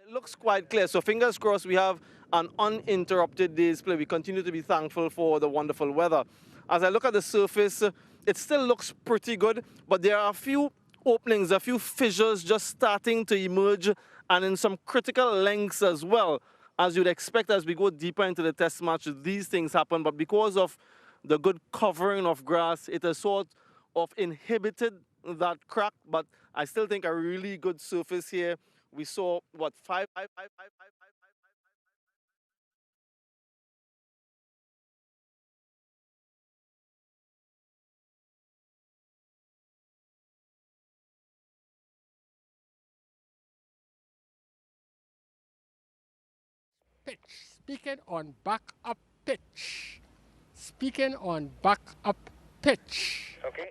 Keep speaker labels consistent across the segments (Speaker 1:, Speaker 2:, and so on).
Speaker 1: It looks quite clear. So fingers crossed we have an uninterrupted day's play. We continue to be thankful for the wonderful weather. As I look at the surface, it still looks pretty good, but there are a few openings, a few fissures just starting to emerge, and in some critical lengths as well. As you'd expect as we go deeper into the test match, these things happen, but because of the good covering of grass, it has sort of inhibited that crack, but I still think a really good surface here. We saw, what, five.
Speaker 2: Pitch. Speaking on back up pitch. Speaking on back up pitch.
Speaker 3: Okay.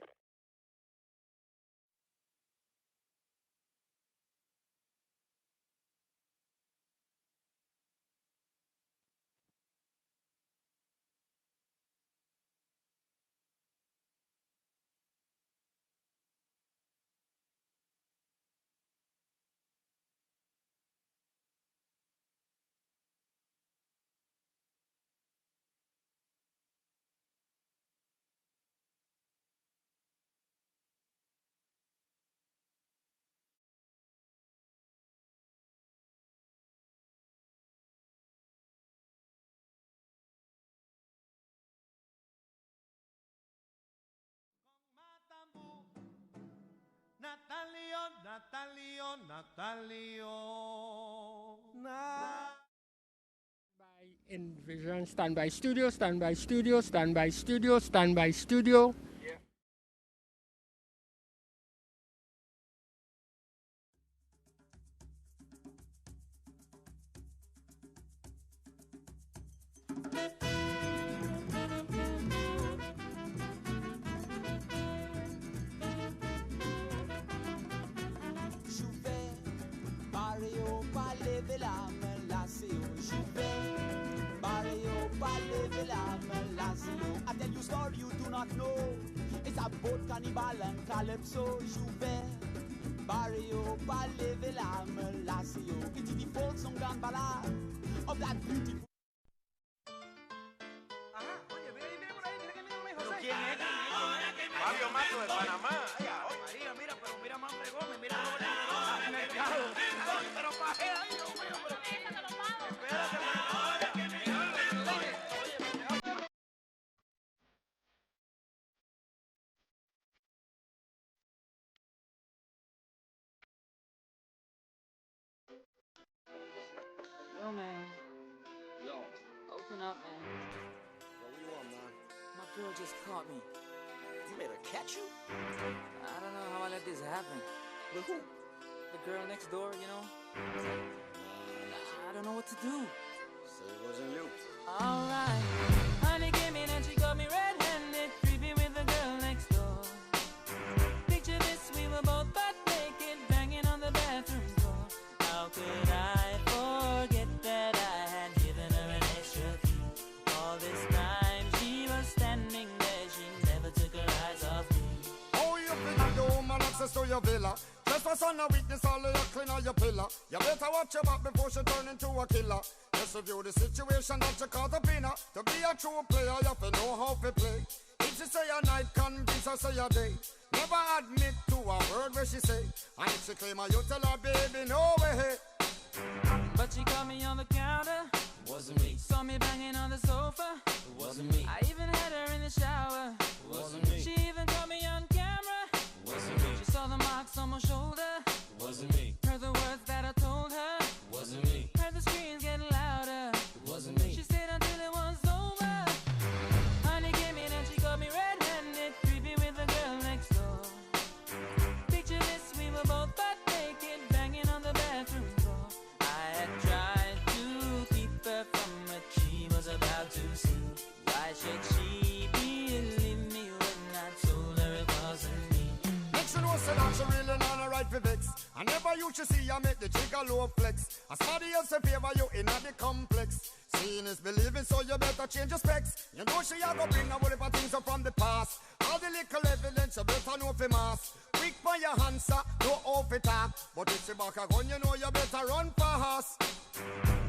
Speaker 4: Natalio.
Speaker 2: By Envision, standby studio, standby studio, standby studio, standby studio.
Speaker 4: Barrio Palais Villa Melasio. Barrio Palais Villa Melasio. I tell you story you do not know. It's about cannibal and calypso. Barrio Palais Villa Melasio. It is the folk song and ballad of that beautiful.
Speaker 3: Ajá, oye, mira ahí, mira por ahí, mira que mira, José. ¿Quién es? Fabio Mato de Panamá. María, mira, pero mira más Gómez, mira al mercado. Pero pajea ahí, Dios mío.
Speaker 5: Yo, man. Yo. Open up, man.
Speaker 3: What do you want, man?
Speaker 5: My girl just caught me.
Speaker 3: You made her catch you?
Speaker 5: I don't know how I let this happen.
Speaker 3: With who?
Speaker 5: The girl next door, you know? I don't know what to do.
Speaker 3: So it wasn't you.
Speaker 5: Alright. Honey came in and she got me red-handed, creepy with the girl next door. Picture this, we were both butt naked, banging on the bathroom floor. How could I forget that I had given her an extra key? All this time she was standing there, she never took her eyes off me.
Speaker 6: Oh, you think the woman access to your villa? Trespass on a weakness, all of your clean on your pillar. You better watch your back before she turn into a killer. Just review the situation that you call the winner. To be a true player, you have to know how to play. If she say a night, convince her say a day. Never admit to a word where she say. And if she claim her, you tell her, baby, no way.
Speaker 5: But she caught me on the counter.
Speaker 7: Wasn't me.
Speaker 5: Saw me banging on the sofa.
Speaker 7: It wasn't me.
Speaker 5: I even had her in the shower.
Speaker 7: It wasn't me.
Speaker 5: She even caught me on camera.
Speaker 7: It wasn't me.
Speaker 5: She saw the marks on my shoulder.
Speaker 7: It wasn't me.
Speaker 5: Heard the words that I told her.
Speaker 7: It wasn't me.
Speaker 5: Heard the screams getting louder.
Speaker 7: It wasn't me.
Speaker 5: She stayed until it was over. Honey came in and she got me red-handed, creepy with the girl next door. Picture this, we were both butt naked, banging on the bathroom floor. I had tried to keep her from what she was about to see. Why should she believe me when I told her it wasn't me?
Speaker 6: Next you know, say that she really not a right for vex. I never used to see you make the jigger low flex. As somebody else in favor you in the complex. Seeing is believing, so you better change your specs. You know she a go bring a whole heap of things up from the past. All the little evidence you better know for mass. Quick for your answer, no off it talk. But if she back a gun, you know you better run fast.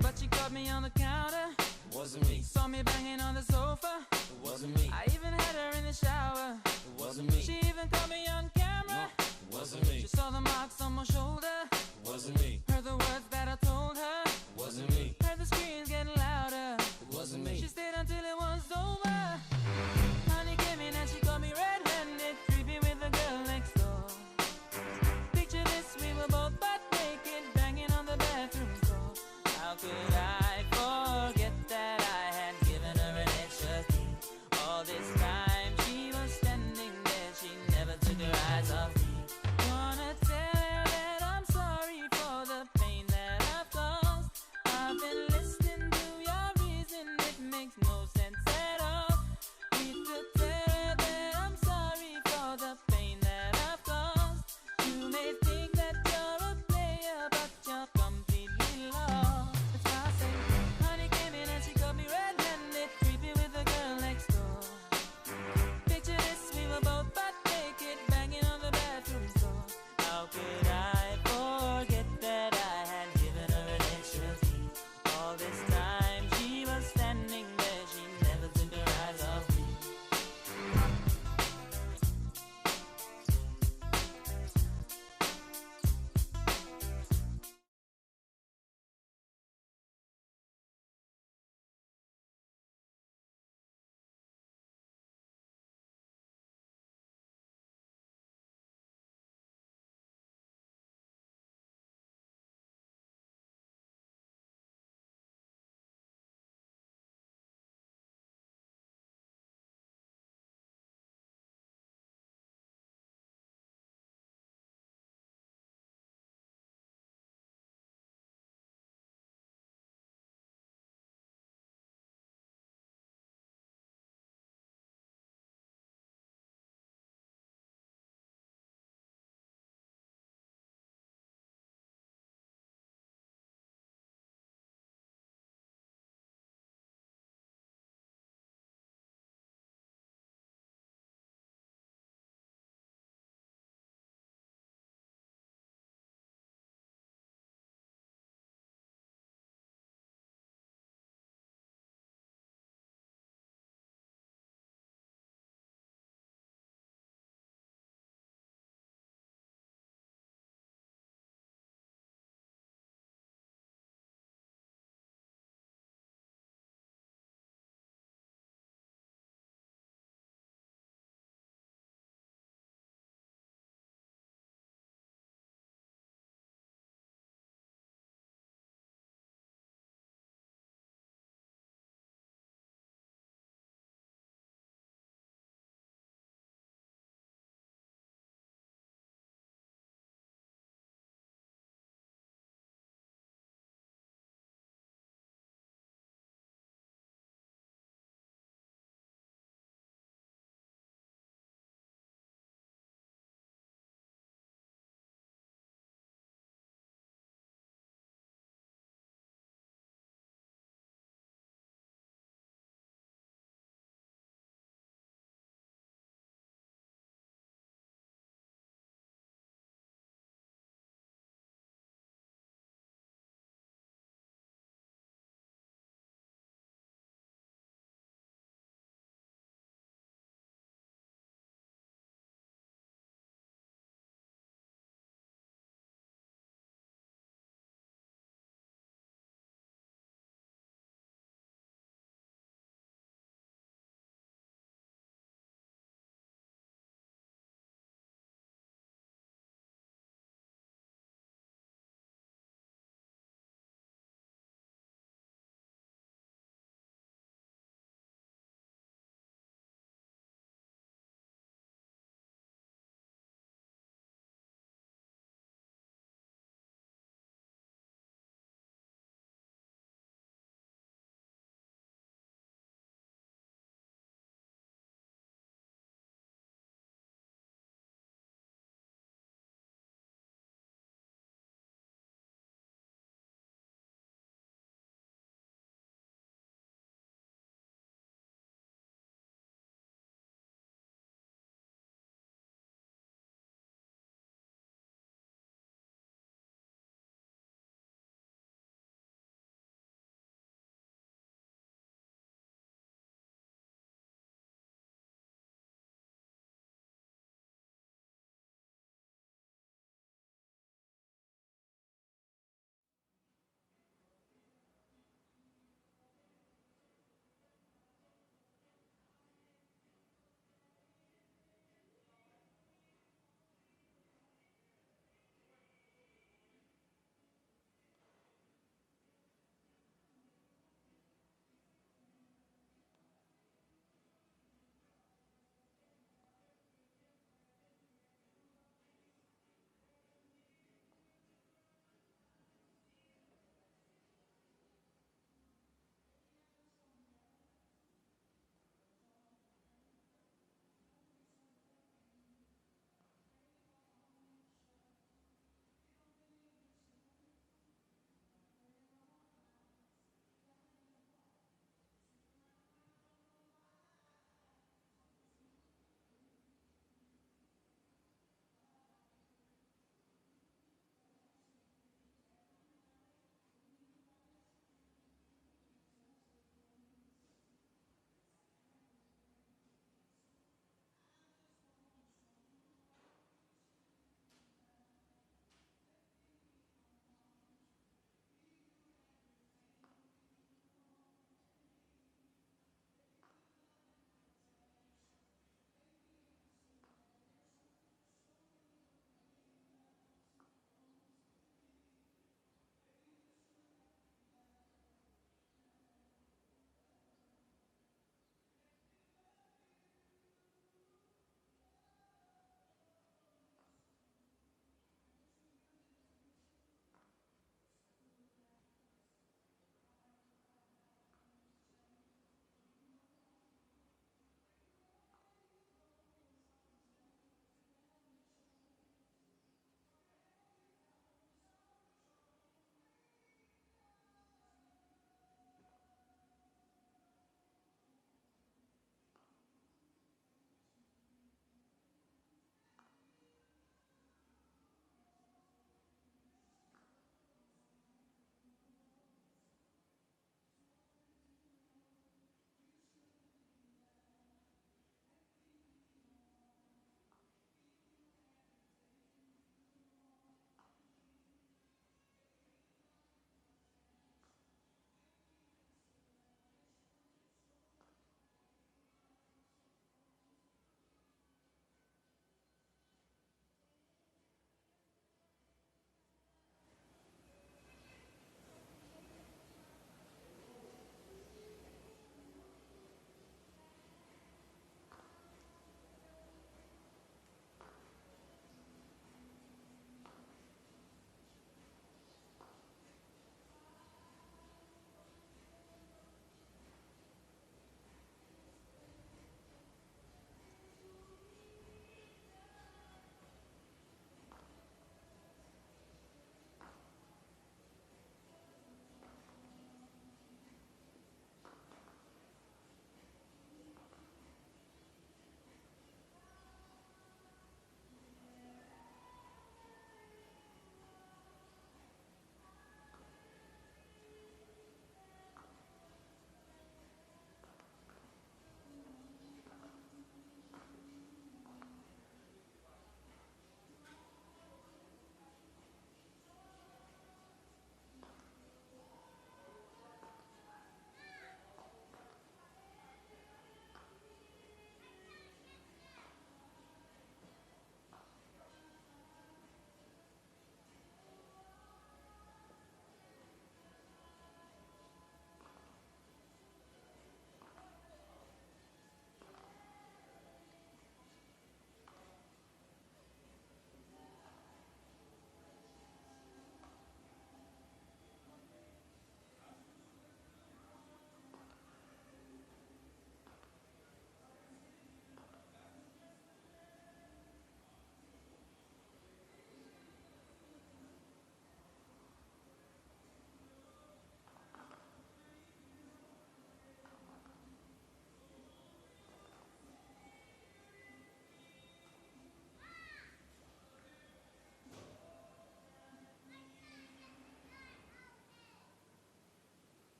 Speaker 5: But she caught me on the counter.
Speaker 7: It wasn't me.
Speaker 5: Saw me banging on the sofa.
Speaker 7: It wasn't me.
Speaker 5: I even had her in the shower.
Speaker 7: It wasn't me.
Speaker 5: She even caught me on camera.
Speaker 7: It wasn't me.
Speaker 5: She saw the marks on my shoulder.
Speaker 7: It wasn't me.
Speaker 5: Heard the words that I told her.
Speaker 7: It wasn't me.
Speaker 5: Heard the screams getting louder.
Speaker 7: It wasn't me.
Speaker 5: She stayed until it was over. Honey came in and she caught me red-handed, creepy with the girl next door. Picture this, we were both butt naked, banging on the bathroom floor. How could I forget that I had given her an extra key? All this time she was standing there, she never took her eyes off me. Wanna tell her that I'm sorry for the pain that I've caused. I've been listening to your reason, it makes no sense at all.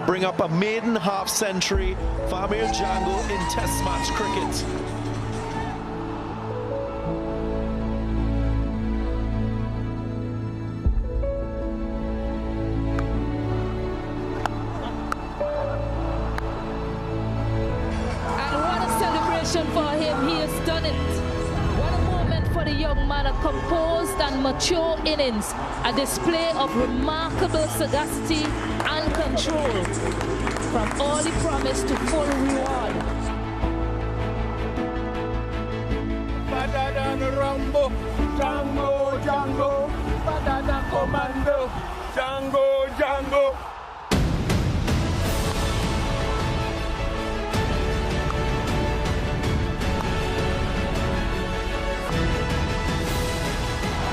Speaker 8: bring up a maiden half century for Amir Jango in Test match cricket.
Speaker 9: For him, he has done it. What a moment for the young man, a composed and mature innings, a display of remarkable sagacity and control. From all he promised to full reward.
Speaker 2: Better than Rambo, Django, Django, better than Commando, Django, Django.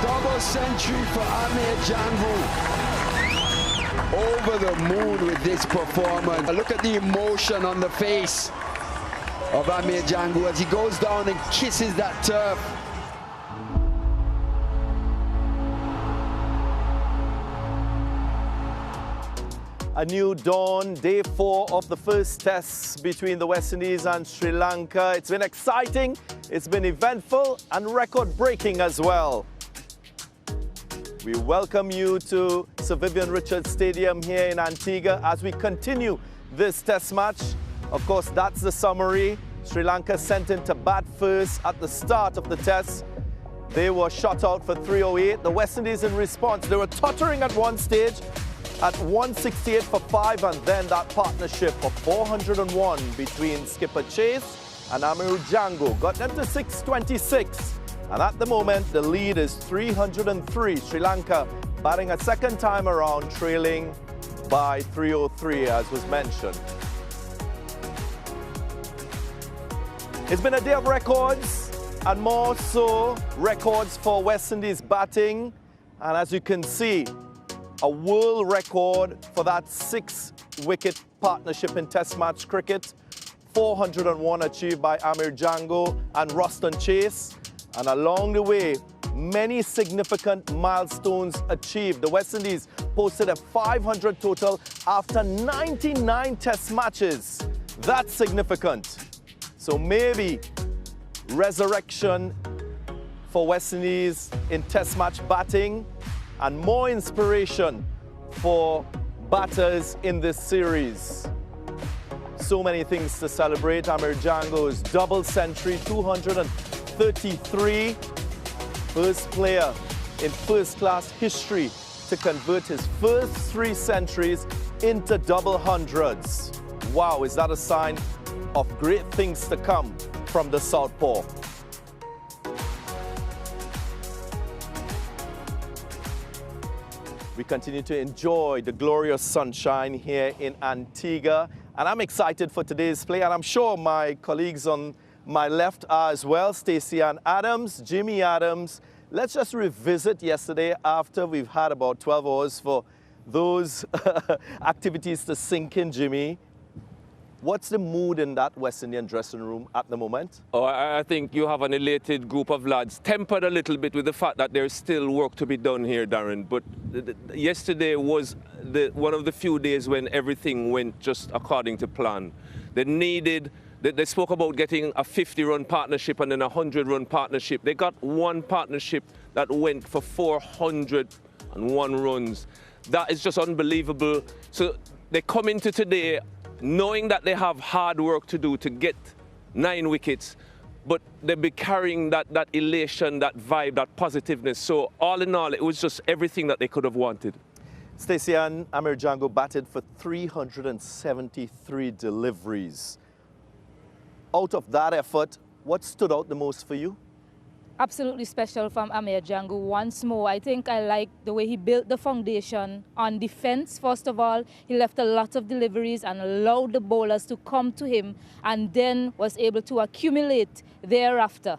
Speaker 10: Double century for Amir Jango. Over the moon with this performance. Look at the emotion on the face of Amir Jango as he goes down and kisses that turf.
Speaker 1: A new dawn, day 4 of the first test between the West Indies and Sri Lanka. It's been exciting, it's been eventful and record-breaking as well. We welcome you to Sir Vivian Richards Stadium here in Antigua as we continue this test match. Of course, that's the summary. Sri Lanka sent in to bat first at the start of the test. They were shot out for 308. The West Indies in response, they were tottering at one stage at 168 for 5, and then that partnership of 401 between skipper Chase and Amir Jango got them to 626. And at the moment, the lead is 303. Sri Lanka batting a second time around, trailing by 303, as was mentioned. It's been a day of records, and more so records for West Indies batting. And as you can see, a world record for that 6-wicket partnership in Test match cricket. 401 achieved by Amir Jango and Ruston Chase. And along the way, many significant milestones achieved. The West Indies posted a 500 total after 99 Test matches. That's significant. So maybe resurrection for West Indies in Test match batting and more inspiration for batters in this series. So many things to celebrate. Amir Jango's double century, 233, first player in first-class history to convert his first 3 centuries into double hundreds. Wow, is that a sign of great things to come from the Southpaw? We continue to enjoy the glorious sunshine here in Antigua, and I'm excited for today's play, and I'm sure my colleagues on my left are as well. Stacey Ann Adams, Jimmy Adams. Let's just revisit yesterday after we've had about 12 hours for those activities to sink in, Jimmy. What's the mood in that West Indian dressing room at the moment?
Speaker 11: Oh, I think you have an elated group of lads, tempered a little bit with the fact that there's still work to be done here, Darren. But yesterday was one of the few days when everything went just according to plan. They spoke about getting a 50-run partnership and then a 100-run partnership. They got one partnership that went for 401 runs. That is just unbelievable. So they come into today knowing that they have hard work to do to get 9 wickets, but they'll be carrying that elation, that vibe, that positiveness. So all in all, it was just everything that they could have wanted.
Speaker 1: Stacey Ann, Amir Jango batted for 373 deliveries. Out of that effort, what stood out the most for you?
Speaker 9: Absolutely special from Amir Jango. Once more, I think I like the way he built the foundation on defense. First of all, he left a lot of deliveries and allowed the bowlers to come to him, and then was able to accumulate thereafter.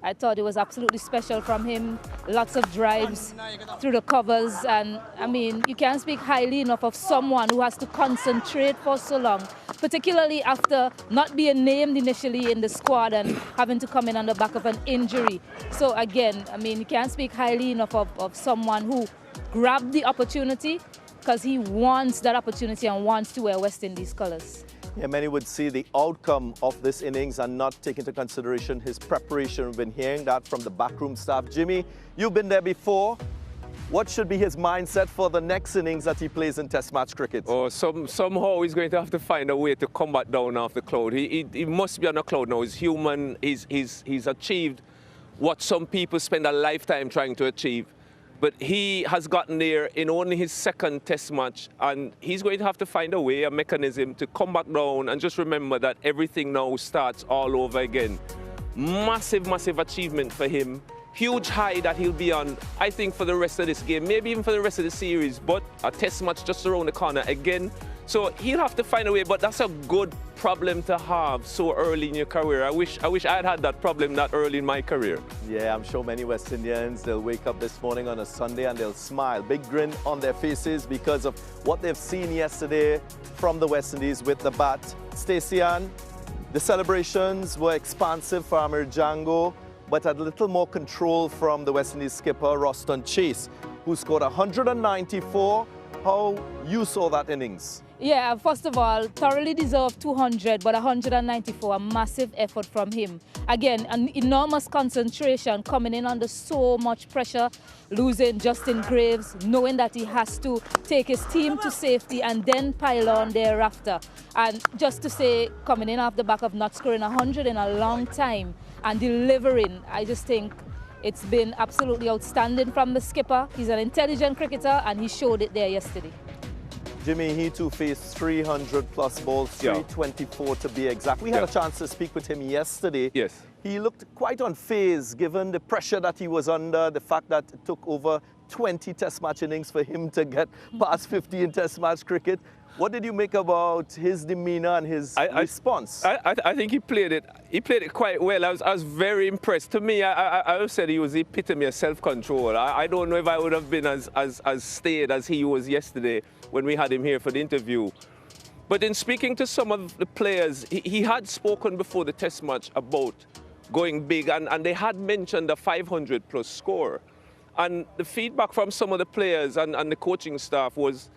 Speaker 9: I thought it was absolutely special from him. Lots of drives through the covers, and I mean, you can't speak highly enough of someone who has to concentrate for so long, particularly after not being named initially in the squad and having to come in on the back of an injury. So again, I mean, you can't speak highly enough of someone who grabbed the opportunity because he wants that opportunity and wants to wear West Indies colours.
Speaker 8: Yeah, many would see the outcome of this innings and not take into consideration his preparation. We've been hearing that from the backroom staff. Jimmy, you've been there before. What should be his mindset for the next innings that he plays in Test match cricket?
Speaker 11: Oh, somehow he's going to have to find a way to come back down off the cloud. He must be on a cloud now. He's human. He's achieved what some people spend a lifetime trying to achieve. But he has gotten there in only his second Test match, and he's going to have to find a way, a mechanism to come back down and just remember that everything now starts all over again. Massive, massive achievement for him. Huge high that he'll be on, I think, for the rest of this game, maybe even for the rest of the series, but a Test match just around the corner again. So he'll have to find a way, but that's a good problem to have so early in your career. I wish I had that problem that early in my career.
Speaker 8: Yeah, I'm sure many West Indians, they'll wake up this morning on a Sunday and they'll smile. Big grin on their faces because of what they've seen yesterday from the West Indies with the bat. Stacey-Ann, the celebrations were expansive for Amir Django, but had a little more control from the West Indies skipper, Roston Chase, who scored 194. How you saw that innings?
Speaker 9: Yeah, first of all, thoroughly deserved 200, but 194, a massive effort from him. Again, an enormous concentration coming in under so much pressure, losing Justin Graves, knowing that he has to take his team to safety and then pile on thereafter. And just to say, coming in off the back of not scoring 100 in a long time and delivering, I just think it's been absolutely outstanding from the skipper. He's an intelligent cricketer and he showed it there yesterday.
Speaker 8: Jimmy, he too faced 300 plus balls, 324 to be exact. We had a chance to speak with him yesterday.
Speaker 11: Yes.
Speaker 8: He looked quite unfazed given the pressure that he was under, the fact that it took over 20 Test match innings for him to get past 50 in Test match cricket. What did you make about his demeanor and his response?
Speaker 11: I think he played it quite well. I was very impressed. To me, I said he was the epitome of self-control. I don't know if I would have been as staid as he was yesterday when we had him here for the interview. But in speaking to some of the players, he had spoken before the Test match about going big, and they had mentioned a 500 plus score. And the feedback from some of the players and the coaching staff was,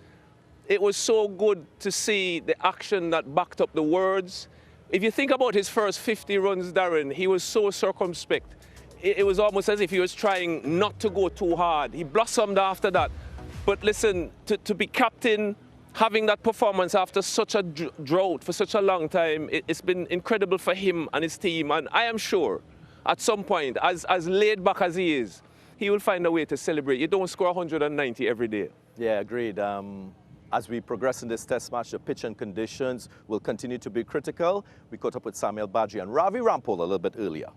Speaker 11: it was so good to see the action that backed up the words. If you think about his first 50 runs, Darren, he was so circumspect. It was almost as if he was trying not to go too hard. He blossomed after that. But listen, to be captain, having that performance after such a drought for such a long time, it's been incredible for him and his team. And I am sure at some point, as laid back as he is, he will find a way to celebrate. You don't score 190 every day.
Speaker 8: Yeah, agreed. As we progress in this Test match, the pitch and conditions will continue to be critical. We caught up with Samuel Badji and Ravi Rampal a little bit earlier.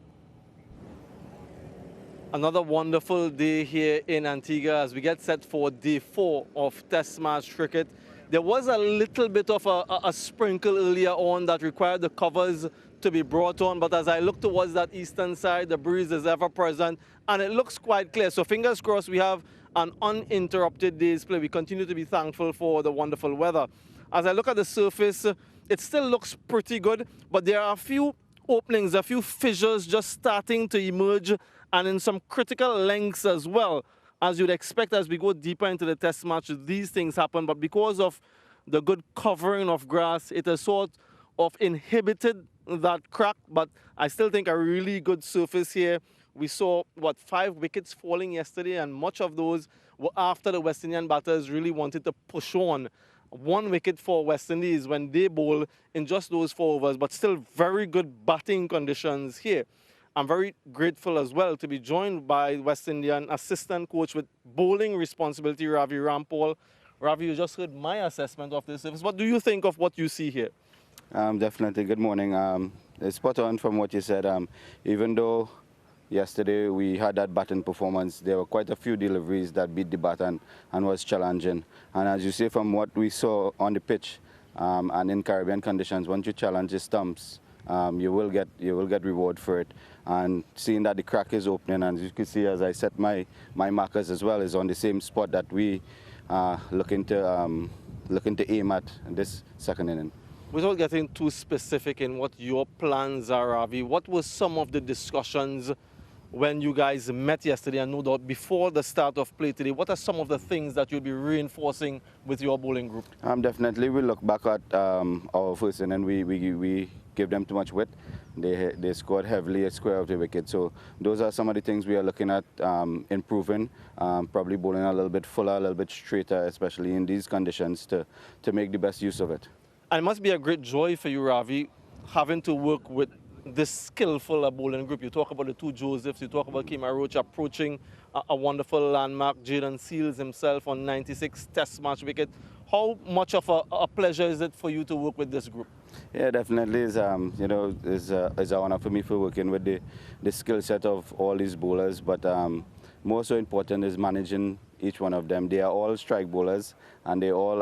Speaker 1: Another wonderful day here in Antigua as we get set for day 4 of Test match cricket. There was a little bit of a sprinkle earlier on that required the covers to be brought on, but as I look towards that eastern side, the breeze is ever present and it looks quite clear. So fingers crossed we have an uninterrupted day's play. We continue to be thankful for the wonderful weather. As I look at the surface, it still looks pretty good, but there are a few openings, a few fissures just starting to emerge, and in some critical lengths as well. As you'd expect as we go deeper into the Test match, these things happen, but because of the good covering of grass, it has sort of inhibited that crack, but I still think a really good surface here. We saw, 5 wickets falling yesterday, and much of those were after the West Indian batters really wanted to push on. 1 wicket for West Indies when they bowl in just those 4 overs, but still very good batting conditions here. I'm very grateful as well to be joined by West Indian assistant coach with bowling responsibility, Ravi Rampal. Ravi, you just heard my assessment of this service. What do you think of what you see here?
Speaker 12: Definitely. Good morning. It's spot on from what you said. Even though yesterday we had that batting performance, there were quite a few deliveries that beat the bat and was challenging. And as you say, from what we saw on the pitch and in Caribbean conditions, once you challenge the stumps, you will get reward for it. And seeing that the crack is opening, and as you can see, as I set my markers as well, is on the same spot that we looking to aim at in this second inning.
Speaker 1: Without getting too specific in what your plans are, Ravi, what were some of the discussions when you guys met yesterday, and no doubt before the start of play today, what are some of the things that you'll be reinforcing with your bowling group?
Speaker 12: Definitely, we look back at our first inning, we give them too much width. They scored heavily at square of the wicket. So those are some of the things we are looking at improving, probably bowling a little bit fuller, a little bit straighter, especially in these conditions, to make the best use of it.
Speaker 1: And it must be a great joy for you, Ravi, having to work with this skillful bowling group. You talk about the two Josephs, you talk about Kemar Roach approaching a wonderful landmark, Jaden Seals himself on 96 test match wicket. How much of a pleasure is it for you to work with this group?
Speaker 12: Yeah, definitely is an honor for me for working with the skill set of all these bowlers, but more so important is managing each one of them. They are all strike bowlers and they all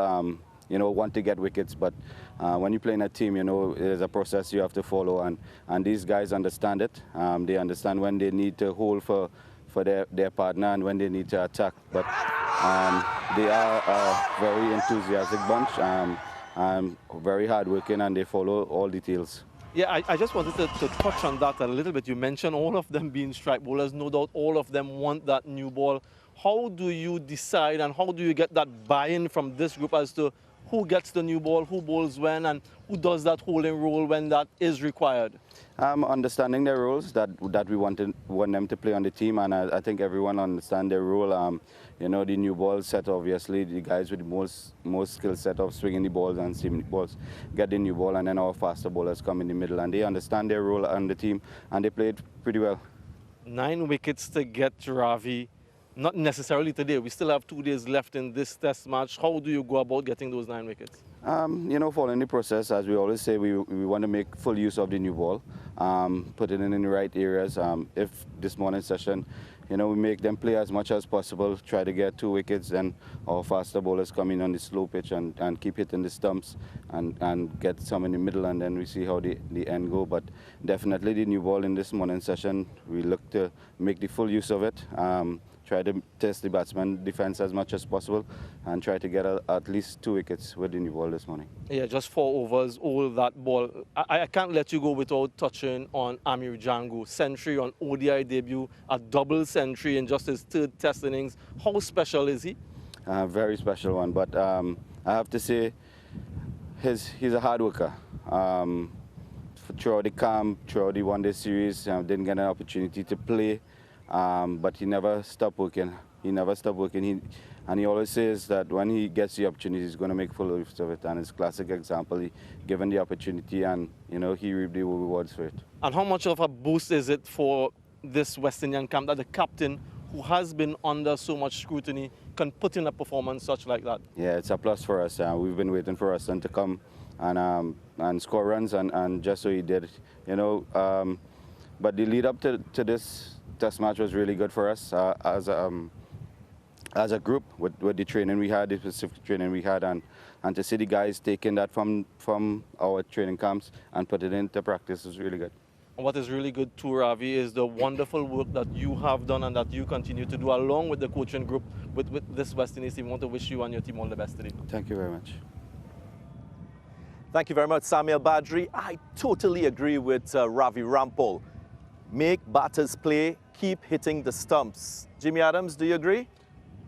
Speaker 12: want to get wickets, but when you play in a team, there's a process you have to follow, and these guys understand it. They understand when they need to hold for their partner and when they need to attack. But they are a very enthusiastic bunch, very hardworking, and they follow all details.
Speaker 1: Yeah, I just wanted to touch on that a little bit. You mentioned all of them being strike bowlers. No doubt all of them want that new ball. How do you decide and how do you get that buy-in from this group as to who gets the new ball, who bowls when, and who does that holding role when that is required?
Speaker 12: Understanding their roles that we want them to play on the team, and I think everyone understands their role. The new ball set, obviously, the guys with the most skill set of swinging the balls and seaming the balls get the new ball, and then our faster bowlers come in the middle, and they understand their role on the team, and they played pretty well. 9
Speaker 1: wickets to get, Ravi. Not necessarily today. We still have 2 days left in this test match. How do you go about getting those 9 wickets?
Speaker 12: Following the process, as we always say, we want to make full use of the new ball, put it in the right areas. If this morning's session, we make them play as much as possible, try to get 2 wickets, then our faster bowlers come in on the slow pitch and keep hitting the stumps and get some in the middle, and then we see how the end go. But definitely the new ball in this morning's session, we look to make the full use of it. Try to test the batsman defense as much as possible and try to get at least 2 wickets with the new ball this morning.
Speaker 1: Yeah, just 4 overs, all that ball. I can't let you go without touching on Amir Django. Century on ODI debut, a double century in just his 3rd test innings. How special is he?
Speaker 12: Very special one, but I have to say he's a hard worker. Throughout the camp, throughout the one-day series, didn't get an opportunity to play. But he never stopped working. And he always says that when he gets the opportunity, he's going to make full use of it. And it's a classic example. He given the opportunity, and he reaped the rewards for it.
Speaker 1: And how much of a boost is it for this West Indian camp that the captain, who has been under so much scrutiny, can put in a performance such like that?
Speaker 12: Yeah, it's a plus for us. We've been waiting for our son to come and score runs, and just so he did. But the lead up to this test match was really good for us as a group with the training we had, the specific training we had, and to see the guys taking that from our training camps and put it into practice was really good.
Speaker 1: And what is really good too, Ravi, is the wonderful work that you have done and that you continue to do along with the coaching group with this West Indies team. I want to wish you and your team all the best today.
Speaker 12: Thank you very much.
Speaker 8: Thank you very much, Samuel Badri. I totally agree with Ravi Rampal. Make batters play, keep hitting the stumps. Jimmy Adams, do you agree?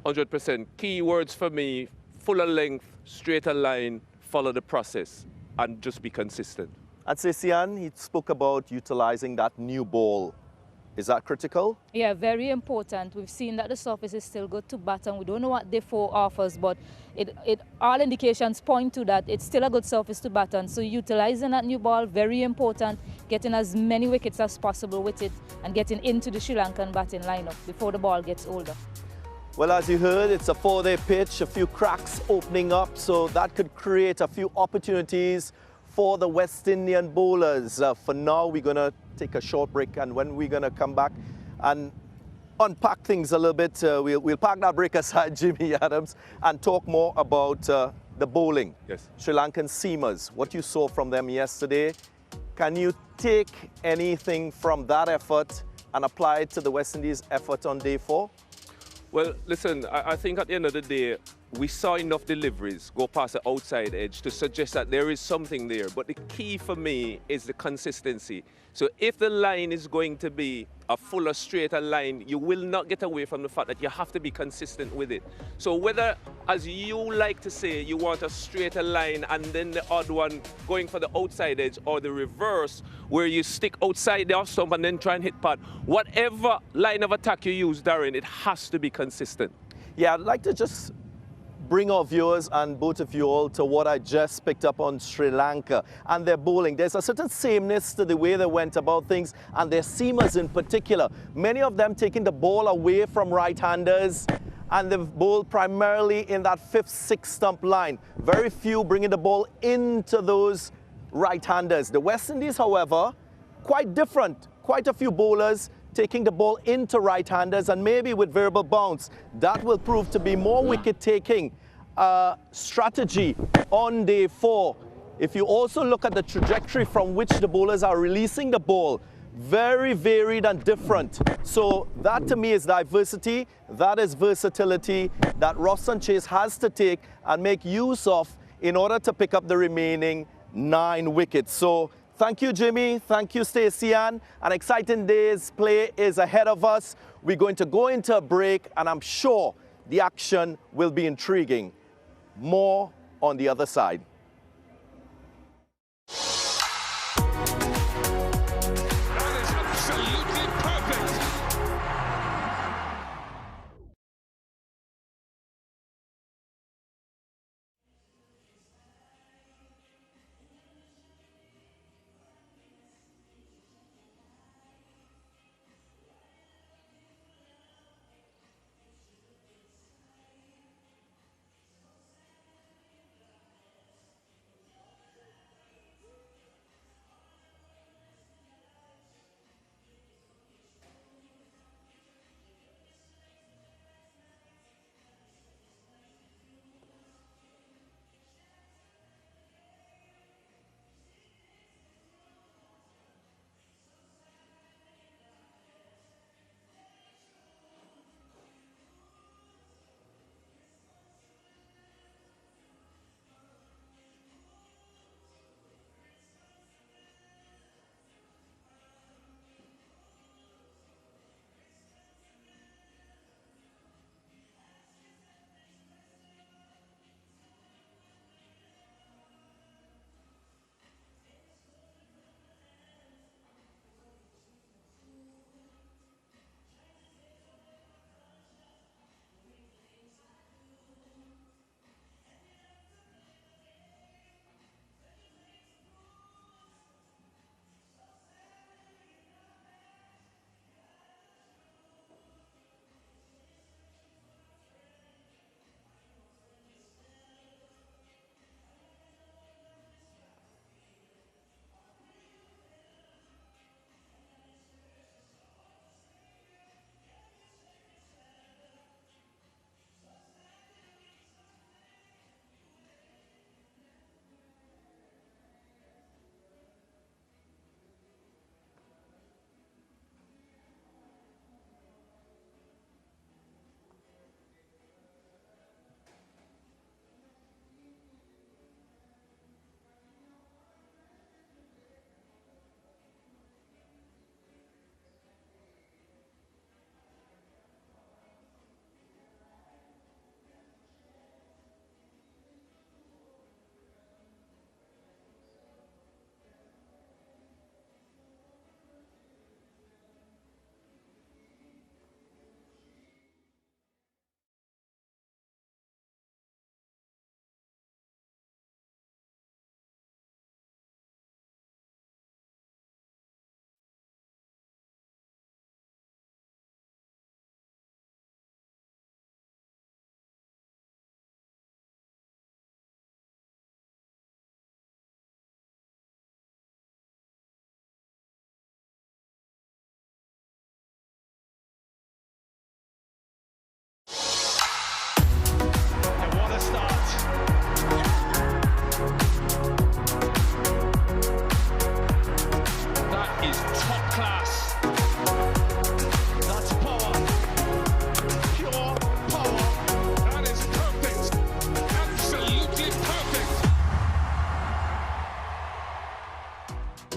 Speaker 11: 100%. Key words for me: fuller length, straighter line, follow the process, and just be consistent.
Speaker 8: At Sesian, he spoke about utilizing that new ball. Is that critical?
Speaker 9: Yeah, very important. We've seen that the surface is still good to bat, and we don't know what Defoe offers, but all indications point to that it's still a good surface to bat on. So utilizing that new ball, very important. Getting as many wickets as possible with it and getting into the Sri Lankan batting lineup before the ball gets older.
Speaker 8: Well, as you heard, it's a 4-day pitch, a few cracks opening up, so that could create a few opportunities for the West Indian bowlers. For now, we're going to take a short break, and when we're going to come back and unpack things a little bit, we'll park that break aside, Jimmy Adams, and talk more about the bowling.
Speaker 11: Yes.
Speaker 8: Sri Lankan seamers, what you saw from them yesterday. Can you take anything from that effort and apply it to the West Indies effort on day 4?
Speaker 11: Well, listen, I think at the end of the day, we saw enough deliveries go past the outside edge to suggest that there is something there. But the key for me is the consistency. So if the line is going to be a fuller, straighter line, you will not get away from the fact that you have to be consistent with it. So whether, as you like to say, you want a straighter line and then the odd one going for the outside edge, or the reverse, where you stick outside the off stump and then try and hit pad, whatever line of attack you use, Darren, it has to be consistent.
Speaker 8: Yeah, I'd like to just bring our viewers and both of you all to what I just picked up on Sri Lanka and their bowling. There's a certain sameness to the way they went about things, and their seamers in particular. Many of them taking the ball away from right-handers, and they've bowled primarily in that 5th, 6th stump line. Very few bringing the ball into those right-handers. The West Indies, however, quite different. Quite a few bowlers taking the ball into right-handers, and maybe with variable bounce, that will prove to be more wicket-taking strategy on day 4. If you also look at the trajectory from which the bowlers are releasing the ball, very varied and different. So that to me is diversity, that is versatility that Roston Chase has to take and make use of in order to pick up the remaining 9 wickets. So thank you, Jimmy. Thank you, Stacey Ann. An exciting day's play is ahead of us. We're going to go into a break, and I'm sure the action will be intriguing. More on the other side.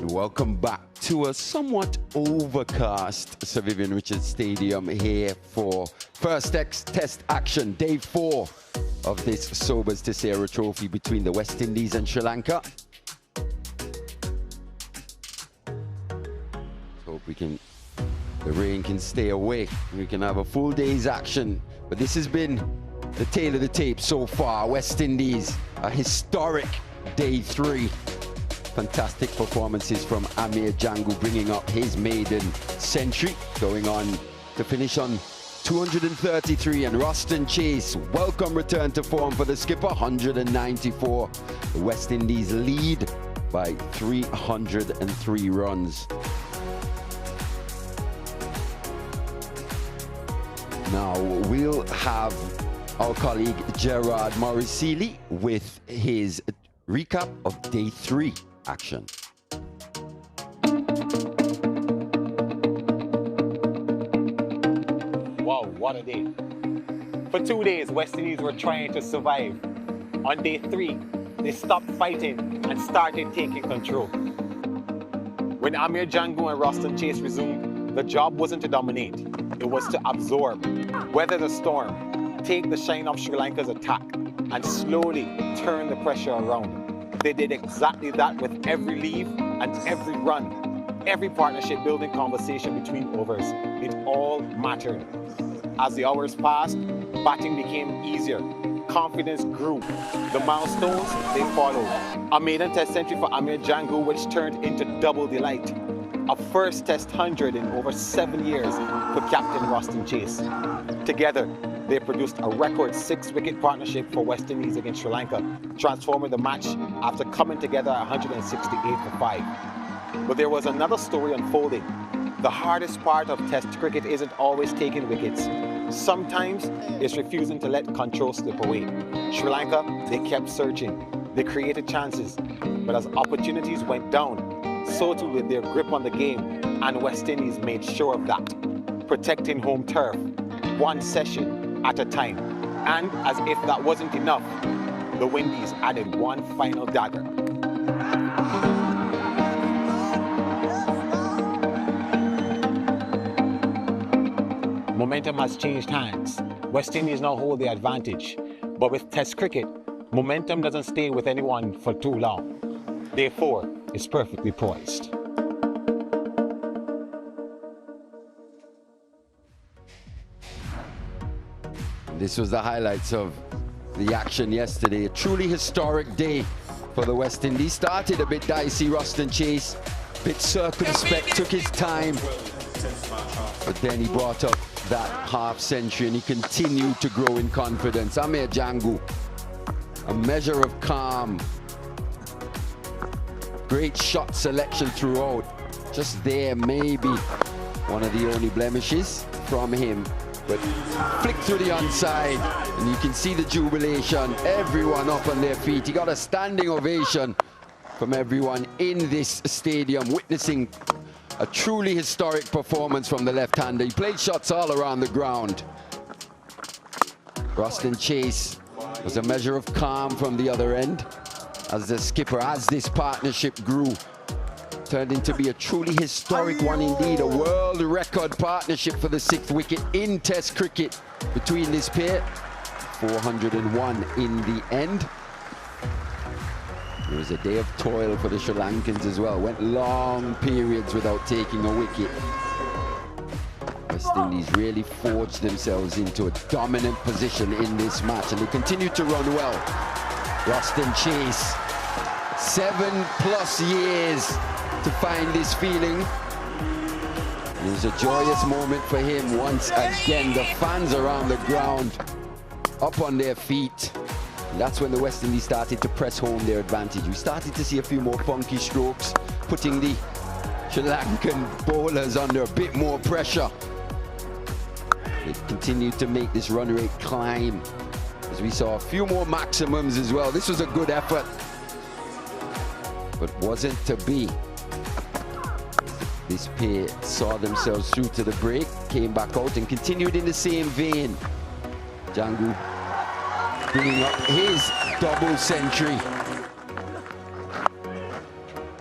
Speaker 10: Welcome back to a somewhat overcast Sir Vivian Richards Stadium here for first test action, day 4 of this Sobers Tissera Trophy between the West Indies and Sri Lanka. Hope the rain can stay away. We can have a full day's action. But this has been the tale of the tape so far. West Indies, a historic day 3. Fantastic performances from Amir Jangu, bringing up his maiden century, going on to finish on 233. And Roston Chase, welcome return to form for the skipper, 194. The West Indies lead by 303 runs. Now we'll have our colleague Gerard Morrisili with his recap of day 3 action.
Speaker 13: Wow, what a day. For 2 days, West Indies were trying to survive. On day 3, they stopped fighting and started taking control. When Amir Jangu and Roston Chase resumed, the job wasn't to dominate. It was to absorb, weather the storm, take the shine off Sri Lanka's attack, and slowly turn the pressure around. They did exactly that with every leave and every run. Every partnership building conversation between overs. It all mattered. As the hours passed, batting became easier. Confidence grew. The milestones, they followed. A maiden test century for Amir Jangu, which turned into double delight. A first test 100 in over 7 years for Captain Roston Chase. Together, they produced a record 6-wicket partnership for West Indies against Sri Lanka, transforming the match after coming together 168 for 5. But there was another story unfolding. The hardest part of Test cricket isn't always taking wickets. Sometimes it's refusing to let control slip away. Sri Lanka, they kept searching. They created chances. But as opportunities went down, so too did their grip on the game, and West Indies made sure of that, protecting home turf, one session at a time. And as if that wasn't enough, the Windies added one final dagger. Momentum has changed hands. West Indies now hold the advantage. But with Test cricket, momentum doesn't stay with anyone for too long. Day 4 is perfectly poised.
Speaker 10: This was the highlights of the action yesterday. A truly historic day for the West Indies. Started a bit dicey, Roston Chase, bit circumspect, took his time. But then he brought up that half century and he continued to grow in confidence. Amir Jangu, a measure of calm. Great shot selection throughout. Just there, maybe one of the only blemishes from him. But flick through the onside, and you can see the jubilation. Everyone up on their feet. He got a standing ovation from everyone in this stadium, witnessing a truly historic performance from the left-hander. He played shots all around the ground. Roston Chase was a measure of calm from the other end as the skipper, as this partnership grew, turned into be a truly historic one indeed. A world record partnership for the 6th wicket in Test cricket between this pair. 401 in the end. It was a day of toil for the Sri Lankans as well. Went long periods without taking a wicket. West Indies really forged themselves into a dominant position in this match, and they continued to run well. Roston Chase, 7+ years to find this feeling. It was a joyous moment for him once again. The fans around the ground up on their feet. And that's when the West Indies started to press home their advantage. We started to see a few more funky strokes, putting the Sri Lankan bowlers under a bit more pressure. They continued to make this run rate climb as we saw a few more maximums as well. This was a good effort, but wasn't to be. This pair saw themselves through to the break, came back out and continued in the same vein. Jangu bringing up his double century.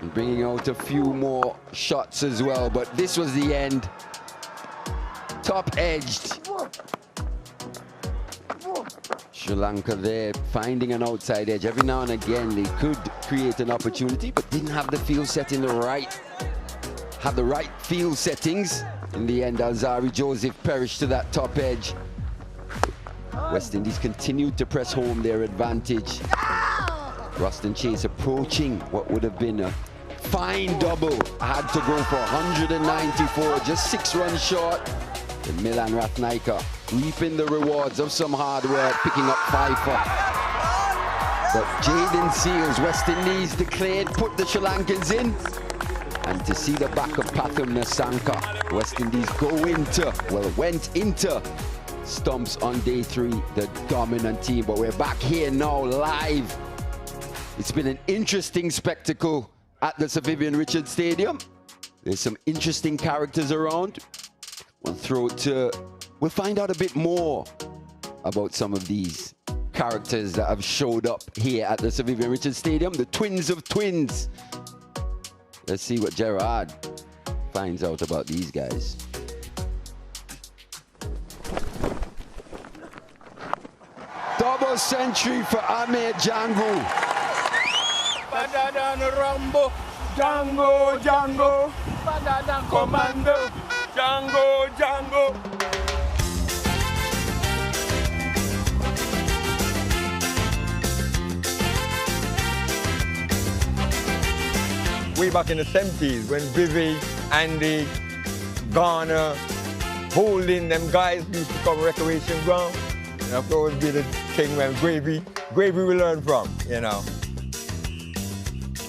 Speaker 10: And bringing out a few more shots as well, but this was the end. Top-edged. Sri Lanka there finding an outside edge. Every now and again they could create an opportunity, but didn't have the field set in the right. Had the right field settings. In the end, Alzari Joseph perished to that top edge. West Indies continued to press home their advantage. Ruston Chase approaching what would have been a fine double. Had to go for 194, just 6 runs short. And Milan Ratnaika reaping the rewards of some hard work, picking up 5 for. But Jaden Seals, West Indies declared, put the Sri Lankans in. And to see the back of Pathum Nasanka, West Indies went into stumps on day 3, the dominant team. But we're back here now live. It's been an interesting spectacle at the Sir Vivian Richards Stadium. There's some interesting characters around. We'll find out a bit more about some of these characters that have showed up here at the Sir Vivian Richards Stadium, the twins of twins. Let's see what Gerard finds out about these guys. Double century for Amir Django.
Speaker 3: Badadana Rambo, Django, Django, Badadana Commando, Django, Django.
Speaker 14: Way back in the 70s when Vivi, Andy, Garner, Holding, them guys used to come recreation ground. And of course be the thing when Gravy we learn from, you know.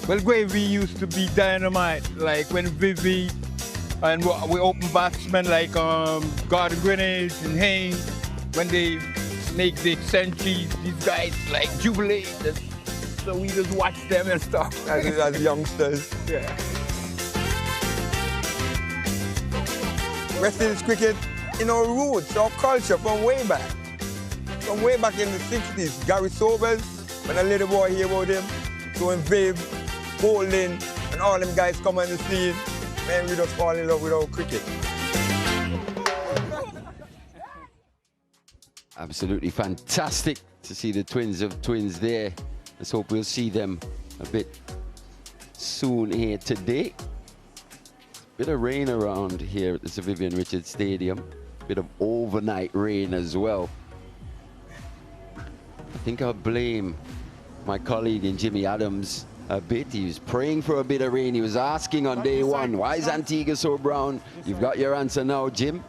Speaker 15: Well, Gravy used to be dynamite, like when Vivi and we open batsmen like Gordon Greenwich and Haynes, when they make the centuries, these guys like jubilate. So we just watch them and stuff.
Speaker 14: As youngsters.
Speaker 15: Yeah.
Speaker 14: West Indies cricket, in our roots, our culture from way back. From way back in the 60s, Gary Sobers, when a little boy hear about him, so when Viv, Holding, and all them guys come on the scene, man, we just fall in love with our cricket.
Speaker 10: Absolutely fantastic to see the twins of twins there. Let's hope we'll see them a bit soon here today. Bit of rain around here at the Sir Vivian Richards Stadium. Bit of overnight rain as well. I think I'll blame my colleague in Jimmy Adams a bit. He was praying for a bit of rain. He was asking on day 1, why is Antigua so brown? You've got your answer now, Jim.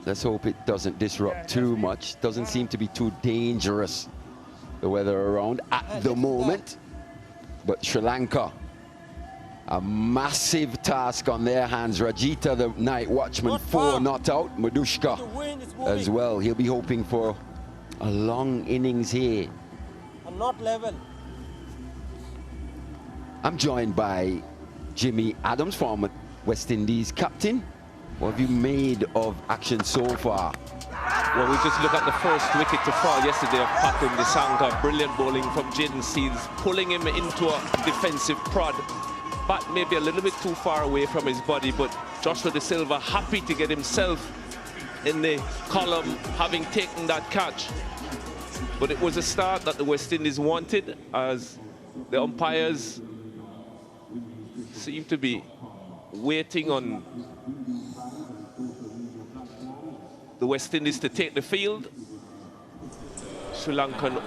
Speaker 10: Let's hope it doesn't disrupt too much. Doesn't seem to be too dangerous, the weather around at the moment. But Sri Lanka, a massive task on their hands. Rajita, the night watchman, 4 not out. Madushka as well. He'll be hoping for a long innings here.
Speaker 16: Not level.
Speaker 10: I'm joined by Jimmy Adams, former West Indies captain. What have you made of action so far?
Speaker 11: Well, we just look at the first wicket to fall yesterday of Pathum Nasanka. Brilliant bowling from Jaden Seals, pulling him into a defensive prod. Bat maybe a little bit too far away from his body, but Joshua De Silva happy to get himself in the column, having taken that catch. But it was a start that the West Indies wanted, as the umpires seem to be waiting on the West Indies to take the field. Sri Lankan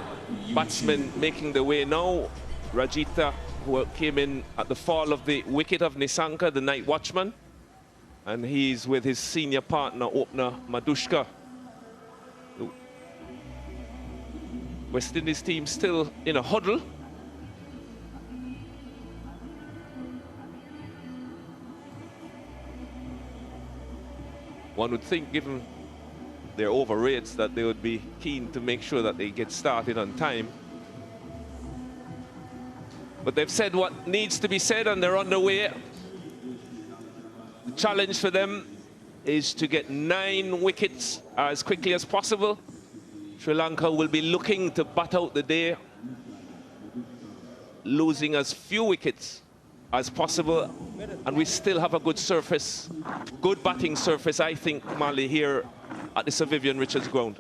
Speaker 11: batsmen making the way now. Rajita, who came in at the fall of the wicket of Nasanka, the night watchman. And he's with his senior partner, opener Madushka. The West Indies team still in a huddle. One would think, given their over rates, that they would be keen to make sure that they get started on time. But they've said what needs to be said and they're on their way. The challenge for them is to get 9 wickets as quickly as possible. Sri Lanka will be looking to bat out the day. losing as few wickets as possible, and we still have a good surface, good batting surface, I think, Marley, here at the Sir Vivian Richards ground.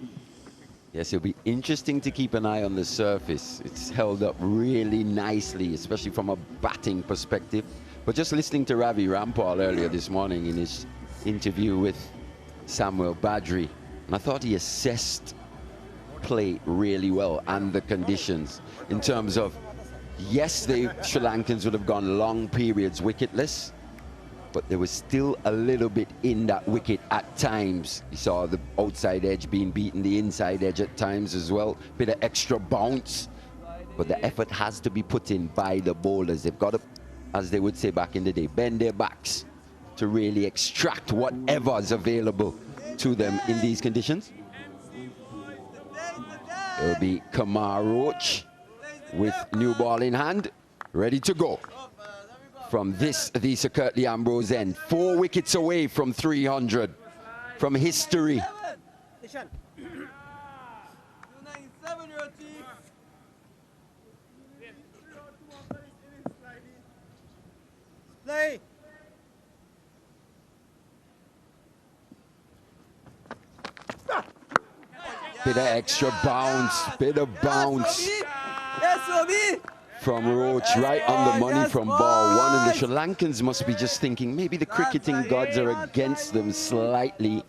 Speaker 10: Yes, it'll be interesting to keep an eye on the surface. It's held up really nicely, especially from a batting perspective. But just listening to Ravi Rampal earlier this morning in his interview with Samuel Badri, and I thought he assessed play really well and the conditions in terms of, yes, the Sri Lankans would have gone long periods wicketless, but there was still a little bit in that wicket at times. You saw the outside edge being beaten, the inside edge at times as well. Bit of extra bounce, but the effort has to be put in by the bowlers. They've got to, as they would say back in the day, bend their backs to really extract whatever's available to them in these conditions. It'll be Kamar Roach with new ball in hand, ready to go. From this, the Sir Curtly Ambrose end, 4 wickets away from 300, from history.
Speaker 3: Play.
Speaker 10: Bit of extra bounce, bit of bounce. From Roach, right on the money from ball one, and the Sri Lankans must be just thinking maybe the cricketing gods are against them slightly.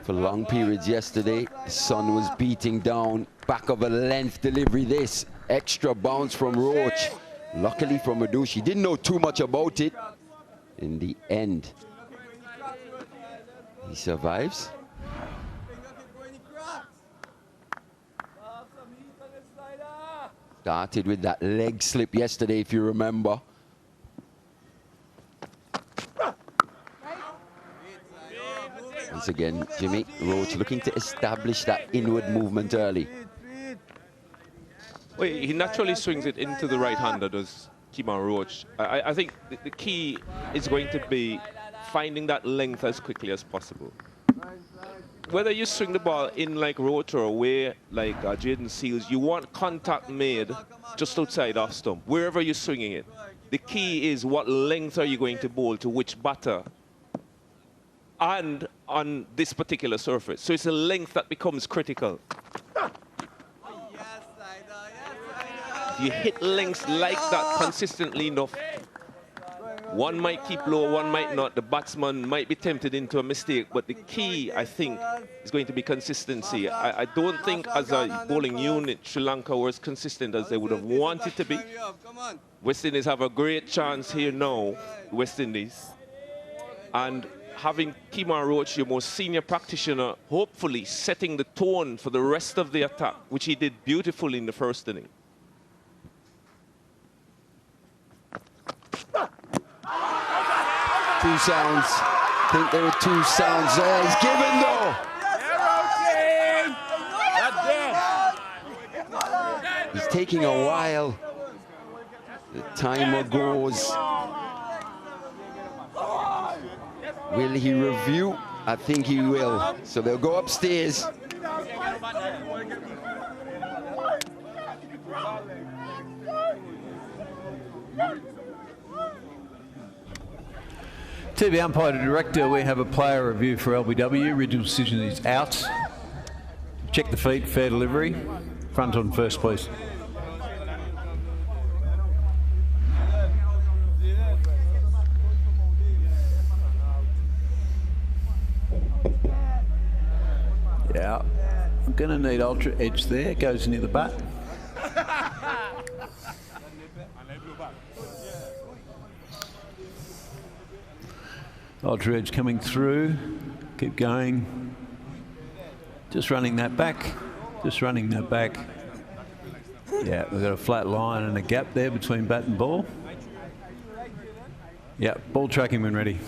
Speaker 10: For long periods yesterday, the sun was beating down, back of a length delivery, this extra bounce from Roach. Luckily for Madushi, didn't know too much about it. In the end, he survives. Started with that leg slip yesterday, if you remember. Once again, Jimmy, Roach looking to establish that inward movement early.
Speaker 11: Well, he naturally swings it into the right-hander, does Kamar Roach. I think the key is going to be finding that length as quickly as possible. Whether you swing the ball in like Roach or away like Jaden Seals, you want contact made just outside off stump, wherever you're swinging it. The key is what length are you going to bowl to which batter and on this particular surface. So it's a length that becomes critical. If you hit lengths like that consistently enough, one might keep low, one might not. The batsman might be tempted into a mistake, but the key, I think, is going to be consistency. I don't think as a bowling unit, Sri Lanka were as consistent as they would have wanted to be. West Indies have a great chance here now, West Indies. And having Kamar Roach, your most senior practitioner, hopefully setting the tone for the rest of the attack, which he did beautifully in the first inning.
Speaker 10: Two sounds. I think there were 2 sounds there. He's given though. He's taking a while. The timer goes. Will he review? I think he will. So they'll go upstairs.
Speaker 16: TV umpire to director, we have a player review for LBW. Original decision is out. Check the feet, fair delivery. Front on first, please. Yeah, I'm going to need ultra edge there. Goes near the bat. Ultra edge coming through. Keep going. Just running that back. Just running that back. Yeah, we've got a flat line and a gap there between bat and ball. Yeah, ball tracking when ready.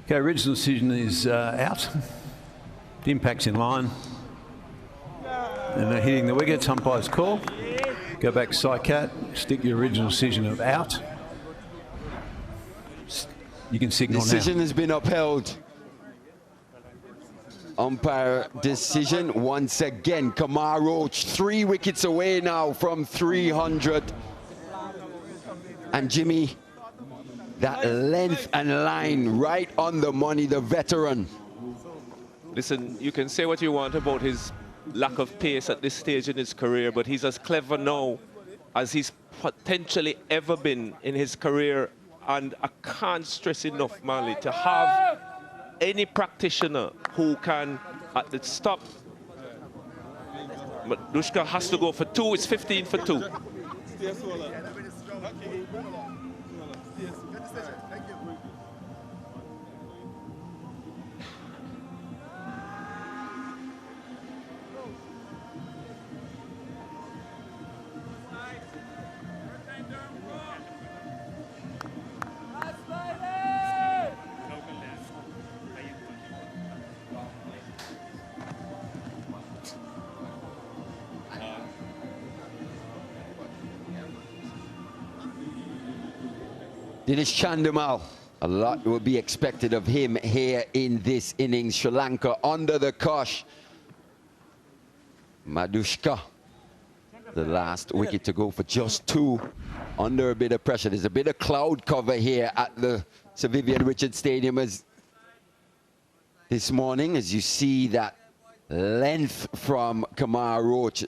Speaker 16: Okay, original decision is out. The impact's in line. And they're hitting the wickets. Umpire's call. Go back Psycat. Stick your original decision of out. You can signal now.
Speaker 10: Decision has been upheld. umpire decision. Once again, Kamar Roach 3 wickets away now from 300. And Jimmy, that length and line right on the money, the veteran.
Speaker 11: Listen, you can say what you want about his lack of pace at this stage in his career, but he's as clever now as he's potentially ever been in his career. And I can't stress enough, Marley, to have any practitioner who can, at the stop, Madushka has to go for 2, it's 15 for 2.
Speaker 10: Dinesh Chandimal, a lot will be expected of him here in this innings. Sri Lanka under the cosh. Madushka, the last wicket to go for just 2, under a bit of pressure. There's a bit of cloud cover here at the Sir Vivian Richards Stadium as this morning, as you see that length from Kamar Roach.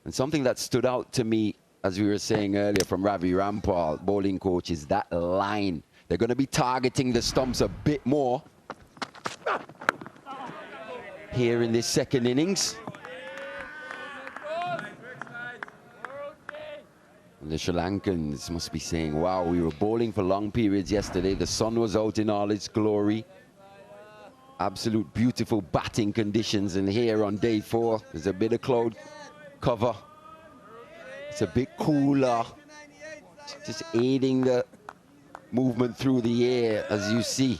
Speaker 10: And something that stood out to me, as we were saying earlier, from Ravi Rampal, bowling coach, is that line. They're going to be targeting the stumps a bit more here in this second innings. And the Sri Lankans must be saying, wow, we were bowling for long periods yesterday. The sun was out in all its glory. Absolute beautiful batting conditions. And here on day 4, there's a bit of cloud cover. It's a bit cooler, just aiding the movement through the air, as you see.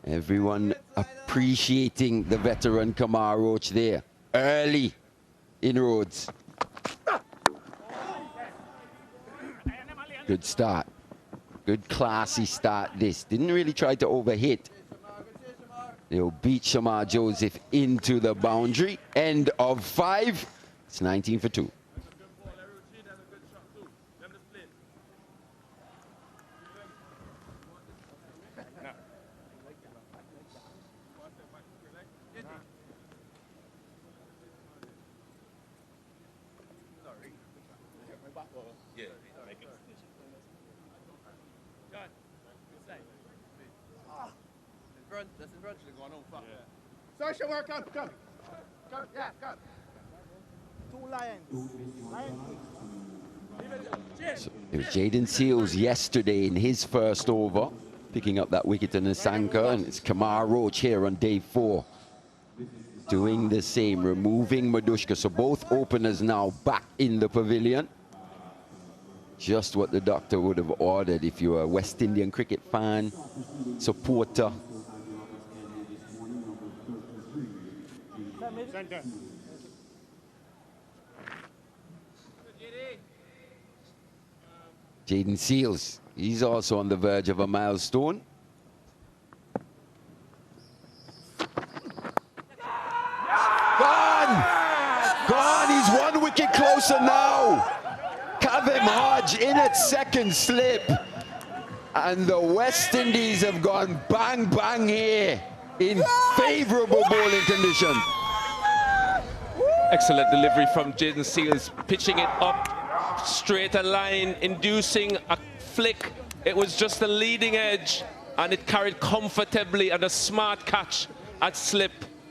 Speaker 10: Everyone appreciating the veteran Kamar Roach there, early inroads. Good start, good classy start this. Didn't really try to overhit. They'll beat Shamar Joseph into the boundary. End of 5, it's 19 for 2.
Speaker 3: Social work, come. Yeah, come. 2 lions.
Speaker 10: So it was Jaden Seals yesterday in his first over, picking up that wicket in Lanka, and it's Kamar Roach here on day 4, doing the same, removing Madushka. So both openers now back in the pavilion. Just what the doctor would have ordered if you were a West Indian cricket fan, supporter. Jaden Seals, he's also on the verge of a milestone. Gone, he's 1 wicket closer now. Kavem Hodge in at second slip. And the West Indies have gone bang, bang here in favourable bowling condition.
Speaker 11: Excellent delivery from Jaden Seals, pitching it up, straight a line, inducing a flick. It was just the leading edge, and it carried comfortably, and a smart catch at slip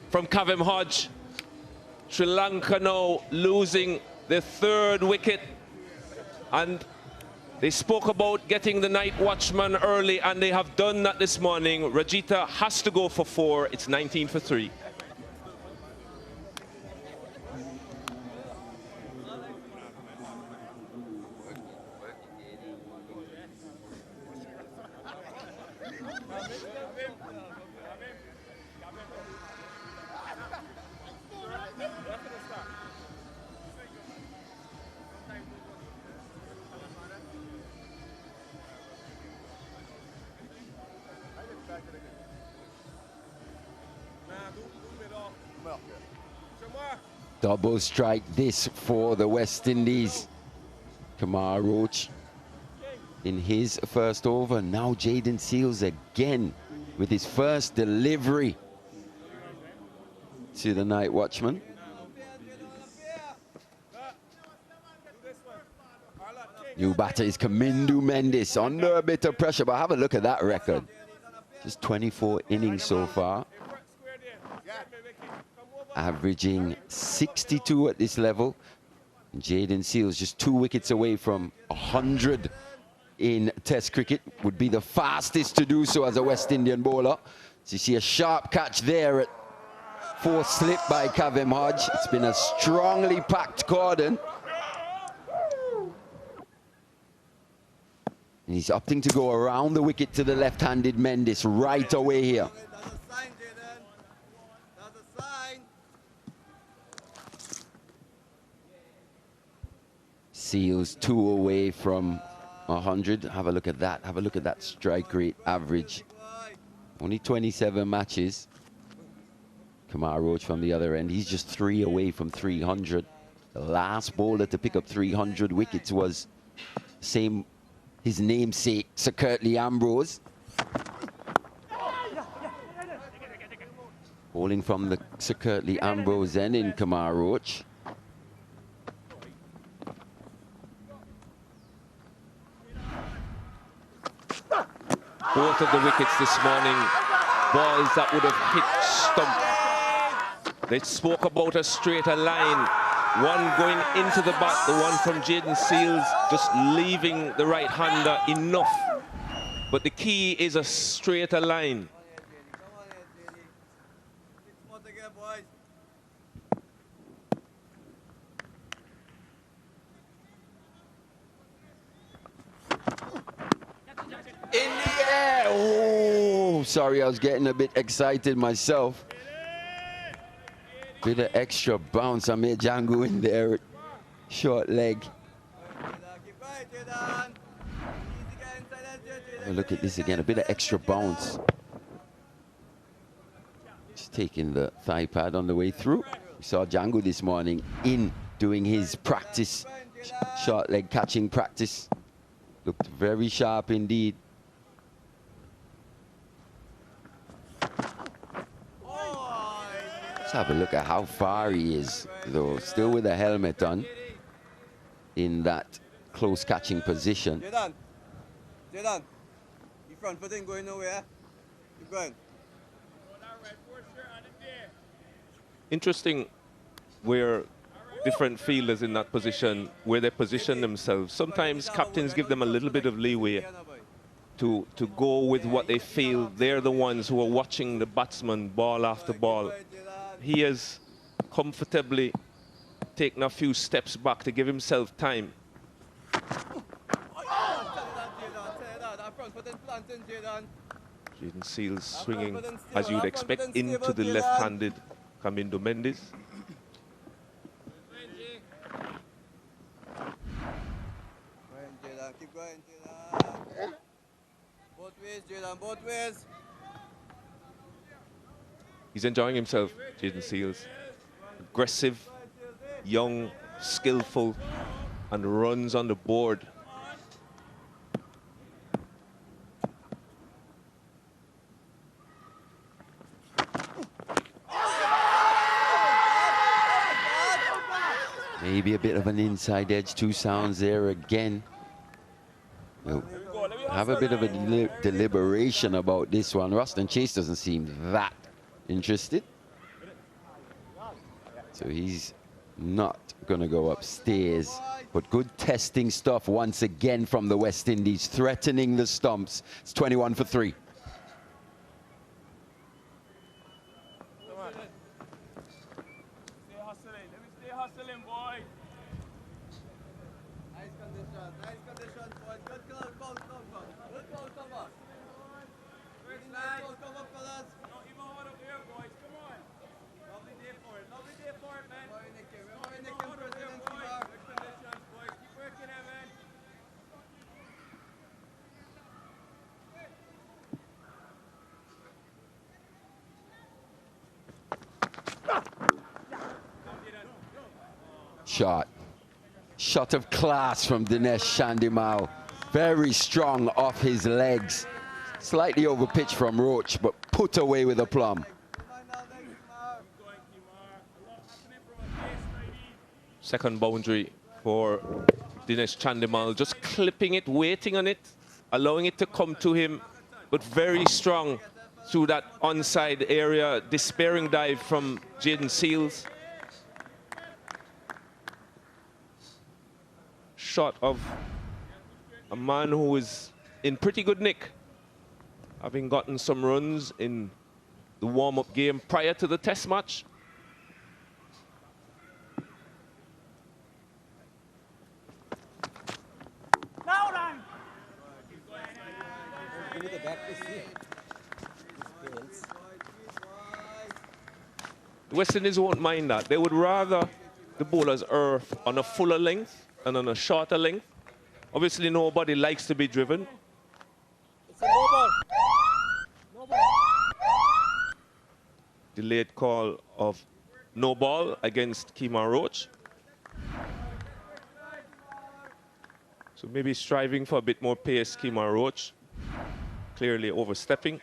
Speaker 11: from Kavem Hodge. Sri Lanka now losing their 3rd wicket, and they spoke about getting the night watchman early, and they have done that this morning. Rajita has to go for 4. It's 19 for 3.
Speaker 10: Double strike this for the West Indies. Kamar Roach in his first over. Now Jaden Seals again with his first delivery to the night watchman. New batter is Kamindu Mendes under a bit of pressure, but have a look at that record. Just 24 innings so far. Averaging 62 at this level. Jaden Seals just 2 wickets away from 100 in Test cricket. Would be the fastest to do so as a West Indian bowler. So you see a sharp catch there at 4 slip by Kavem Hodge. It's been a strongly packed cordon. And he's opting to go around the wicket to the left-handed Mendes right away here. Seals 2 away from 100. Have a look at that. Have a look at that strike rate average. Only 27 matches. Kamar Roach from the other end. He's just 3 away from 300. The last bowler to pick up 300 wickets was his namesake, Sir Curtly Ambrose. Bowling from the Sir Curtly Ambrose end in Kamar Roach.
Speaker 11: Both of the wickets this morning, balls that would have hit stump. They spoke about a straighter line. One going into the bat, the one from Jaden Seals just leaving the right-hander enough. But the key is a straighter line.
Speaker 10: In the air! Oh, sorry, I was getting a bit excited myself. Bit of extra bounce. I made Django in there. Short leg. Oh, look at this again. A bit of extra bounce. Just taking the thigh pad on the way through. We saw Django this morning in doing his practice. Short leg catching practice. Looked very sharp indeed. Let's have a look at how far he is, though, still with a helmet on in that close catching position.
Speaker 17: Jaden, your front foot ain't going nowhere. Keep going.
Speaker 11: Interesting where different fielders in that position, where they position themselves. Sometimes captains give them a little bit of leeway to go with what they feel. They're the ones who are watching the batsman ball after ball. He has comfortably taken a few steps back to give himself time. Jaden Seals swinging, as you'd expect, into the left-handed Kamindu Mendes.
Speaker 17: Keep going, Jaden. Both ways, Jaden, both ways.
Speaker 11: He's enjoying himself, Jaden Seals. Aggressive, young, skillful, and runs on the board.
Speaker 10: Maybe a bit of an inside edge, 2 sounds there again. We'll have a bit of a deliberation about this one. Ruston Chase doesn't seem that interested. So he's not going to go upstairs. But good testing stuff once again from the West Indies, threatening the stumps. It's 21 for 3. shot. Shot of class from Dinesh Chandimal. Very strong off his legs. Slightly over pitch from Roach, but put away with a plum.
Speaker 11: Second boundary for Dinesh Chandimal. Just clipping it, waiting on it, allowing it to come to him, but very strong through that onside area. Despairing dive from Jaden Seals. Shot of a man who is in pretty good nick, having gotten some runs in the warm-up game prior to the test match. The West Indies won't mind that. They would rather the bowlers err on a fuller length and on a shorter length. Obviously, nobody likes to be driven.
Speaker 17: It's a no ball. No ball.
Speaker 11: Delayed call of no ball against Kemar Roach. So maybe striving for a bit more pace, Kemar Roach. Clearly overstepping.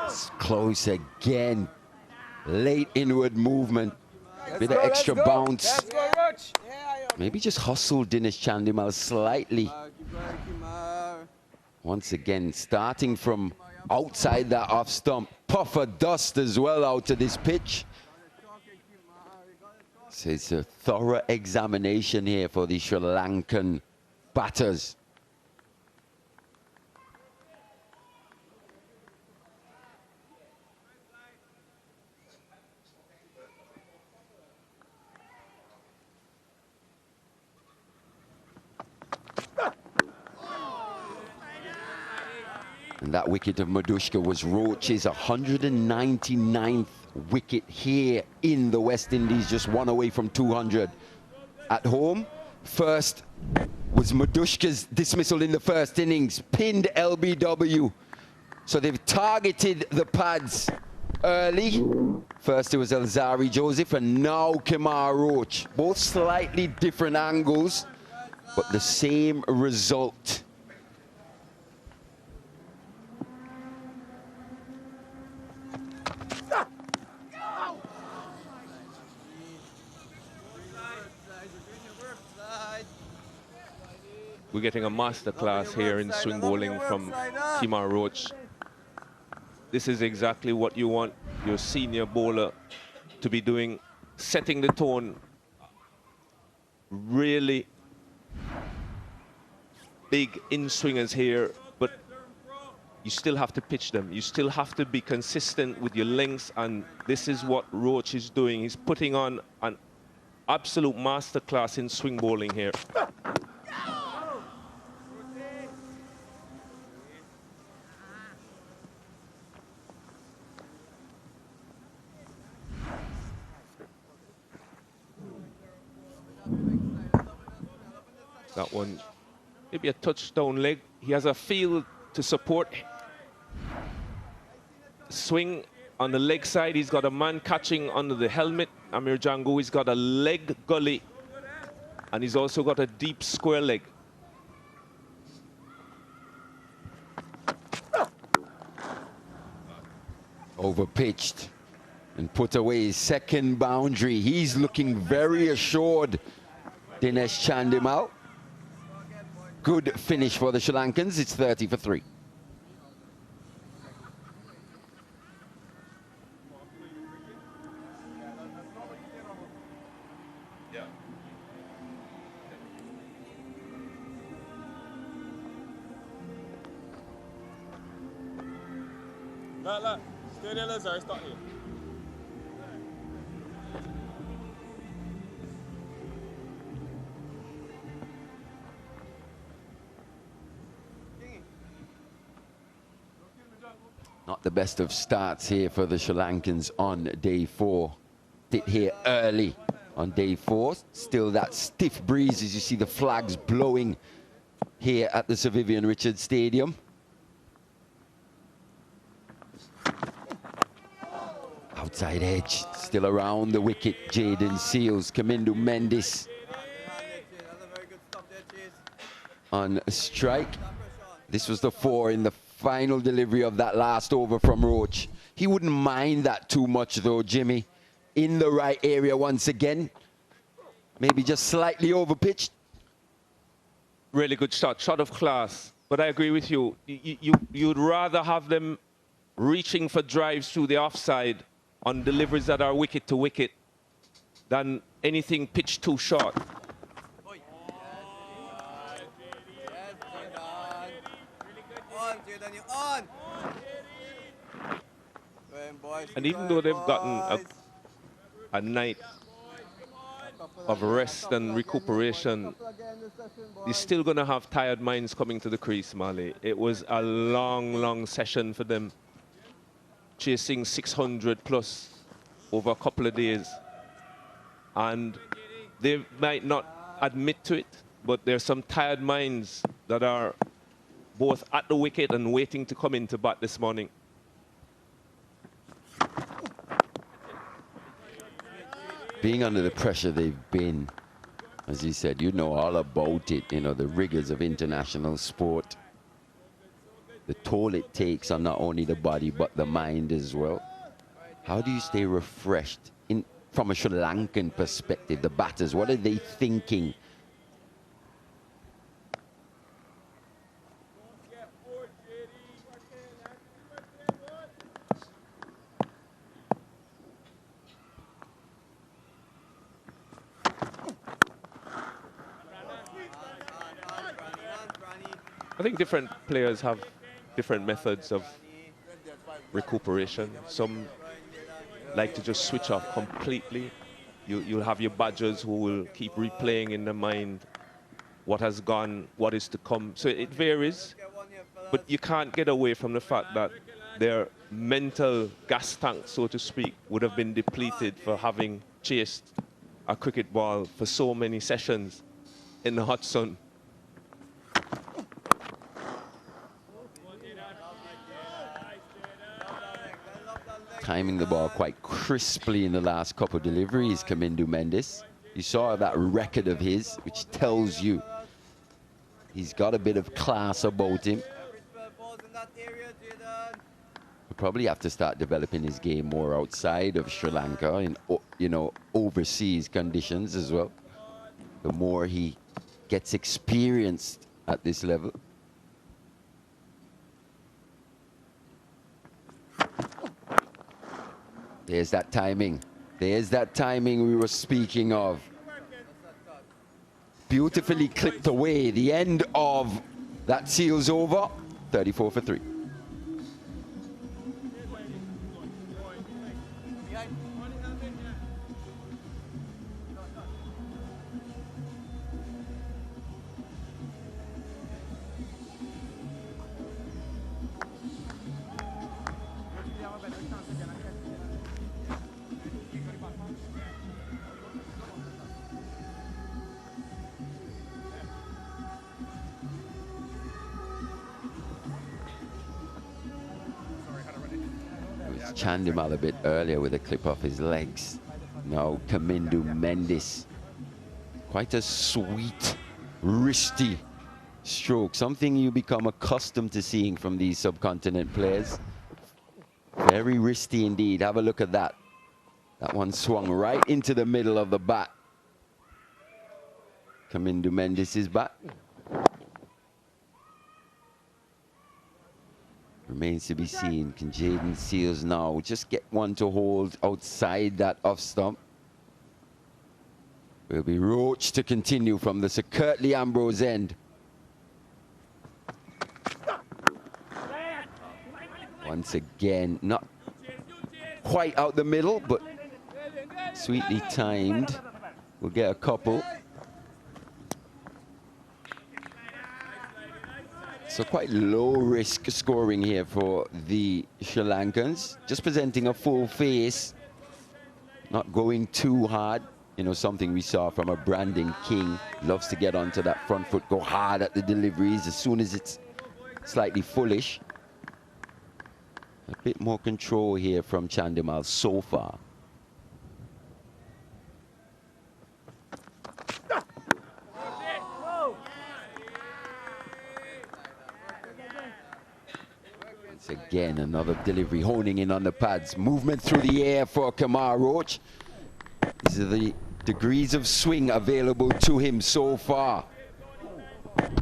Speaker 10: It's close again. Late inward movement. Bit of extra bounce.
Speaker 17: Let's go, Roach.
Speaker 10: Maybe just hustle Dinesh Chandimal slightly. Once again, starting from outside that off stump. Puff of dust as well out of this pitch. So it's a thorough examination here for the Sri Lankan batters. And that wicket of Madushka was Roach's 199th wicket here in the West Indies, just one away from 200 at home. First was Madushka's dismissal in the first innings, pinned LBW. So they've targeted the pads early. First it was Alzari Joseph and now Kemar Roach. Both slightly different angles, but the same result.
Speaker 11: We're getting a masterclass here in swing bowling from Kemar Roach. This is exactly what you want your senior bowler to be doing, setting the tone. Really big in-swingers here, but you still have to pitch them. You still have to be consistent with your lengths, and this is what Roach is doing. He's putting on an absolute masterclass in swing bowling here. That one, maybe a touchdown leg. He has a field to support. Swing on the leg side. He's got a man catching under the helmet. Amir Jangu, he's got a leg gully. And he's also got a deep square leg.
Speaker 10: Overpitched and put away his second boundary. He's looking very assured, Dinesh Chandimal. Good finish for the Sri Lankans. It's 30 for 3.
Speaker 17: Look. Stay there, Lazar. Stop here.
Speaker 10: Not the best of starts here for the Sri Lankans on day 4. Hit here early on day 4. Still that stiff breeze as you see the flags blowing here at the Sir Vivian Richards Stadium. Outside edge, still around the wicket. Jaden Seals, Kamindu Mendes on strike. This was the 4 in the final delivery of that last over from Roach. He wouldn't mind that too much though, Jimmy. In the right area once again. Maybe just slightly over pitched.
Speaker 11: Really good shot of class. But I agree with you. You'd rather have them reaching for drives through the offside on deliveries that are wicket to wicket than anything pitched too short. And even though they've gotten a night of rest and recuperation, you're still going to have tired minds coming to the crease, Marley. It was a long, long session for them, chasing 600 plus over a couple of days. And they might not admit to it, but there's some tired minds that are both at the wicket and waiting to come into bat this morning.
Speaker 10: Being under the pressure they've been, as he said, you know all about it, you know, the rigors of international sport. The toll it takes on not only the body, but the mind as well. How do you stay refreshed from a Sri Lankan perspective? The batters, what are they thinking?
Speaker 11: I think different players have different methods of recuperation. Some like to just switch off completely. You'll have your badgers who will keep replaying in their mind what has gone, what is to come. So it varies, but you can't get away from the fact that their mental gas tank, so to speak, would have been depleted for having chased a cricket ball for so many sessions in the hot sun.
Speaker 10: Timing the ball quite crisply in the last couple of deliveries, Kamindu Mendes. You saw that record of his, which tells you he's got a bit of class about him. He'll probably have to start developing his game more outside of Sri Lanka in, you know, overseas conditions as well. The more he gets experienced at this level. There's that timing. There's that timing we were speaking of. Beautifully clipped away. The end of that Seals over. 34 for 3. Chandimal a bit earlier with a clip off his legs. Now Kamindu Mendes. Quite a sweet, wristy stroke. Something you become accustomed to seeing from these subcontinent players. Very wristy indeed. Have a look at that. That one swung right into the middle of the bat. Kamindu Mendes' bat. Remains to be seen. Can Jaden Seals now just get one to hold outside that off stump? Will be Roach to continue from the Sir Curtly Ambrose end. Once again, not quite out the middle, but sweetly timed. We'll get a couple. So quite low risk scoring here for the Sri Lankans. Just presenting a full face, not going too hard. You know, something we saw from a Brandon King. Loves to get onto that front foot, go hard at the deliveries as soon as it's slightly fullish. A bit more control here from Chandimal so far. Once again, another delivery, honing in on the pads. Movement through the air for Kamar Roach. These are the degrees of swing available to him so far.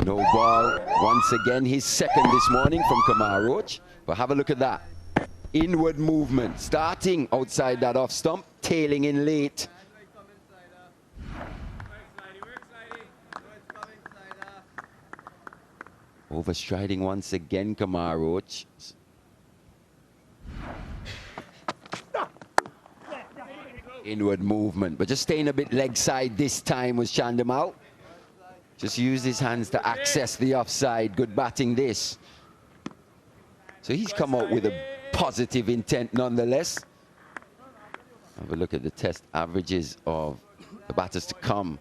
Speaker 10: No ball. Once again, his second this morning from Kamar Roach. But have a look at that. Inward movement, starting outside that off stump, tailing in late. Overstriding once again, Kamar Roach. Inward movement, but just staying a bit leg side this time was Chandimal. Just used his hands to access the offside. Good batting this. So he's come out with a positive intent nonetheless. Have a look at the test averages of the batters to come.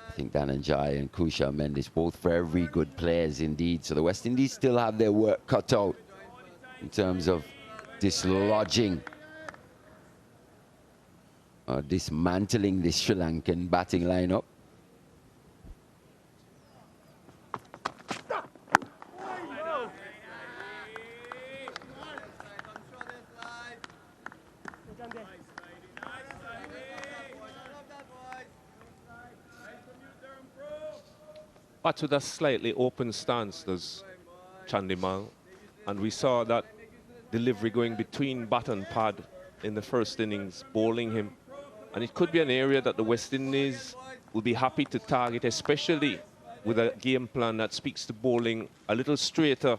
Speaker 10: I think Dhananjaya and Kushal Mendis, both very good players indeed. So the West Indies still have their work cut out in terms of dislodging or dismantling this Sri Lankan batting lineup.
Speaker 11: But with a slightly open stance, does Chandimal. And we saw that delivery going between bat and pad in the first innings, bowling him. And it could be an area that the West Indies will be happy to target, especially with a game plan that speaks to bowling a little straighter,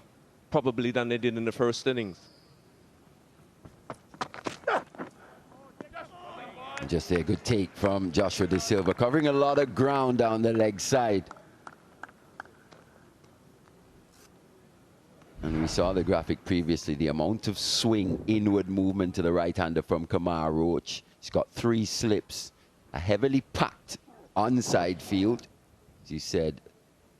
Speaker 11: probably, than they did in the first innings.
Speaker 10: Just a good take from Joshua De Silva, covering a lot of ground down the leg side. And we saw the graphic previously, the amount of swing, inward movement to the right-hander from Kamar Roach. He's got 3 slips, a heavily packed onside field. As you said,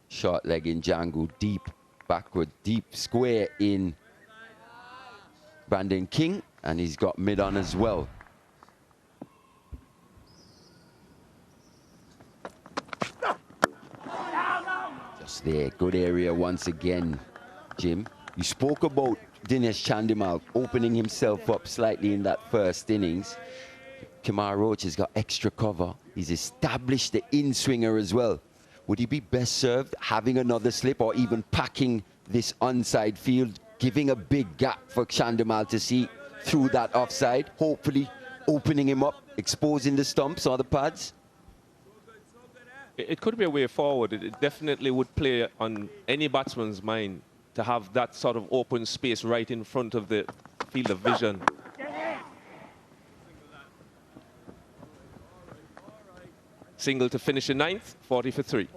Speaker 10: short leg in Django, deep backward, deep square in Brandon King, and he's got mid-on as well. Just there, good area once again, Jim. You spoke about Dinesh Chandimal opening himself up slightly in that first innings. Kamar Roach has got extra cover. He's established the in-swinger as well. Would he be best served having another slip or even packing this onside field, giving a big gap for Chandimal to see through that offside, hopefully opening him up, exposing the stumps or the pads?
Speaker 11: It could be a way forward. It definitely would play on any batsman's mind to have that sort of open space right in front of the field of vision. Single to finish in 9th, 40 for 3.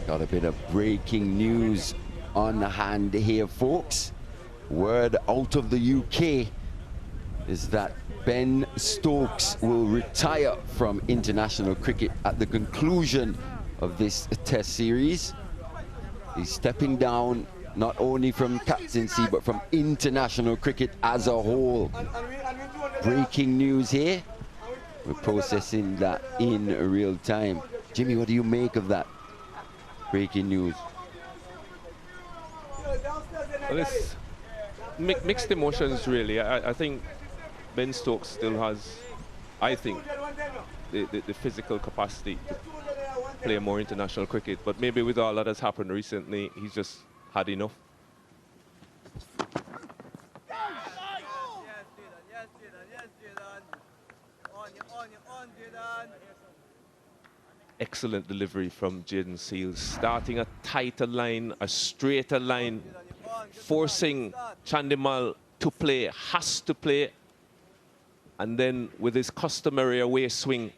Speaker 10: Got a bit of breaking news on hand here, folks. Word out of the UK is that Ben Stokes will retire from international cricket at the conclusion of this test series. He's stepping down not only from captaincy but from international cricket as a whole. Breaking news here. We're processing that in real time. Jimmy, what do you make of that breaking news?
Speaker 11: Well, it's mixed emotions, really. I think Ben Stokes still has, I think, the physical capacity to play more international cricket. But maybe with all that has happened recently, he's just had enough. Excellent delivery from Jaden Seals, starting a tighter line, a straighter line, forcing Chandimal to play, has to play, and then with his customary away swing,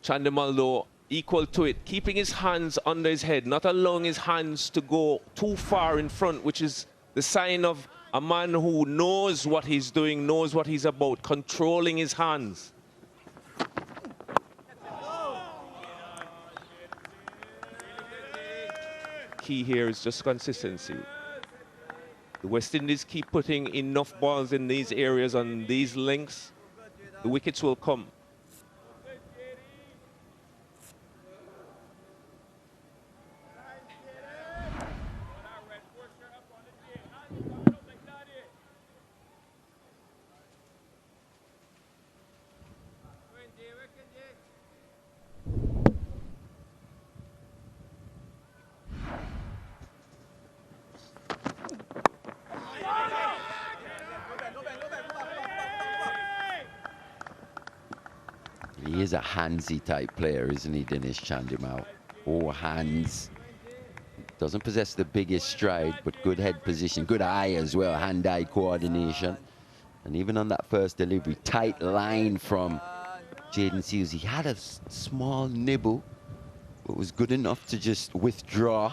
Speaker 11: Chandimal though equal to it, keeping his hands under his head, not allowing his hands to go too far in front, which is the sign of a man who knows what he's doing, knows what he's about, controlling his hands. Key here is just consistency. The West Indies keep putting enough balls in these areas on these lengths, the wickets will come.
Speaker 10: He is a handsy type player, isn't he, Dinesh Chandimal? Oh, hands. Doesn't possess the biggest stride, but good head position, good eye as well, hand-eye coordination. And even on that first delivery, tight line from Jaden Seals. He had a small nibble, but was good enough to just withdraw,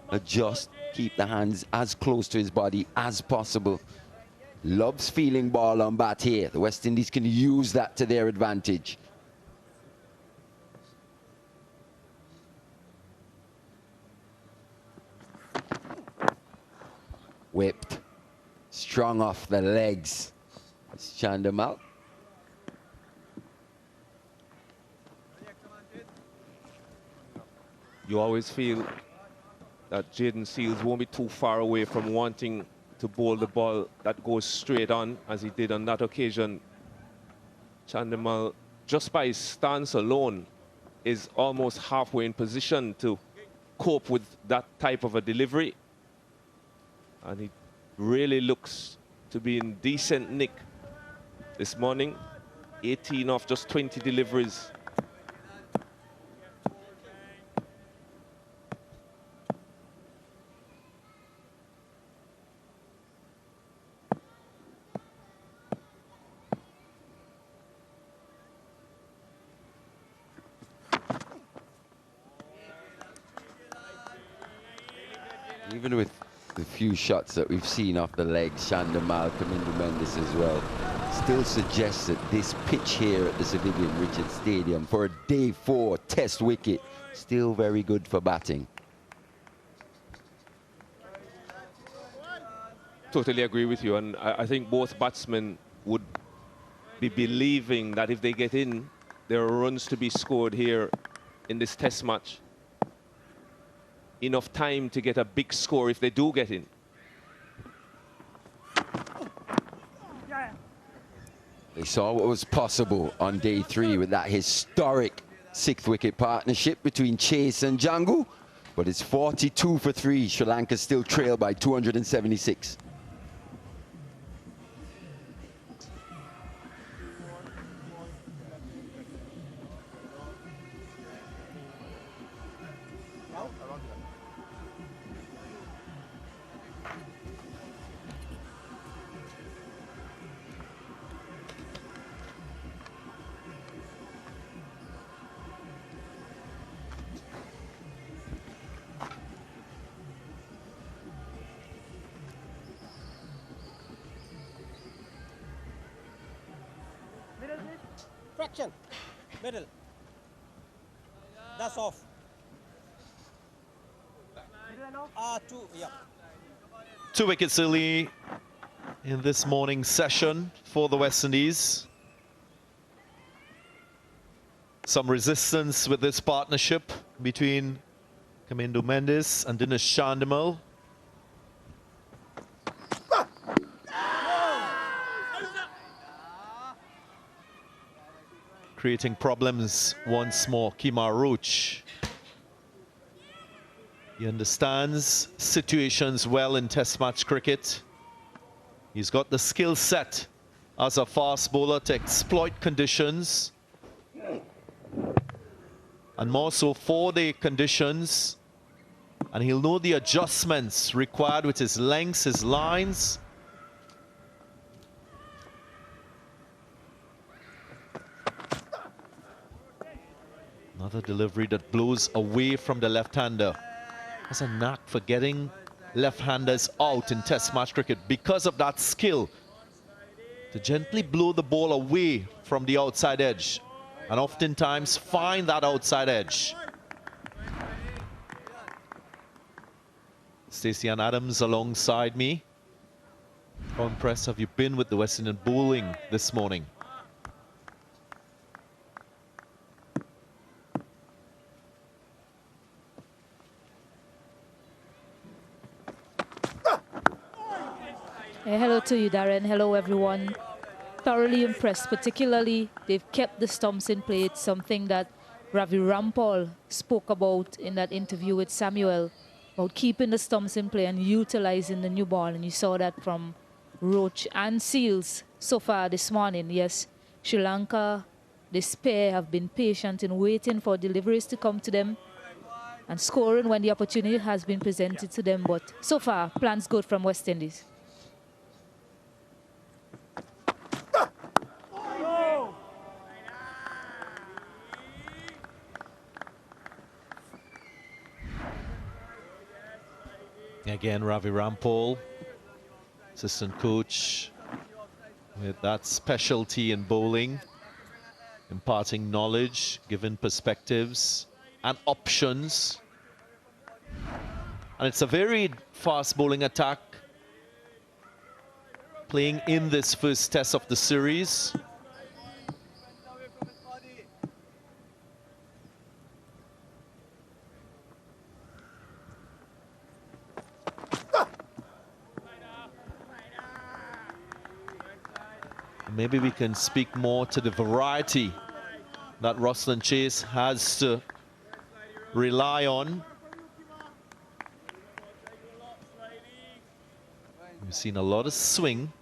Speaker 10: adjust, keep the hands as close to his body as possible. Loves feeling ball on bat here. The West Indies can use that to their advantage. Whipped, strong off the legs. It's Chandimal.
Speaker 11: You always feel that Jaden Seals won't be too far away from wanting to bowl the ball that goes straight on, as he did on that occasion. Chandimal, just by his stance alone, is almost halfway in position to cope with that type of a delivery. And he really looks to be in decent nick this morning. 18 off just 20 deliveries.
Speaker 10: Even with the few shots that we've seen off the legs, Chandimal, Kamindu Mendes as well, still suggests that this pitch here at the Sir Vivian Richards Stadium for a day 4 test wicket, still very good for batting.
Speaker 11: Totally agree with you, and I think both batsmen would be believing that if they get in, there are runs to be scored here in this test match. Enough time to get a big score if they do get in.
Speaker 10: They saw what was possible on day 3 with that historic 6th wicket partnership between Chase and Jangu, but it's 42 for 3. Sri Lanka still trail by 276.
Speaker 18: Fraction. Middle. That's off. 2, yeah.
Speaker 8: 2 wickets early in this morning's session for the West Indies. Some resistance with this partnership between Kamindu Mendes and Dinesh Chandimal. Creating problems once more, Kemar Roach. He understands situations well in Test match cricket. He's got the skill set as a fast bowler to exploit conditions. and more so for the conditions. And he'll know the adjustments required with his lengths, his lines. Another delivery that blows away from the left-hander. Has a knack for getting left-handers out in Test match cricket because of that skill to gently blow the ball away from the outside edge and oftentimes find that outside edge. Stacey Ann Adams alongside me. How impressed have you been with the West Indian bowling this morning?
Speaker 9: Hello to you, Darren. Hello, everyone. Thoroughly impressed. Particularly, they've kept the stumps in play. It's something that Ravi Rampal spoke about in that interview with Samuel, about keeping the stumps in play and utilizing the new ball. And you saw that from Roach and Seals so far this morning. Yes, Sri Lanka, this pair have been patient in waiting for deliveries to come to them and scoring when the opportunity has been presented to them. But so far, plans good from West Indies.
Speaker 8: Again, Ravi Rampal, assistant coach with that specialty in bowling, imparting knowledge, giving perspectives and options. And it's a very fast bowling attack playing in this first test of the series. Maybe we can speak more to the variety that Roslan Chase has to rely on. We've seen a lot of swing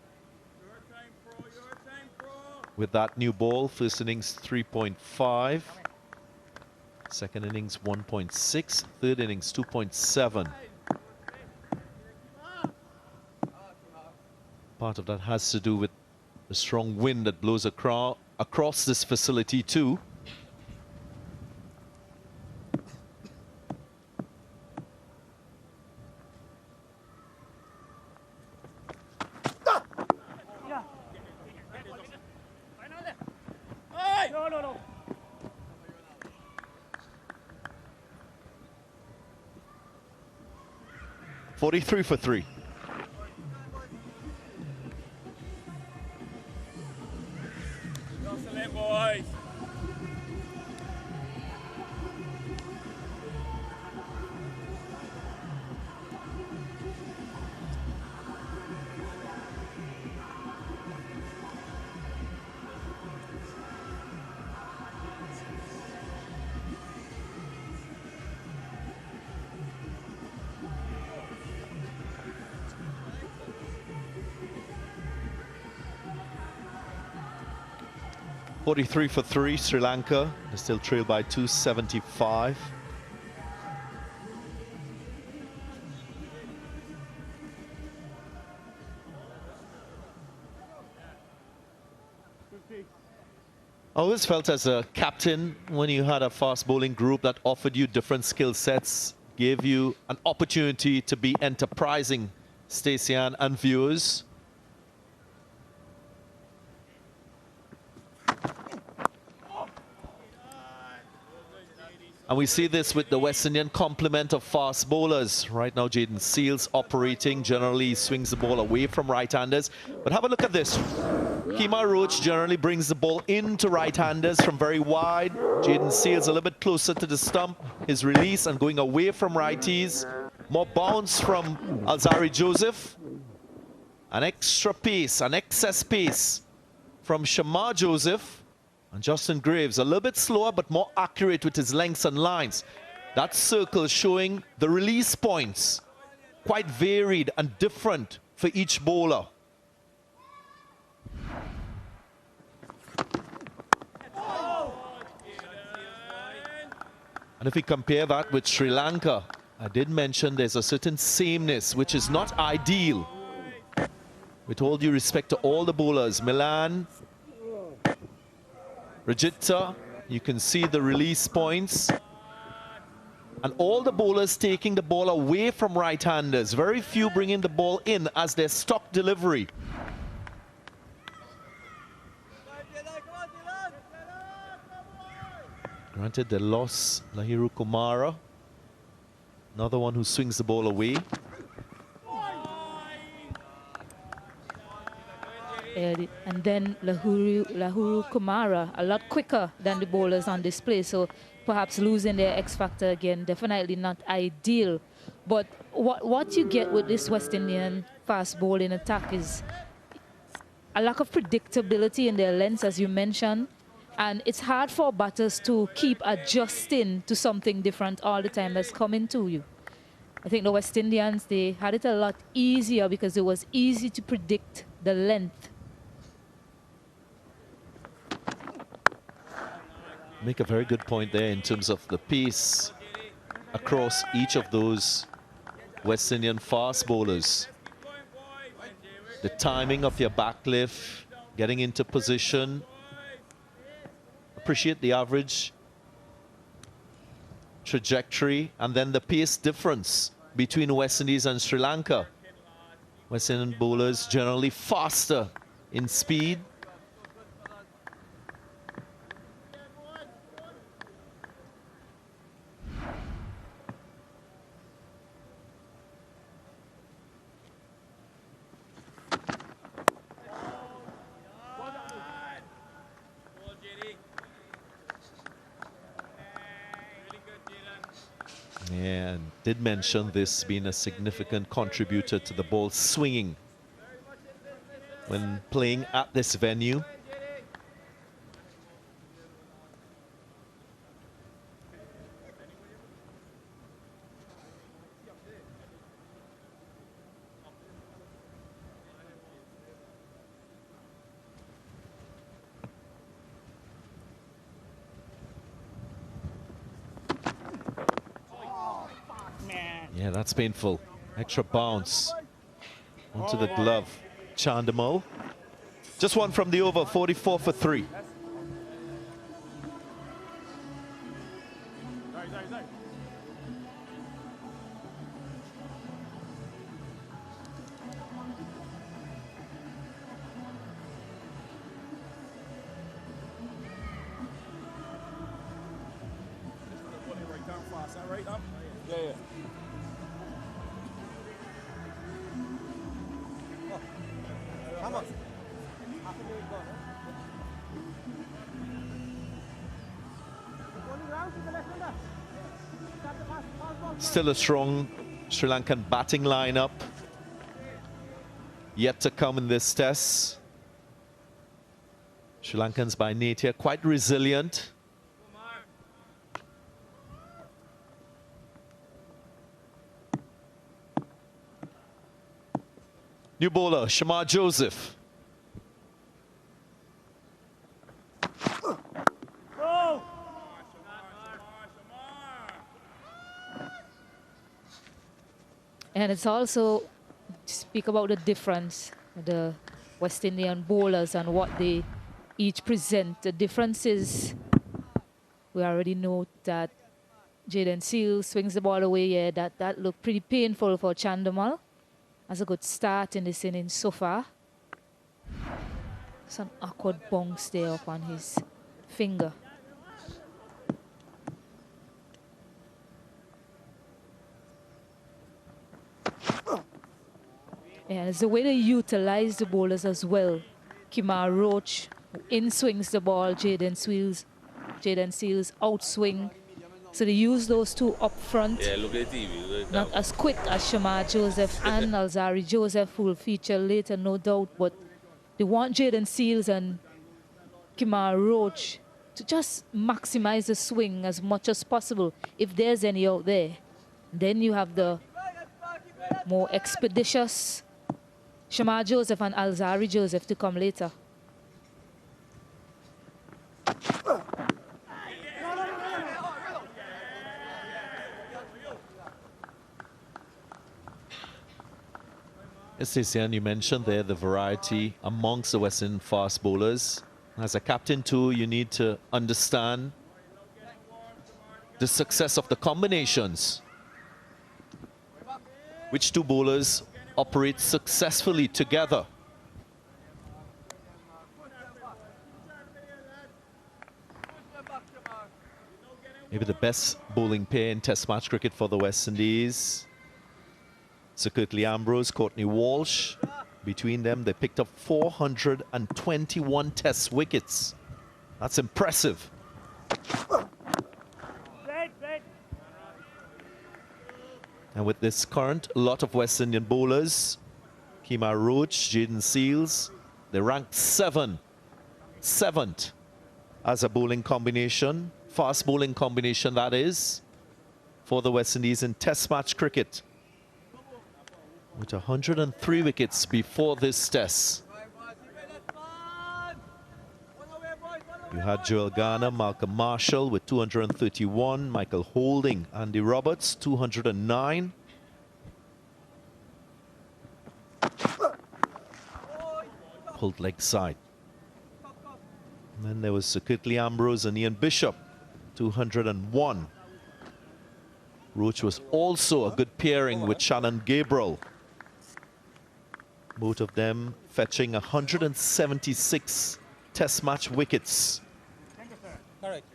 Speaker 8: with that new ball. First innings 3.5, second innings 1.6, third innings 2.7. Part of that has to do with the strong wind that blows across this facility too.
Speaker 3: No.
Speaker 8: 43 for 3.
Speaker 3: Boys.
Speaker 8: .43 for 3, Sri Lanka. They still trail by 275. I always felt as a captain when you had a fast bowling group that offered you different skill sets, gave you an opportunity to be enterprising, Stacey Ann and viewers. And we see this with the West Indian complement of fast bowlers. Right now, Jaden Seals operating. Generally swings the ball away from right-handers. But have a look at this. Kemar Roach generally brings the ball into right-handers from very wide. Jaden Seals a little bit closer to the stump. His release and going away from righties. More bounce from Alzari Joseph. An extra pace, an excess pace from Shamar Joseph. And Justin Graves, a little bit slower, but more accurate with his lengths and lines. That circle showing the release points, quite varied and different for each bowler. And if we compare that with Sri Lanka, I did mention there's a certain sameness, which is not ideal. With all due respect to all the bowlers, Milan, Rajitha, you can see the release points. And all the bowlers taking the ball away from right-handers. Very few bringing the ball in as their stock delivery. Granted, they lost Lahiru Kumara. Another one who swings the ball away.
Speaker 9: And then Lahuru Kumara, a lot quicker than the bowlers on display. So perhaps losing their X factor again, definitely not ideal. But what you get with this West Indian fast bowling attack is a lack of predictability in their lengths, as you mentioned. And it's hard for batters to keep adjusting to something different all the time that's coming to you. I think the West Indians, they had it a lot easier because it was easy to predict the length.
Speaker 8: Make a very good point there in terms of the pace across each of those West Indian fast bowlers. The timing of your backlift, getting into position. Appreciate the average trajectory and then the pace difference between West Indies and Sri Lanka. West Indian bowlers generally faster in speed. And did mention this being a significant contributor to the ball swinging when playing at this venue. Yeah, that's painful. Extra bounce onto the glove. Chandimal. Just one from the over, 44 for 3. Still a strong Sri Lankan batting lineup yet to come in this test. Sri Lankans by nature quite resilient. New bowler, Shamar Joseph.
Speaker 9: And it's also, speak about the difference, the West Indian bowlers and what they each present. The difference is, we already know that Jaden Seal swings the ball away. Yeah, that looked pretty painful for Chandimal. Has a good start in this inning so far. Some awkward bounce there up on his finger. And it's the way they utilize the bowlers as well. Kimar Roach in swings the ball, Jaden Seals outswing. So they use those two up front.
Speaker 11: Yeah, look at TV.
Speaker 9: Not as quick as Shamar Joseph and Alzari Joseph, who will feature later, no doubt. But they want Jaden Seals and Kimar Roach to just maximize the swing as much as possible, if there's any out there. Then you have the more expeditious Shamar Joseph and Alzari Joseph to come later.
Speaker 19: Stacey, and you mentioned there the variety amongst the Western fast bowlers. As a captain too, you need to understand the success of the combinations. Which two bowlers operate successfully together? Maybe the best bowling pair in Test match cricket for the West Indies. Sir Curtly Ambrose, Courtney Walsh. Between them, they picked up 421 Test wickets. That's impressive. And with this current lot of West Indian bowlers, Kemar Roach, Jaden Seals, they ranked seventh as a bowling combination, fast bowling combination that is, for the West Indies in Test match cricket. With 103 wickets before this test. You had Joel Garner, Malcolm Marshall with 231, Michael Holding, Andy Roberts, 209. Pulled leg side. And then there was Sir Curtly Ambrose and Ian Bishop, 201. Roach was also a good pairing with Shannon Gabriel. Both of them fetching 176 Test match wickets.
Speaker 18: Correct.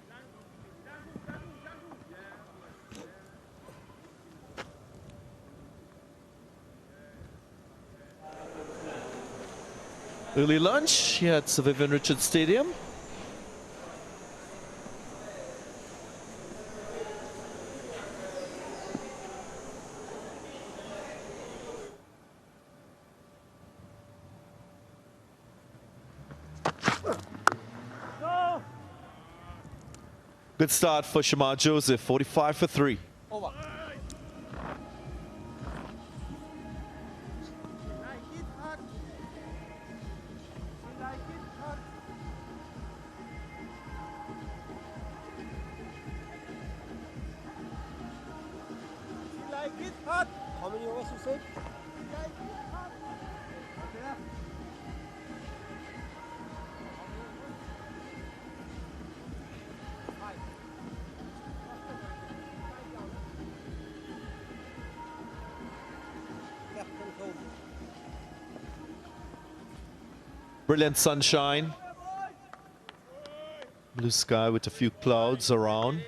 Speaker 19: Early lunch here at Sir Vivian Richards Stadium. Good start for Shamar Joseph, 45 for 3.
Speaker 18: Over. How many overs you said?
Speaker 19: Brilliant sunshine. Blue sky with a few clouds around.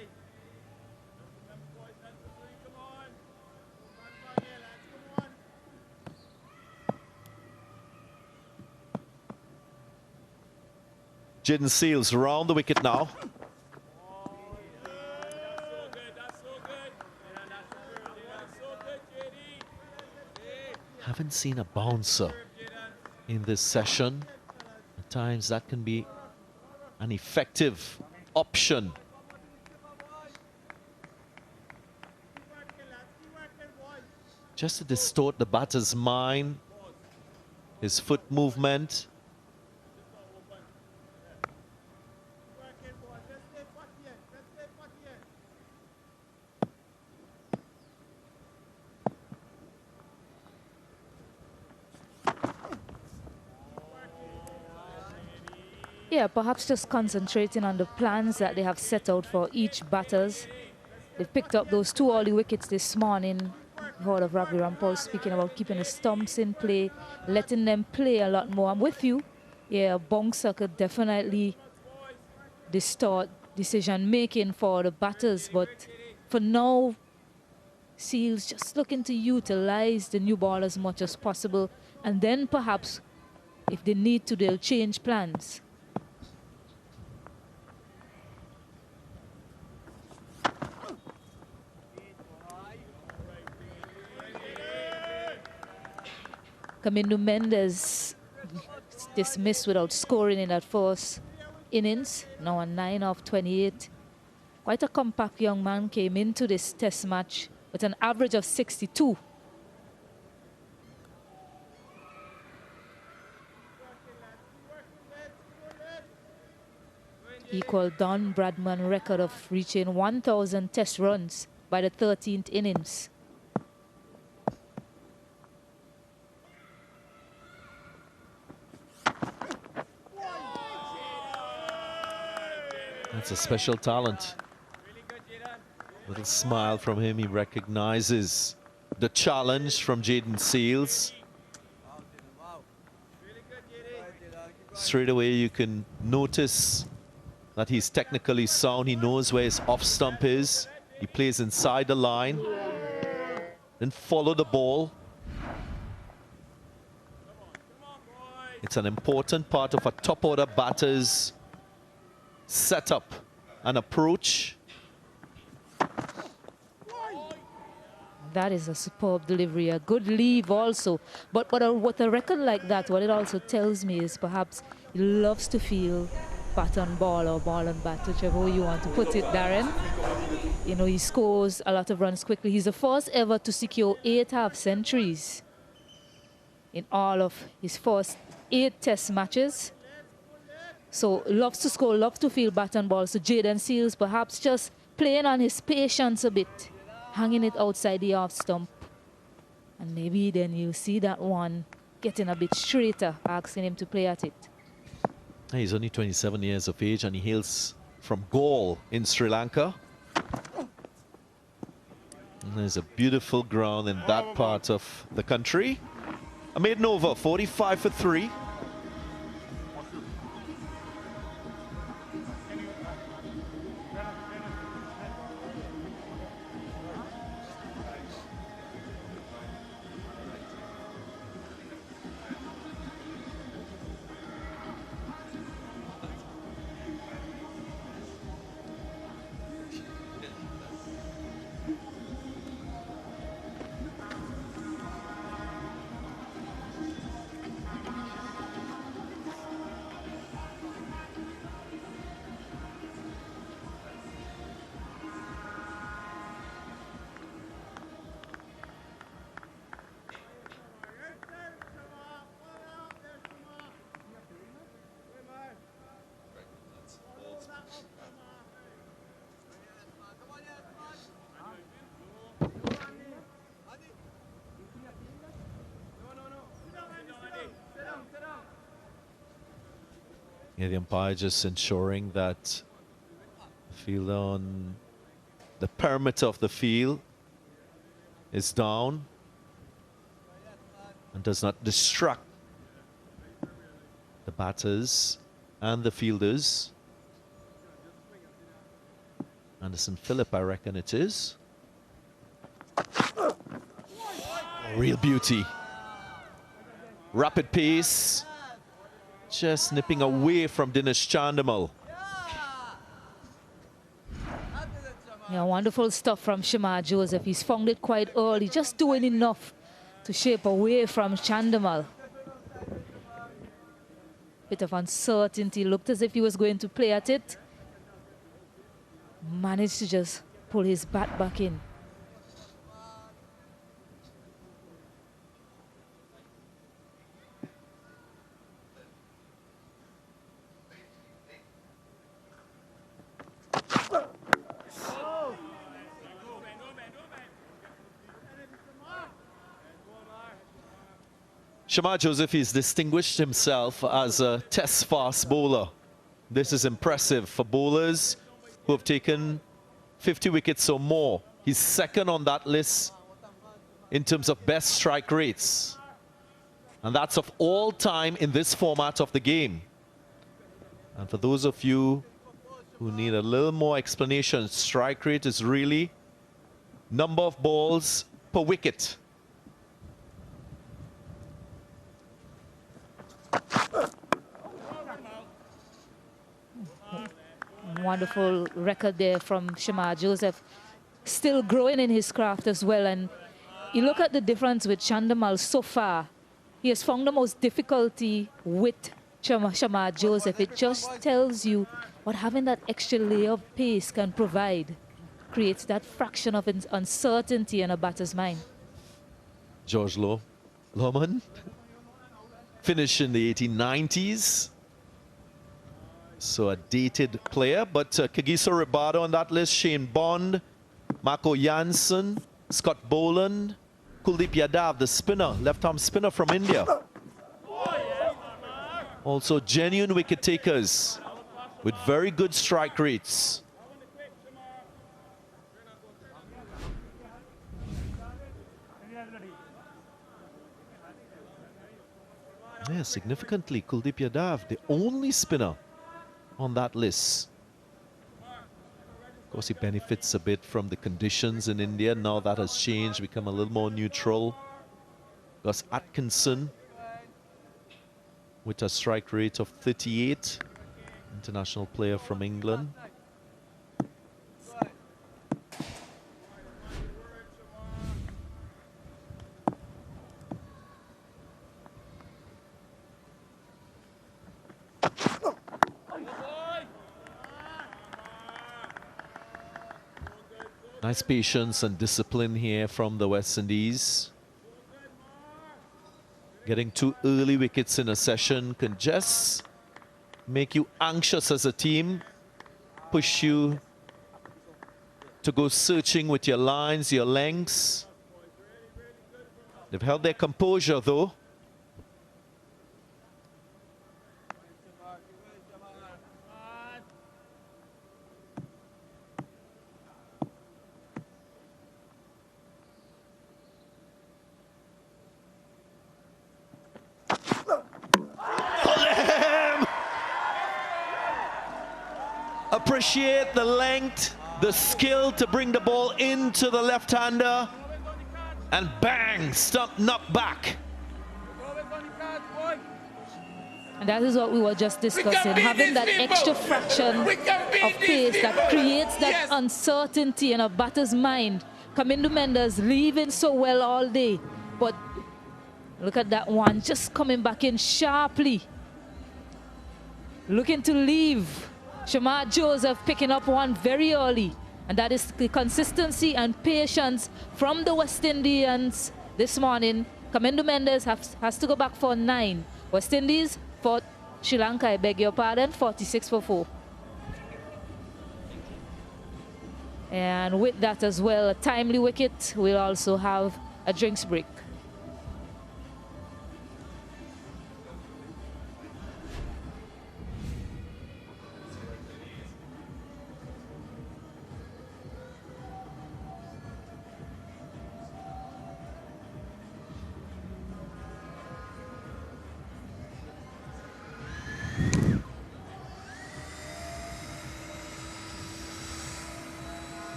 Speaker 19: Jaden Seals around the wicket now. Haven't seen a bouncer in this session. At times that can be an effective option. Just to distort the batter's mind, his foot movement.
Speaker 9: Yeah, perhaps just concentrating on the plans that they have set out for each batters. They've picked up those 2 early wickets this morning. You heard of Ravi Rampal speaking about keeping the stumps in play, letting them play a lot more. I'm with you. Yeah, a bouncer could definitely distort decision-making for the batters. But for now, Seals just looking to utilize the new ball as much as possible. And then perhaps, if they need to, they'll change plans. Kamindu Mendes dismissed without scoring in that first innings. Now on 9 of 28. Quite a compact young man came into this test match with an average of 62. Equal Don Bradman record of reaching 1,000 test runs by the 13th innings.
Speaker 19: That's a special talent. Little smile from him. He recognizes the challenge from Jaden Seals. Straight away you can notice that he's technically sound. He knows where his off stump is. He plays inside the line. Then follow the ball. It's an important part of a top order batter's setup and approach.
Speaker 9: That is a superb delivery, a good leave also. But with a record like that, what it also tells me is perhaps he loves to feel bat on ball or ball on bat, whichever way you want to put it, Darren. You know, he scores a lot of runs quickly. He's the first ever to secure 8 half centuries in all of his first 8 test matches. So loves to score, loves to feel bat on ball. So Jaden Seals perhaps just playing on his patience a bit, hanging it outside the off stump. And maybe then you see that one getting a bit straighter, asking him to play at it.
Speaker 19: He's only 27 years of age and he hails from Galle in Sri Lanka. And there's a beautiful ground in that part of the country. A maiden over, 45 for 3. Yeah, the umpire just ensuring that the field on the perimeter of the field is down and does not distract the batters and the fielders. Anderson Phillip, I reckon it is. Oh, real beauty. Rapid pace. Just nipping away from Dinesh Chandimal.
Speaker 9: Yeah, wonderful stuff from Shamar Joseph. He's found it quite early, just doing enough to shape away from Chandimal. Bit of uncertainty, looked as if he was going to play at it. Managed to just pull his bat back in.
Speaker 19: Shamar Joseph has distinguished himself as a test fast bowler. This is impressive for bowlers who have taken 50 wickets or more. He's second on that list in terms of best strike rates. And that's of all time in this format of the game. And for those of you who need a little more explanation, strike rate is really number of balls per wicket.
Speaker 9: Wonderful record there from Shamar Joseph. Still growing in his craft as well. And you look at the difference with Chandimal so far. He has found the most difficulty with Shamar Joseph. It just tells you what having that extra layer of pace can provide. Creates that fraction of uncertainty in a batter's mind.
Speaker 19: George Lohman finished in the 1890s. So a dated player, but Kagiso Rabada on that list, Shane Bond, Marco Janssen, Scott Boland, Kuldeep Yadav, the spinner, left-arm spinner from India. Also genuine wicket takers. with very good strike rates. Yeah, significantly, Kuldeep Yadav, the only spinner on that list. Of course, he benefits a bit from the conditions in India. Now that has changed, become a little more neutral. Gus Atkinson with a strike rate of 38, international player from England. Nice patience and discipline here from the West Indies. Getting 2 early wickets in a session can just make you anxious as a team, push you to go searching with your lines, your lengths. They've held their composure though. Appreciate the length, the skill to bring the ball into the left-hander, and bang, stump knocked back.
Speaker 9: And that is what we were just discussing, having that extra fraction of pace that creates that uncertainty in a batter's mind. Kamindu Mendes leaving so well all day, but look at that one, just coming back in sharply. Looking to leave. Shamar Joseph picking up one very early. And that is the consistency and patience from the West Indians this morning. Kamindu Mendes has to go back for 9. West Indies for Sri Lanka, I beg your pardon, 46 for 4. And with that as well, a timely wicket. We'll also have a drinks break.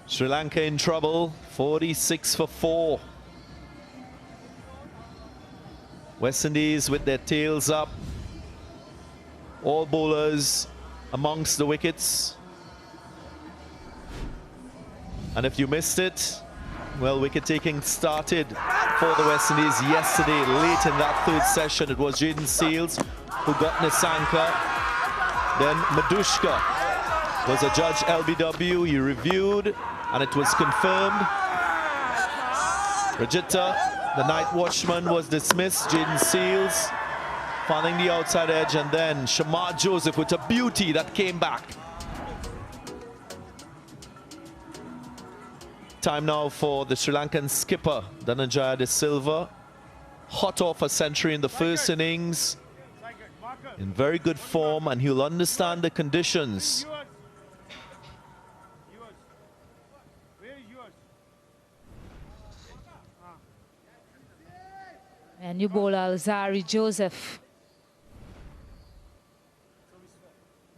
Speaker 19: Sri Lanka in trouble, 46 for 4. West Indies with their tails up. All bowlers amongst the wickets. And if you missed it, well, wicket taking started for the West Indies yesterday, late in that third session. It was Jaden Seals who got Nisanka. Then Madushka was a judge LBW. He reviewed and it was confirmed. Rajita, the night watchman, was dismissed. Jaden Seals finding the outside edge, and then Shamar Joseph with a beauty that came back. Time now for the Sri Lankan skipper, Dhananjaya De Silva. Hot off a century in the first innings. In very good form, and he'll understand the conditions.
Speaker 9: And you bowl Alzari Joseph.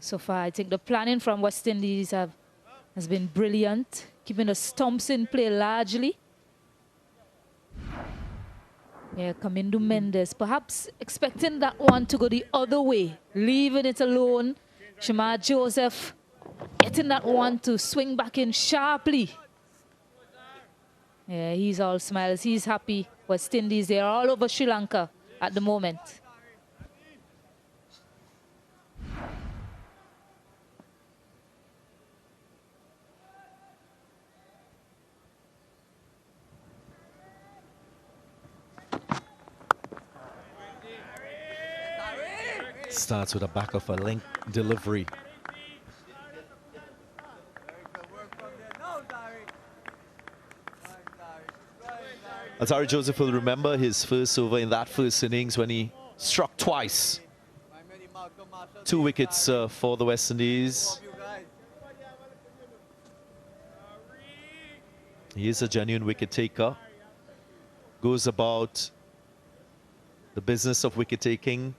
Speaker 9: So far, I think the planning from West Indies has been brilliant, keeping the stumps in play largely. Yeah, Kamindu Mendes, perhaps expecting that one to go the other way, leaving it alone. Shamar Joseph getting that one to swing back in sharply. Yeah, he's all smiles, he's happy. West Indies, they're all over Sri Lanka at the moment.
Speaker 19: Starts with a back of a link delivery. Alzari Joseph will remember his first over in that first innings when he struck twice. 2 wickets for the West Indies. He is a genuine wicket taker. Goes about the business of wicket taking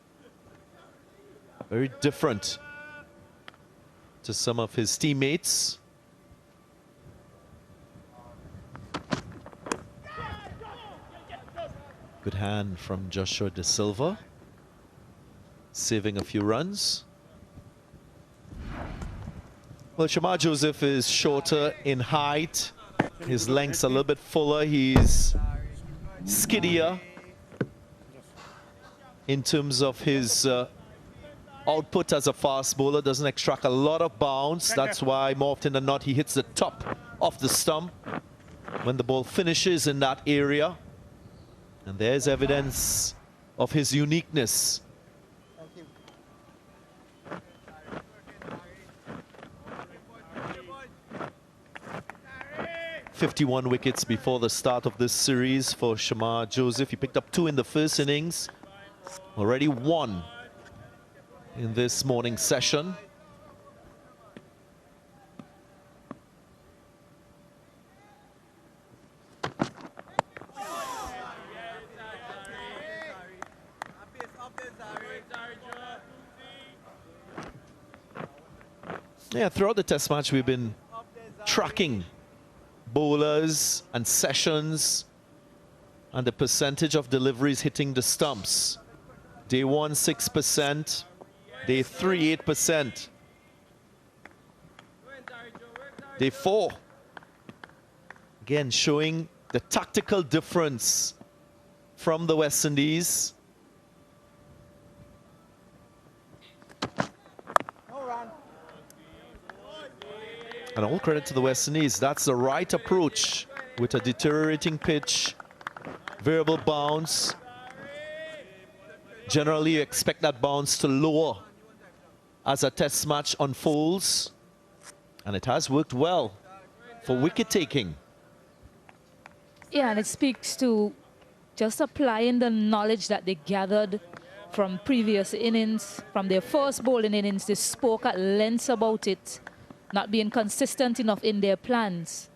Speaker 19: very different to some of his teammates. Good hand from Joshua De Silva, saving a few runs. Well, Shamar Joseph is shorter in height. His length's a little bit fuller. He's skiddier in terms of his output as a fast bowler. Doesn't extract a lot of bounce. That's why more often than not he hits the top of the stump when the ball finishes in that area. And there's evidence of his uniqueness. 51 wickets before the start of this series for Shamar Joseph. He picked up 2 in the first innings, already 1 in this morning session. Yeah, throughout the test match we've been tracking bowlers and sessions and the percentage of deliveries hitting the stumps. Day 1, 6%. Day 3, 8%. Day 4, again showing the tactical difference from the West Indies. And all credit to the West Indies. That's the right approach with a deteriorating pitch, variable bounce. Generally, you expect that bounce to lower as a test match unfolds. And it has worked well for wicket taking.
Speaker 9: Yeah, and it speaks to just applying the knowledge that they gathered from previous innings, from their first bowling innings. They spoke at length about it, not being consistent enough in their plans.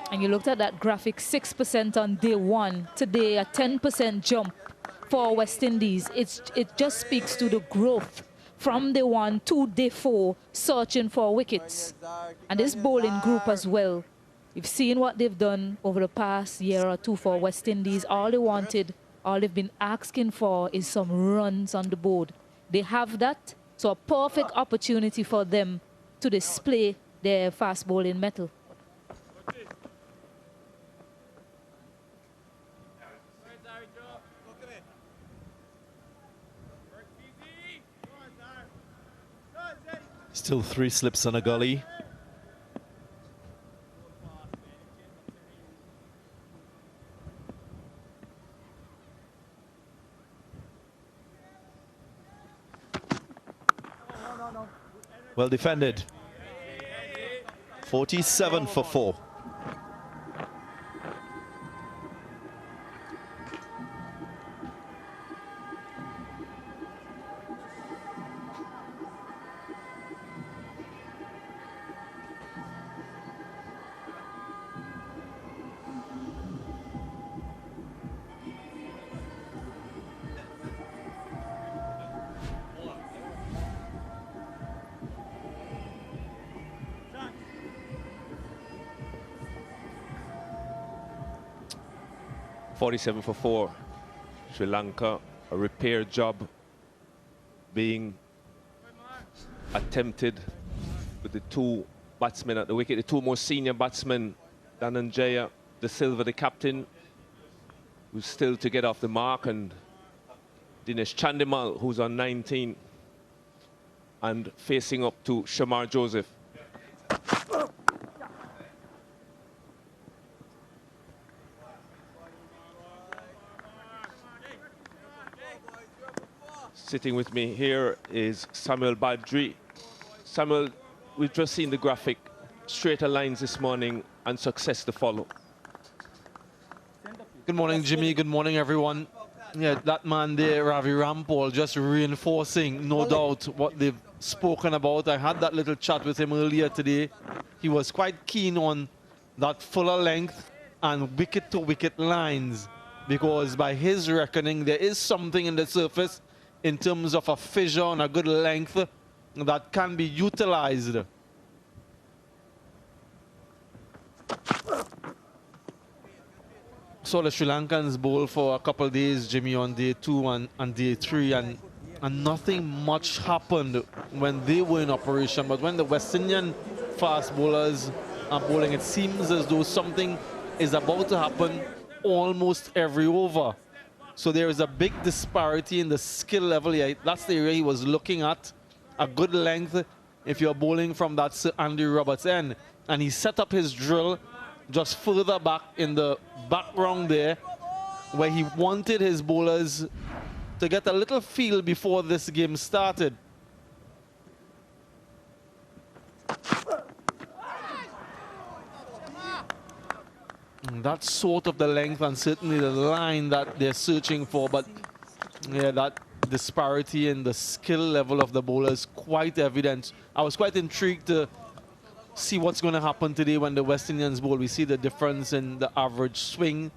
Speaker 9: And you looked at that graphic, 6% on day 1. Today, a 10% jump for West Indies. It just speaks to the growth from day 1 to day 4, searching for wickets. And this bowling group as well. You've seen what they've done over the past year or two for West Indies. All they wanted, all they've been asking for is some runs on the board. They have that, so a perfect opportunity for them to display their fast bowling mettle.
Speaker 19: Still 3 slips on a gully. Well defended. 47 for 4.
Speaker 11: .47 for 4. Sri Lanka, a repair job being attempted with the two batsmen at the wicket, the two most senior batsmen, Dhananjaya De Silva, the captain, who's still to get off the mark, and Dinesh Chandimal, who's on 19, and facing up to Shamar Joseph. Sitting with me here is Samuel Badri. Samuel, we've just seen the graphic, straighter lines this morning and success to follow.
Speaker 20: Good morning, Jimmy. Good morning, everyone. Yeah, that man there, Ravi Rampal, just reinforcing, no doubt, what they've spoken about. I had that little chat with him earlier today. He was quite keen on that fuller length and wicket-to-wicket lines, because by his reckoning, there is something in the surface in terms of a fissure and a good length that can be utilized. So the Sri Lankans bowl for a couple of days, Jimmy, on day 2 and day 3, and nothing much happened when they were in operation. But when the West Indian fast bowlers are bowling, it seems as though something is about to happen almost every over. So there is a big disparity in the skill level. Yeah, that's the area he was looking at. A good length if you're bowling from that Sir Andy Roberts end. And he set up his drill just further back in the background there, where he wanted his bowlers to get a little feel before this game started. And that's sort of the length and certainly the line that they're searching for. But yeah, that disparity in the skill level of the bowlers quite evident. I was quite intrigued to see what's going to happen today when the West Indians bowl. We see the difference in the average swing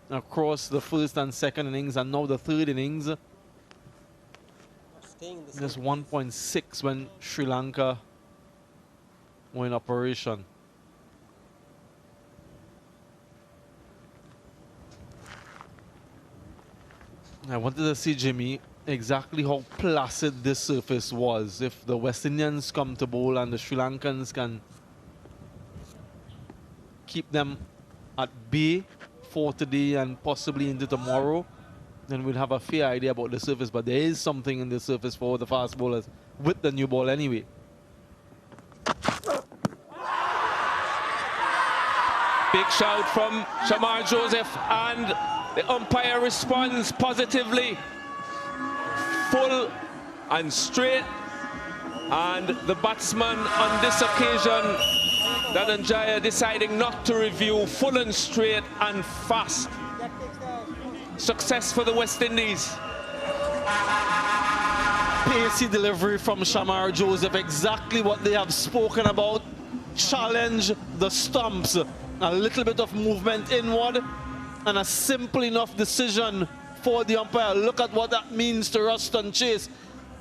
Speaker 20: across the first and second innings, and now the third innings. Just 1.6 when Sri Lanka were in operation. I wanted to see, Jimmy, exactly how placid this surface was. If the West Indians come to bowl and the Sri Lankans can keep them at bay for today and possibly into tomorrow, then we'll have a fair idea about the surface. But there is something in the surface for the fast bowlers with the new ball anyway.
Speaker 11: Big shout from Shamar Joseph, and the umpire responds positively. Full and straight. And the batsman on this occasion, Dhananjaya, deciding not to review. Full and straight and fast. Success for the West Indies.
Speaker 20: Pacey delivery from Shamar Joseph, exactly what they have spoken about. Challenge the stumps. A little bit of movement inward and a simple enough decision for the umpire. Look at what that means to Ruston Chase,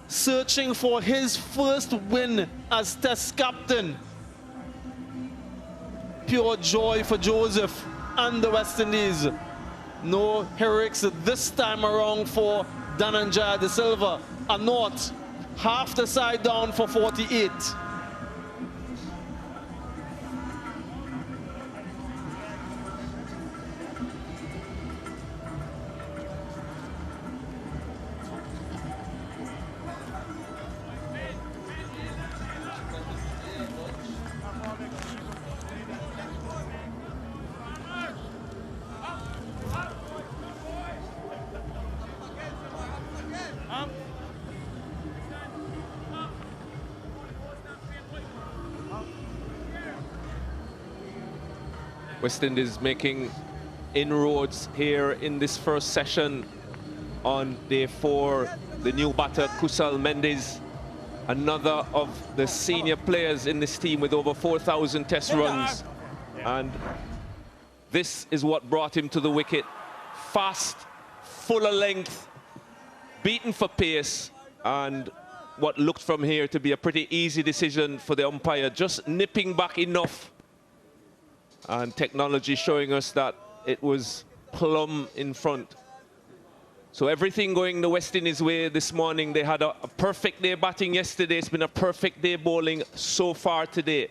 Speaker 20: searching for his first win as Test captain. Pure joy for Joseph and the West Indies. No heroics this time around for Dhananjaya De Silva. A naught, half the side down for 48.
Speaker 11: West Indies making inroads here in this first session on day 4. The new batter, Kusal Mendes, another of the senior players in this team with over 4,000 test runs. And this is what brought him to the wicket. Fast, full of length, beaten for pace, and what looked from here to be a pretty easy decision for the umpire, just nipping back enough. And technology showing us that it was plumb in front. So everything going the West Indies' way this morning. They had a perfect day batting yesterday. It's been a perfect day bowling so far today.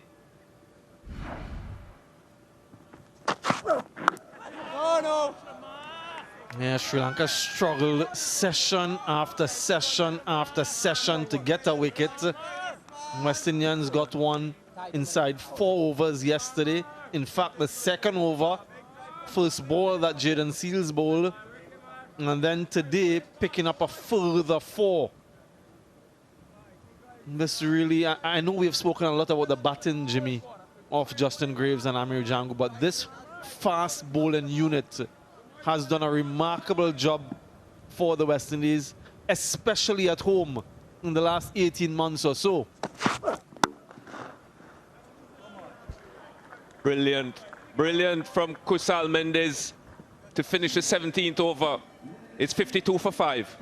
Speaker 18: Oh, no.
Speaker 20: Yeah, Sri Lanka struggled session after session after session to get a wicket. West Indians got one inside 4 overs yesterday. In fact, the second over, first ball that Jaden Seals bowled, and then today picking up a further 4. This really, I know we've spoken a lot about the batting, Jimmy, of Justin Graves and Amir Jangu, but this fast bowling unit has done a remarkable job for the West Indies, especially at home in the last 18 months or so.
Speaker 11: Brilliant, brilliant from Kusal Mendes to finish the 17th over. It's 52 for 5.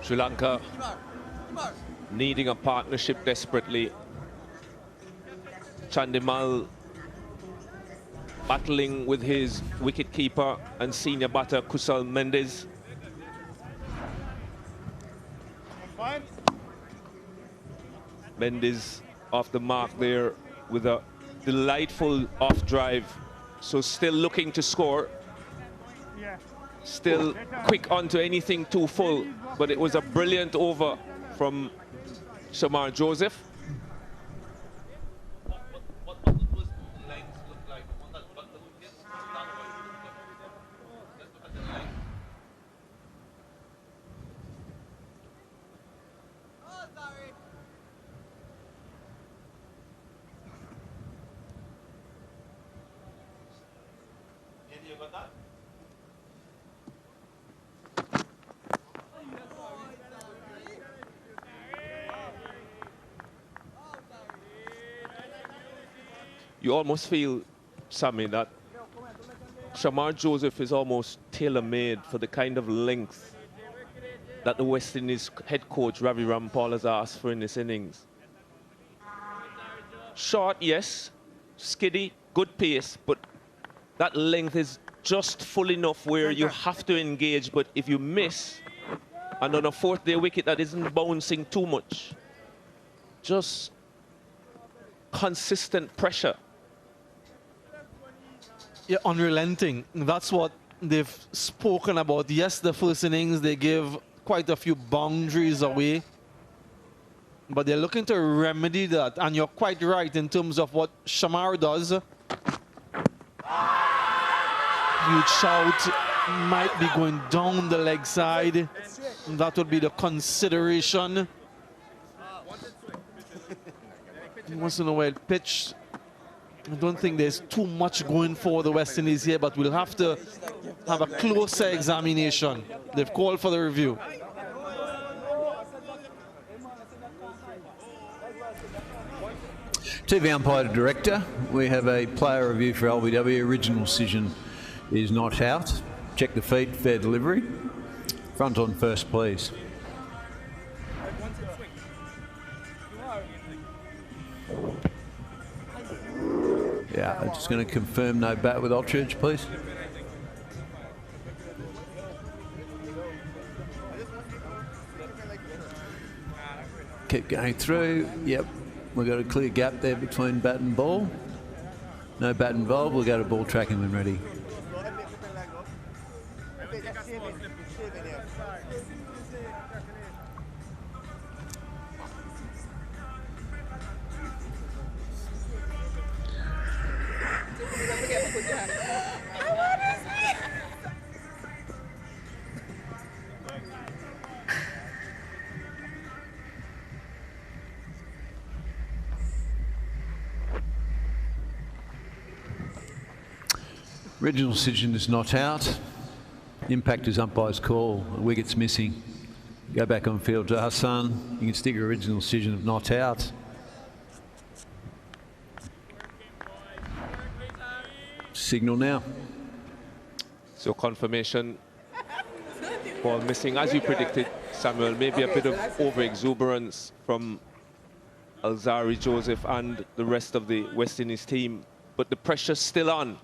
Speaker 11: Sri Lanka needing a partnership desperately. Chandimal battling with his wicketkeeper and senior batter Kusal Mendes. Mendes off the mark there with a delightful off drive. So still looking to score. Still quick onto anything too full, but it was a brilliant over from Shamar Joseph. You almost feel, Sammy, that Shamar Joseph is almost tailor-made for the kind of length that the West Indies head coach Ravi Rampal has asked for in this innings. Short, yes, skiddy, good pace, but that length is just full enough where you have to engage, but if you miss, and on a 4th-day wicket that isn't bouncing too much, just consistent pressure.
Speaker 20: Yeah, unrelenting. That's what they've spoken about. Yes, the first innings, they gave quite a few boundaries away, but they're looking to remedy that. And you're quite right in terms of what Shamar does. Huge shout, might be going down the leg side. That would be the consideration. Once in a while, pitch. I don't think there's too much going for the West Indies here, but we'll have to have a closer examination. They've called for the review.
Speaker 16: TV umpire director, we have a player review for LBW. Original decision is not out. Check the feet, fair delivery. Front on first, please. Yeah, I'm just going to confirm no bat with Altridge, please. Keep going through. Yep. We've got a clear gap there between bat and ball. No bat involved. We'll go to ball tracking when ready. Original decision is not out. Impact is umpire's call. A wicket's missing. Go back on field to Hassan. You can stick your original decision of not out. Signal now.
Speaker 11: So confirmation. Ball missing, as you predicted, Samuel. Maybe a bit of over-exuberance from Alzari Joseph and the rest of the West Indies team. But the pressure's still on.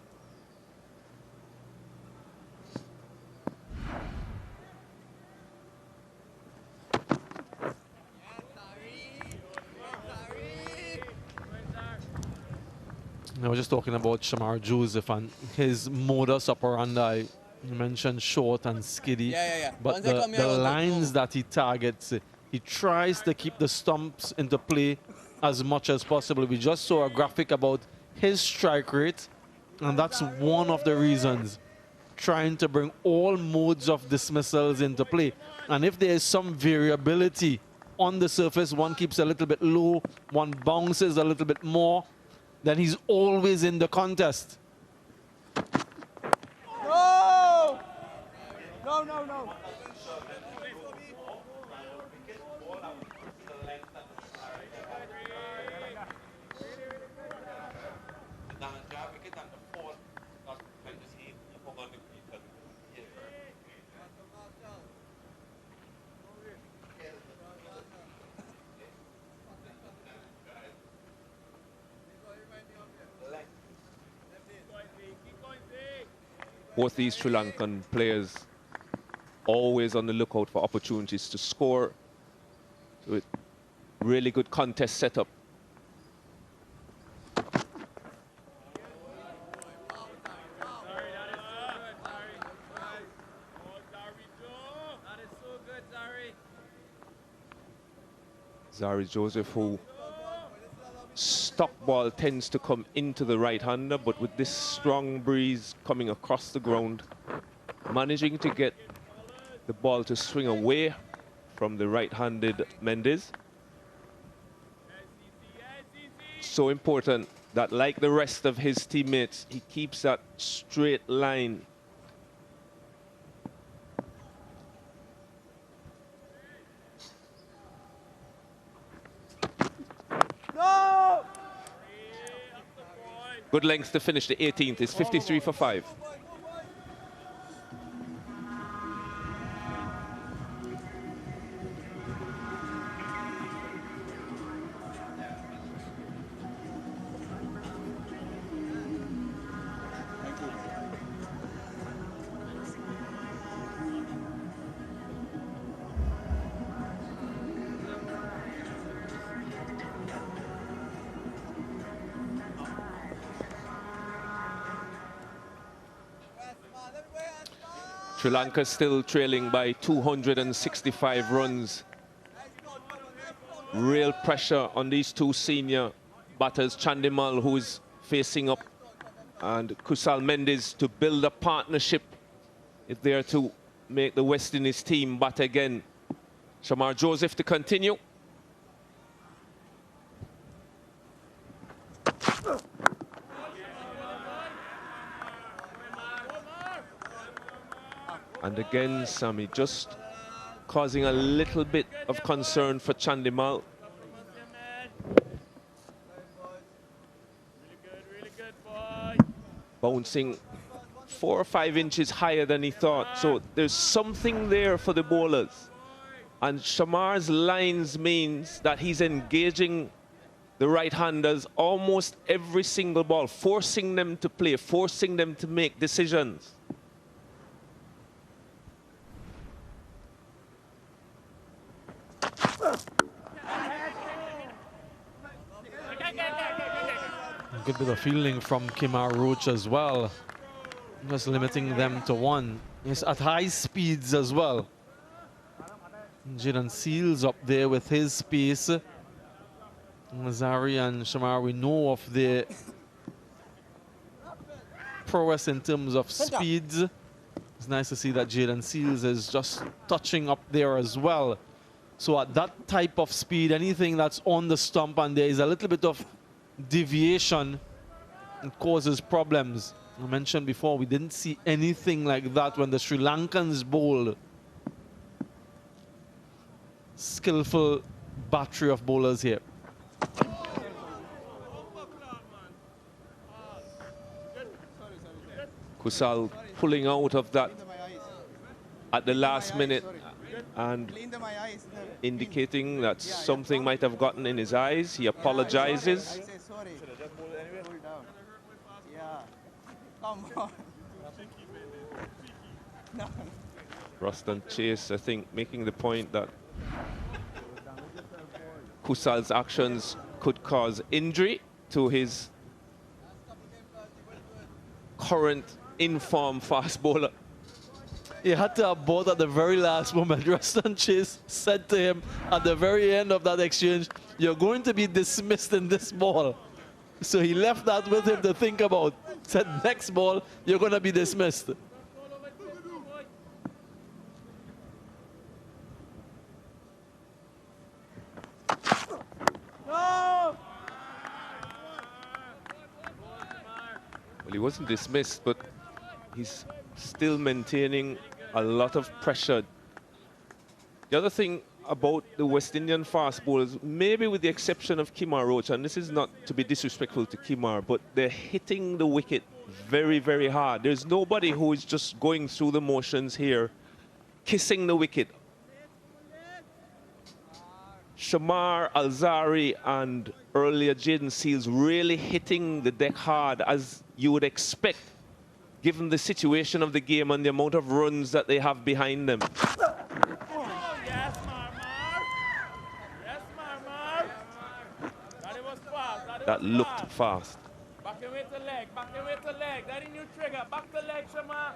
Speaker 20: I was just talking about Shamar Joseph and his modus operandi. You mentioned short and skiddy. But the lines that he targets, he tries to keep the stumps into play as much as possible. We just saw a graphic about his strike rate, and that's one of the reasons. Trying to bring all modes of dismissals into play. And if there is some variability on the surface, one keeps a little bit low, one bounces a little bit more, then he's always in the contest.
Speaker 3: No! No, no, no.
Speaker 11: Both these Sri Lankan players always on the lookout for opportunities to score. With really good contest setup. Zari Joseph, who stock ball tends to come into the right-hander, but with this strong breeze coming across the ground, managing to get the ball to swing away from the right-handed Mendes. So important that, like the rest of his teammates, he keeps that straight line.
Speaker 3: No!
Speaker 11: Good length to finish the 18th. It's 53 for 5. Sri Lanka still trailing by 265 runs. Real pressure on these two senior batters, Chandimal, who is facing up, and Kusal Mendes, to build a partnership if they are to make the West Indies team bat again. Shamar Joseph to continue. And again, Sammy, just causing a little bit of concern for Chandimal. Bouncing 4 or 5 inches higher than he thought. So there's something there for the bowlers. And Shamar's lines means that he's engaging the right-handers almost every single ball, forcing them to play, forcing them to make decisions.
Speaker 20: good bit of fielding from Kimar Roach as well. Just limiting them to one. He's at high speeds as well. Jaden Seals up there with his space. Mazari and Shamar, we know of the prowess in terms of speeds. It's nice to see that Jaden Seals is just touching up there as well. So at that type of speed, anything that's on the stump and there is a little bit of deviation, it causes problems. I mentioned before, we didn't see anything like that when the Sri Lankans bowled. Skillful battery of bowlers here.
Speaker 11: Kusal pulling out of that at the last minute and indicating that something might have gotten in his eyes. He apologizes. Ruston Chase, I think, making the point that Kusal's actions could cause injury to his current in-form fast bowler.
Speaker 20: He had to abort at the very last moment. Ruston Chase said to him at the very end of that exchange, "You're going to be dismissed in this ball." So he left that with him to think about. Said, next ball, you're going to be dismissed.
Speaker 11: Well, he wasn't dismissed, but he's still maintaining a lot of pressure. The other thing about the West Indian fast bowlers, maybe with the exception of Kimar Roach, and this is not to be disrespectful to Kimar, but they're hitting the wicket very, very hard. There's nobody who is just going through the motions here, kissing the wicket. Shamar, Alzari, and earlier Jaden Seals really hitting the deck hard, as you would expect, given the situation of the game and the amount of runs that they have behind them. That looked fast.
Speaker 3: Back away to leg, back away to leg. That is new trigger. Back to leg, Shamar.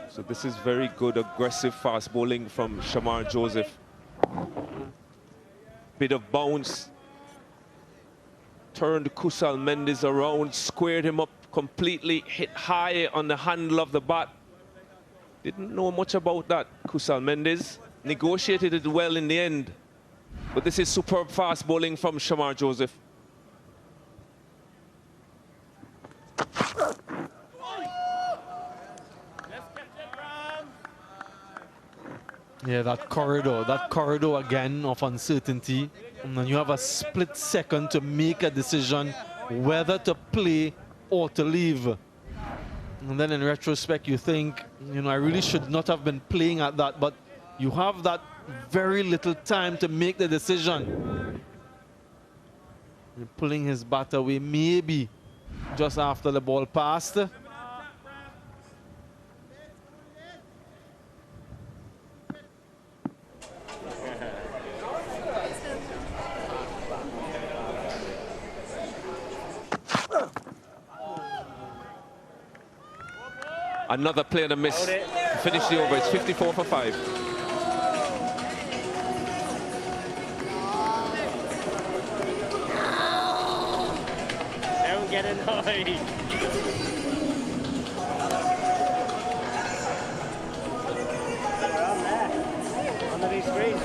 Speaker 11: So this is very good, aggressive fast bowling from Shamar Joseph. Bit of bounce. Turned Kusal Mendes around, squared him up completely, hit high on the handle of the bat. Didn't know much about that, Kusal Mendes. Negotiated it well in the end. But this is superb fast bowling from Shamar Joseph.
Speaker 20: Yeah, that corridor again of uncertainty. And then you have a split second to make a decision whether to play or to leave. And then in retrospect, you think, you know, I really should not have been playing at that, but you have that very little time to make the decision. You're pulling his bat away maybe just after the ball passed.
Speaker 11: Another play and a miss to finish the over. It's 54 for 5.
Speaker 3: Don't get annoyed. Under these screens.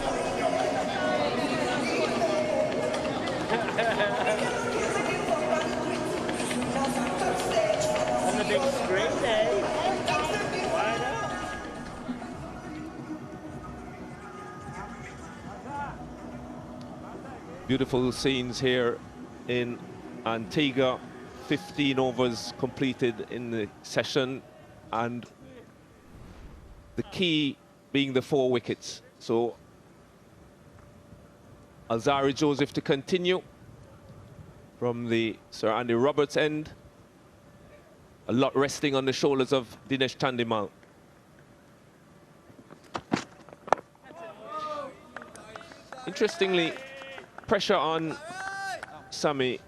Speaker 3: On the big screen there.
Speaker 11: Beautiful scenes here in Antigua. 15 overs completed in the session, and the key being the 4 wickets. So Alzari Joseph to continue from the Sir Andy Roberts end. A lot resting on the shoulders of Dinesh Chandimal. Interestingly, pressure on Sammy.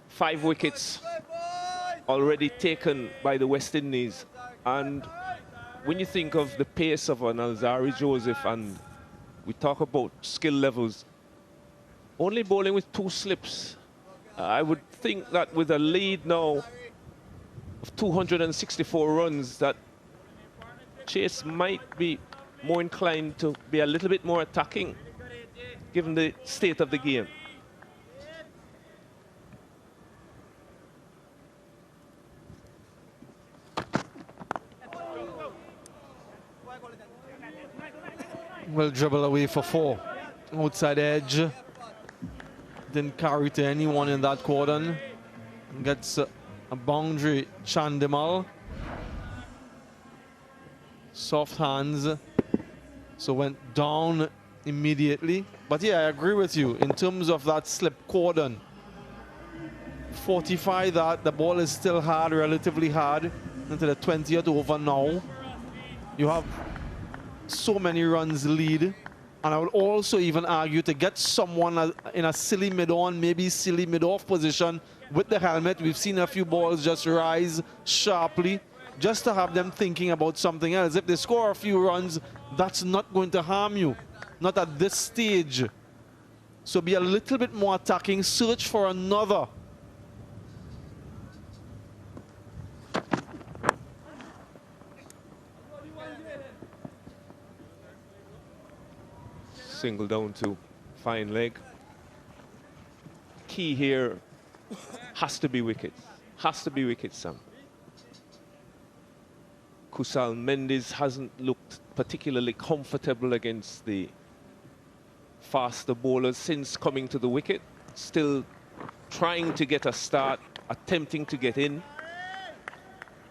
Speaker 11: 5 wickets already taken by the West Indies. And when you think of the pace of an Alzarri Joseph, and we talk about skill levels, only bowling with 2 slips, I would think that with a lead now of 264 runs, that Chase might be more inclined to be a little bit more attacking, given the state of the game.
Speaker 20: Will dribble away for 4. Outside edge. Didn't carry to anyone in that cordon. Gets a boundary. Chandimal. Soft hands. So went down immediately. But yeah, I agree with you. In terms of that slip cordon, 45 that. The ball is still hard, relatively hard. Into the 20th over now. You have so many runs lead, and I would also even argue to get someone in a silly mid-on, maybe silly mid-off position with the helmet. We've seen a few balls just rise sharply, just to have them thinking about something else. If they score a few runs, that's not going to harm you, not at this stage. So be a little bit more attacking, search for another.
Speaker 11: Single down to fine leg. Key here has to be wickets. Has to be wickets, Sam. Kusal Mendes hasn't looked particularly comfortable against the faster bowlers since coming to the wicket. Still trying to get a start, attempting to get in.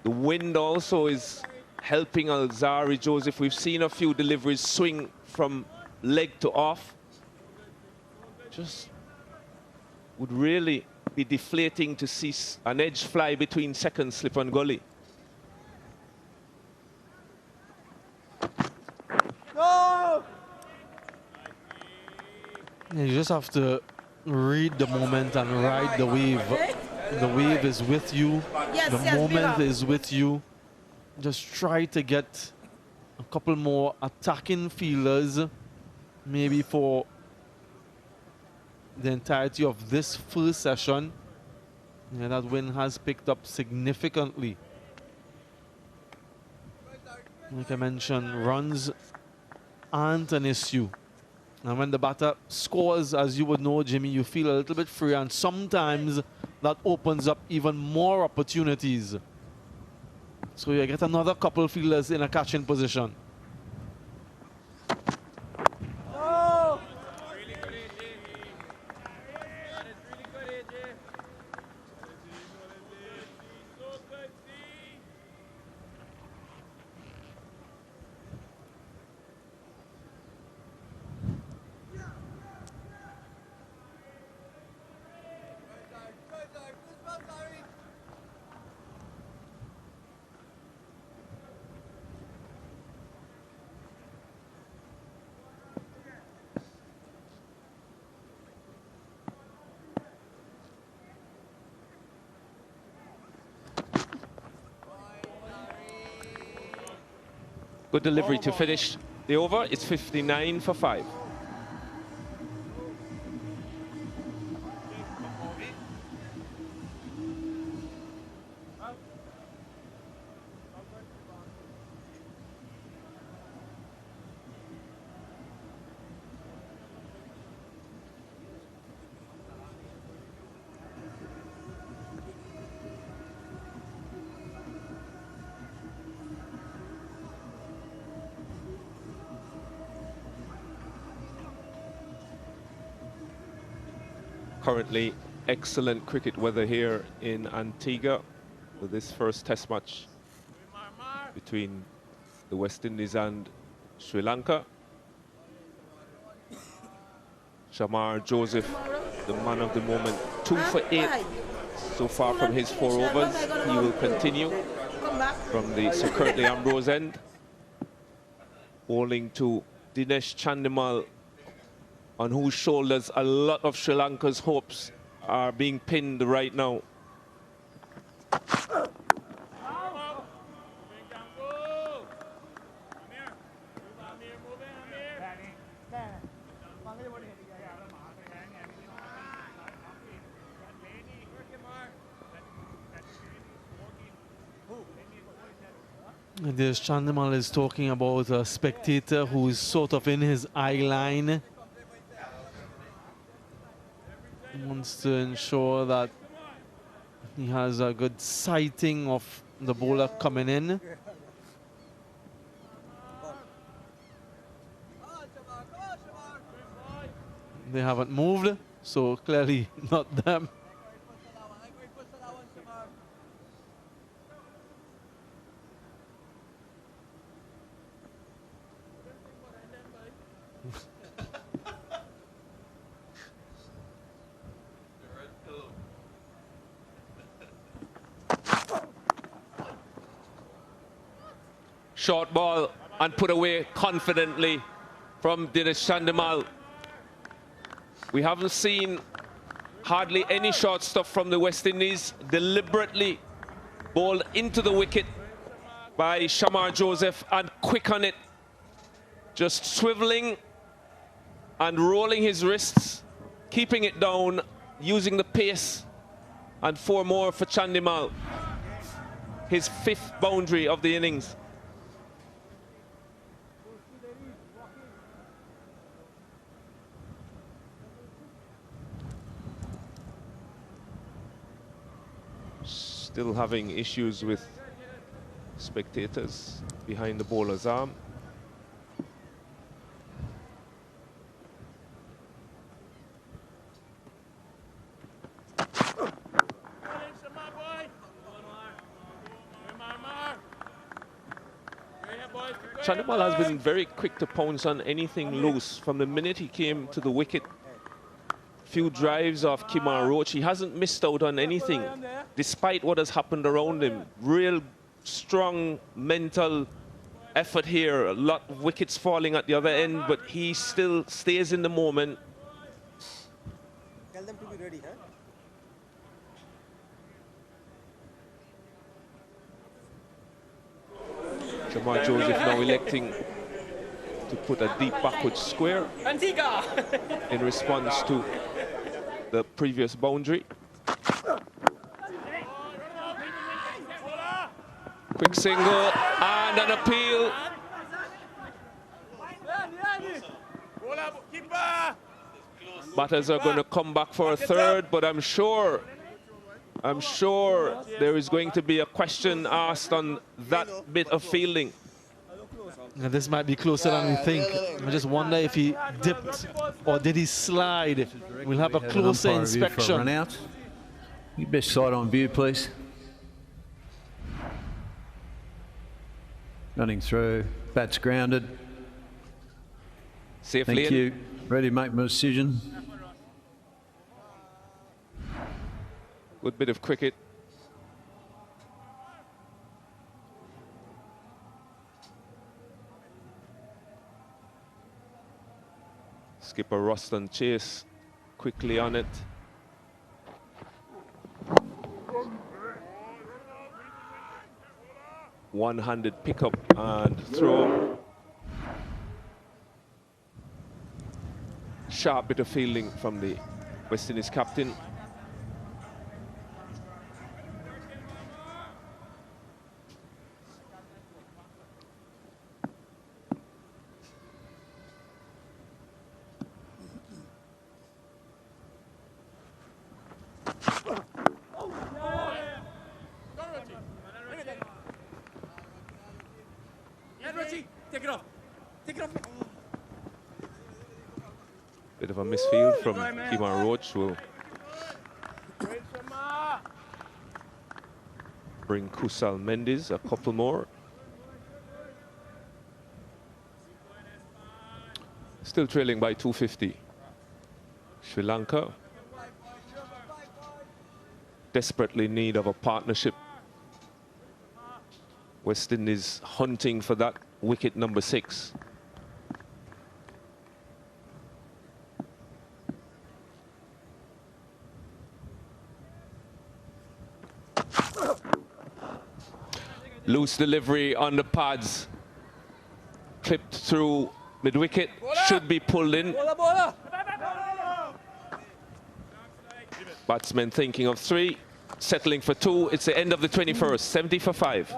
Speaker 11: The wind also is helping Alzarri Joseph. We've seen a few deliveries swing from leg to off. Just would really be deflating to see an edge fly between second slip and gully.
Speaker 20: No! You just have to read the moment and ride the wave. The wave is with you.
Speaker 21: Yes,
Speaker 20: the
Speaker 21: yes,
Speaker 20: moment is with you. Just try to get a couple more attacking feelers, maybe for the entirety of this first session. Yeah, that wind has picked up significantly. Like I mentioned, runs aren't an issue. And when the batter scores, as you would know, Jimmy, you feel a little bit free, and sometimes that opens up even more opportunities. So you get another couple fielders in a catching position.
Speaker 11: Good delivery to finish the over. It's 59 for 5. Currently excellent cricket weather here in Antigua with this first test match between the West Indies and Sri Lanka. Shamar Joseph, the man of the moment, 2 for 8 so far from his 4 overs. He will continue from the Sir Curtly Ambrose end. Bowling to Dinesh Chandimal on whose shoulders a lot of Sri Lanka's hopes are being pinned right now.
Speaker 20: There's Chandimal is talking about a spectator who's sort of in his eye line. He wants to ensure that he has a good sighting of the bowler coming in. They haven't moved, so clearly not them.
Speaker 11: Short ball and put away confidently from Dinesh Chandimal. We haven't seen hardly any short stuff from the West Indies. Deliberately bowled into the wicket by Shamar Joseph and quick on it. Just swiveling and rolling his wrists, keeping it down, using the pace. And 4 more for Chandimal. His 5th boundary of the innings. Still having issues with spectators behind the bowler's arm. Chandimal has been very quick to pounce on anything loose from the minute he came to the wicket. Few drives off Kimar Roach. He hasn't missed out on anything, despite what has happened around him. Real strong mental effort here. A lot of wickets falling at the other end, but he still stays in the moment.
Speaker 18: Tell them to be ready, huh?
Speaker 11: Shamar Joseph now electing to put a deep backward square in response to the previous boundary. Quick single and an appeal. Batters are going to come back for a third, but I'm sure there is going to be a question asked on that bit of fielding.
Speaker 20: Now this might be closer than we think. I just wonder if he dipped or did he slide. We'll have a closer inspection.
Speaker 16: Run out. Your best side on view, please. Running through. Bat's grounded.
Speaker 11: Safely
Speaker 16: Thank you. Ready to make my decision.
Speaker 11: Good bit of cricket. Skipper Ruston Chase quickly on it. One-handed pickup and throw. Sharp bit of fielding from the West Indies captain.
Speaker 18: Take it off. Take it off.
Speaker 11: Bit of a misfield from Kimar Roach will bring Kusal Mendes a couple more. Still trailing by 250. Sri Lanka desperately in need of a partnership. West Indies hunting for that wicket number 6. Loose delivery on the pads. Clipped through mid-wicket. Should be pulled in. Batsman thinking of 3. Settling for 2. It's the end of the 21st. 70 for 5.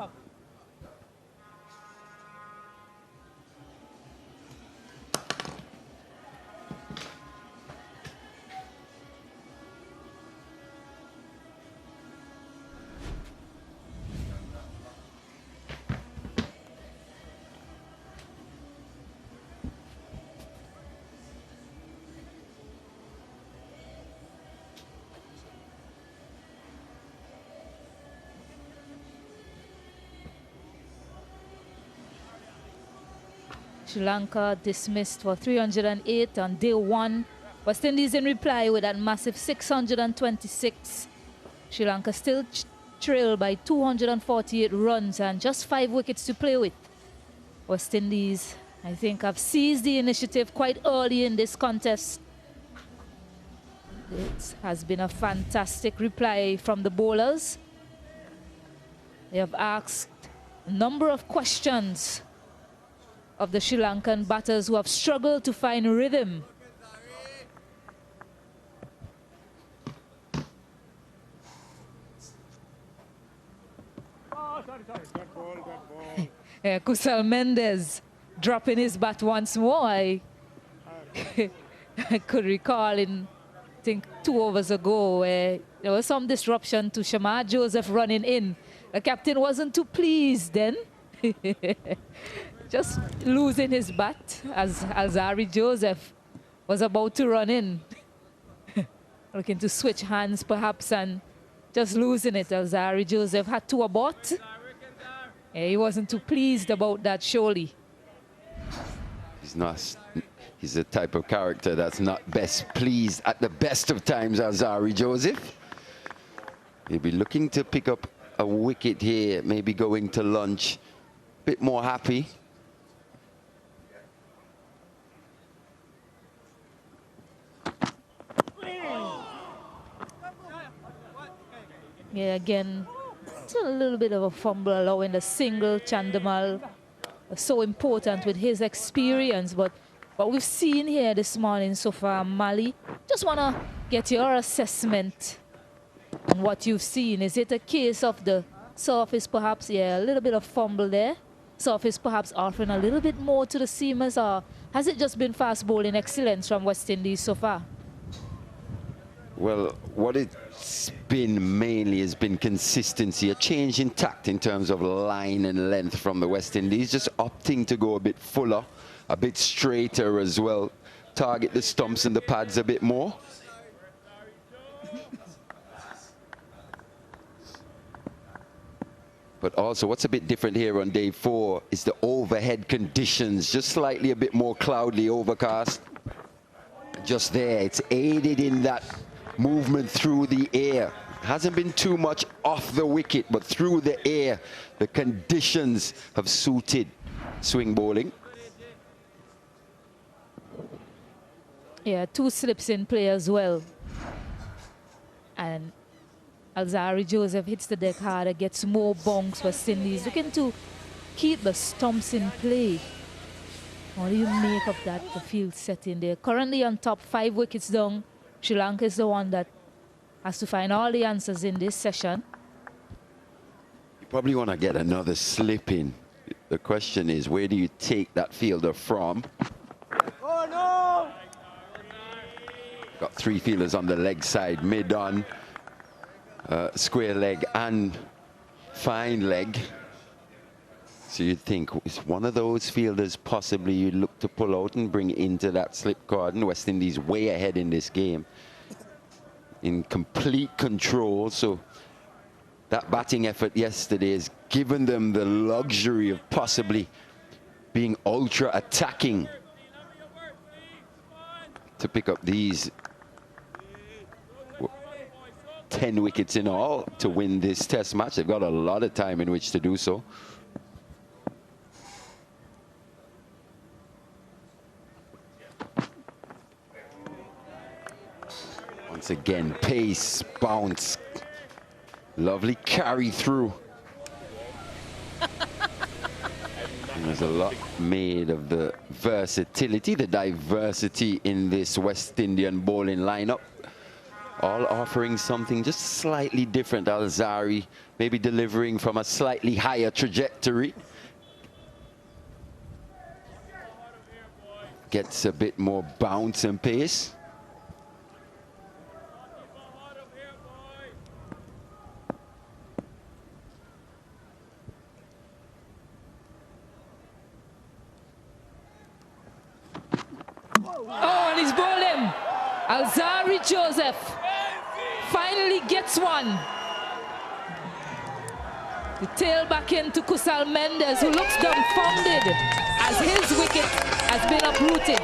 Speaker 9: Sri Lanka dismissed for 308 on day 1. West Indies in reply with that massive 626. Sri Lanka still trailed by 248 runs and just 5 wickets to play with. West Indies, I think, have seized the initiative quite early in this contest. It has been a fantastic reply from the bowlers. They have asked a number of questions of the Sri Lankan batters who have struggled to find rhythm. Kusal Mendes dropping his bat once more. I could recall in, I think, 2 overs ago where there was some disruption to Shamar Joseph running in. The captain wasn't too pleased then. Just losing his bat as Alzari Joseph was about to run in. Looking to switch hands perhaps and just losing it. Alzari Joseph had to abort. Yeah, he wasn't too pleased about that, surely.
Speaker 10: He's the type of character that's not best pleased at the best of times, Alzari Joseph. He'll be looking to pick up a wicket here, maybe going to lunch. Bit more happy.
Speaker 9: Yeah, again, it's a little bit of a fumble, allowing the single. Chandamal so important with his experience, but what we've seen here this morning so far, Mali, just want to get your assessment on what you've seen. Is it a case of the surface perhaps, yeah, a little bit of fumble there, surface perhaps offering a little bit more to the seamers, or has it just been fast bowling excellence from West Indies so far?
Speaker 10: Well, what it's been mainly has been consistency, a change in tact in terms of line and length from the West Indies, just opting to go a bit fuller, a bit straighter as well, target the stumps and the pads a bit more. But also what's a bit different here on day 4 is the overhead conditions, just slightly a bit more cloudy, overcast. Just there, it's aided in that movement through the air. Hasn't been too much off the wicket, but through the air, the conditions have suited swing bowling.
Speaker 9: Yeah, 2 slips in play as well. And Alzari Joseph hits the deck harder, gets more bonks. West Indies looking to keep the stumps in play. What do you make of that, the field setting there? Currently on top, 5 wickets down. Sri Lanka is the one that has to find all the answers in this session.
Speaker 10: You probably want to get another slip in. The question is, where do you take that fielder from?
Speaker 3: Oh, no!
Speaker 10: Got 3 fielders on the leg side, mid-on, square leg and fine leg. So you'd think, is one of those fielders possibly you look to pull out and bring into that slip cordon? West Indies way ahead in this game, in complete control. So that batting effort yesterday has given them the luxury of possibly being ultra attacking to pick up these 10 wickets in all to win this test match. They've got a lot of time in which to do so. Once again, pace, bounce, Lovely carry through. There's a lot made of the versatility, the diversity in this West Indian bowling lineup. All offering something just slightly different. Alzarri maybe delivering from a slightly higher trajectory. Gets a bit more bounce and pace.
Speaker 9: Oh, and he's bowled him. Alzarri Joseph finally gets one. The tail back into Kusal Mendes, who looks dumbfounded as his wicket has been uprooted.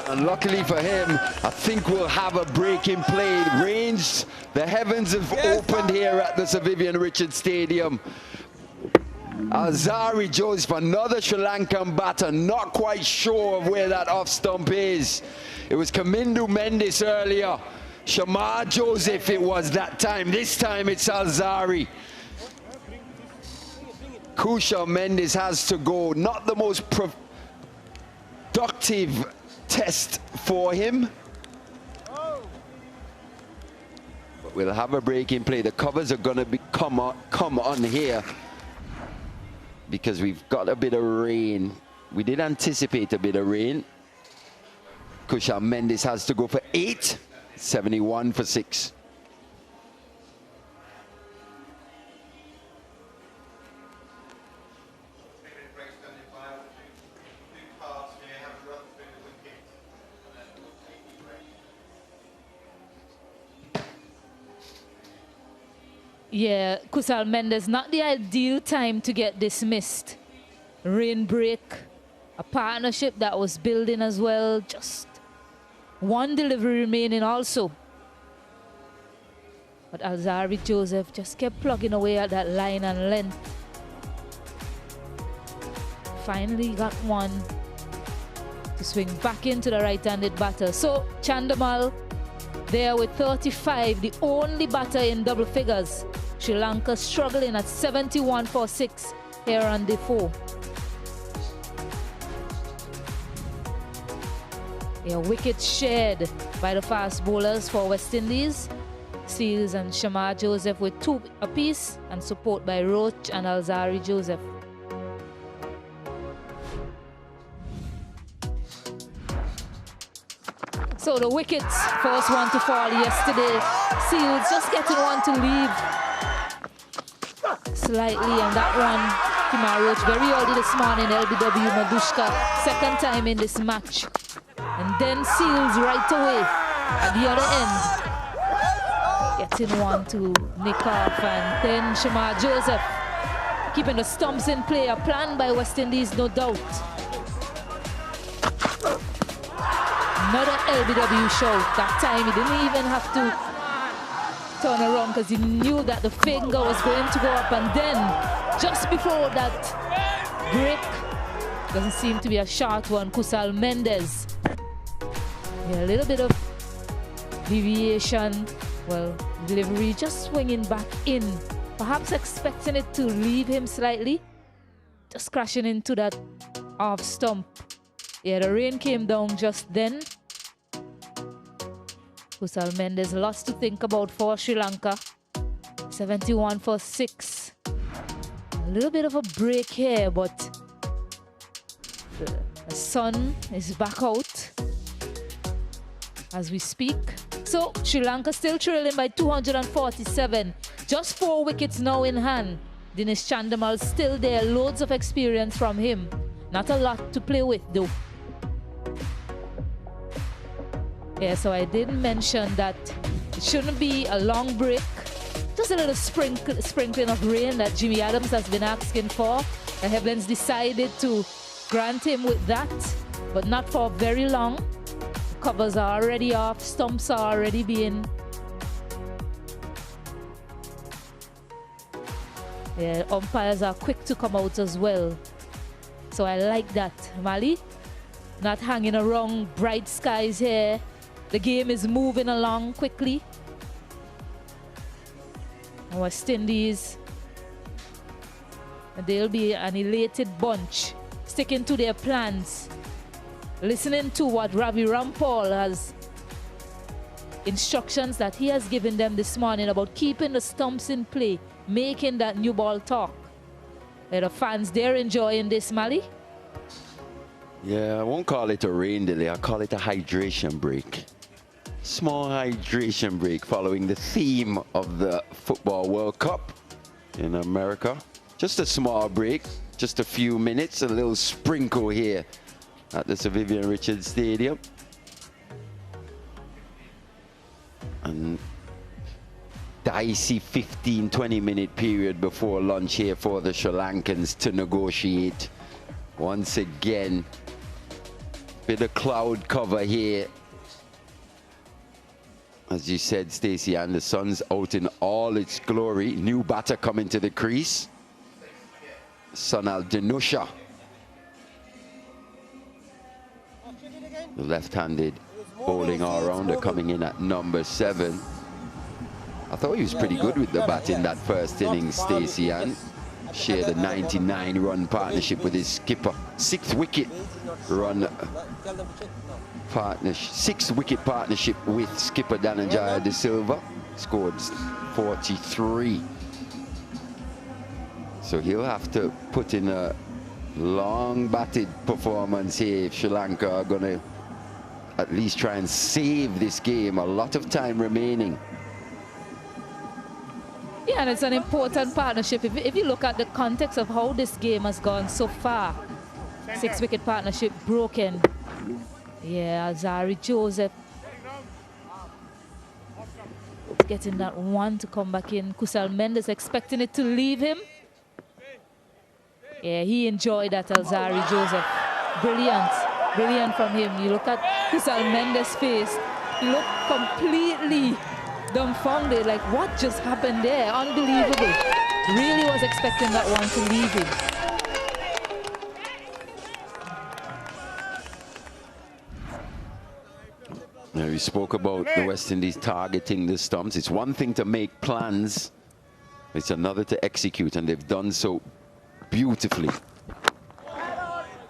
Speaker 10: And luckily for him, I think we'll have a break in play. Range, the heavens have opened here at the Sir Vivian Richards Stadium. Alzarri Joseph, another Sri Lankan batter, not quite sure of where that off stump is. It was Kamindu Mendes earlier. Shamar Joseph it was that time. This time it's Alzarri. Kushal Mendes has to go. Not the most productive test for him. But we'll have a break in play. The covers are going to come on here because we've got a bit of rain. We did anticipate a bit of rain. Kushal Mendes has to go for 8. 71 for 6.
Speaker 9: Yeah, Kusal Mendes, not the ideal time to get dismissed. Rain break, a partnership that was building as well, just one delivery remaining also. But Alzarri Joseph just kept plugging away at that line and length. Finally got one to swing back into the right-handed batter. So Chandamal there with 35, the only batter in double figures. Sri Lanka struggling at 71 for 6 here on day 4. Yeah, wickets shared by the fast bowlers for West Indies. Seals and Shamar Joseph with 2 apiece, and support by Roach and Alzarri Joseph. So the wickets, first one to fall yesterday. Seals just getting one to leave slightly, and that one, Kumar Roach very early this morning, LBW Madushka, second time in this match. And then Seals right away at the other end, getting one to nick off, and then Shamar Joseph keeping the stumps in play, a plan by West Indies, no doubt. Another LBW shout. That time he didn't even have to turn around because he knew that the finger was going to go up, and then just before that break, doesn't seem to be a short one, Kusal Mendes. Yeah, a little bit of deviation, well, delivery just swinging back in, perhaps expecting it to leave him slightly, just crashing into that off stump. Yeah, the rain came down just then. Kusal Mendes, lots to think about for Sri Lanka. 71 for 6. A little bit of a break here, but the sun is back out as we speak. So Sri Lanka still trailing by 247. Just 4 wickets now in hand. Dinesh Chandamal still there, loads of experience from him. Not a lot to play with though. Yeah, so I did mention that it shouldn't be a long break. Just a little sprinkling of rain that Jimmy Adams has been asking for. The Heavens decided to grant him with that, but not for very long. The covers are already off, stumps are already being... Yeah, umpires are quick to come out as well. So I like that. Mali, not hanging around bright skies here. The game is moving along quickly. West Indies, they'll be an elated bunch, sticking to their plans, listening to what Ravi Rampal has instructions that he has given them this morning about keeping the stumps in play, making that new ball talk. The fans, they're enjoying this, Mali.
Speaker 10: Yeah, I won't call it a rain delay. I'll call it a hydration break. Small hydration break following the theme of the Football World Cup in America. Just a small break, just a few minutes, a little sprinkle here at the Sir Vivian Richards Stadium. And dicey 15-20 minute period before lunch here for the Sri Lankans to negotiate. Once again, bit of cloud cover here. As you said, Stacey, and the sun's out in all its glory. New batter coming to the crease. Sonal Danusha, the left-handed bowling all-rounder, coming in at number 7. I thought he was pretty good with the bat in that first innings, Stacey, and shared a 99-run partnership with his skipper. 6-wicket run partnership, 6-wicket partnership with skipper Dhananjaya De Silva. Scored 43. So he'll have to put in a long batted performance here if Sri Lanka are going to at least try and save this game. A lot of time remaining.
Speaker 9: Yeah, and it's an important partnership. If you look at the context of how this game has gone so far, 6-wicket partnership broken. Yeah, Alzari Joseph getting that one to come back in. Kusal Mendes expecting it to leave him. Yeah, he enjoyed that, Alzari Joseph. Brilliant. Brilliant from him. You look at Kusal Mendes' face. He looked completely dumbfounded, like what just happened there? Unbelievable. Really was expecting that one to leave him.
Speaker 10: Now, we spoke about the West Indies targeting the stumps. It's one thing to make plans, it's another to execute, and they've done so beautifully.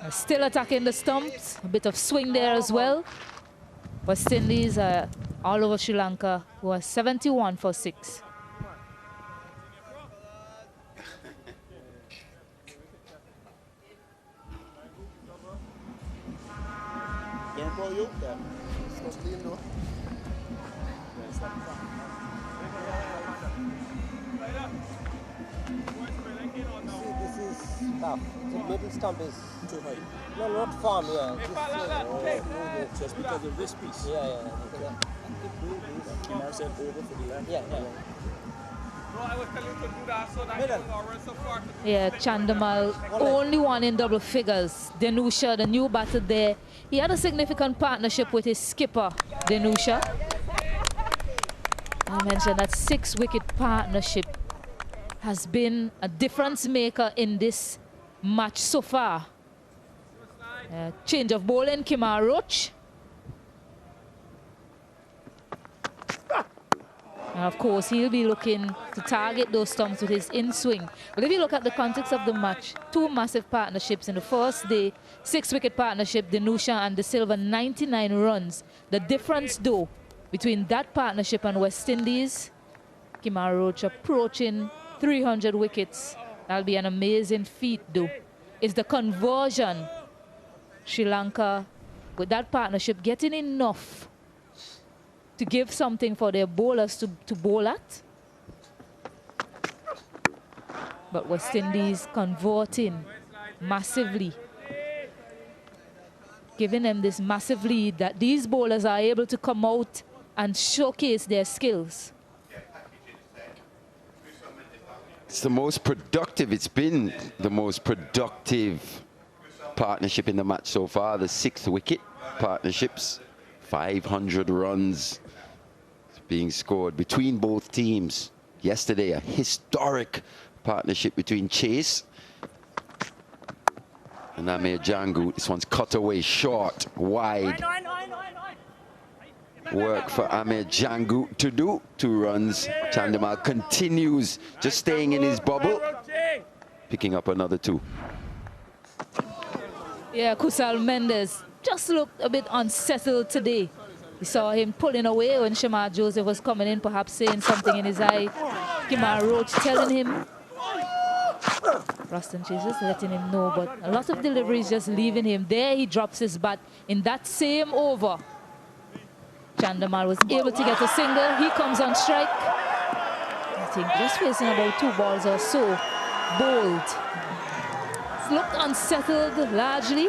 Speaker 9: Still attacking the stumps. A bit of swing there as well. West Indies are all over Sri Lanka, who are 71 for 6.
Speaker 18: Tough. The middle stump is too high. No, not farm, yeah.
Speaker 2: Just because of this piece.
Speaker 18: Yeah.
Speaker 2: Kimar said over for the left.
Speaker 18: Yeah.
Speaker 9: Yeah, Chandamal, only one in double figures. Danusha, the new batter there. He had a significant partnership with his skipper, Danusha. I mentioned that 6-wicket partnership has been a difference maker in this match so far. Change of bowling, Kimar Roach. And of course, he'll be looking to target those stumps with his in-swing. But if you look at the context of the match, 2 massive partnerships in the first day, 6-wicket partnership, Danusha and De Silva, 99 runs. The difference, though, between that partnership and West Indies, Kimar Roach approaching 300 wickets. That'll be an amazing feat, though. It's the conversion. Sri Lanka, with that partnership, getting enough to give something for their bowlers to bowl at. But West Indies converting massively, giving them this massive lead that these bowlers are able to come out and showcase their skills.
Speaker 10: It's the most productive, it's been the most productive partnership in the match so far. The 6-wicket partnerships, 500 runs being scored between both teams. Yesterday, a historic partnership between Chase and Amir Jangu. This one's cut away short, wide. work for Amir Jangu to do. 2 runs. Chandimal continues just staying in his bubble, picking up another 2.
Speaker 9: Yeah, Kusal Mendes just looked a bit unsettled today. We saw him pulling away when Shamar Joseph was coming in, perhaps saying something in his eye. Kimar Roach telling him. Ruston Chase just letting him know, but a lot of deliveries just leaving him. There he drops his bat in that same over. Chandimal was able to get a single. He comes on strike. I think just facing about 2 balls or so. Bold. Looked unsettled largely,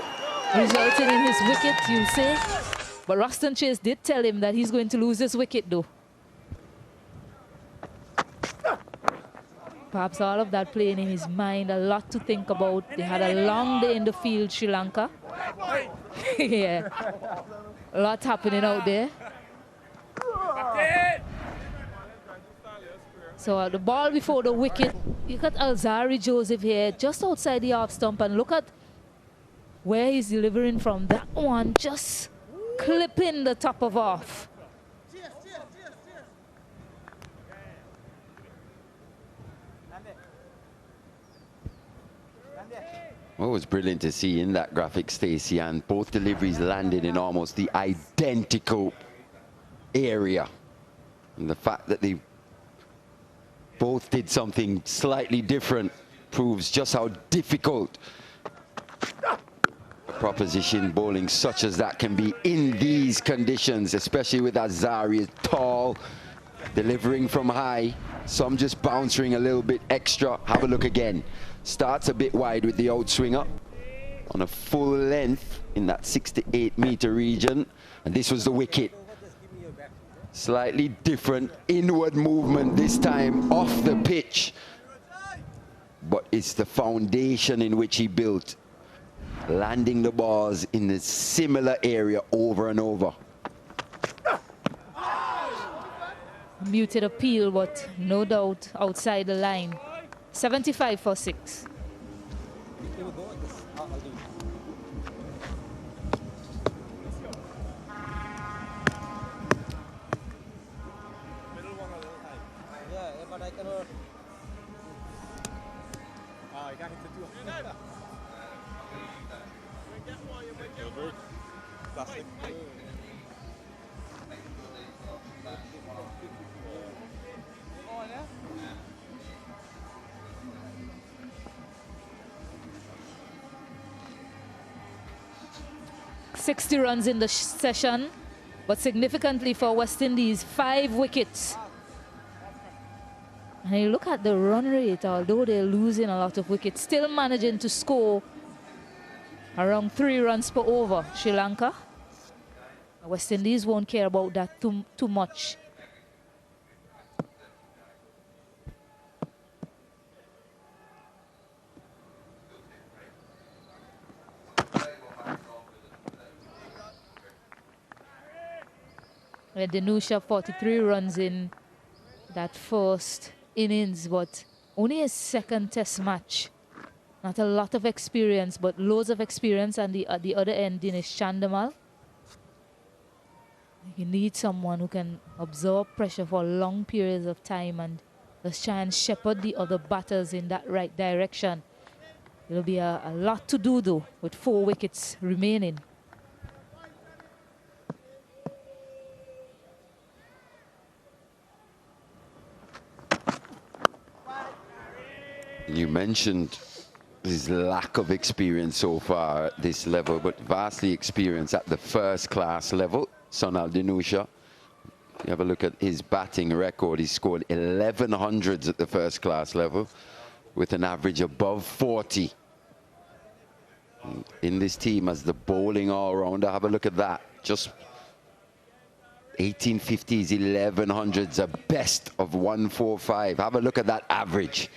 Speaker 9: resulting in his wicket, you'll say. But Ruston Chase did tell him that he's going to lose this wicket, though. Perhaps all of that playing in his mind, a lot to think about. They had a long day in the field, Sri Lanka. Yeah, a lot happening out there. So the ball before the wicket, you got Alzari Joseph here just outside the off stump, and look at where he's delivering from. That one just clipping the top of off.
Speaker 10: Well, it was brilliant to see in that graphic, Stacey, and both deliveries landed in almost the identical area. And the fact that they both did something slightly different proves just how difficult a proposition bowling such as that can be in these conditions, especially with Azari tall, delivering from high, some just bouncing a little bit extra. Have a look again. Starts a bit wide with the outswinger on a full length in that 6 to 8 meter region, and this was the wicket. Slightly different inward movement this time off the pitch, but it's the foundation in which he built, landing the balls in a similar area over and over.
Speaker 9: Muted appeal, but no doubt outside the line. 75 for 6.
Speaker 18: But I cannot.
Speaker 3: I got hit to do plastic. Oh, yeah?
Speaker 9: 60 runs in the session, but significantly for West Indies, 5 wickets. And you look at the run rate, although they're losing a lot of wickets, still managing to score around 3 runs per over. Sri Lanka, West Indies won't care about that too much. Danusha 43 runs in that first innings, but only his second test match. Not a lot of experience, but loads of experience. And the other end, Dinesh Chandimal. You need someone who can absorb pressure for long periods of time and just try and shepherd the other batters in that right direction. It'll be a lot to do, though, with 4 wickets remaining.
Speaker 10: You mentioned his lack of experience so far at this level, but vastly experienced at the first class level. Sonal Dinusha. You have a look at his batting record. He scored 1100s at the first class level with an average above 40. In this team as the bowling all-rounder, have a look at that. Just 1850s, 1100s, a best of 145. Have a look at that average.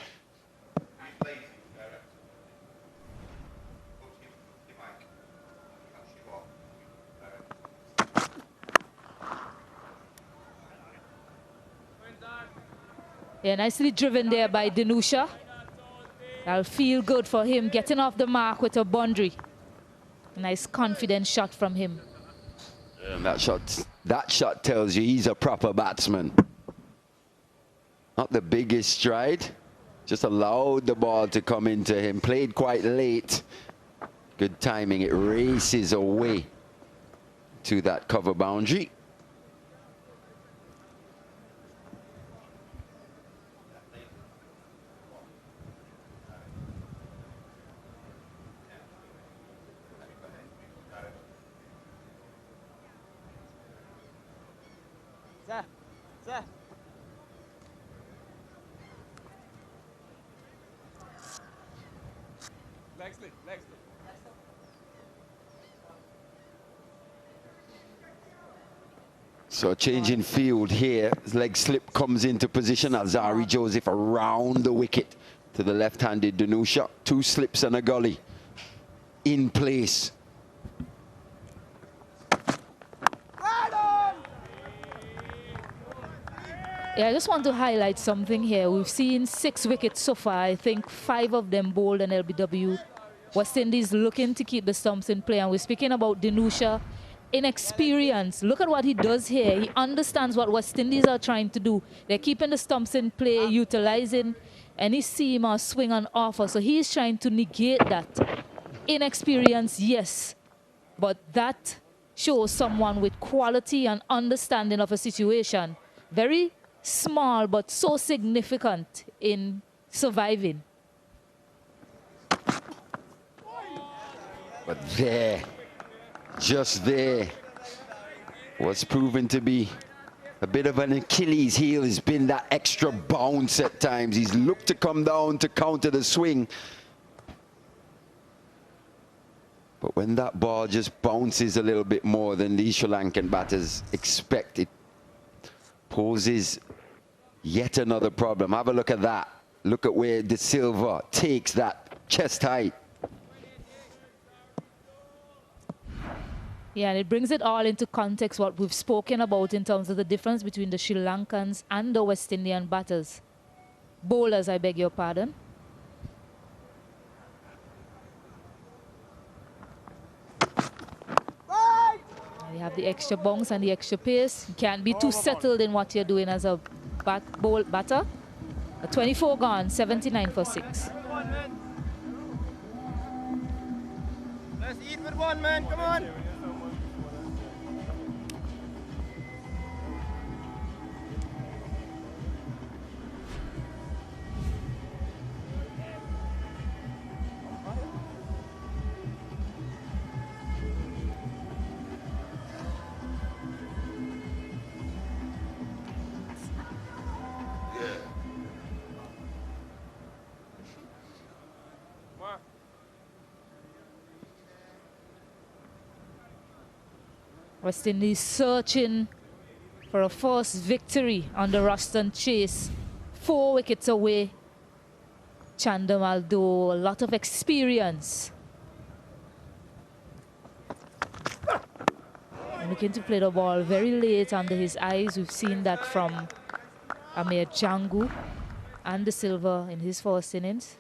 Speaker 9: Yeah, nicely driven there by Dinusha. That'll feel good for him, getting off the mark with a boundary. Nice confident shot from him.
Speaker 10: And that shot tells you he's a proper batsman. Not the biggest stride, just allowed the ball to come into him. Played quite late. Good timing. It races away to that cover boundary.
Speaker 18: Sir.
Speaker 3: Leg slip.
Speaker 10: So changing field here. His leg slip comes into position. Alzari Joseph around the wicket to the left-handed Danusha. 2 slips and a gully in place.
Speaker 9: Yeah, I just want to highlight something here. We've seen 6 wickets so far. I think 5 of them bowled and LBW. West Indies looking to keep the stumps in play. And we're speaking about Danusha. Inexperience. Look at what he does here. He understands what West Indies are trying to do. They're keeping the stumps in play, utilizing any seam or swing on offer. So he's trying to negate that. Inexperience, yes. But that shows someone with quality and understanding of a situation. Very small, but so significant in surviving.
Speaker 10: But there, just there, what's proven to be a bit of an Achilles heel has been that extra bounce at times. He's looked to come down to counter the swing. But when that ball just bounces a little bit more than these Sri Lankan batters expect, it poses yet another problem. Have a look at that. Look at where De Silva takes that chest height.
Speaker 9: Yeah, and it brings it all into context what we've spoken about in terms of the difference between the Sri Lankans and the West Indian batters. Bowlers, I beg your pardon. You have the extra bounce and the extra pace. You can't be too settled in what you're doing as a batter. A 24 gone, 79 for 6.
Speaker 3: Let's eat with one, man. Come on.
Speaker 9: West Indies searching for a first victory on the Ruston chase. 4 wickets away. Chandamal, though, a lot of experience. Looking to play the ball very late under his eyes. We've seen that from Amir Jangu and De Silva in his first innings.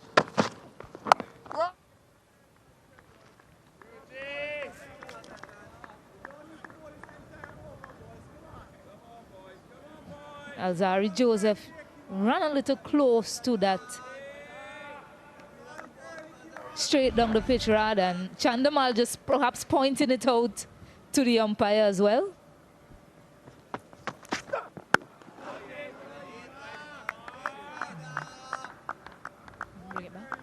Speaker 9: Alzari Joseph ran a little close to that straight down the pitch rather, and Chandamal just perhaps pointing it out to the umpire as well. Bring it back.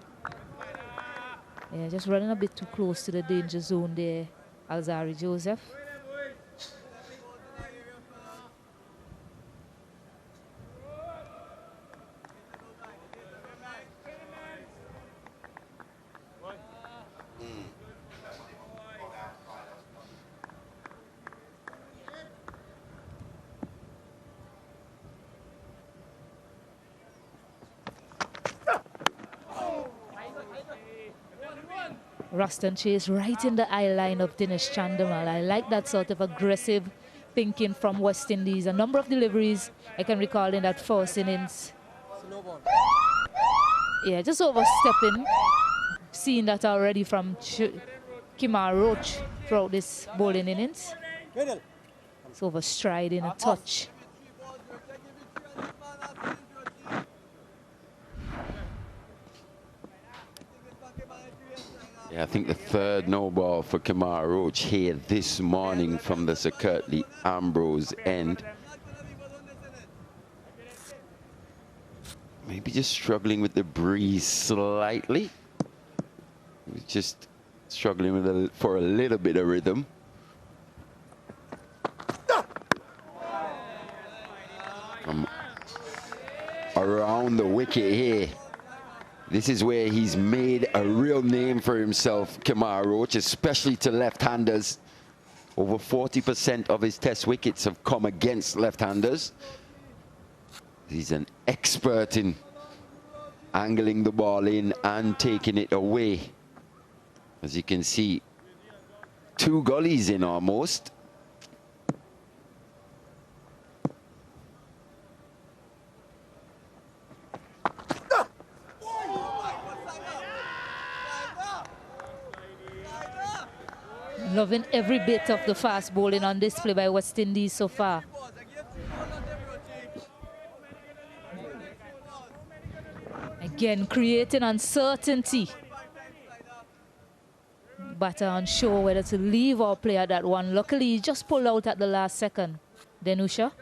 Speaker 9: Yeah, just running a bit too close to the danger zone there, Alzari Joseph. Ruston chase right in the eye line of Dinesh Chandamal. I like that sort of aggressive thinking from West Indies. A number of deliveries I can recall in that first innings. Yeah, just overstepping. Seeing that already from Kimar Roach throughout this bowling innings. It's overstriding a touch.
Speaker 10: Yeah, I think the third no ball for Kamara Roach here this morning from the Sir Curtly Ambrose end. Maybe just struggling with the breeze slightly. Just struggling with for a little bit of rhythm. From around the wicket here. This is where he's made a real name for himself, Kamara Roach, especially to left-handers. Over 40% of his test wickets have come against left-handers. He's an expert in angling the ball in and taking it away. As you can see, 2 gullies in almost.
Speaker 9: Loving every bit of the fast bowling on display by West Indies so far. Again, creating uncertainty. Batter unsure whether to leave or play at that one. Luckily, he just pulled out at the last second. Denusha.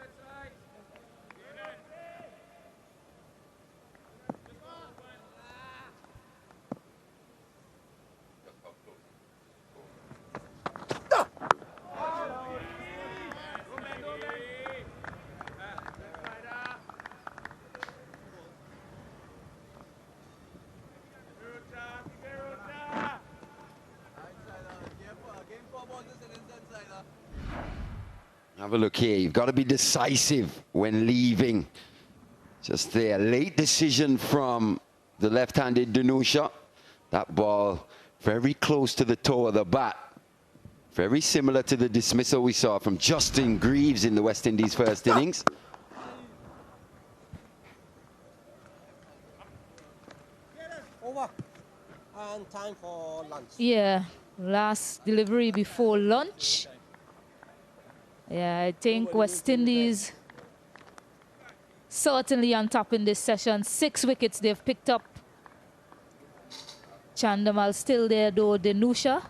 Speaker 10: Have a look here. You've got to be decisive when leaving. Just there. Late decision from the left-handed Denusha. That ball very close to the toe of the bat. Very similar to the dismissal we saw from Justin Greaves in the West Indies first innings.
Speaker 18: Over. And time for lunch.
Speaker 9: Yeah, last delivery before lunch. Yeah, I think West Indies certainly on top in this session. 6 wickets they've picked up. Chandamal still there though. Denusha.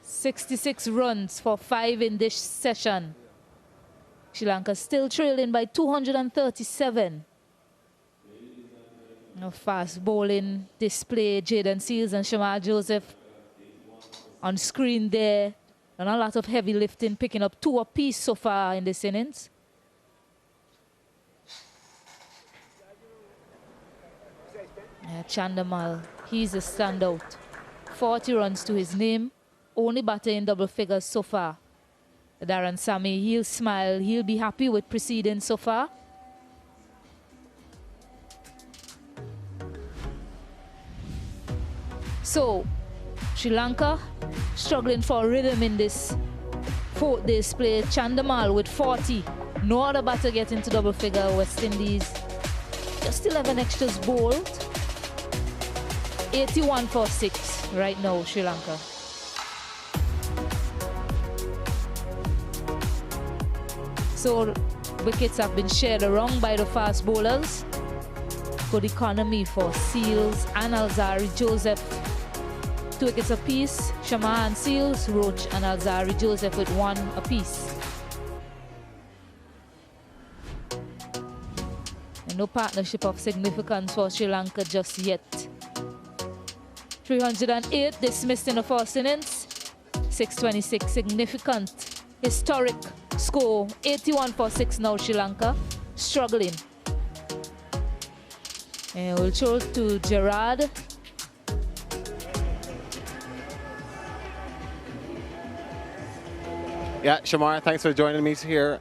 Speaker 9: 66 runs for 5 in this session. Sri Lanka still trailing by 237. No fast bowling display. Jaden Seals and Shamal Joseph on screen there. And a lot of heavy lifting, picking up 2 apiece so far in this innings. Chandamal, he's a standout. 40 runs to his name. Only batter in double figures so far. Darren Sammy, he'll smile. He'll be happy with proceedings so far. So, Sri Lanka struggling for rhythm in this 4th display. Chandamal with 40. No other batter getting to double figure. West Indies just 11 extras bowled. 81 for 6 right now, Sri Lanka. So wickets have been shared around by the fast bowlers. Good economy for Seals and Alzari Joseph. 2 wickets apiece. Shama and Seals, Roach and Alzari Joseph with 1 apiece. And no partnership of significance for Sri Lanka just yet. 308 dismissed in the first innings. 626 significant, historic score. 81 for 6 now, Sri Lanka. Struggling. And we'll throw to Gerard.
Speaker 13: Yeah, Shamar, thanks for joining me here.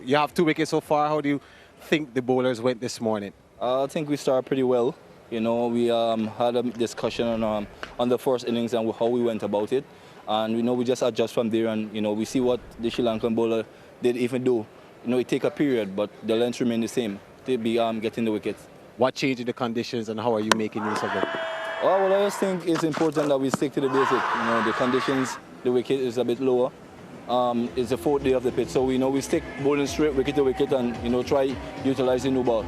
Speaker 13: You have 2 wickets so far. How do you think the bowlers went this morning?
Speaker 21: I think we started pretty well. You know, we had a discussion on the first innings and how we went about it. And, you know, we just adjust from there and, you know, we see what the Sri Lankan bowler did even do. You know, it take a period, but the length remain the same. They'll be getting the wickets.
Speaker 13: What changed in the conditions and how are you making use of them?
Speaker 21: Well, I just think it's important that we stick to the basic. You know, the conditions, the wicket is a bit lower. it's the 4th day of the pitch. So we stick bowling straight, wicket to wicket, and try utilizing new ball.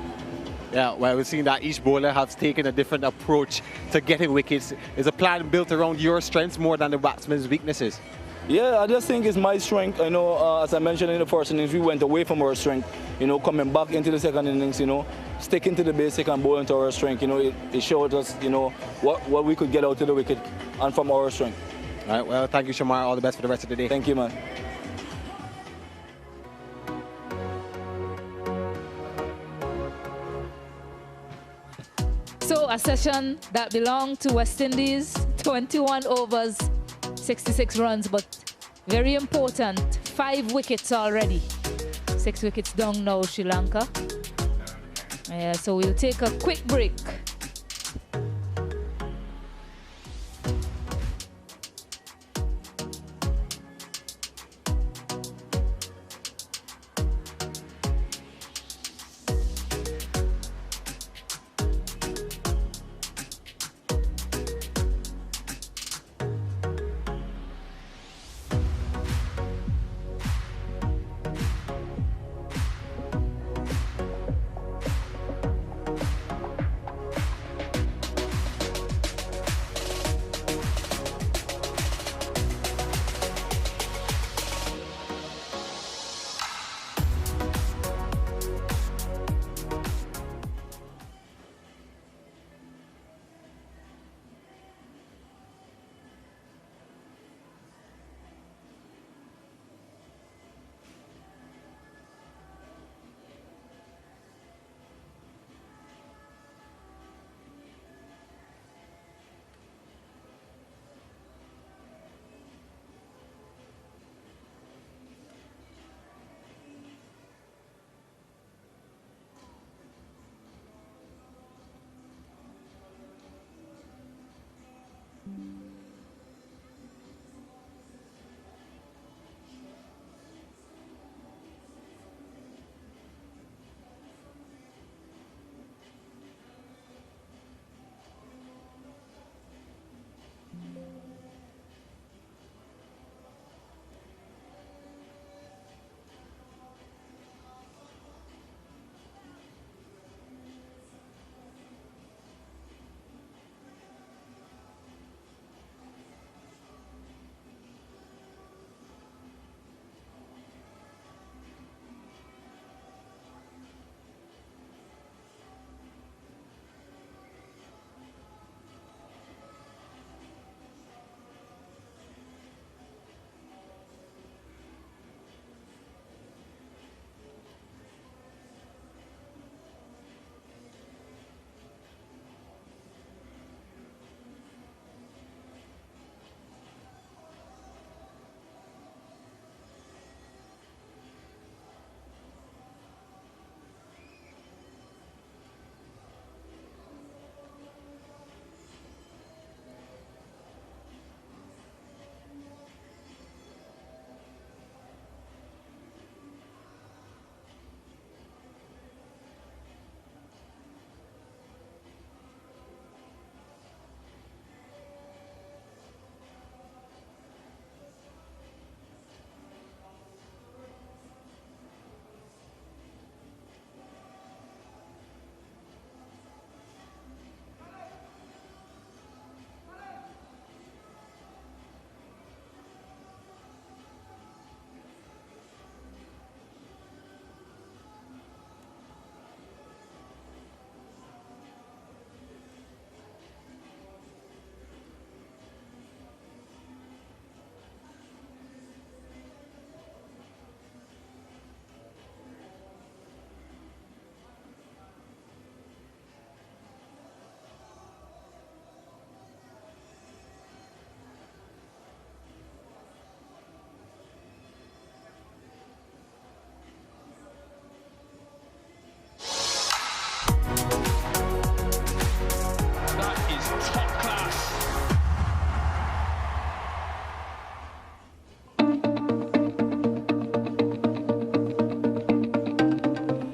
Speaker 13: Yeah, well, we've seen that each bowler has taken a different approach to getting wickets. Is a plan built around your strengths more than the batsman's weaknesses?
Speaker 21: Yeah, I just think it's my strength. I know, as I mentioned in the first innings, we went away from our strength. Coming back into the second innings, sticking to the basic and bowling to our strength. It showed us, what we could get out of the wicket and from our strength.
Speaker 13: All right, well, thank you, Shamar. All the best for the rest of the day.
Speaker 21: Thank you, man.
Speaker 9: So a session that belonged to West Indies, 21 overs, 66 runs, but very important, 5 wickets already. 6 wickets down now, Sri Lanka. So we'll take a quick break.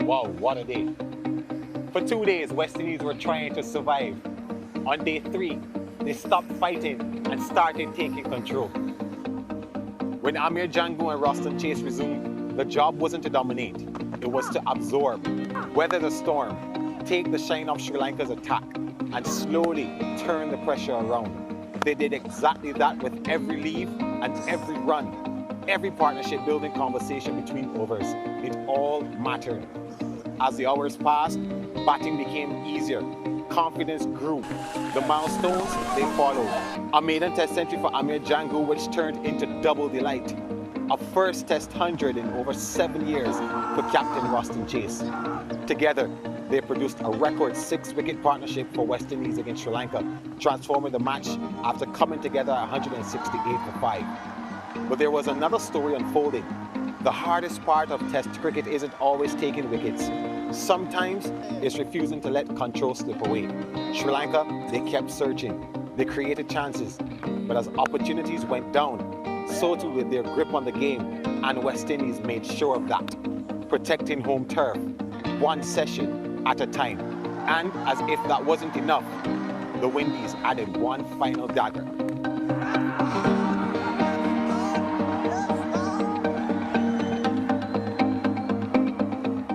Speaker 13: Wow, what a day. For 2 days, West Indies were trying to survive. On day 3, they stopped fighting and started taking control. When Amir Django and Roston Chase resumed, the job wasn't to dominate, it was to absorb, weather the storm, take the shine off Sri Lanka's attack, and slowly turn the pressure around. They did exactly that with every leave and every run, every partnership building conversation between overs. It all mattered. As the hours passed, batting became easier. Confidence grew. The milestones, they followed. A maiden test century for Amir Django, which turned into double delight. A first test 100 in over 7 years for Captain Roston Chase. Together, they produced a record 6-wicket partnership for West Indies against Sri Lanka, transforming the match after coming together at 168 for 5. But there was another story unfolding. The hardest part of Test cricket isn't always taking wickets. Sometimes it's refusing to let control slip away. Sri Lanka, they kept searching. They created chances. But as opportunities went down, so too did their grip on the game, and West Indies made sure of that, protecting home turf, one session at a time. And as if that wasn't enough, the Windies added one final dagger.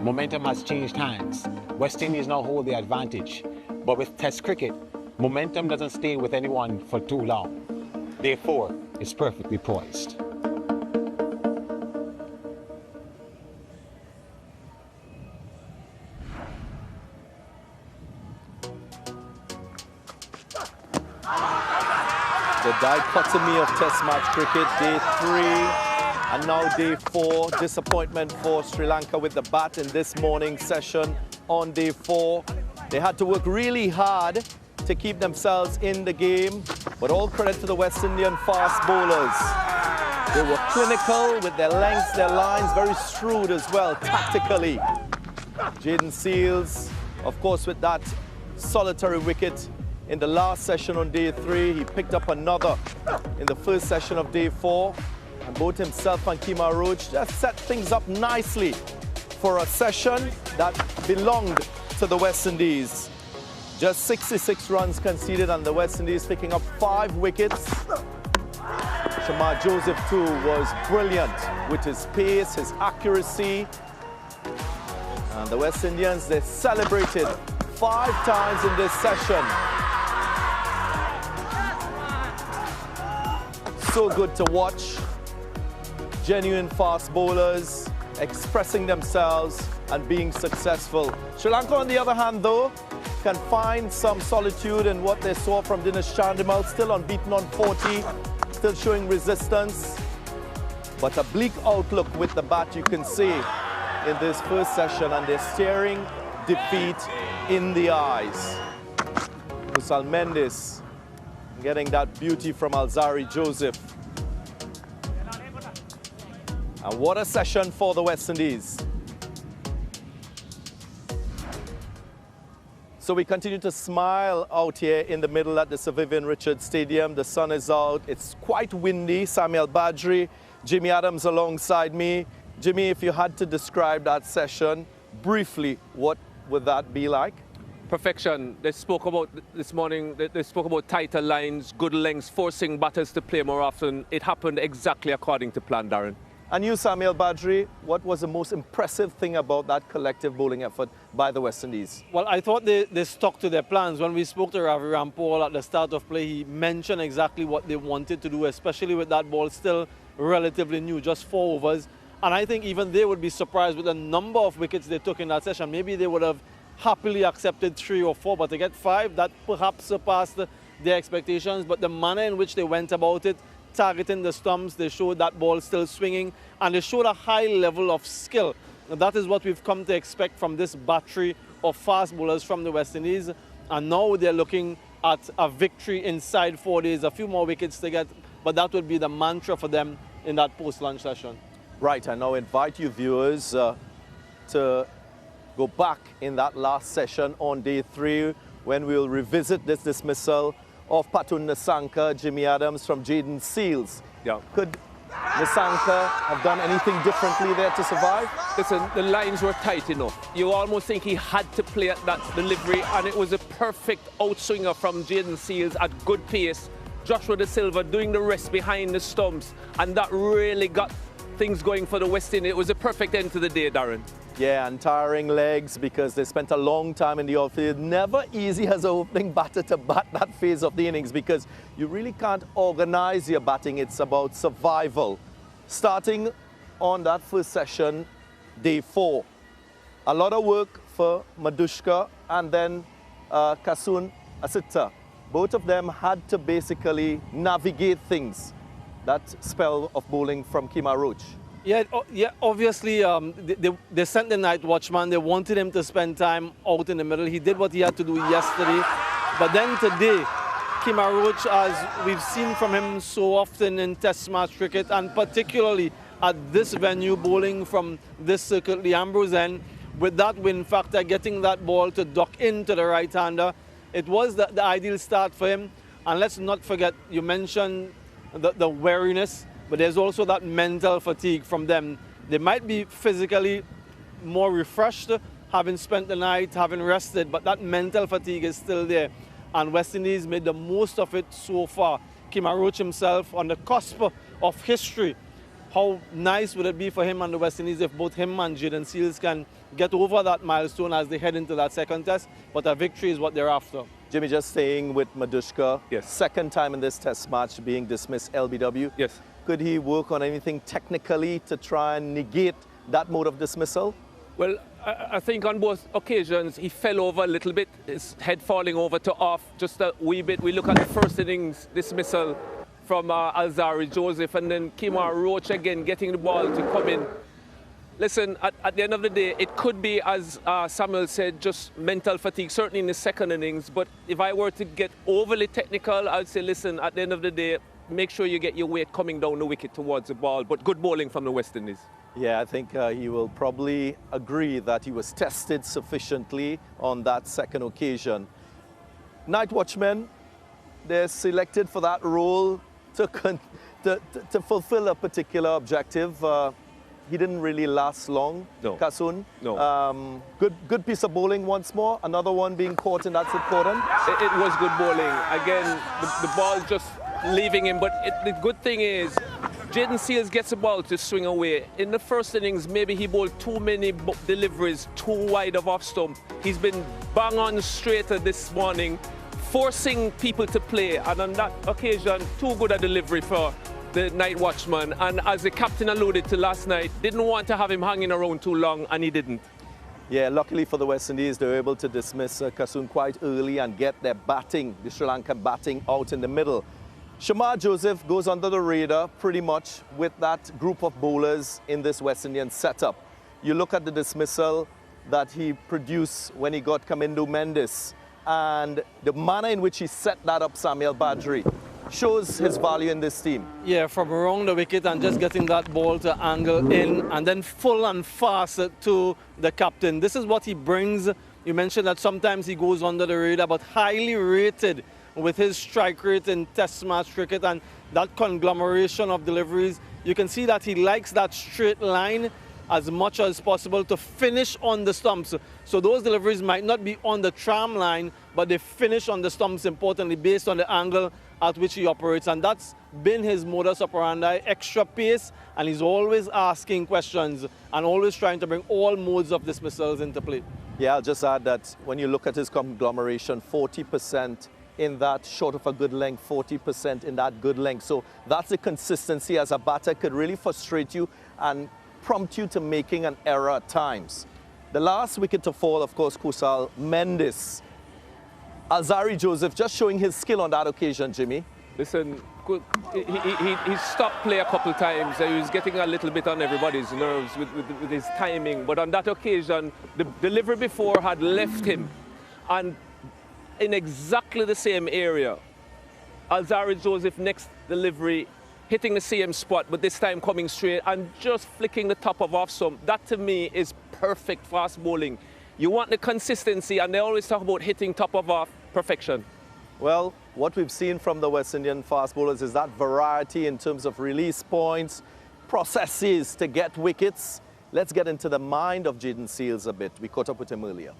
Speaker 13: Momentum has changed hands. West Indies now hold the advantage. But with Test cricket, momentum doesn't stay with anyone for too long. Therefore, it's perfectly poised.
Speaker 8: The dichotomy of Test match cricket, day 3 and now day 4. Disappointment for Sri Lanka with the bat in this morning session on day 4. They had to work really hard to keep themselves in the game, but all credit to the West Indian fast bowlers. They were clinical with their lengths, their lines, very shrewd as well, tactically. Jaden Seals, of course, with that solitary wicket in the last session on day 3. He picked up another in the first session of day 4. And both himself and Kemar Roach just set things up nicely for a session that belonged to the West Indies. Just 66 runs conceded, and the West Indies picking up 5 wickets. Shamar Joseph too was brilliant with his pace, his accuracy. And the West Indians, they celebrated 5 times in this session. So good to watch. Genuine fast bowlers expressing themselves and being successful. Sri Lanka, on the other hand, though, can find some solitude in what they saw from Dinesh Chandimal, still unbeaten on 40, still showing resistance. But a bleak outlook with the bat, you can see in this first session, and they're staring defeat in the eyes. Kusal Mendes getting that beauty from Alzari Joseph. And what a session for the West Indies. So we continue to smile out here in the middle at the Sir Vivian Richards Stadium. The sun is out. It's quite windy. Samuel Badri, Jimmy Adams alongside me. Jimmy, if you had to describe that session briefly, what would that be like?
Speaker 11: Perfection. They spoke about this morning, they spoke about tighter lines, good lengths, forcing batters to play more often. It happened exactly according to plan, Darren.
Speaker 8: And you, Samuel Badri, what was the most impressive thing about that collective bowling effort by the West Indies?
Speaker 1: Well, I thought they stuck to their plans. When we spoke to Ravi Rampal at the start of play, he mentioned exactly what they wanted to do, especially with that ball still relatively new, just 4 overs. And I think even they would be surprised with the number of wickets they took in that session. Maybe they would have happily accepted 3 or 4, but to get 5, that perhaps surpassed their expectations. But the manner in which they went about it, targeting the stumps, they showed that ball still swinging, and they showed a high level of skill. And that is what we've come to expect from this battery of fast bowlers from the West Indies. And now they're looking at a victory inside 4 days, a few more wickets to get, but that would be the mantra for them in that post-lunch session.
Speaker 8: Right, I now invite you viewers to go back in that last session on day 3 when we'll revisit this dismissal of Patun Nasanka, Jimmy Adams from Jaden Seals.
Speaker 11: Yeah.
Speaker 8: Could Nasanka have done anything differently there to survive?
Speaker 11: Listen, the lines were tight enough. You almost think he had to play at that delivery, and it was a perfect outswinger from Jaden Seals at good pace, Joshua De Silva doing the rest behind the stumps, and that really got things going for the West Indies. It was a perfect end to the day, Darren.
Speaker 8: Yeah, and tiring legs because they spent a long time in the outfield. Never easy as an opening batter to bat that phase of the innings because you really can't organize your batting. It's about survival. Starting on that first session, day 4. A lot of work for Madushka and then Kasun Asita. Both of them had to basically navigate things, that spell of bowling from Kemar Roach.
Speaker 1: Yeah, obviously they sent the night watchman. They wanted him to spend time out in the middle. He did what he had to do yesterday. But then today, Kemar Roach, as we've seen from him so often in Test match cricket, and particularly at this venue, bowling from this circuit, the Ambrose end, with that win factor, getting that ball to duck into the right-hander, it was the ideal start for him. And let's not forget, you mentioned the weariness, but there's also that mental fatigue from them. They might be physically more refreshed, having spent the night, having rested, but that mental fatigue is still there. And West Indies made the most of it so far. Kemar Roach himself on the cusp of history. How nice would it be for him and the West Indies if both him and Jaden Seals can get over that milestone as they head into that second test? But a victory is what they're after.
Speaker 8: Jimmy, just staying with Madushka. Yes. Second time in this test match being dismissed LBW.
Speaker 11: Yes.
Speaker 8: Could he work on anything technically to try and negate that mode of dismissal?
Speaker 11: Well, I think on both occasions he fell over a little bit, his head falling over to off just a wee bit. We look at the first innings dismissal from Alzari Joseph, and then Kemar Roach again getting the ball to come in. Listen, at the end of the day, it could be, as Samuel said, just mental fatigue, certainly in the second innings. But if I were to get overly technical, I'd say, listen, at the end of the day, make sure you get your weight coming down the wicket towards the ball. But good bowling from the West Indies.
Speaker 8: Yeah, I think he will probably agree that he was tested sufficiently on that second occasion. Night watchmen, they're selected for that role to fulfill a particular objective. He didn't really last long,
Speaker 11: no.
Speaker 8: Kasun.
Speaker 11: No.
Speaker 8: Good piece of bowling once more. Another one being caught, and that's important.
Speaker 11: It was good bowling. Again, the ball just leaving him. But the good thing is, Jaden Seals gets the ball to swing away. In the first innings, maybe he bowled too many deliveries, too wide of off stump. He's been bang on straighter this morning, forcing people to play. And on that occasion, too good a delivery for the night watchman. And as the captain alluded to last night, didn't want to have him hanging around too long, and he didn't.
Speaker 8: Yeah, luckily for the West Indies, they were able to dismiss Kasun quite early and get their batting, the Sri Lankan batting, out in the middle. Shamar Joseph goes under the radar pretty much with that group of bowlers in this West Indian setup. You look at the dismissal that he produced when he got Kamindo Mendes, and the manner in which he set that up, Samuel Badri, shows his value in this team.
Speaker 1: Yeah, from around the wicket and just getting that ball to angle in and then full and fast to the captain. This is what he brings. You mentioned that sometimes he goes under the radar, but highly rated with his strike rate in Test match cricket and that conglomeration of deliveries. You can see that he likes that straight line as much as possible to finish on the stumps. So those deliveries might not be on the tram line, but they finish on the stumps importantly based on the angle at which he operates. And that's been his modus operandi, extra pace, and he's always asking questions and always trying to bring all modes of dismissals into play.
Speaker 8: Yeah, I'll just add that when you look at his conglomeration, 40% in that short of a good length, 40% in that good length. So that's the consistency as a batter, could really frustrate you and prompt you to making an error at times. The last wicket to fall, of course, Kusal Mendes. Alzari Joseph just showing his skill on that occasion, Jimmy.
Speaker 11: Listen, he stopped play a couple of times. He was getting a little bit on everybody's nerves with his timing. But on that occasion, the delivery before had left him. And in exactly the same area, Alzari Joseph next delivery, hitting the same spot, but this time coming straight and just flicking the top of off stump. That to me is perfect fast bowling. You want the consistency, and they always talk about hitting top of off, perfection.
Speaker 8: Well, what we've seen from the West Indian fast bowlers is that variety in terms of release points, processes to get wickets. Let's get into the mind of Jaden Seals a bit. We caught up with him earlier.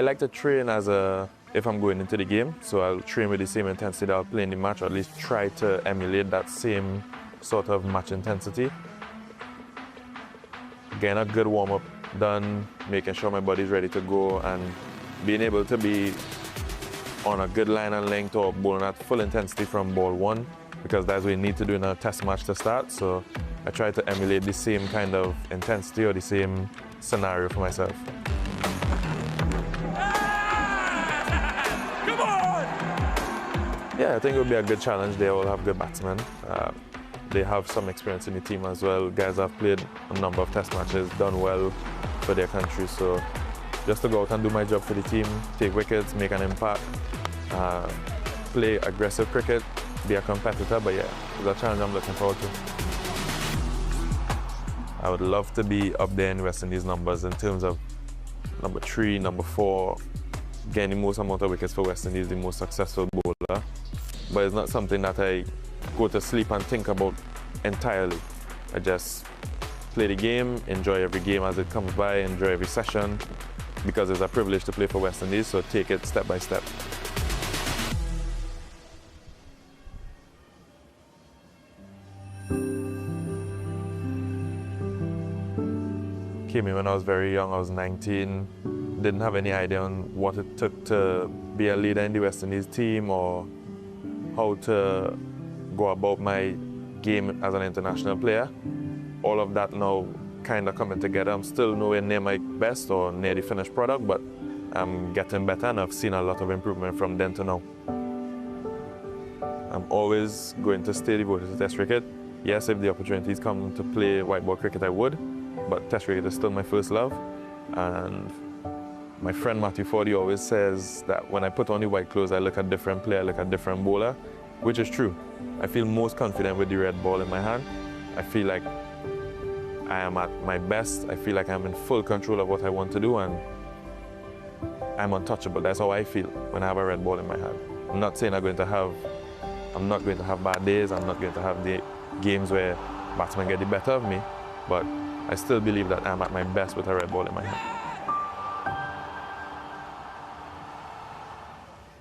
Speaker 4: I like to train if I'm going into the game, so I'll train with the same intensity that I'll play in the match, or at least try to emulate that same sort of match intensity. Getting a good warm-up done, making sure my body's ready to go, and being able to be on a good line and length or bowling at full intensity from ball one, because that's what you need to do in a test match to start. So I try to emulate the same kind of intensity or the same scenario for myself.
Speaker 3: Come on!
Speaker 4: Yeah, I think it would be a good challenge. They all have good batsmen. They have some experience in the team as well. Guys have played a number of test matches, done well for their country. So just to go out and do my job for the team, take wickets, make an impact, play aggressive cricket, be a competitor. But yeah, it's a challenge I'm looking forward to. I would love to be up there in West Indies numbers in terms of number 3, number 4, getting the most amount of wickets for West Indies, the most successful bowler. But it's not something that I go to sleep and think about entirely. I just play the game, enjoy every game as it comes by, enjoy every session, because it's a privilege to play for West Indies, so take it step by step. Came in when I was very young, I was 19, didn't have any idea on what it took to be a leader in the West Indies team or how to go about my game as an international player. All of that now kind of coming together. I'm still nowhere near my best or near the finished product, but I'm getting better and I've seen a lot of improvement from then to now. I'm always going to stay devoted to Test cricket. Yes, if the opportunities come to play white ball cricket, I would, but Test cricket is still my first love. And my friend Matthew Fordy always says that when I put on the white clothes, I look at different player, I look at different bowler, which is true. I feel most confident with the red ball in my hand. I feel like I am at my best. I feel like I'm in full control of what I want to do, and I'm untouchable. That's how I feel when I have a red ball in my hand. I'm not saying I'm not going to have bad days. I'm not going to have the games where batsmen get the better of me, but I still believe that I'm at my best with a red ball in my hand.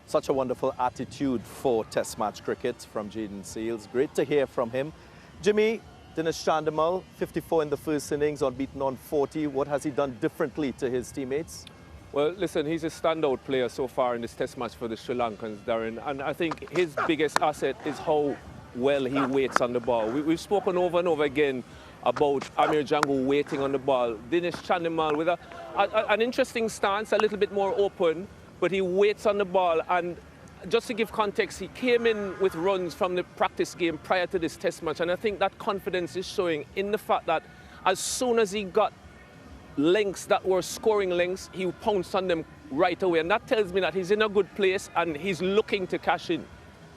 Speaker 8: Such a wonderful attitude for Test match cricket from Jayden Seales. Great to hear from him. Jimmy, Dinesh Chandimal, 54 in the first innings, unbeaten on 40. What has he done differently to his teammates?
Speaker 11: Well, listen, he's a standout player so far in this Test match for the Sri Lankans, Darren. And I think his biggest asset is how well he waits on the ball. We've spoken over and over again about Amir Jangu waiting on the ball. Dinesh Chandimal with an interesting stance, a little bit more open, but he waits on the ball. And just to give context, he came in with runs from the practice game prior to this Test match, and I think that confidence is showing in the fact that as soon as he got lengths that were scoring lengths, he pounced on them right away, and that tells me that he's in a good place and he's looking to cash in.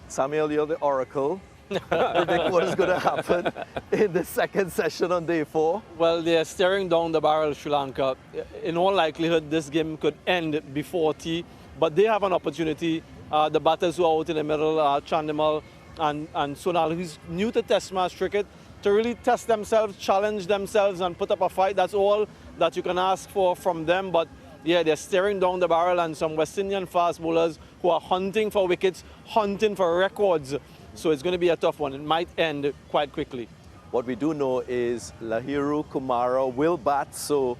Speaker 8: Samuel, you're the oracle. Predict what is going to happen in the second session on day 4.
Speaker 20: Well, they're staring down the barrel, Sri Lanka. In all likelihood, this game could end before tea, but they have an opportunity. The batters who are out in the middle, Chandimal and Sonal, who's new to Test match cricket, to really test themselves, challenge themselves and put up a fight. That's all that you can ask for from them. But yeah, they're staring down the barrel, and some West Indian fast bowlers who are hunting for wickets, hunting for records. So it's going to be a tough one. It might end quite quickly.
Speaker 8: What we do know is Lahiru Kumara will bat, so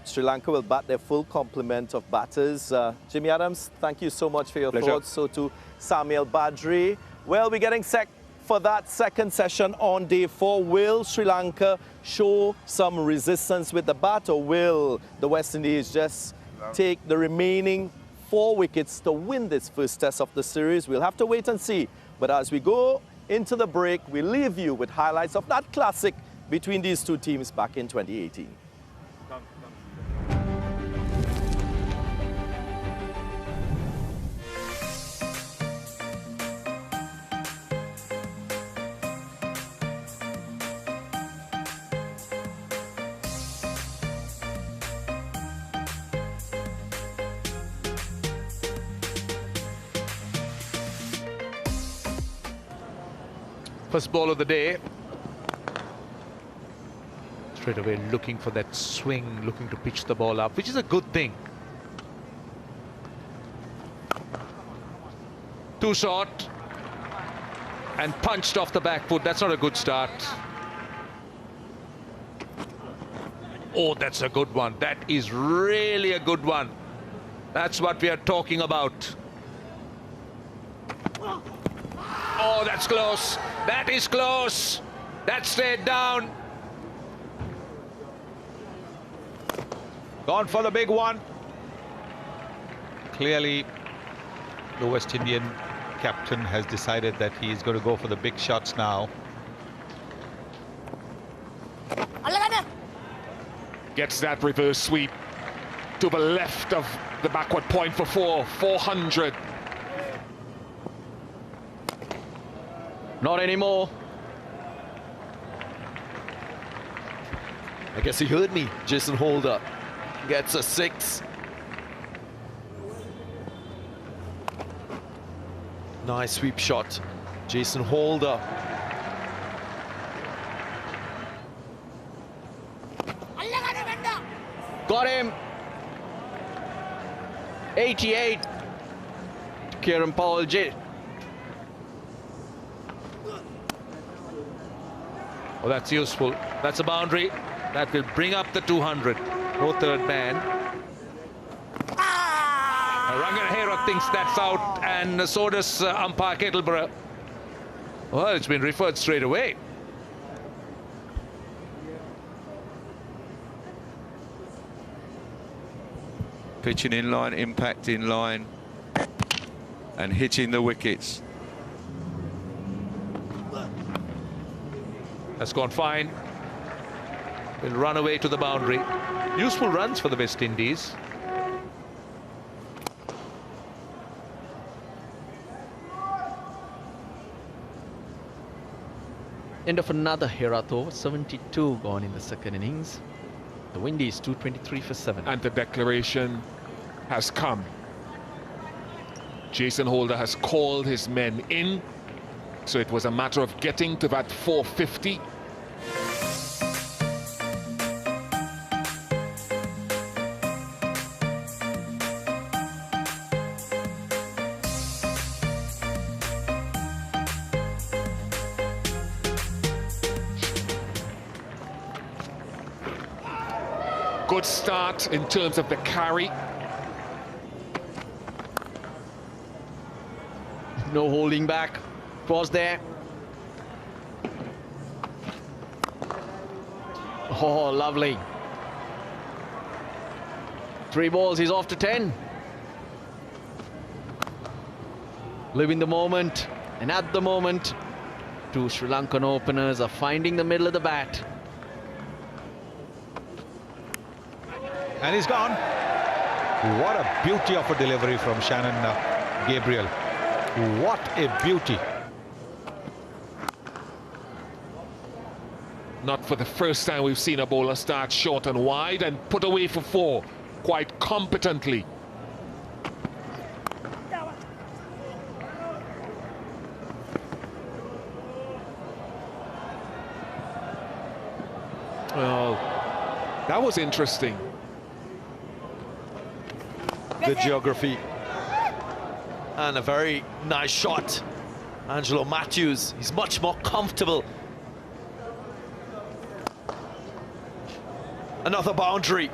Speaker 8: Sri Lanka will bat their full complement of batters. Jimmy Adams, thank you so much for your thoughts. So to Samuel Badri. Well, we're getting set for that second session on day 4. Will Sri Lanka show some resistance with the bat, or will the West Indies just take the remaining 4 wickets to win this first test of the series? We'll have to wait and see. But as we go into the break, we leave you with highlights of that classic between these two teams back in 2018.
Speaker 22: First ball of the day. Straight away looking for that swing, looking to pitch the ball up, which is a good thing.
Speaker 6: Too short. And punched off the back foot. That's not a good start. Oh, that's a good one. That is really a good one. That's what we are talking about. Oh, that's close. That is close. That stayed down.
Speaker 7: Gone for the big one. Clearly, the West Indian captain has decided that he's going to go for the big shots now.
Speaker 6: Gets that reverse sweep to the left of the backward point for 400.
Speaker 19: Not anymore. I guess he heard me. Jason Holder gets a 6. Nice sweep shot. Jason Holder. Got him. 88. Kieran Powell J.
Speaker 6: Oh, that's useful. That's a boundary. That will bring up the 200. No third man. Ranganahera thinks that's out, and so does umpire Kettleborough. Well, it's been referred straight away.
Speaker 23: Pitching in line, impact in line, and hitting the wickets.
Speaker 6: That's gone fine. Will run away to the boundary. Useful runs for the West Indies.
Speaker 24: End of another Herato, 72 gone in the second innings. The Windies 223 for 7.
Speaker 6: And the declaration has come. Jason Holder has called his men in, so it was a matter of getting to that 450. Good start in terms of the carry.
Speaker 24: No holding back. Was there. Oh, lovely. 3 balls, he's off to 10. Living the moment, and at the moment, 2 Sri Lankan openers are finding the middle of the bat.
Speaker 7: And he's gone. What a beauty of a delivery from Shannon Gabriel. What a beauty.
Speaker 6: Not for the first time we've seen a bowler start short and wide and put away for 4 quite competently. Well, that was interesting.
Speaker 19: Good geography. And a very nice shot. Angelo Matthews, he's much more comfortable. Another boundary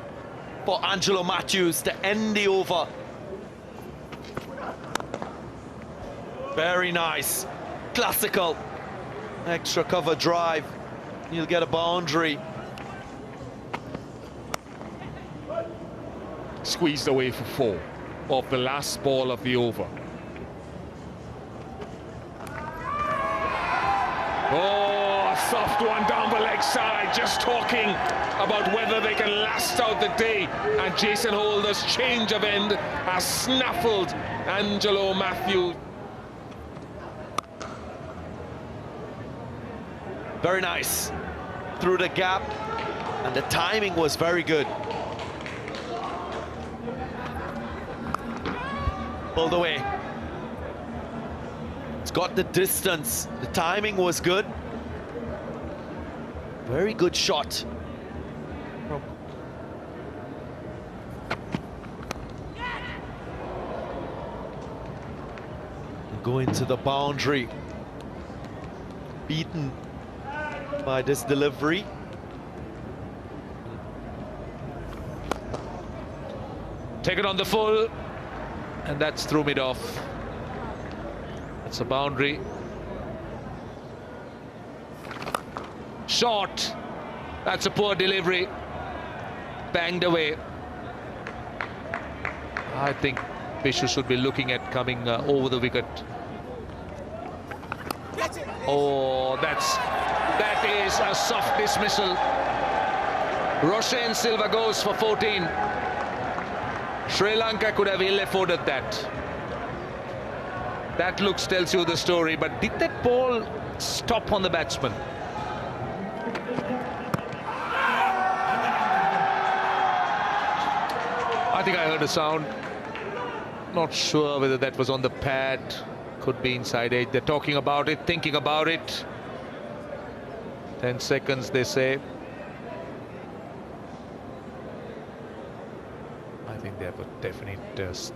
Speaker 19: for Angelo Matthews to end the over. Very nice. Classical. Extra cover drive. You'll get a boundary.
Speaker 6: Squeezed away for 4 of the last ball of the over. Oh, a soft one down the leg side, just talking about whether they can last out the day. And Jason Holder's change of end has snaffled Angelo Matthews.
Speaker 19: Very nice. Through the gap, and the timing was very good. Pulled away. It's got the distance. The timing was good. Very good shot. going to the boundary. Beaten by this delivery.
Speaker 22: Take it on the full, and that's threw it off. That's a boundary. Short. That's a poor delivery. Banged away. I think Bishop should be looking at coming over the wicket. Oh, that is a soft dismissal. Roshan Silva goes for 14. Sri Lanka could have ill afforded that. That looks tells you the story, but did that ball stop on the batsman? I think I heard a sound. Not sure whether that was on the pad. Could be inside edge. They're talking about it, thinking about it. 10 seconds, they say. I think there were definite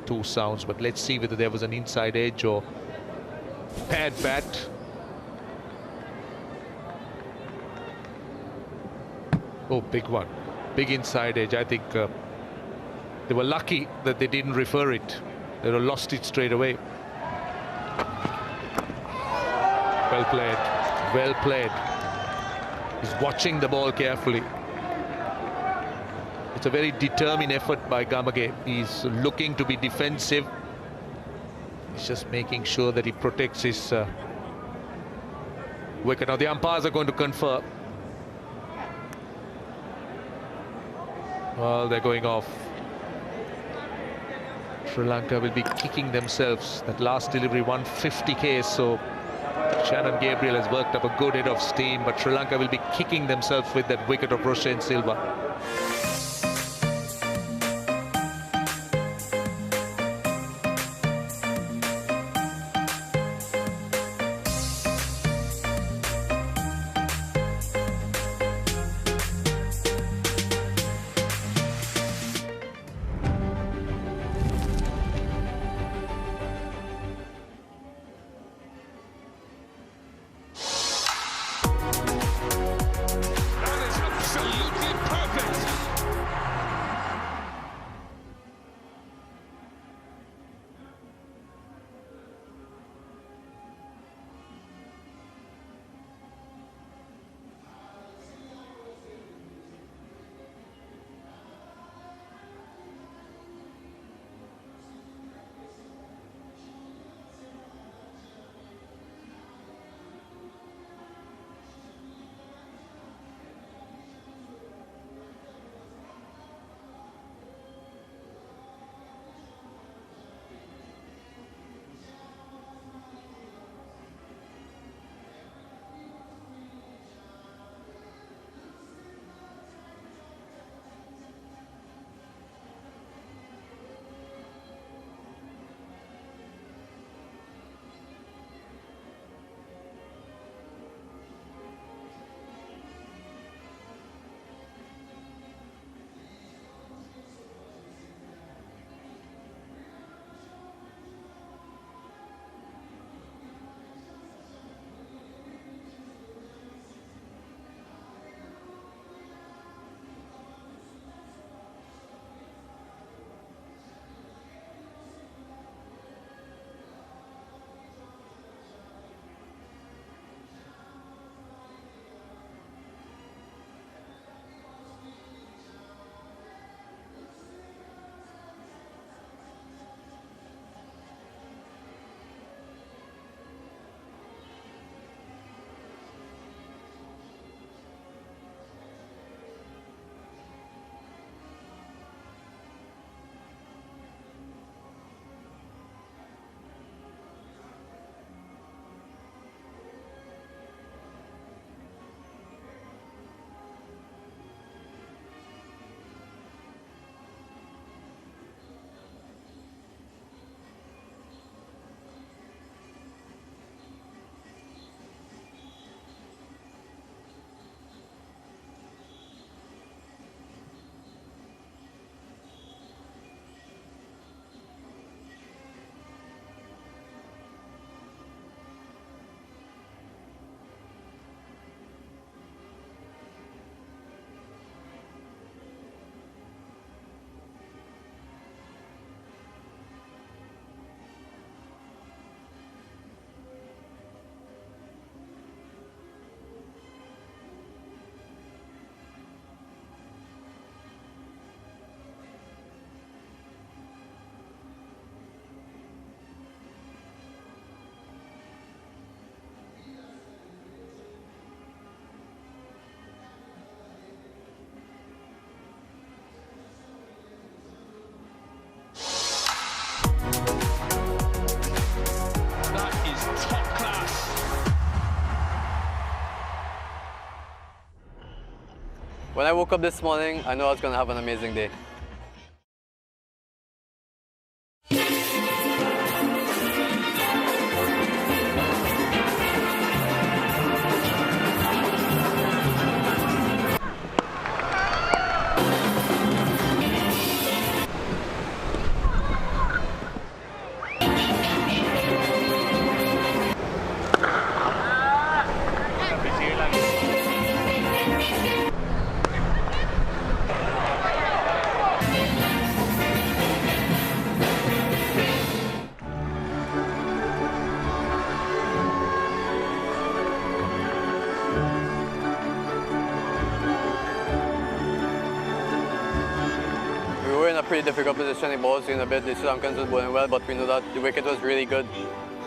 Speaker 22: two sounds, but let's see whether there was an inside edge or pad bat. Oh, big one. Big inside edge. I think they were lucky that they didn't refer it. They would have lost it straight away. Well played. Well played. He's watching the ball carefully. It's a very determined effort by Gamage. He's looking to be defensive. He's just making sure that he protects his wicket. Now the umpires are going to confer. Well, they're going off. Sri Lanka will be kicking themselves. That last delivery, 150 Ks, so Shannon Gabriel has worked up a good head of steam, but Sri Lanka will be kicking themselves with that wicket of Roshan Silva.
Speaker 6: That is absolutely perfect.
Speaker 5: when I woke up this morning, I know I was going to have an amazing day. Pretty difficult position. The ball was in a bit. The Sri Lankans was bowling well, but we know that the wicket was really good.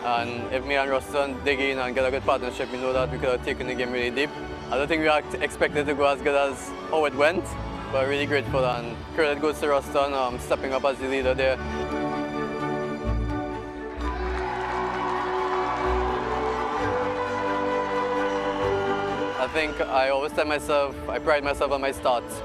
Speaker 5: And if me and Ruston dig in and get a good partnership, we know that we could have taken the game really deep. I don't think we expected to go as good as how it went, but really grateful, and credit goes to Ruston stepping up as the leader there. I think I always tell myself, I pride myself on my starts.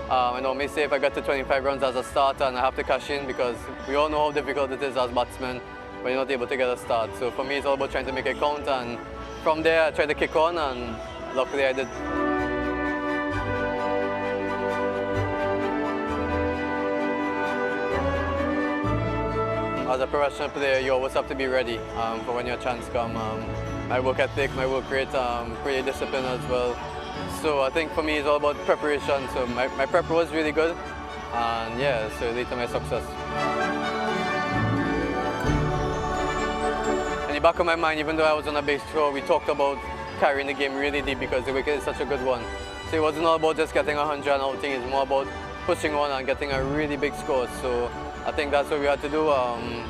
Speaker 5: I normally say if I get to 25 runs as a starter and I have to cash in, because we all know how difficult it is as batsmen when you're not able to get a start. So for me, it's all about trying to make it count, and from there I tried to kick on, and luckily I did. As a professional player, you always have to be ready for when your chance comes. My work ethic, my work rate, pretty discipline as well. So I think for me it's all about preparation. So my prep was really good, and yeah, so it led to my success. In the back of my mind, even though I was on a base throw, we talked about carrying the game really deep because the wicket is such a good one. So it wasn't all about just getting 100 and outing, it's more about pushing on and getting a really big score. So I think that's what we had to do.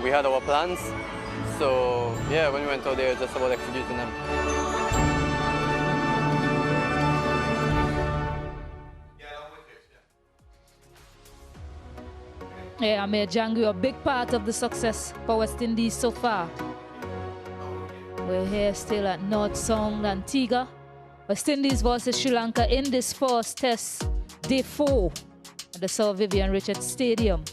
Speaker 5: We had our plans. So yeah, when we went out there, it's just about executing them.
Speaker 9: Yeah, Amir Janggu, a big part of the success for West Indies so far. We're here still at North Sound, Antigua. West Indies versus Sri Lanka in this first test, day 4 at the Sir Vivian Richards Stadium.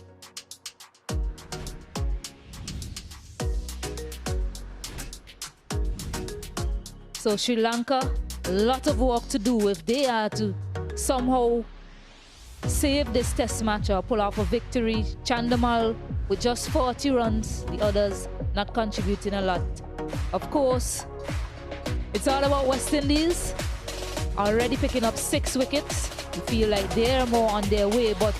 Speaker 9: So Sri Lanka, a lot of work to do if they are to somehow save this test match or pull off a victory. Chandamal with just 40 runs, the others not contributing a lot. Of course, it's all about West Indies already picking up 6 wickets. You feel like they're more on their way, but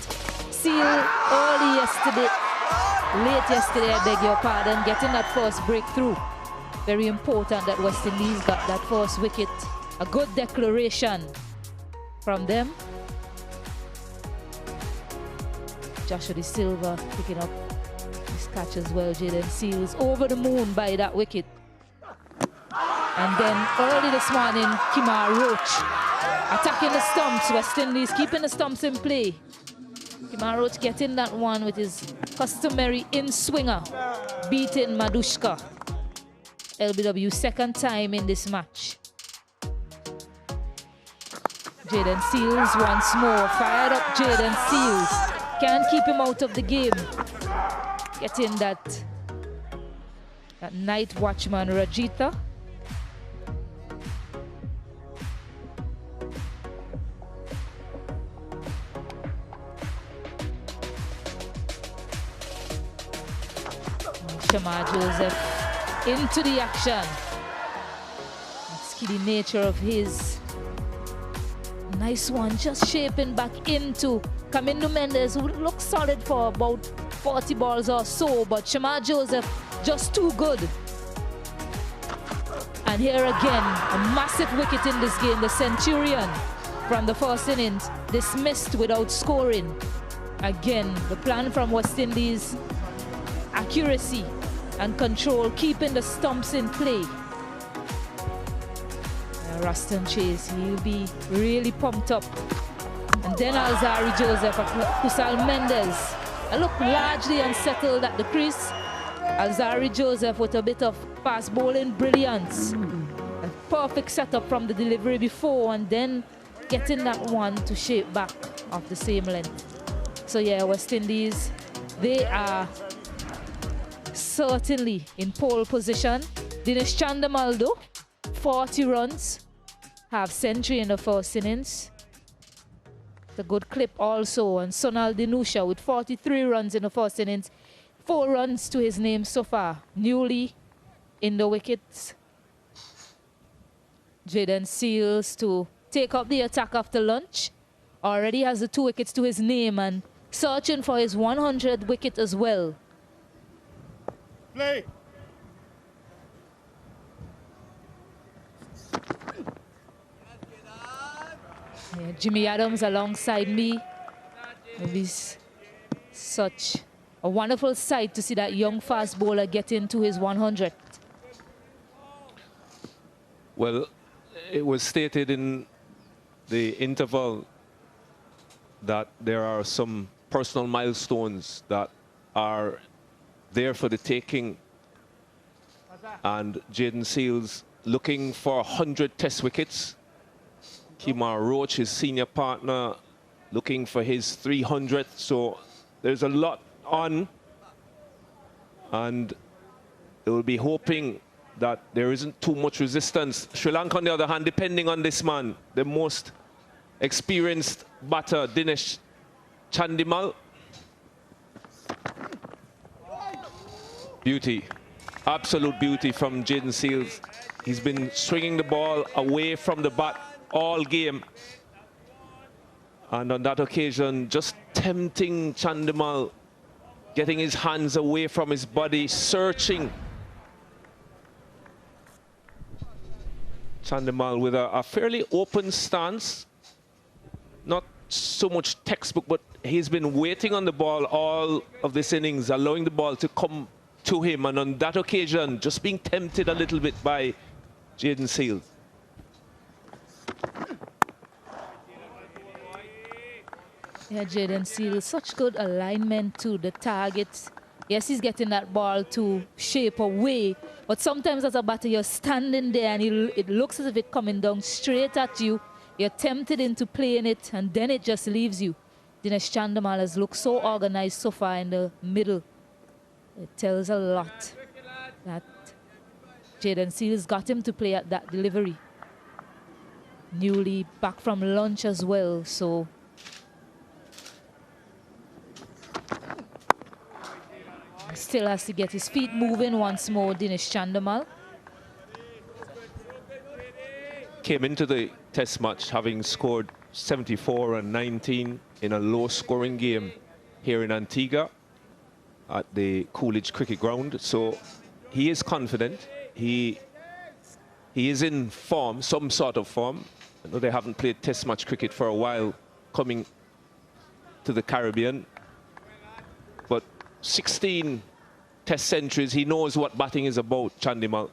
Speaker 9: Seal early yesterday, late yesterday, I beg your pardon, getting that first breakthrough. Very important that West Indies got that first wicket. A good declaration from them. Joshua De Silva picking up his catch as well. Jaden Seals over the moon by that wicket. And then early this morning, Kemar Roach attacking the stumps. West Indies keeping the stumps in play. Kemar Roach getting that one with his customary in-swinger, beating Madushka. LBW second time in this match. Jaden Seals once more. Fired up Jaden Seals. Can't keep him out of the game. Getting that night watchman Rajita. Shamar Joseph into the action. Skiddy nature of his. Nice one, just shaping back into Kamindu Mendes, who looks solid for about 40 balls or so, but Shamar Joseph just too good. And here again, a massive wicket in this game. The Centurion from the first innings dismissed without scoring. Again, the plan from West Indies, accuracy and control, keeping the stumps in play. Ruston Chase, he'll be really pumped up. And then Alzari Joseph, Kusal Mendes. I look largely unsettled at the crease. Alzari Joseph with a bit of fast bowling brilliance. A perfect setup from the delivery before, and then getting that one to shape back of the same length. So yeah, West Indies, they are certainly in pole position. Dinesh Chandimal though, 40 runs, half century in the first innings. It's a good clip also. And Sonal Dinusha with 43 runs in the first innings, 4 runs to his name so far, newly in the wickets. Jaden Seals to take up the attack after lunch. Already has the 2 wickets to his name and searching for his 100th wicket as well.
Speaker 3: Play.
Speaker 9: Yeah, Jimmy Adams alongside me. It's such a wonderful sight to see that young fast bowler get into his 100th.
Speaker 11: Well, it was stated in the interval that there are some personal milestones that are there for the taking. And Jaden Seals looking for 100 test wickets. Kemar Roach, his senior partner, looking for his 300th. So there's a lot on. And they will be hoping that there isn't too much resistance. Sri Lanka, on the other hand, depending on this man, the most experienced batter, Dinesh Chandimal. Beauty, absolute beauty from Jaden Seals. He's been swinging the ball away from the bat all game. And on that occasion, just tempting Chandimal, getting his hands away from his body, searching. Chandimal with a fairly open stance. Not so much textbook, but he's been waiting on the ball all of this innings, allowing the ball to come to him. And on that occasion, just being tempted a little bit by Jaden Seals.
Speaker 9: Yeah, Jaden Seals, such good alignment to the targets. Yes, he's getting that ball to shape away, but sometimes as a batter, you're standing there and it looks as if it's coming down straight at you. You're tempted into playing it, and then it just leaves you. Dinesh Chandimal has looked so organized so far in the middle. It tells a lot that Jaden Seals got him to play at that delivery. Newly back from lunch as well, so still has to get his feet moving once more, Dinesh Chandimal.
Speaker 11: Came into the test match having scored 74 and 19 in a low-scoring game here in Antigua at the Coolidge Cricket Ground. So he is confident. He is in form, some sort of form. I know they haven't played test match cricket for a while coming to the Caribbean. But 16 test centuries, he knows what batting is about, Chandimal.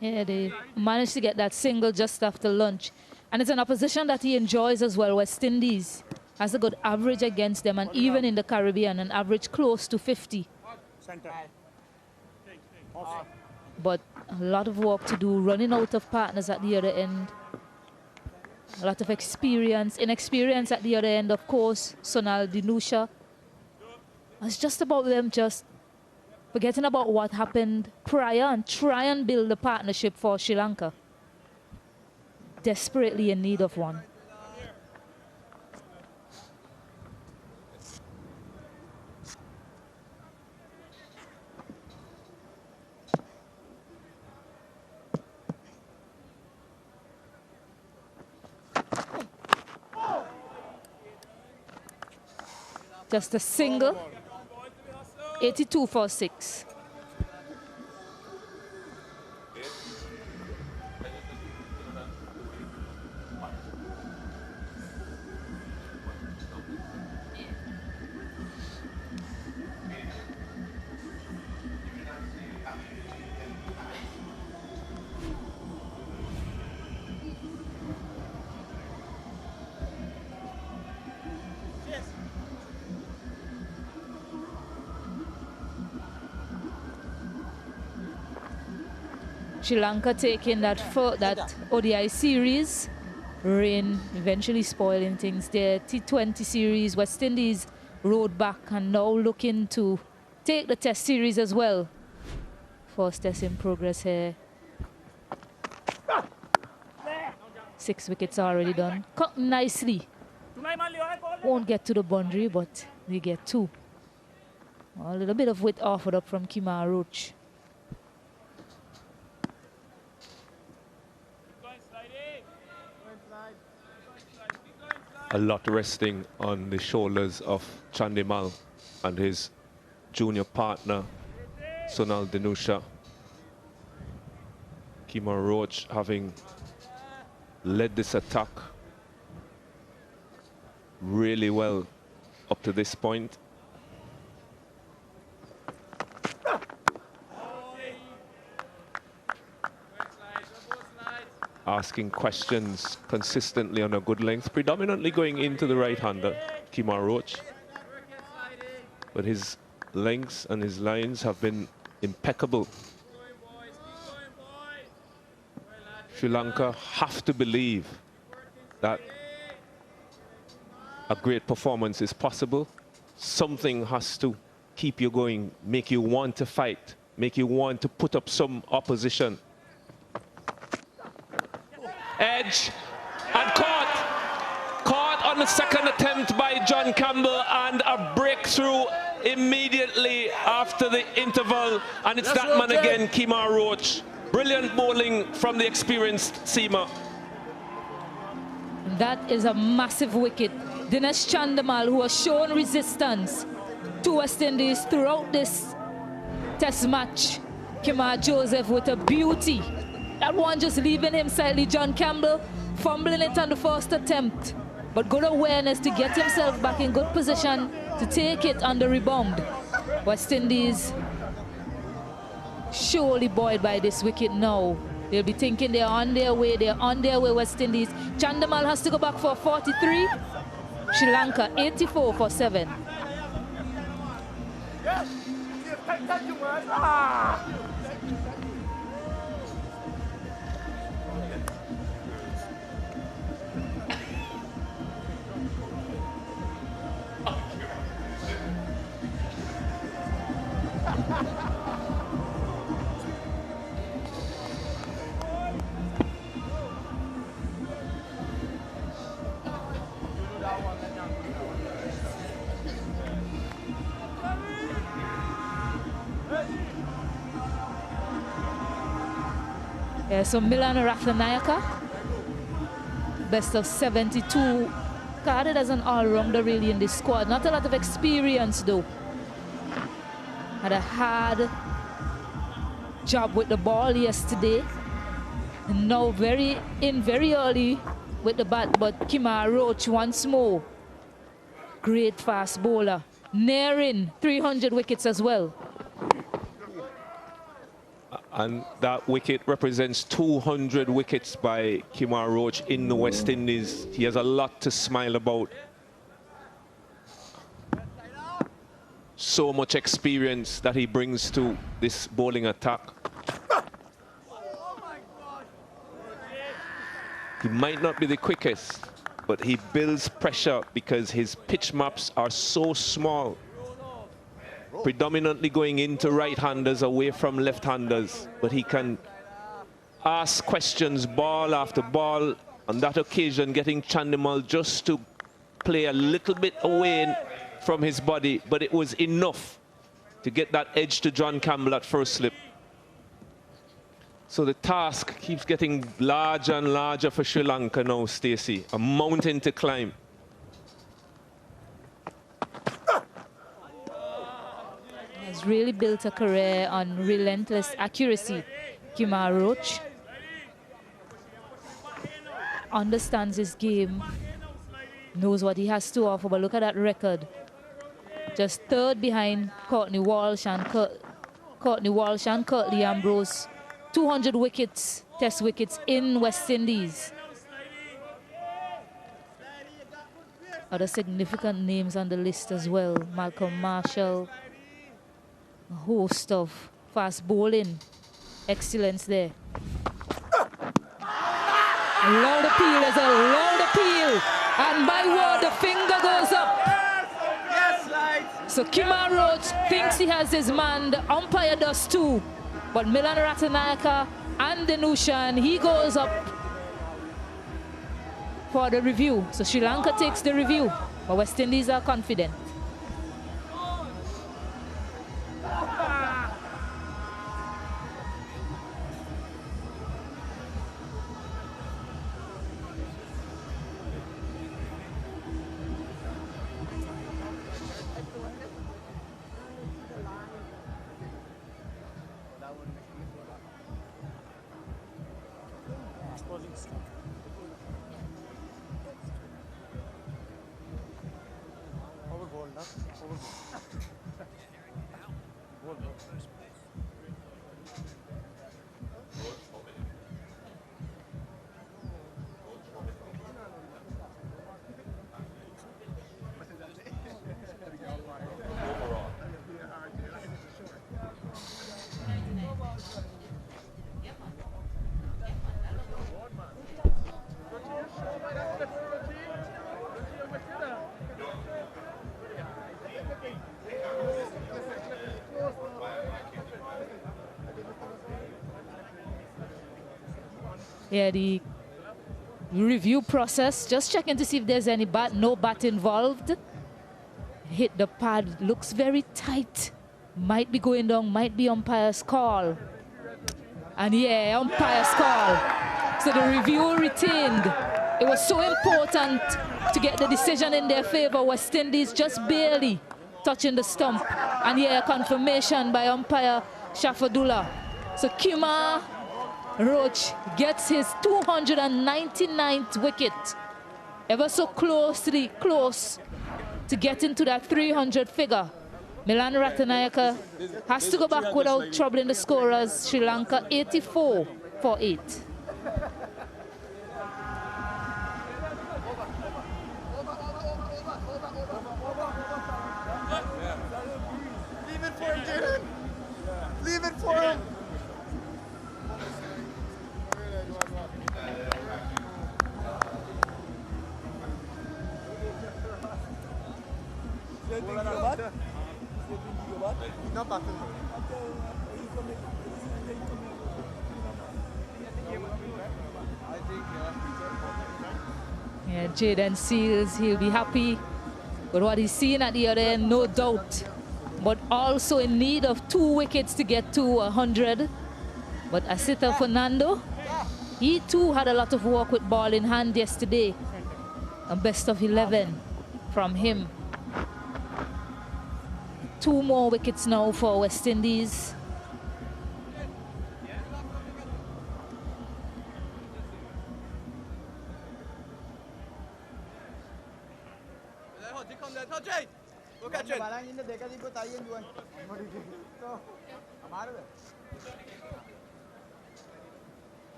Speaker 9: Yeah, they managed to get that single just after lunch. And it's an opposition that he enjoys as well. West Indies has a good average against them, and even in the Caribbean, an average close to 50. But a lot of work to do, running out of partners at the other end. A lot of inexperience at the other end, of course. Sonal Dinusha. It's just about them just forgetting about what happened prior and try and build a partnership for Sri Lanka. Desperately in need of one. Just a single. 82 for 6. Sri Lanka taking that ODI series. Rain eventually spoiling things there. T20 series, West Indies rode back and now looking to take the test series as well. First test in progress here. 6 wickets already done. Cut nicely. Won't get to the boundary, but they get 2. A little bit of width offered up from Kemar Roach.
Speaker 11: A lot resting on the shoulders of Chandimal and his junior partner, Sonal Dhanusha. Kemar Roach having led this attack really well up to this point. Asking questions consistently on a good length, predominantly going into the right-hander, Kemar Roach. But his lengths and his lines have been impeccable. Sri Lanka have to believe that a great performance is possible. Something has to keep you going, make you want to fight, make you want to put up some opposition. Edge and caught on the second attempt by John Campbell, and a breakthrough immediately after the interval, and it's that man again, Kemar Roach. Brilliant bowling from the experienced seamer.
Speaker 9: That is a massive wicket. Dinesh Chandimal, who has shown resistance to West Indies throughout this test match. Kemar Joseph with a beauty. That one just leaving him slightly. John Campbell fumbling it on the first attempt, but good awareness to get himself back in good position to take it on the rebound. West Indies surely buoyed by this wicket now. They'll be thinking they're on their way, West Indies. Chandimal has to go back for 43. Sri Lanka 84 for 7. So Milan Rathnayaka, best of 72, carded as an all-rounder really in this squad. Not a lot of experience though. Had a hard job with the ball yesterday. And now very early with the bat, but Kemar Roach once more. Great fast bowler, nearing 300 wickets as well.
Speaker 11: And that wicket represents 200 wickets by Kemar Roach in the West Indies. He has a lot to smile about. So much experience that he brings to this bowling attack. He might not be the quickest, but he builds pressure because his pitch maps are so small. Predominantly going into right-handers away from left-handers, but he can ask questions ball after ball. On that occasion, getting Chandimal just to play a little bit away from his body, but it was enough to get that edge to John Campbell at first slip. So the task keeps getting larger and larger for Sri Lanka now, Stacey. A mountain to climb.
Speaker 9: Has really built a career on relentless accuracy. Kemar Roach understands his game, knows what he has to offer, but look at that record. Just third behind Courtney Walsh and Curtly Ambrose. 200 wickets, test wickets in West Indies. Other significant names on the list as well. Malcolm Marshall, a host of fast bowling Excellence there. A loud appeal, there's a loud appeal. And by word, the finger goes up. So Kima Roach thinks he has his man, the umpire does too. But Milan Ratanaika and Denushan, he goes up for the review. So Sri Lanka takes the review, but West Indies are confident. Yeah, the review process, just checking to see if there's any bat, no bat involved. Hit the pad, looks very tight. Might be going down, might be umpire's call. And yeah, umpire's call. So the review retained. It was so important to get the decision in their favor. West Indies just barely touching the stump. And yeah, confirmation by umpire Shafadullah. So Kima Roach gets his 299th wicket. Ever so close to getting to that 300 figure. Milan Ratanaika has to go back without troubling the scorers. Sri Lanka 84 for 8.
Speaker 3: Leave it for him, Jaden. Leave it for him.
Speaker 9: Yeah, Jaden Seals, he'll be happy with what he's seen at the other end, no doubt. But also in need of 2 wickets to get to 100. But Asita Fernando, he too had a lot of work with ball in hand yesterday. A best of 11 from him. 2 more wickets now for West Indies.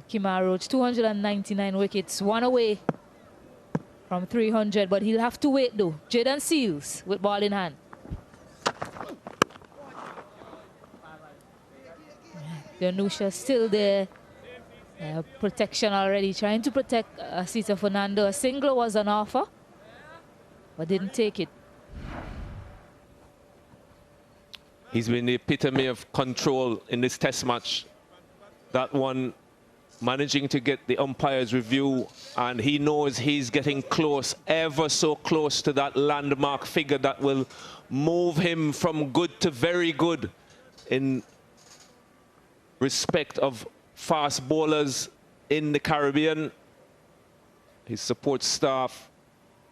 Speaker 9: Kima Roach, 299 wickets, 1 away from 300, but he'll have to wait though. Jaden Seals with ball in hand. Danusha still there. Protection already, trying to protect Asita Fernando. A single was on offer, but didn't take it.
Speaker 11: He's been the epitome of control in this test match. That one managing to get the umpire's review, and he knows he's getting close, ever so close to that landmark figure that will move him from good to very good in respect of fast bowlers in the Caribbean. His support staff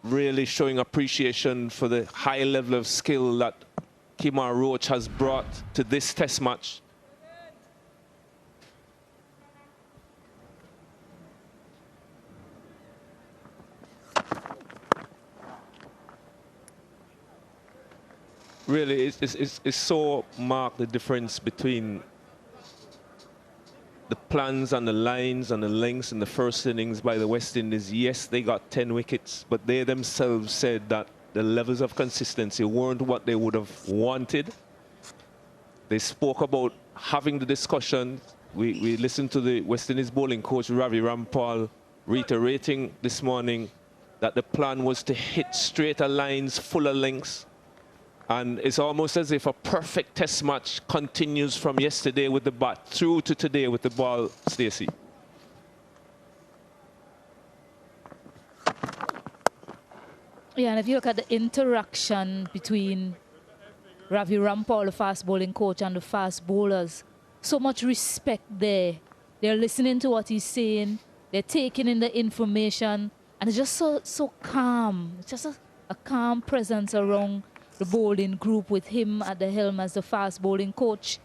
Speaker 11: really showing appreciation for the high level of skill that Kima Roach has brought to this test match. Really, it's so marked the difference between the plans and the lines and the lengths in the first innings by the West Indies. Yes, they got 10 wickets, but they themselves said that the levels of consistency weren't what they would have wanted. They spoke about having the discussion. We listened to the West Indies bowling coach, Ravi Rampal, reiterating this morning that the plan was to hit straighter lines, fuller lengths. And it's almost as if a perfect test match continues from yesterday with the bat through to today with the ball, Stacey.
Speaker 9: Yeah, and if you look at the interaction between Ravi Rampal, the fast bowling coach, and the fast bowlers, so much respect there. They're listening to what he's saying. They're taking in the information. And it's just so calm. It's just a calm presence around the bowling group with him at the helm as the fast bowling coach.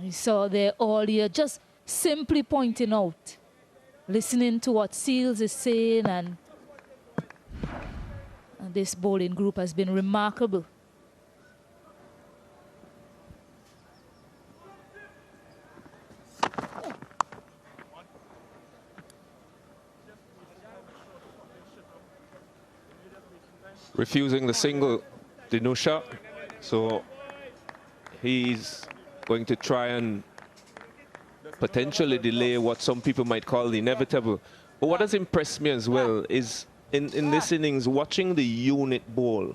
Speaker 9: You saw there all year just simply pointing out, listening to what Seals is saying, and this bowling group has been remarkable.
Speaker 11: Refusing the single, Dinusha. So he's going to try and potentially delay what some people might call the inevitable. But what has impressed me as well is in this innings, watching the unit bowl.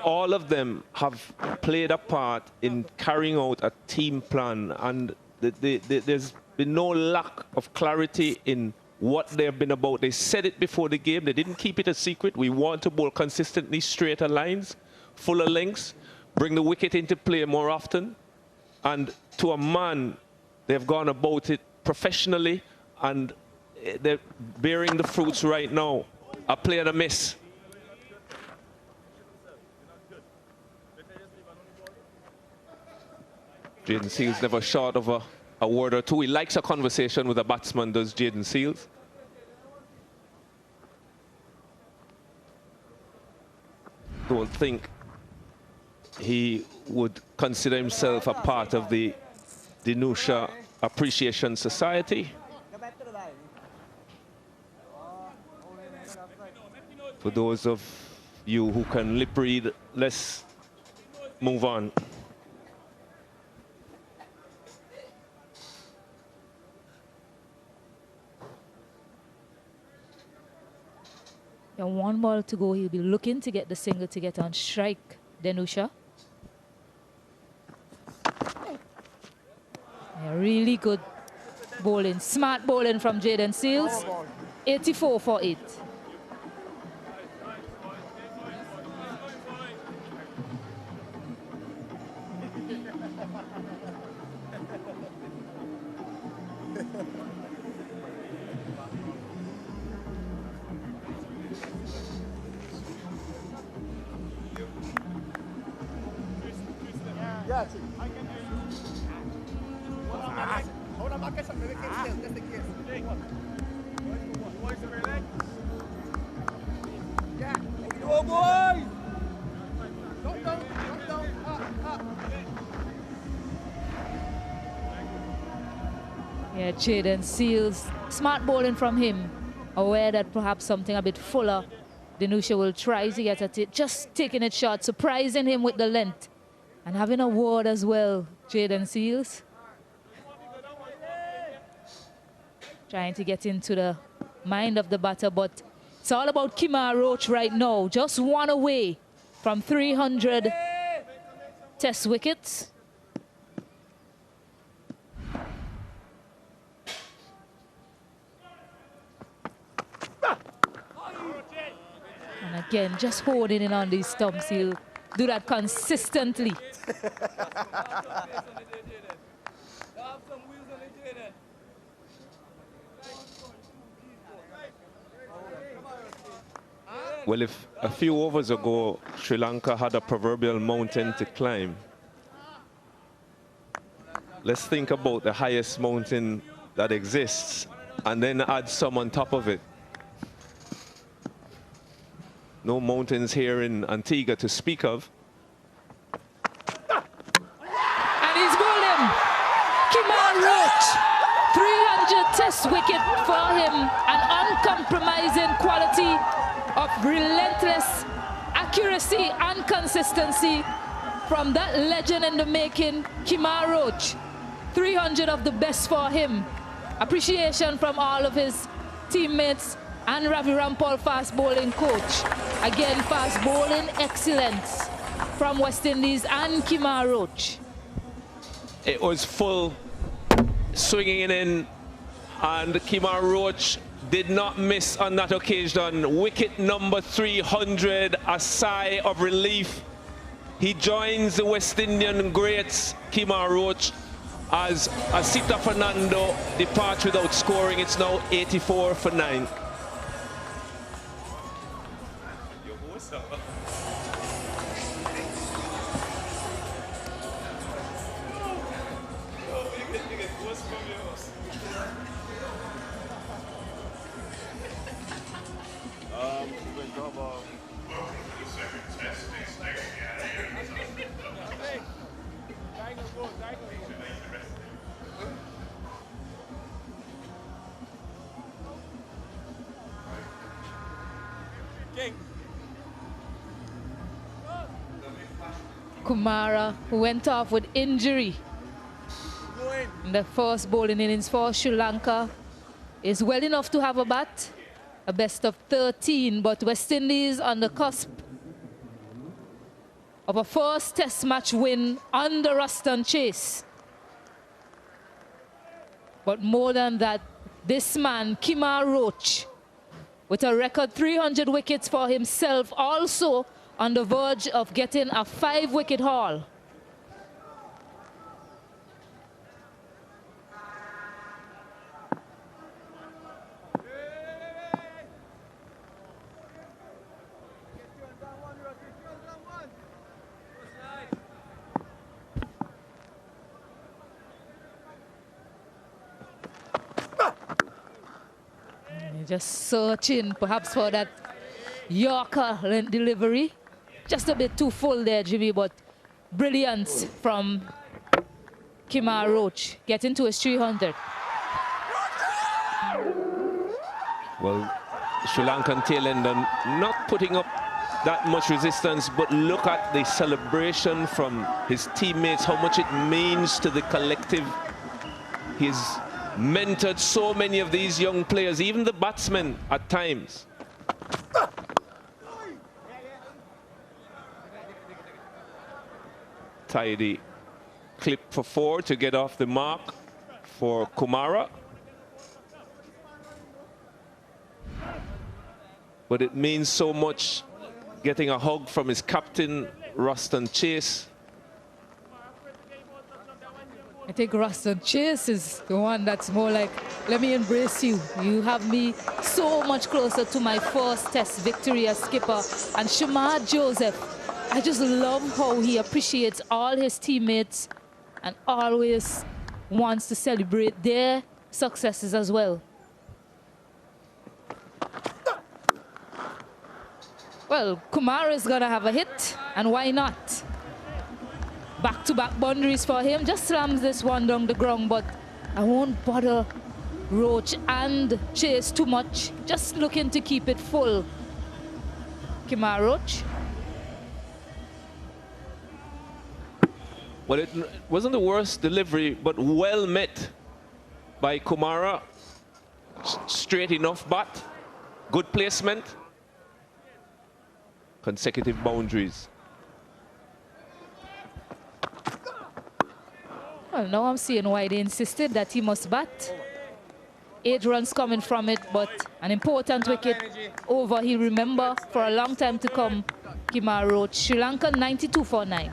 Speaker 11: All of them have played a part in carrying out a team plan, and there's been no lack of clarity in what they've been about. They said it before the game. They didn't keep it a secret. We want to bowl consistently straighter lines, fuller lengths, bring the wicket into play more often. And to a man, they've gone about it professionally, and they're bearing the fruits right now. A play and a miss. Jaden Seals never short of a word or two. He likes a conversation with a batsman, does Jaden Seals. Don't think he would consider himself a part of the Dinusha Appreciation Society. For those of you who can lip read, let's move on.
Speaker 9: And one ball to go. He'll be looking to get the single to get on strike, Dinusha. Yeah, really good bowling. Smart bowling from Jaden Seals. 84 for 8. Yeah, Jaden Seals, smart bowling from him, aware that perhaps something a bit fuller, Dinusha will try to get at it, just taking it short, surprising him with the length, and having a word as well, Jaden Seals. Trying to get into the mind of the batter, but it's all about Kemar Roach right now, just one away from 300 test wickets. And again, just holding in on these stumps. He'll do that consistently.
Speaker 11: Well, if a few overs ago, Sri Lanka had a proverbial mountain to climb, let's think about the highest mountain that exists and then add some on top of it. No mountains here in Antigua to speak of.
Speaker 9: And he's bowled him. Kemar Roach, 300 test wicket for him. An uncompromising quality of relentless accuracy and consistency. from that legend in the making, Kemar Roach. 300 of the best for him. Appreciation from all of his teammates and Ravi Rampal, fast bowling coach. Again, fast bowling excellence from West Indies and Kemar Roach.
Speaker 11: It was full, swinging it in, and Kemar Roach did not miss on that occasion. Wicket number 300, a sigh of relief. He joins the West Indian greats, Kemar Roach, as Asita Fernando departs without scoring. It's now 84 for 9.
Speaker 9: Kumara, who went off with injury in the first bowling innings for Sri Lanka, is well enough to have a bat, a best of 13, but West Indies on the cusp of a first test match win under Ruston Chase. But more than that, this man, Kemar Roach, with a record 300 wickets for himself, also on the verge of getting a 5-wicket haul. Just searching perhaps for that Yorker delivery. Just a bit too full there, Jimmy, but brilliance from Kemar Roach, getting to his 300.
Speaker 11: Well, Sri Lankan tail ender not putting up that much resistance, but look at the celebration from his teammates, how much it means to the collective. He's mentored so many of these young players, even the batsmen at times. Tidy clip for 4 to get off the mark for Kumara. But it means so much getting a hug from his captain, Ruston Chase.
Speaker 9: I think Ruston Chase is the one that's more like, let me embrace you. You have me so much closer to my first test victory as skipper. And Shamar Joseph, I just love how he appreciates all his teammates and always wants to celebrate their successes as well. Well, Kumar is gonna have a hit, and why not? Back-to-back boundaries for him. Just slams this one down the ground, but I won't bother Roach and Chase too much. Just looking to keep it full. Kemar Roach.
Speaker 11: Well, it wasn't the worst delivery, but well met by Kumara. Straight enough bat, good placement, consecutive boundaries.
Speaker 9: Well, now I'm seeing why they insisted that he must bat. 8 runs coming from it, but an important wicket over. He'll remember for a long time to come. Kemar Roach. Sri Lanka 92 for 9.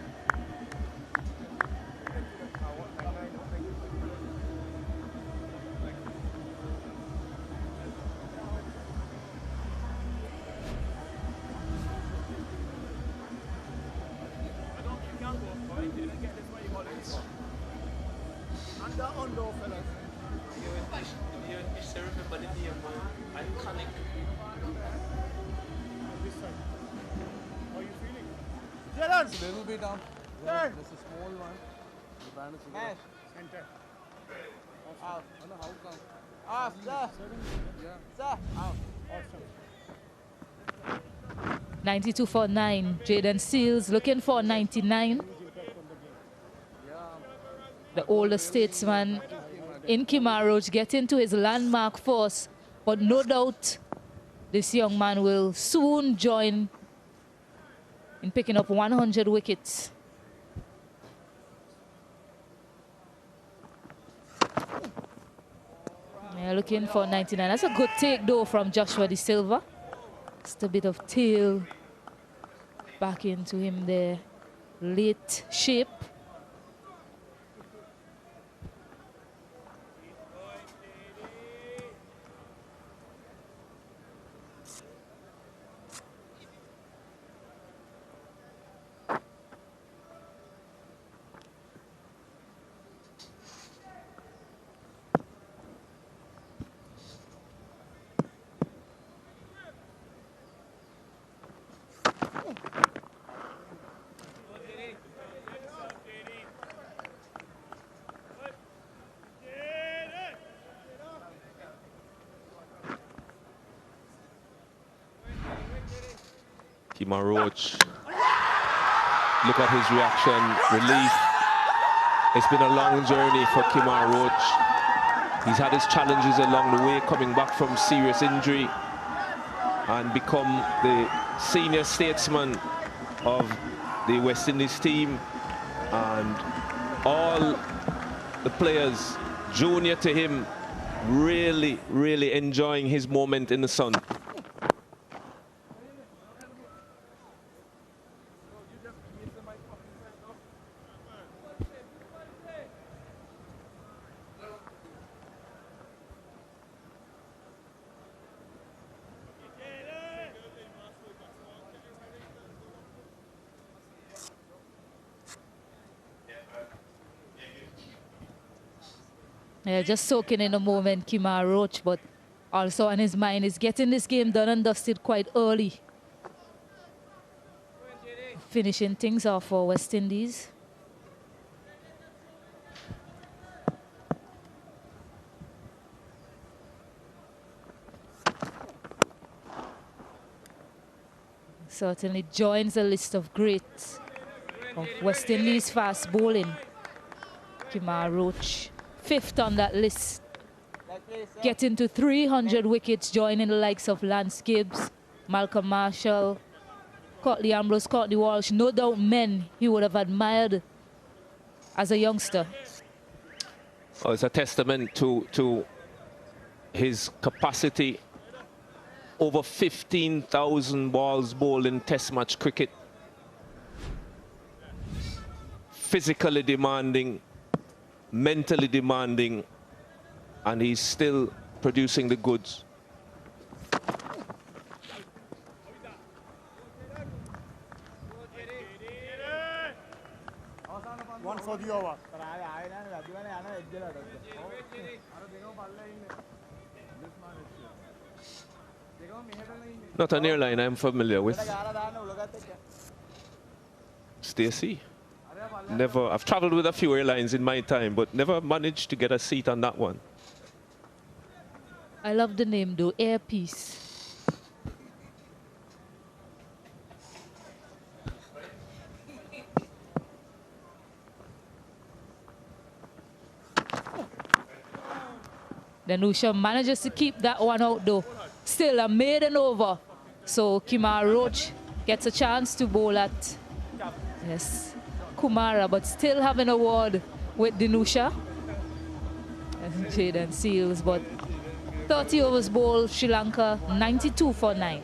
Speaker 3: A little bit down. Just a small one. The band is center. Out. How come? Out, sir. Yeah. Sir. Out. Awesome.
Speaker 9: 92 for 9. Jaden Seals looking for 99. The older statesman in Kemar Roach getting to his landmark force, but no doubt this young man will soon join in picking up 100 wickets. Yeah, looking for 99. That's a good take though from Joshua De Silva. Just a bit of tail back into him there. Late shape.
Speaker 11: Kemar Roach, look at his reaction, relief. It's been a long journey for Kemar Roach. He's had his challenges along the way, coming back from serious injury and become the senior statesman of the West Indies team. And all the players junior to him really, really enjoying his moment in the sun.
Speaker 9: Yeah, just soaking in the moment, Kemar Roach, but also on his mind is getting this game done and dusted quite early. Finishing things off for West Indies. Certainly joins the list of greats of West Indies fast bowling. Kemar Roach, 5th on that list. Getting to 300 wickets, joining the likes of Lance Gibbs, Malcolm Marshall, Courtney Ambrose, Courtney Walsh. No doubt men he would have admired as a youngster.
Speaker 11: Oh, it's a testament to his capacity. Over 15,000 balls bowled in Test match cricket. Physically demanding, mentally demanding, and he's still producing the goods.
Speaker 3: One for the over.
Speaker 11: Not an airline I'm familiar with. Stacey. Never, I've traveled with a few airlines in my time, but never managed to get a seat on that one.
Speaker 9: I love the name though, Air Peace. Danusha manages to keep that one out though. Still a maiden over. So Kemar Roach gets a chance to bowl at, yes, Kumara, but still having a word with Danusha. And Jaden Seals, but 30 overs bowled, Sri Lanka 92 for 9.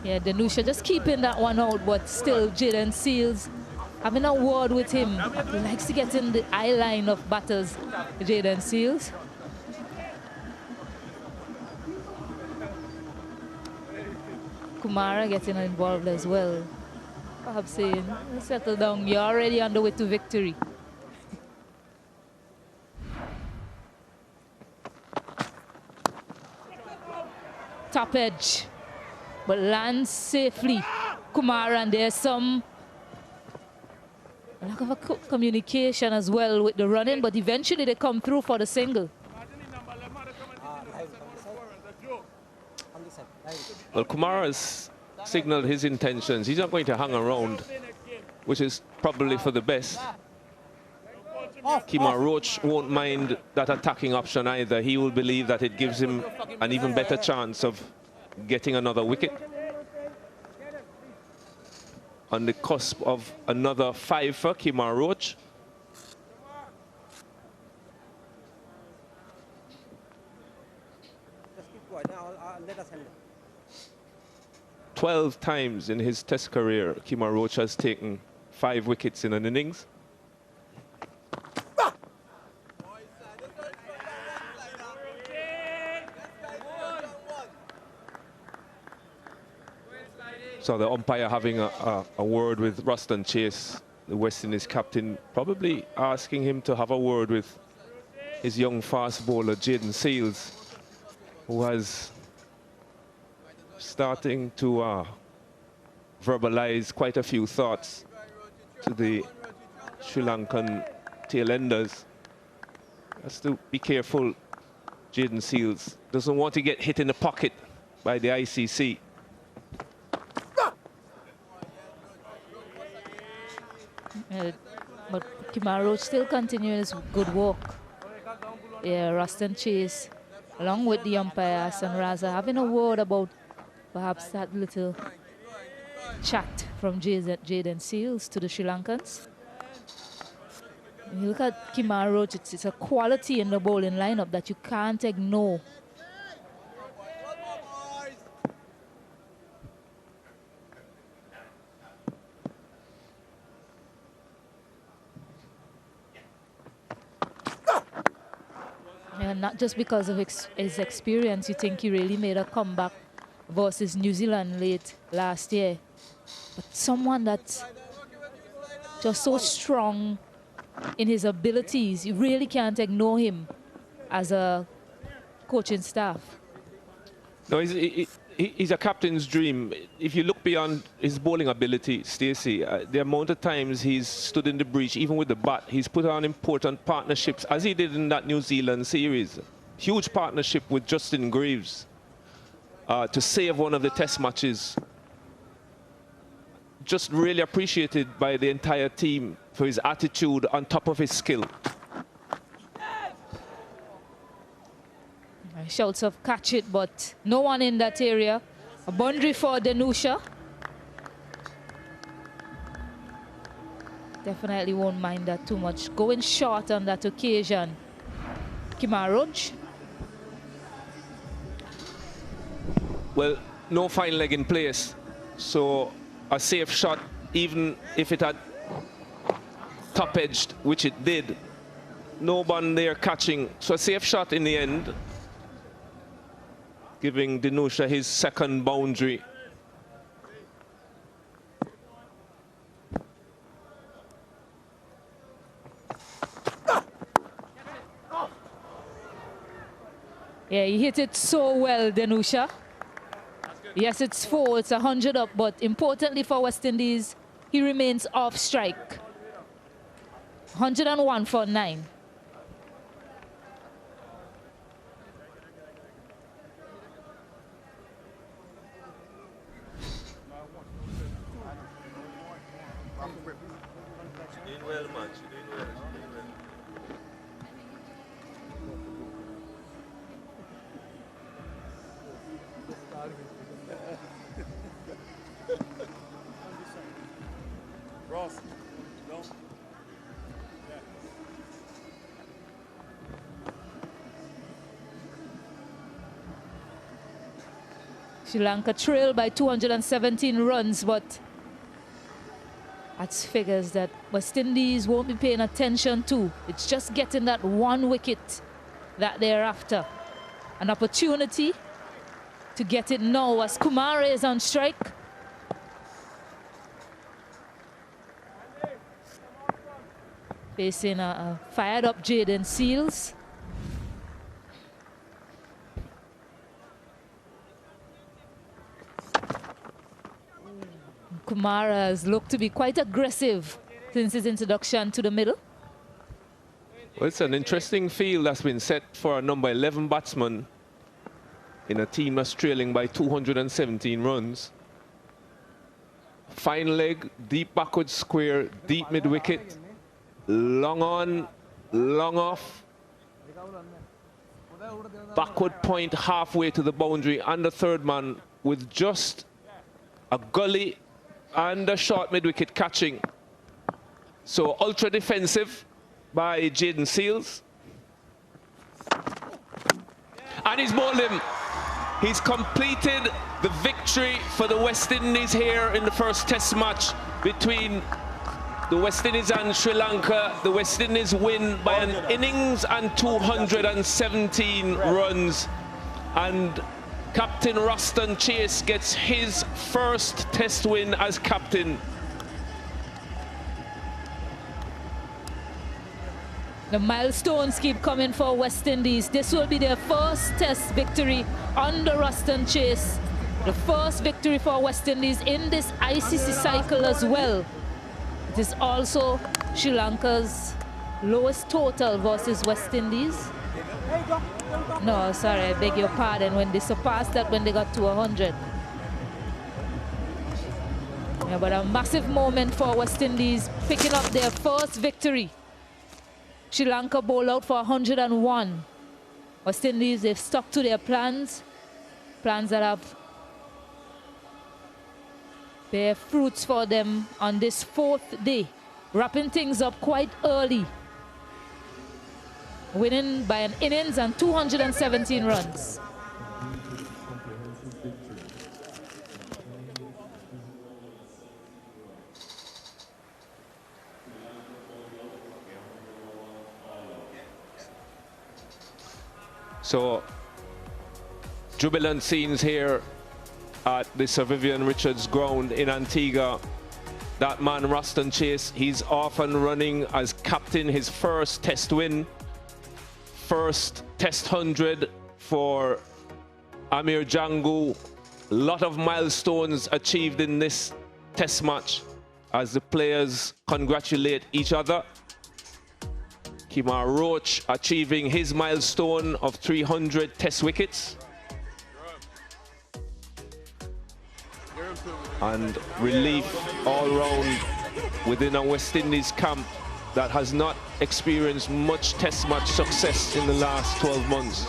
Speaker 9: Yeah, Danusha just keeping that one out, but still Jaden Seals having a word with him. He likes to get in the eye line of batters, Jaden Seals. Kumara getting involved as well. Perhaps saying, settle down, you're already on the way to victory. Top edge, but lands safely. Kumara, and there's some lack of a communication as well with the running, but eventually they come through for the single.
Speaker 11: Well, Kumara's signaled his intentions. He's not going to hang around, which is probably for the best. Kemar Roach won't mind that attacking option either. He will believe that it gives him an even better chance of getting another wicket. On the cusp of another 5 for Kemar Roach.
Speaker 18: Just keep quiet. Now let us handle.
Speaker 11: 12 times in his test career, Kemar Roach has taken 5 wickets in an innings. So the umpire having a word with Ruston Chase, the West Indies captain, probably asking him to have a word with his young fast bowler, Jaden Seales, who has starting to verbalize quite a few thoughts to the Sri Lankan tailenders. Has to be careful. Jaden Seales doesn't want to get hit in the pocket by the ICC.
Speaker 9: But Kemar Roach still continuing his good work. Yeah, Ruston Chase, along with the umpire Hassan Raza, having a word about perhaps that little chat from Jaden Seales to the Sri Lankans. When you look at Kemar Roach, it's a quality in the bowling lineup that you can't ignore. And not just because of his experience, you think he really made a comeback versus New Zealand late last year. But someone that's just so strong in his abilities, you really can't ignore him as a coaching staff.
Speaker 11: No, he's a captain's dream. If you look beyond his bowling ability, Stacey, the amount of times he's stood in the breach, even with the bat, he's put on important partnerships, as he did in that New Zealand series. Huge partnership with Justin Greaves to save one of the test matches. Just really appreciated by the entire team for his attitude on top of his skill.
Speaker 9: Shouts of catch it, but no one in that area. A boundary for Danusha. Definitely won't mind that too much. Going short on that occasion. Kemar Roach.
Speaker 11: Well, no fine leg in place, so a safe shot, even if it had top-edged, which it did. No one there catching, so a safe shot in the end, giving Danusha his second boundary.
Speaker 9: Yeah, he hit it so well, Danusha. Yes, it's 4, it's 100 up, but importantly for West Indies, he remains off strike. 101 for 9.
Speaker 3: Ross, no.
Speaker 9: Sri Lanka trailed by 217 runs, but that's figures that West Indies won't be paying attention to. It's just getting that one wicket that they're after. An opportunity to get it now as Kumara is on strike. Facing a fired up Jaden Seals. Kumara has looked to be quite aggressive since his introduction to the middle.
Speaker 11: Well, it's an interesting field that's been set for a number 11 batsman in a team that's trailing by 217 runs. Fine leg, deep backward square, deep mid wicket, long on, long off. Backward point halfway to the boundary and the third man with just a gully and a short mid wicket catching. So ultra defensive by Jaden Seals. And he's bowled him. He's completed the victory for the West Indies here in the first test match between the West Indies and Sri Lanka. The West Indies win by an innings and 217 runs. And Captain Ruston Chase gets his first test win as captain.
Speaker 9: The milestones keep coming for West Indies. This will be their first test victory under Ruston Chase. The first victory for West Indies in this ICC cycle as well. It is also Sri Lanka's lowest total versus West Indies. No, sorry, I beg your pardon, when they surpassed that when they got to 100. Yeah, but a massive moment for West Indies, picking up their first victory. Sri Lanka bowled out for 101. West Indies, they've stuck to their plans. Plans that have bear fruits for them on this fourth day. Wrapping things up quite early. Winning by an innings and 217 runs.
Speaker 11: So, jubilant scenes here at the Sir Vivian Richards ground in Antigua. That man, Ruston Chase, he's off and running as captain, his first test win. First test 100 for Amir Jangu. A lot of milestones achieved in this test match as the players congratulate each other. Kemar Roach achieving his milestone of 300 test wickets. And relief all round within a West Indies camp that has not experienced much test match success in the last 12 months.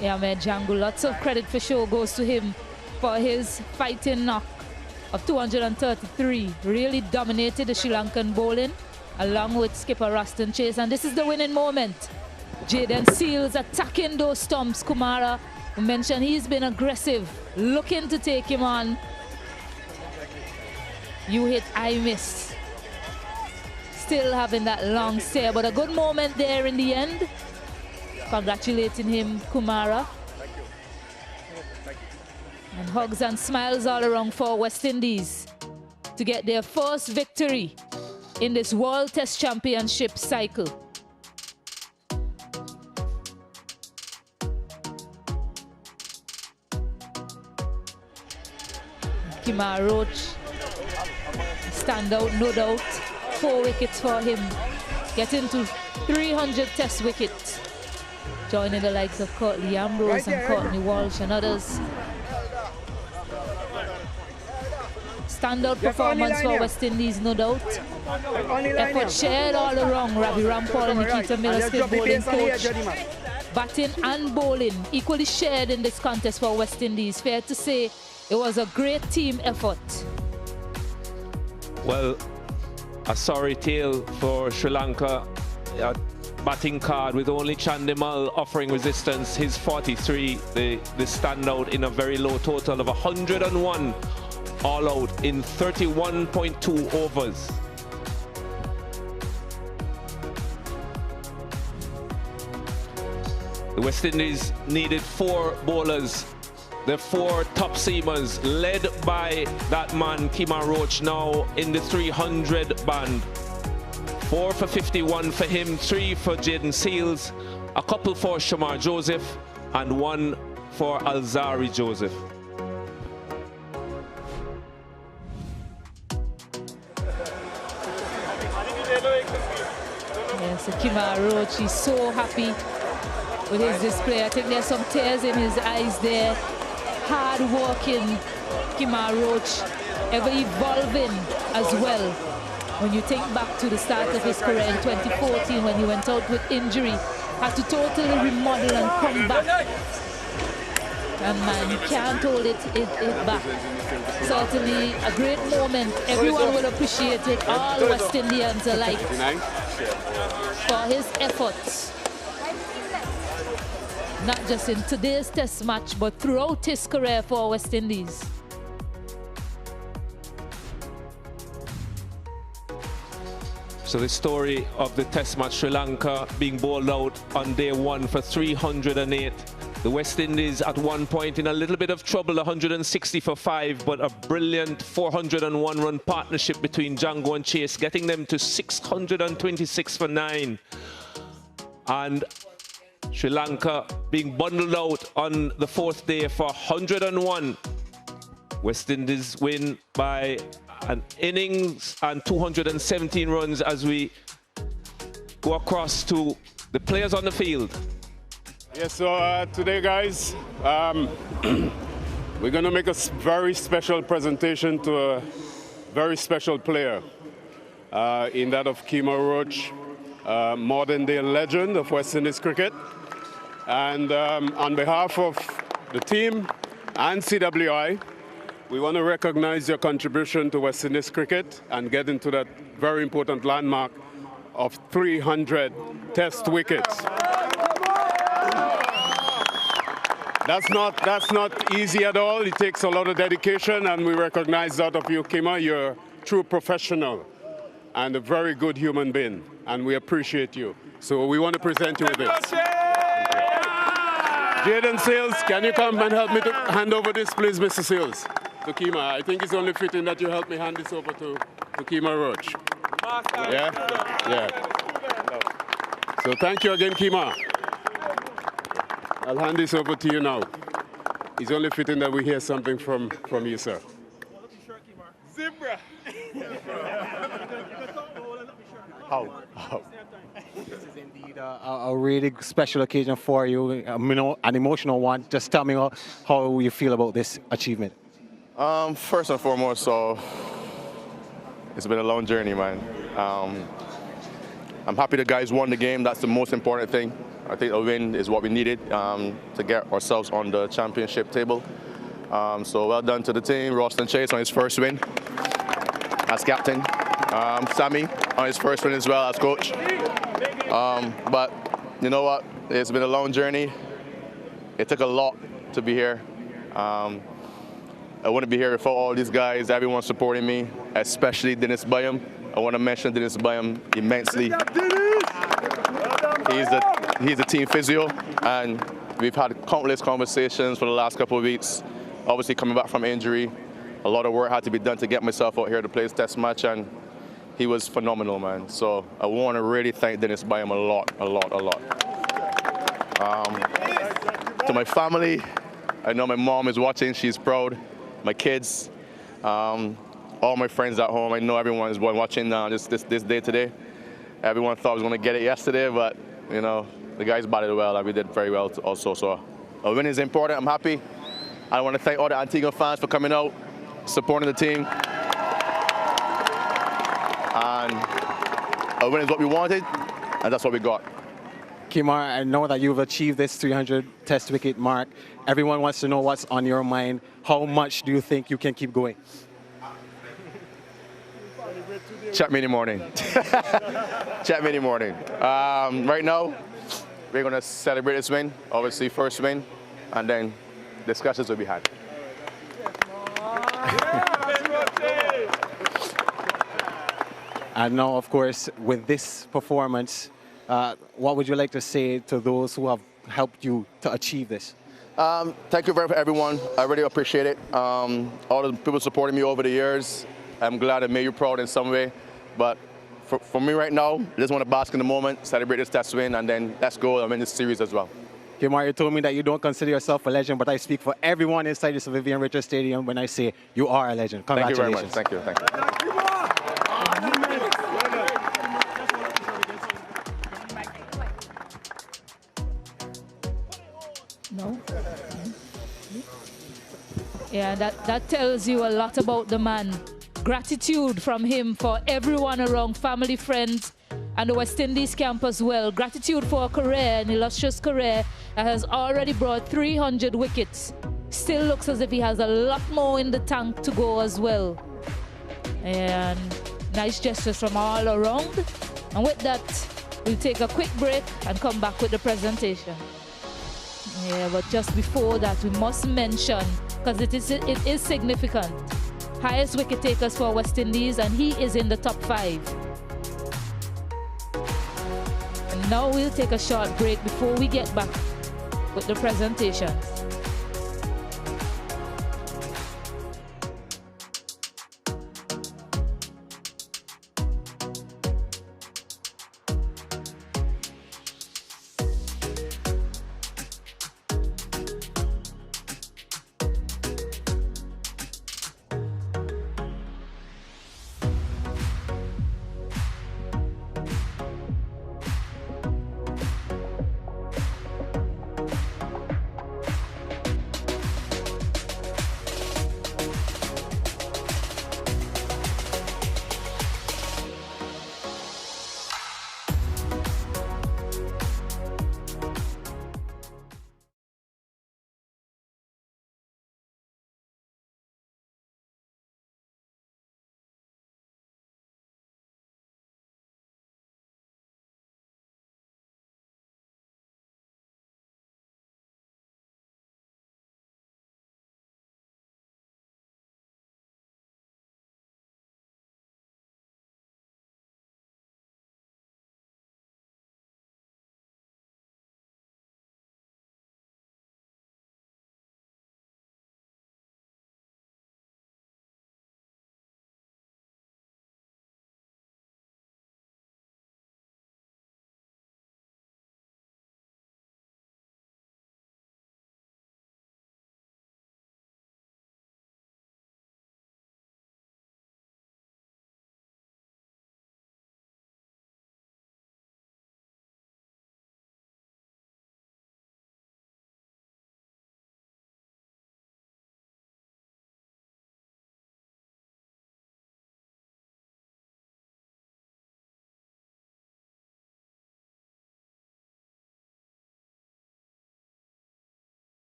Speaker 9: Yeah, man, Django, lots of credit for sure goes to him for his fighting knock of 233. Really dominated the Sri Lankan bowling along with skipper Ruston Chase. And this is the winning moment. Jaden Seals attacking those stumps. Kumara, we mentioned he's been aggressive, looking to take him on. You hit, I miss. Still having that long stare, but a good moment there in the end. Congratulating him, Kumara. And hugs and smiles all around for West Indies to get their first victory in this World Test Championship cycle. Kemar Roach, stand out, no doubt. 4 wickets for him, getting to 300 test wickets. Joining the likes of Courtney Ambrose and Courtney Walsh and others. Standout performance for West Indies, no doubt. Effort shared all around. Ravi Rampal and Nikita Miller, split bowling coach. Batting and bowling equally shared in this contest for West Indies. Fair to say, it was a great team effort.
Speaker 11: Well, a sorry tale for Sri Lanka. A batting card with only Chandimal offering resistance. His 43, the standout in a very low total of 101 all out in 31.2 overs. The West Indies needed 4 bowlers. The 4 top seamers, led by that man, Kemar Roach, now in the 300 band. 4 for 51 for him, 3 for Jaden Seals, a couple for Shamar Joseph, and 1 for Alzari Joseph.
Speaker 9: Yes, Kemar Roach is so happy with his display. I think there's some tears in his eyes there. Hard-working Kemar Roach, ever evolving as well. When you think back to the start of his career in 2014 when he went out with injury, had to totally remodel and come back. And man, you can't hold it back. Certainly a great moment. Everyone will appreciate it, all West Indians alike, for his efforts. Not just in today's test match, but throughout his career for West Indies.
Speaker 11: So the story of the test match, Sri Lanka being bowled out on day 1 for 308. The West Indies at one point in a little bit of trouble, 160 for 5, but a brilliant 401 run partnership between Django and Chase, getting them to 626 for 9. And Sri Lanka being bundled out on the 4th day for 101. West Indies win by an innings and 217 runs as we go across to the players on the field.
Speaker 12: Yes, so today, guys, we're going to make a very special presentation to a very special player in that of Kemar Roach, modern-day legend of West Indies cricket. And on behalf of the team and CWI, we want to recognize your contribution to West Indies cricket and get into that very important landmark of 300 test wickets. That's not easy at all. It takes a lot of dedication, and we recognize that of you, Kemar. You're a true professional and a very good human being, and we appreciate you. So we want to present you with this. Jaden Seals, can you come and help me to hand over this, please, Mr. Seals, to Kemar? I think it's only fitting that you help me hand this over to Kemar Roach. Yeah? Yeah. So thank you again, Kemar. I'll hand this over to you now. It's only fitting that we hear something from you, sir.
Speaker 3: Zebra.
Speaker 13: How? This is indeed a really special occasion for you, an emotional one. Just tell me how you feel about this achievement.
Speaker 14: First and foremost, so it's been a long journey, man. I'm happy the guys won the game. That's the most important thing. I think a win is what we needed to get ourselves on the championship table. So well done to the team. Roston Chase on his first win as captain. Sammy on his first win as well as coach. But you know what? It's been a long journey. It took a lot to be here. I wouldn't be here without all these guys, everyone supporting me, especially Dennis Byam. I want to mention Dennis Byam immensely. He's the team physio, and we've had countless conversations for the last couple of weeks. Obviously coming back from injury, a lot of work had to be done to get myself out here to play this test match, and he was phenomenal, man. So I want to really thank Dennis Byam a lot. To my family, I know my mom is watching, she's proud. My kids, all my friends at home, I know everyone is watching this day today. Everyone thought I was going to get it yesterday, but you know, the guys batted well and we did very well also. So a win is important. I'm happy. I want to thank all the Antigua fans for coming out, supporting the team. And a win is what we wanted, and that's what we got.
Speaker 13: Kemar, I know that you've achieved this 300 test wicket mark. Everyone wants to know what's on your mind. How much do you think you can keep going?
Speaker 14: Chat me in the morning. Chat me in the morning. Right now, we're going to celebrate this win, obviously first win, and then discussions will be had.
Speaker 13: And now, of course, with this performance, what would you like to say to those who have helped you to achieve this?
Speaker 14: Thank you very much, everyone. I really appreciate it. All the people supporting me over the years. I'm glad I made you proud in some way. But for me right now, I just want to bask in the moment, celebrate this test win, and then let's go and win this series as well.
Speaker 13: Kimar, you told me that you don't consider yourself a legend, but I speak for everyone inside this Vivian Richards Stadium when I say you are a legend. Congratulations.
Speaker 14: Thank you very much. Thank you.
Speaker 9: No? Yeah, that tells you a lot about the man. Gratitude from him for everyone around, family, friends, and the West Indies camp as well. Gratitude for a career, an illustrious career that has already brought 300 wickets. Still looks as if he has a lot more in the tank to go as well. And nice gestures from all around. And with that, we'll take a quick break and come back with the presentation. Yeah, but just before that, we must mention, because it is significant, highest wicket takers for West Indies, and he is in the top 5. And now we'll take a short break before we get back with the presentation.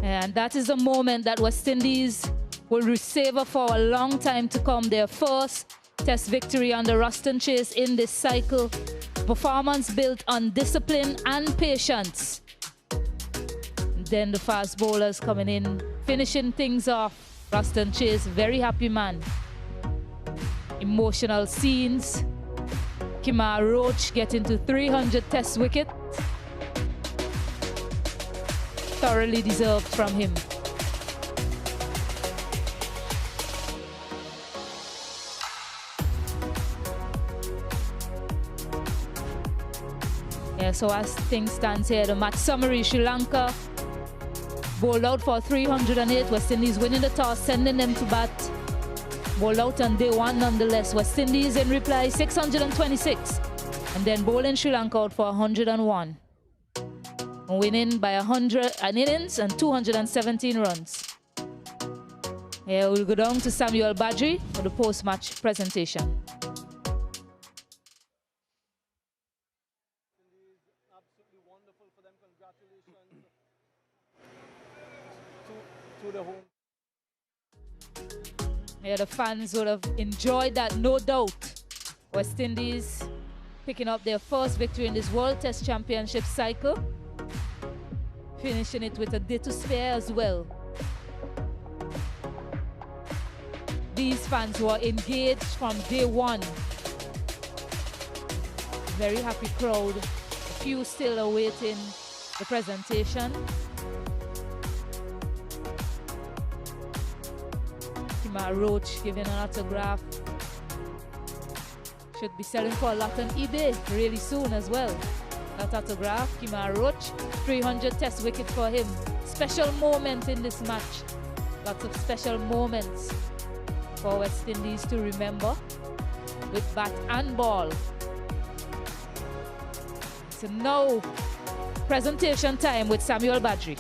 Speaker 9: And that is a moment that West Indies will savor for a long time to come. Their first Test victory under Ruston Chase in this cycle. Performance built on discipline and patience. Then the fast bowlers coming in, finishing things off. Ruston Chase, very happy man. Emotional scenes. Kemar Roach getting to 300 Test wicket. Thoroughly deserved from him. Yeah, so as things stand here, the match summary: Sri Lanka bowled out for 308. West Indies winning the toss, sending them to bat. Bowled out on day one nonetheless. West Indies in reply 626. And then bowling Sri Lanka out for 101. Winning by 100 an innings and 217 runs. Yeah, we'll go down to Samuel Badri for the post-match presentation. Yeah, the fans would have enjoyed that, no doubt. West Indies picking up their first victory in this World Test Championship cycle. Finishing it with a day to spare as well. These fans were engaged from day one. Very happy crowd. A few still awaiting the presentation. Kemar Roach giving an autograph. Should be selling for a lot on eBay really soon as well. That autograph, Kemar Roach, 300 Test wickets for him. Special moment in this match. Lots of special moments for West Indies to remember with bat and ball. So now, presentation time with Samuel Badri.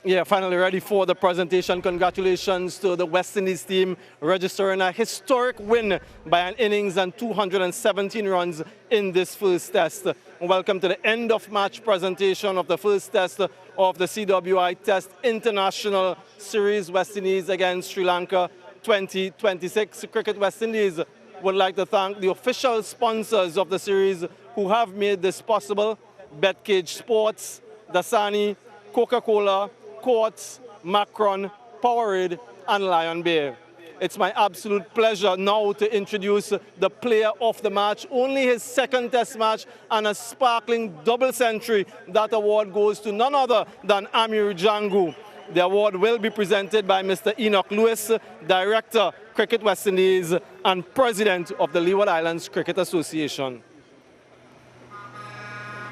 Speaker 1: Yeah, finally ready for the presentation. Congratulations to the West Indies team, registering a historic win by an innings and 217 runs in this first test. Welcome to the end of match presentation of the first test of the CWI Test International Series, West Indies against Sri Lanka 2026. Cricket West Indies would like to thank the official sponsors of the series who have made this possible: Betcage Sports, Dasani, Coca-Cola, Quartz, Macron, Powerade, and Lion Bear. It's my absolute pleasure now to introduce the player of the match. Only his second test match and a sparkling double century. That award goes to none other than Amir Jangu. The award will be presented by Mr. Enoch Lewis, Director, Cricket West Indies, and President of the Leeward Islands Cricket Association.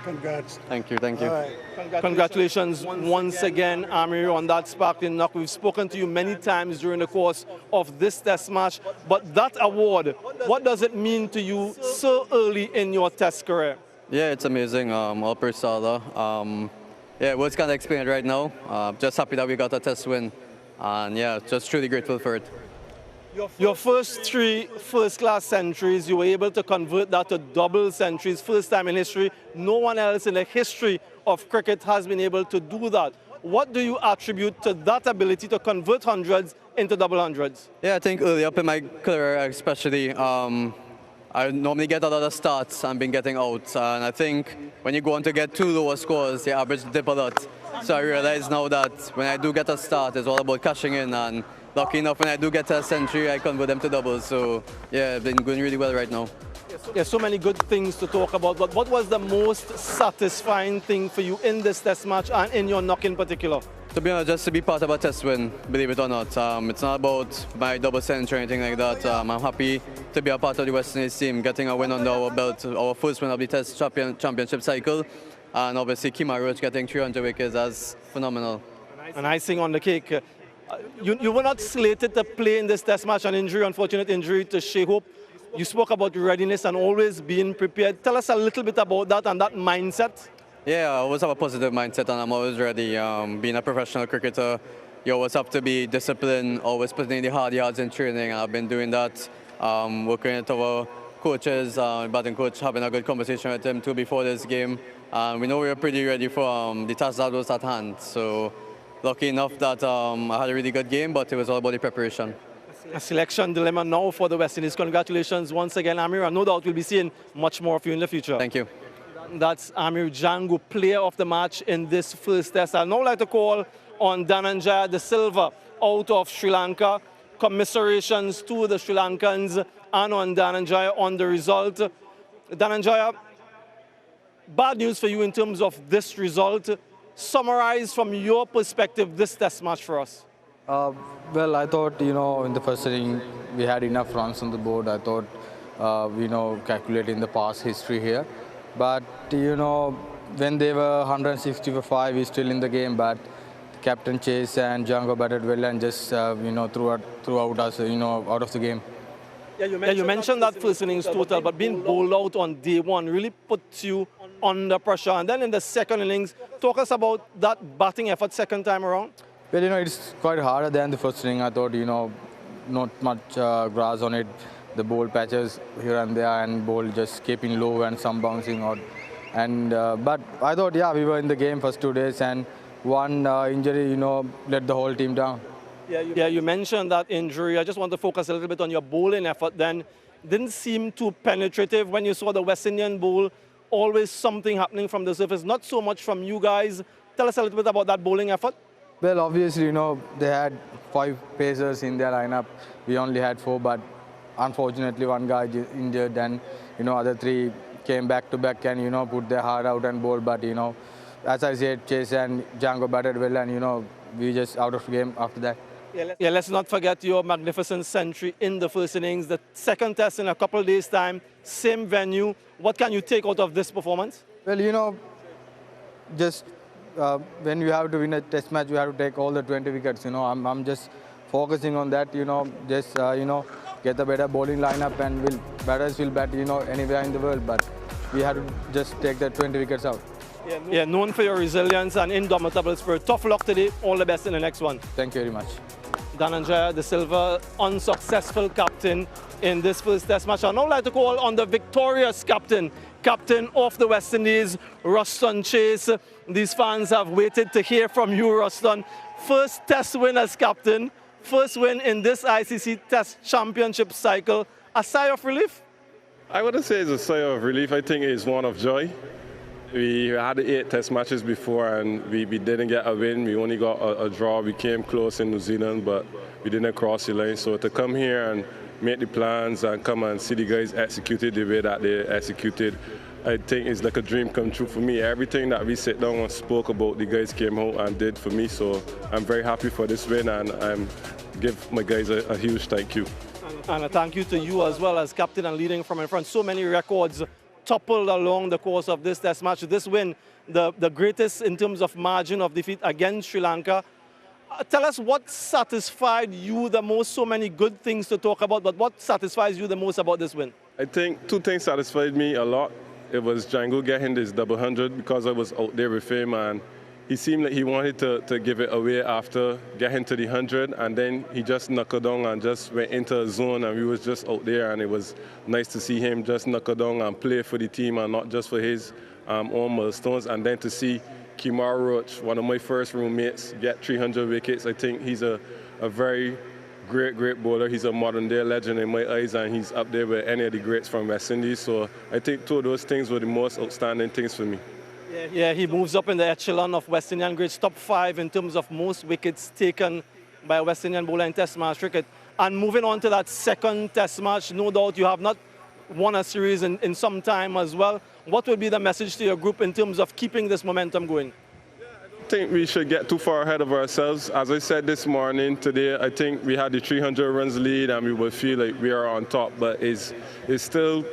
Speaker 2: Congrats.
Speaker 5: Thank you, thank you.
Speaker 1: Congratulations once again, Amir, on that sparkling knock. We've spoken to you many times during the course of this test match, but that award, what does it mean to you so early in your test career?
Speaker 5: Yeah, it's amazing. All persona. Yeah, words can't explain it right now. Just happy that we got a test win, and yeah, just truly grateful for it.
Speaker 1: Your first 3 first-class centuries, you were able to convert that to double centuries, first time in history. No one else in the history of cricket has been able to do that. What do you attribute to that ability to convert hundreds into double hundreds?
Speaker 5: Yeah, I think early up in my career especially, I normally get a lot of starts and been getting out. And I think when you go on to get 2 lower scores, the average dip a lot. So I realize now that when I do get a start, it's all about cashing in, and lucky enough, when I do get to a century, I convert them to doubles. So yeah, been going really well right now.
Speaker 1: There's so many good things to talk about, but what was the most satisfying thing for you in this test match and in your knock in particular?
Speaker 5: To be honest, just to be part of a test win, believe it or not. It's not about my double century or anything like that. I'm happy to be a part of the West Indies team, getting a win under our belt, our first win of the Test Championship cycle. And obviously, Kemar Roach getting 300 wickets, that's phenomenal.
Speaker 1: An icing on the cake. You were not slated to play in this test match, an injury, unfortunate injury to Shea Hope. You spoke about readiness and always being prepared. Tell us a little bit about that and that mindset.
Speaker 5: Yeah, I always have a positive mindset and I'm always ready. Being a professional cricketer, you always have to be disciplined, always putting in the hard yards in training. And I've been doing that, working with our coaches, batting coach, having a good conversation with him too before this game. We know we were pretty ready for the task that was at hand. So lucky enough that I had a really good game, but it was all about the preparation.
Speaker 1: A selection dilemma now for the West Indies. Congratulations once again, Amir, and no doubt we'll be seeing much more of you in the future.
Speaker 5: Thank you.
Speaker 1: That's Amir Jangu, player of the match in this first test. I'd now like to call on Dhananjaya De Silva out of Sri Lanka. Commiserations to the Sri Lankans and on Dhananjaya on the result. Dhananjaya, bad news for you in terms of this result. Summarize from your perspective this test match for us.
Speaker 21: Well, I thought, in the first inning, we had enough runs on the board. I thought, calculating the past history here. But, when they were 160 for 5, we're still in the game. But Captain Chase and Django batted well and just, threw out us, out of the game.
Speaker 1: Yeah, you mentioned that first innings total, but being bowled out on day one really puts you under pressure. And then in the second innings, talk us about that batting effort second time around.
Speaker 21: Well, it's quite harder than the first inning. I thought, not much grass on it. The ball patches here and there, and ball just keeping low and some bouncing out. And but I thought, yeah, we were in the game first 2 days, and one injury, let the whole team down.
Speaker 1: Yeah, you mentioned that injury. I just want to focus a little bit on your bowling effort then. Didn't seem too penetrative when you saw the West Indian bowl. Always something happening from the surface, not so much from you guys. Tell us a little bit about that bowling effort.
Speaker 21: Well, obviously, they had 5 pacers in their lineup. We only had 4, but unfortunately, one guy injured, and, other 3 came back to back and, put their heart out and bowl. But, as I said, Chase and Django batted well, and, we just out of the game after that.
Speaker 1: Yeah, let's not forget your magnificent century in the first innings. The second test in a couple of days' time, same venue. What can you take out of this performance?
Speaker 21: Well, just when you have to win a test match, you have to take all the 20 wickets. I'm just focusing on that. Just get a better bowling lineup, and batters will bat anywhere in the world. But we have to just take the 20 wickets out.
Speaker 1: Yeah, known for your resilience and indomitable spirit. Tough luck today. All the best in the next one.
Speaker 21: Thank you very much.
Speaker 1: Dhananjaya De Silva, unsuccessful captain in this first test match. I'd now like to call on the victorious captain of the West Indies, Ruston Chase. These fans have waited to hear from you, Ruston. First test win as captain, first win in this ICC Test Championship cycle. A sigh of relief?
Speaker 2: I wouldn't say it's a sigh of relief. I think it's one of joy. We had 8 test matches before, and we didn't get a win. We only got a draw. We came close in New Zealand, but we didn't cross the line. So to come here and make the plans and come and see the guys executed the way that they executed, I think it's like a dream come true for me. Everything that we sat down and spoke about, the guys came out and did for me. So I'm very happy for this win, and I give my guys a huge thank you.
Speaker 1: And a thank you to you as well as captain and leading from in front. So many records toppled along the course of this test match. This win, the greatest in terms of margin of defeat against Sri Lanka. Tell us what satisfied you the most. So many good things to talk about, but what satisfies you the most about this win?
Speaker 2: I think 2 things satisfied me a lot. It was Django getting this double 100 because I was out there with him, and he seemed like he wanted to give it away after getting to the 100, and then he just knuckled down and just went into a zone, and we was just out there, and it was nice to see him just knuckle down and play for the team and not just for his own milestones. And then to see Kemar Roach, one of my first roommates, get 300 wickets. I think he's a very great bowler. He's a modern-day legend in my eyes, and he's up there with any of the greats from West Indies. So I think 2 of those things were the most outstanding things for me.
Speaker 1: Yeah, he moves up in the echelon of West Indian greats, top 5 in terms of most wickets taken by a West Indian bowler in Test match cricket. And moving on to that second Test match, no doubt you have not won a series in some time as well. What would be the message to your group in terms of keeping this momentum going?
Speaker 2: I think we should get too far ahead of ourselves. As I said this morning, today, I think we had the 300 runs lead and we will feel like we are on top, but it's still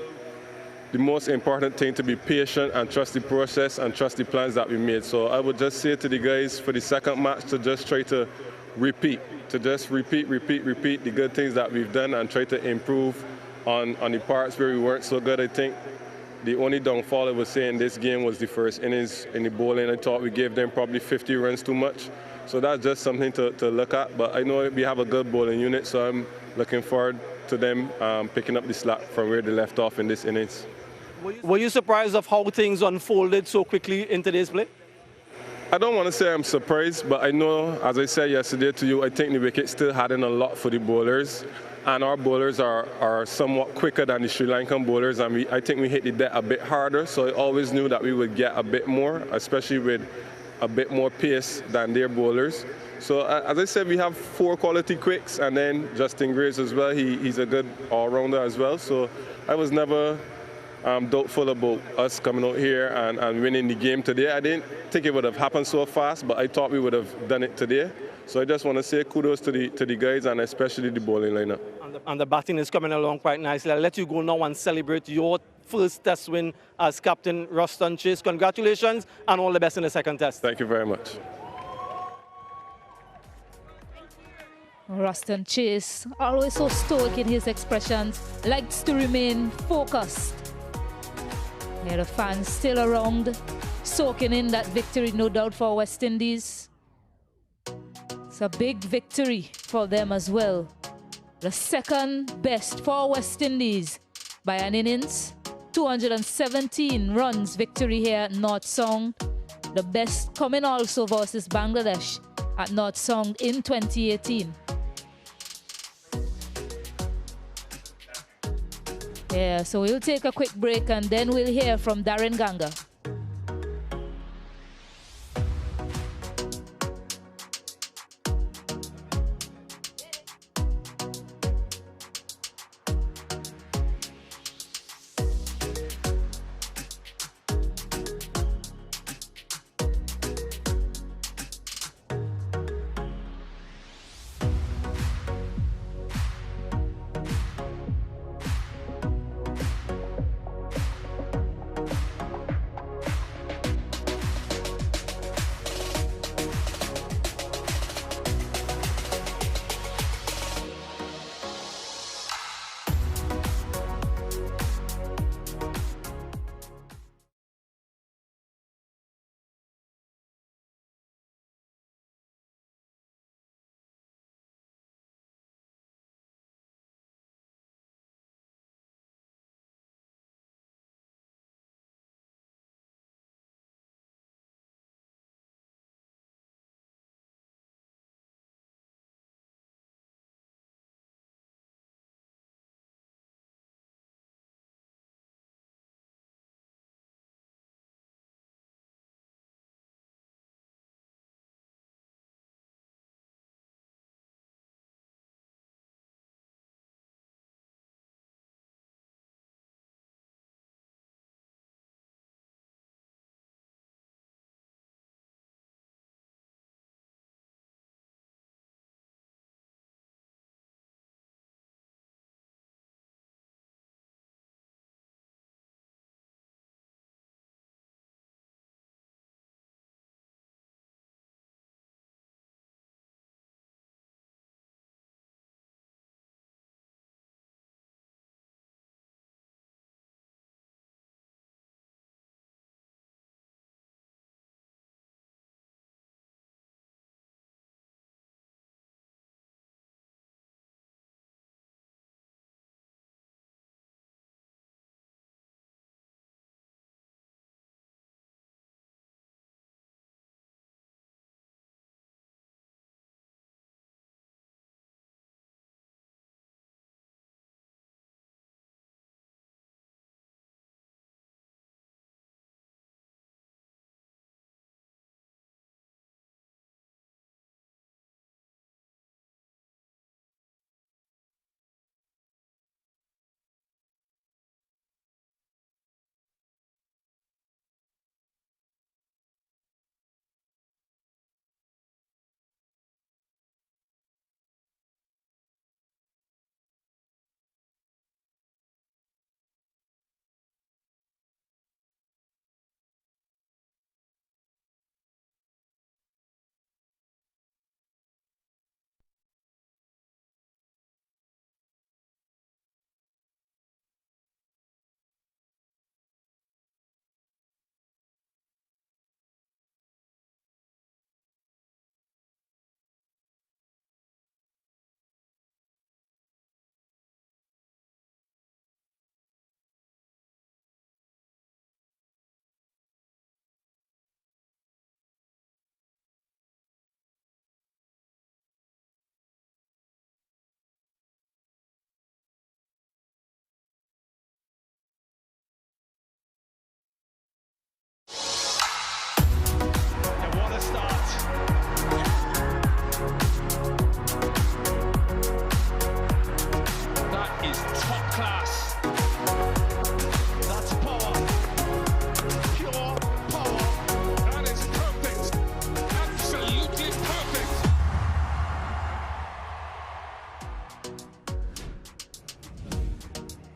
Speaker 2: the most important thing to be patient and trust the process and trust the plans that we made. So I would just say to the guys for the second match to just try to repeat the good things that we've done and try to improve on the parts where we weren't so good. I think the only downfall I would say in this game was the first innings in the bowling. I thought we gave them probably 50 runs too much. So that's just something to look at. But I know we have a good bowling unit, so I'm looking forward to them picking up the slack from where they left off in this innings.
Speaker 1: Were you surprised of how things unfolded so quickly in today's play?
Speaker 2: I don't want to say I'm surprised, but I know, as I said yesterday to you, I think the wicket still had in a lot for the bowlers. And our bowlers are somewhat quicker than the Sri Lankan bowlers, and I think we hit the deck a bit harder, so I always knew that we would get a bit more, especially with a bit more pace than their bowlers. So as I said, we have 4 quality quicks, and then Justin Grace as well. He's a good all-rounder as well, so I was never doubtful about us coming out here and winning the game today. I didn't think it would have happened so fast, but I thought we would have done it today. So I just want to say kudos to the guys, and especially the bowling lineup.
Speaker 1: And the batting is coming along quite nicely. I'll let you go now and celebrate your first test win as captain, Ruston Chase. Congratulations and all the best in the second test.
Speaker 2: Thank you very much.
Speaker 9: Ruston Chase, always so stoic in his expressions, likes to remain focused. Yeah, the fans still around, soaking in that victory, no doubt, for West Indies. It's a big victory for them as well. The second best for West Indies by an innings. 217 runs victory here at North Sound. The best coming also versus Bangladesh at North Sound in 2018. Yeah, so we'll take a quick break and then we'll hear from Darren Ganga.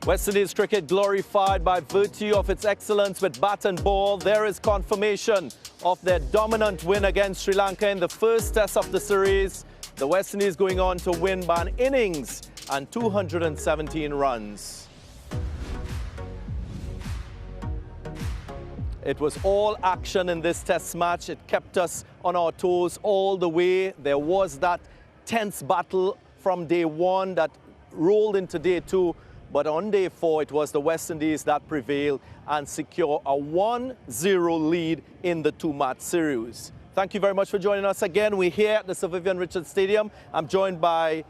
Speaker 8: West Indies cricket glorified by virtue of its excellence with bat and ball. There is confirmation of their dominant win against Sri Lanka in the first test of the series. The West Indies going on to win by an innings and 217 runs. It was all action in this test match. It kept us on our toes all the way. There was that tense battle from day one that rolled into day two. But on day four, it was the West Indies that prevailed and secure a 1-0 lead in the two-match series. Thank you very much for joining us again. We're here at the Sir Vivian Richards Stadium. I'm joined by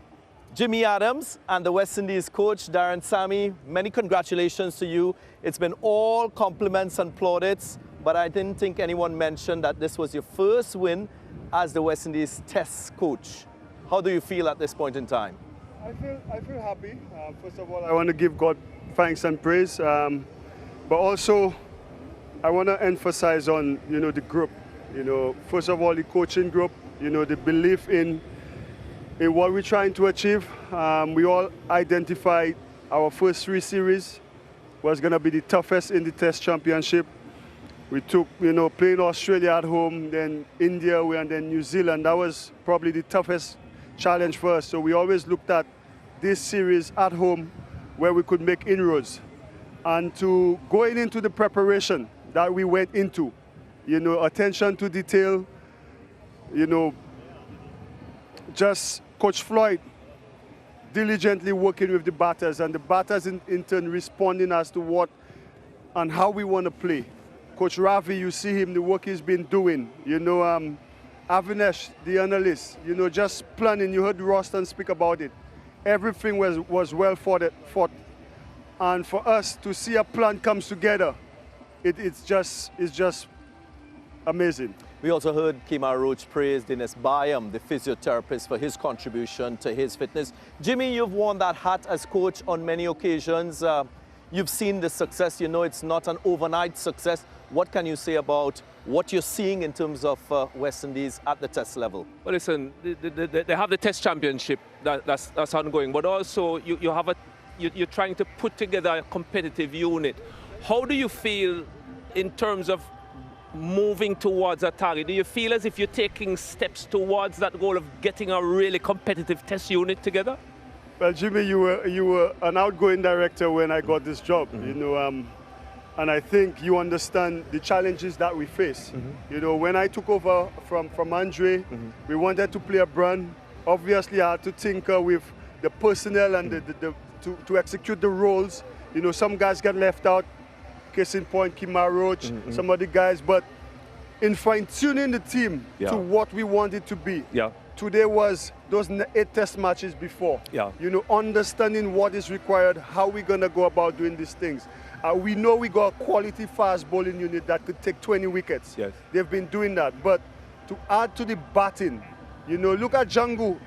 Speaker 8: Jimmy Adams and the West Indies coach, Darren Sammy. Many congratulations to you. It's been all compliments and plaudits, but I didn't think anyone mentioned that this was your first win as the West Indies test coach. How do you feel at this point in time?
Speaker 10: I feel happy. First of all, I want to give God thanks and praise, but also I want to emphasize on the group. First of all, the coaching group. The belief in what we're trying to achieve. We all identified our first three series was going to be the toughest in the Test Championship. We took, playing Australia at home, then India, and then New Zealand. That was probably the toughest challenge for us. So we always looked at this series at home where we could make inroads. And to going into the preparation that we went into, attention to detail, just Coach Floyd diligently working with the batters, and the batters in turn responding as to what and how we want to play. Coach Ravi, you see him, the work he's been doing. Avinesh, the analyst, just planning. You heard Roston speak about it. Everything was well thought. And for us to see a plan comes together, it's just amazing.
Speaker 8: We also heard Kemar Roach praise Dinesh Bayam, the physiotherapist, for his contribution to his fitness. Jimmy, you've worn that hat as coach on many occasions. You've seen the success. It's not an overnight success. What can you say about what you're seeing in terms of West Indies at the test level?
Speaker 11: Well, listen, they have the Test Championship that's ongoing, but also you're trying to put together a competitive unit. How do you feel in terms of moving towards a target? Do you feel as if you're taking steps towards that goal of getting a really competitive test unit together?
Speaker 10: Well, Jimmy, you were an outgoing director when I got this job, and I think you understand the challenges that we face. When I took over from Andre, we wanted to play a brand. Obviously, I had to tinker with the personnel and to execute the roles. Some guys get left out. Case in point, Kemar Roach, some of the guys, but in fine-tuning the team to what we want it to be. Today was those 8 test matches before. Understanding what is required, how we're going to go about doing these things. We know we got a quality fast bowling unit that could take 20 wickets. They've been doing that, but to add to the batting, look at Django.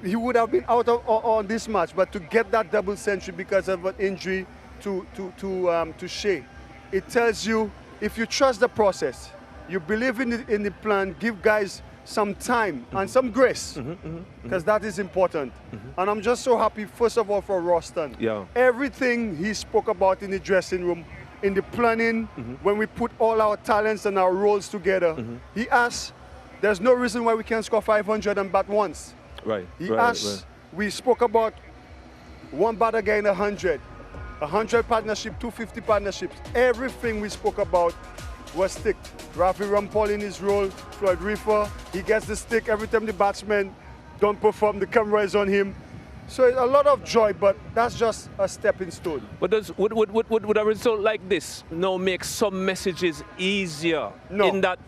Speaker 10: He would have been out on this match, but to get that double century because of an injury to Shea. It tells you, if you trust the process, you believe in the plan, give guys some time and some grace, because that is important. And I'm just so happy, first of all, for Roston. Everything he spoke about in the dressing room, in the planning, when we put all our talents and our roles together, he asked, there's no reason why we can't score 500 and bat once. He asked, we spoke about one batter getting 100. 100 partnership, 250 partnerships. Everything we spoke about was stick. Rafi Rampal in his role, Floyd Reefer, he gets the stick every time the batsmen don't perform, the camera is on him. So it's a lot of joy, but that's just a stepping stone.
Speaker 11: But would a result like this now make some messages easier?
Speaker 10: No.
Speaker 11: In that,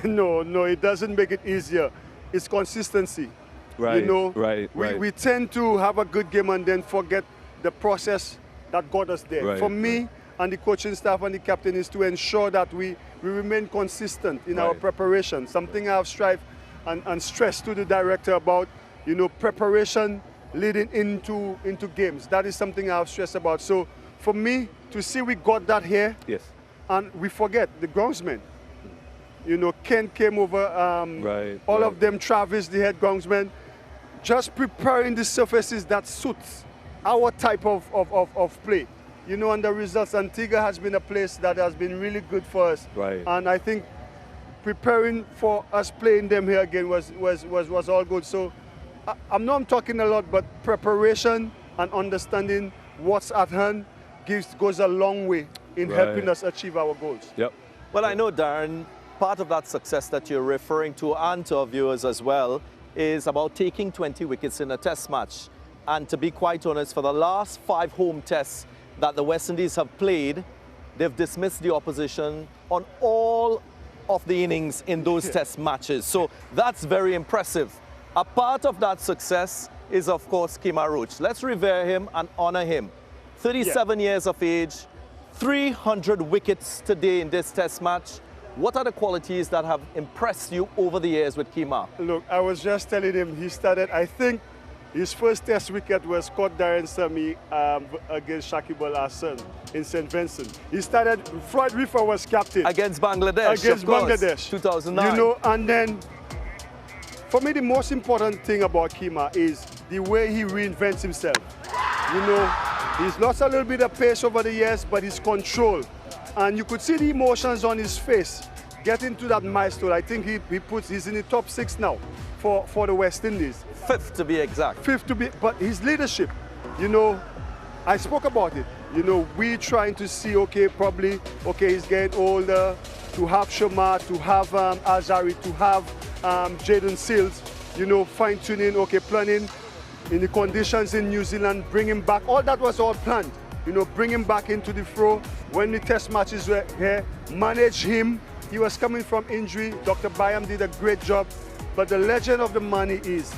Speaker 10: no, it doesn't make it easier. It's consistency. We tend to have a good game and then forget the process that got us there. For me and the coaching staff and the captain is to ensure that we remain consistent in our preparation. Something I've strived and stressed to the director about, preparation leading into games. That is something I've stressed about. So for me, to see we got that here, and we forget the groundsmen. Ken came over, all of them, Travis, the head groundsman, just preparing the surfaces that suits our type of play. You know, and the results, Antigua has been a place that has been really good for us.
Speaker 8: Right.
Speaker 10: And I think preparing for us playing them here again was all good. So I'm not talking a lot, but preparation and understanding what's at hand goes a long way in helping us achieve our goals.
Speaker 8: Yep. Well, I know, Darren, part of that success that you're referring to, and to our viewers as well, is about taking 20 wickets in a test match. And to be quite honest, for the last 5 home tests that the West Indies have played, they've dismissed the opposition on all of the innings in those test matches. So that's very impressive. A part of that success is, of course, Kemar Roach. Let's revere him and honor him. 37 years of age, 300 wickets today in this test match. What are the qualities that have impressed you over the years with Kemar?
Speaker 10: Look, I was just telling him he started, I think, his first test wicket was caught Darren Sami against Shakib Al Hassan in St. Vincent. He started, Floyd Riffer was captain.
Speaker 8: Against Bangladesh,
Speaker 10: Against Bangladesh.
Speaker 8: 2009.
Speaker 10: You know, and then, for me, the most important thing about Kemar is the way he reinvents himself. You know, he's lost a little bit of pace over the years, but his control. And you could see the emotions on his face getting to that milestone. I think he's in the top 6 now for the West Indies.
Speaker 8: 5th to be exact.
Speaker 10: 5th to be, but his leadership, you know, I spoke about it. You know, we trying to see, okay, probably, okay, he's getting older, to have Sharma, to have Azari, to have Jaden Seals, you know, fine-tuning, okay, planning in the conditions in New Zealand, bring him back. All that was all planned. You know, bring him back into the fro. When the test matches were here, manage him. He was coming from injury. Dr. Bayam did a great job. But the legend of the money is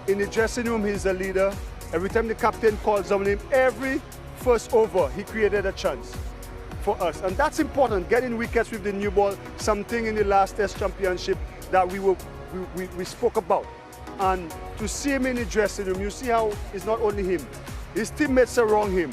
Speaker 10: in the dressing room, he's a leader. Every time the captain calls on him, every first over, he created a chance for us. And that's important, getting wickets with the new ball, something in the last test championship that we spoke about. And to see him in the dressing room, you see how it's not only him. His teammates surround him.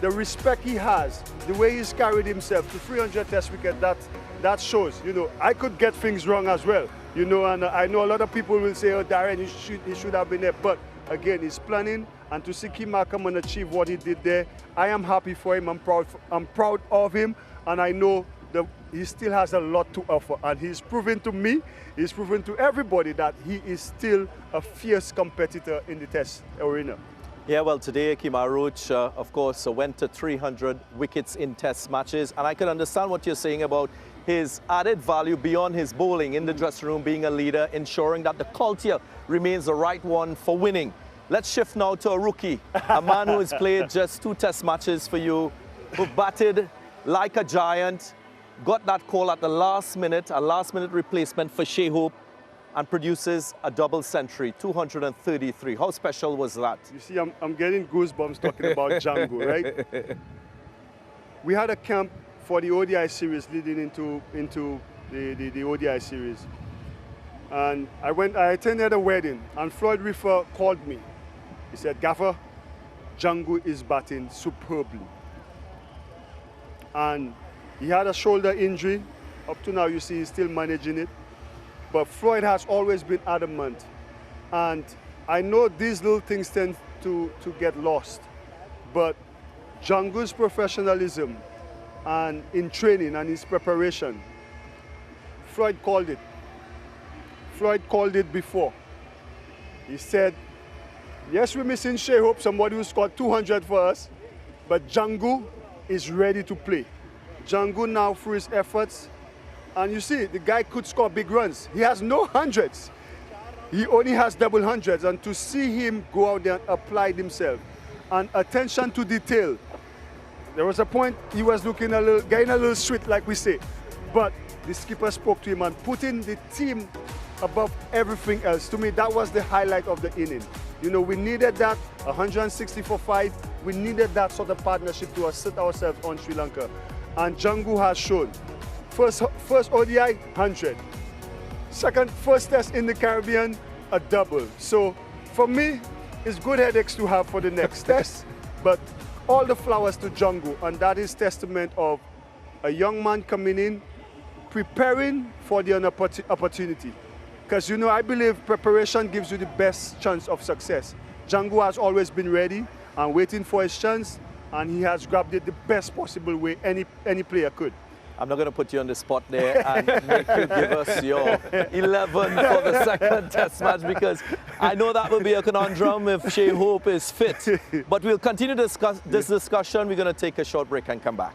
Speaker 10: The respect he has, the way he's carried himself to 300 test wicket, that shows. You know, I could get things wrong as well. You know, and I know a lot of people will say, oh, Darren, he should have been there. But again, he's planning, and to see Kemar come and achieve what he did there, I am happy for him. I'm proud of him, and I know that he still has a lot to offer. And he's proven to me, he's proven to everybody that he is still a fierce competitor in the test arena.
Speaker 8: Yeah, well, today Kemar Roach, of course, went to 300 wickets in test matches, and I can understand what you're saying about his added value beyond his bowling in the dressing room, being a leader, ensuring that the culture remains the right one for winning. Let's shift now to a rookie, a man who has played just 2 test matches for you, who batted like a giant, got that call at the last minute, a last-minute replacement for Shea Hope, and produces a double century, 233. How special was that?
Speaker 10: You see, I'm getting goosebumps talking about Django, right? We had a camp for the ODI series leading into the ODI series. And I attended a wedding, and Floyd Riffer called me. He said, Gaffer, Django is batting superbly. And he had a shoulder injury. Up to now, you see, he's still managing it. But Floyd has always been adamant. And I know these little things tend to get lost. But Django's professionalism and in training and his preparation, Floyd called it. Floyd called it before. He said, yes, we're missing Shea Hope, somebody who scored 200 for us, but Django is ready to play. Django now, through his efforts, and you see, the guy could score big runs. He has no hundreds. He only has double hundreds, and to see him go out there and apply himself, and attention to detail. There was a point he was looking getting a little sweet, like we say, but the skipper spoke to him and putting the team above everything else. To me, that was the highlight of the inning. You know, we needed that, 160 for 5. We needed that sort of partnership to assert ourselves on Sri Lanka. And Django has shown. First ODI, 100. First test in the Caribbean, a double. So for me, it's good headaches to have for the next test, but all the flowers to Django, and that is testament of a young man coming in, preparing for the opportunity. Because, you know, I believe preparation gives you the best chance of success. Django has always been ready, and waiting for his chance, and he has grabbed it the best possible way any player could.
Speaker 8: I'm not going to put you on the spot there and make you give us your 11 for the second test match, because I know that will be a conundrum if Shea Hope is fit. But we'll continue to discuss this discussion. We're going to take a short break and come back.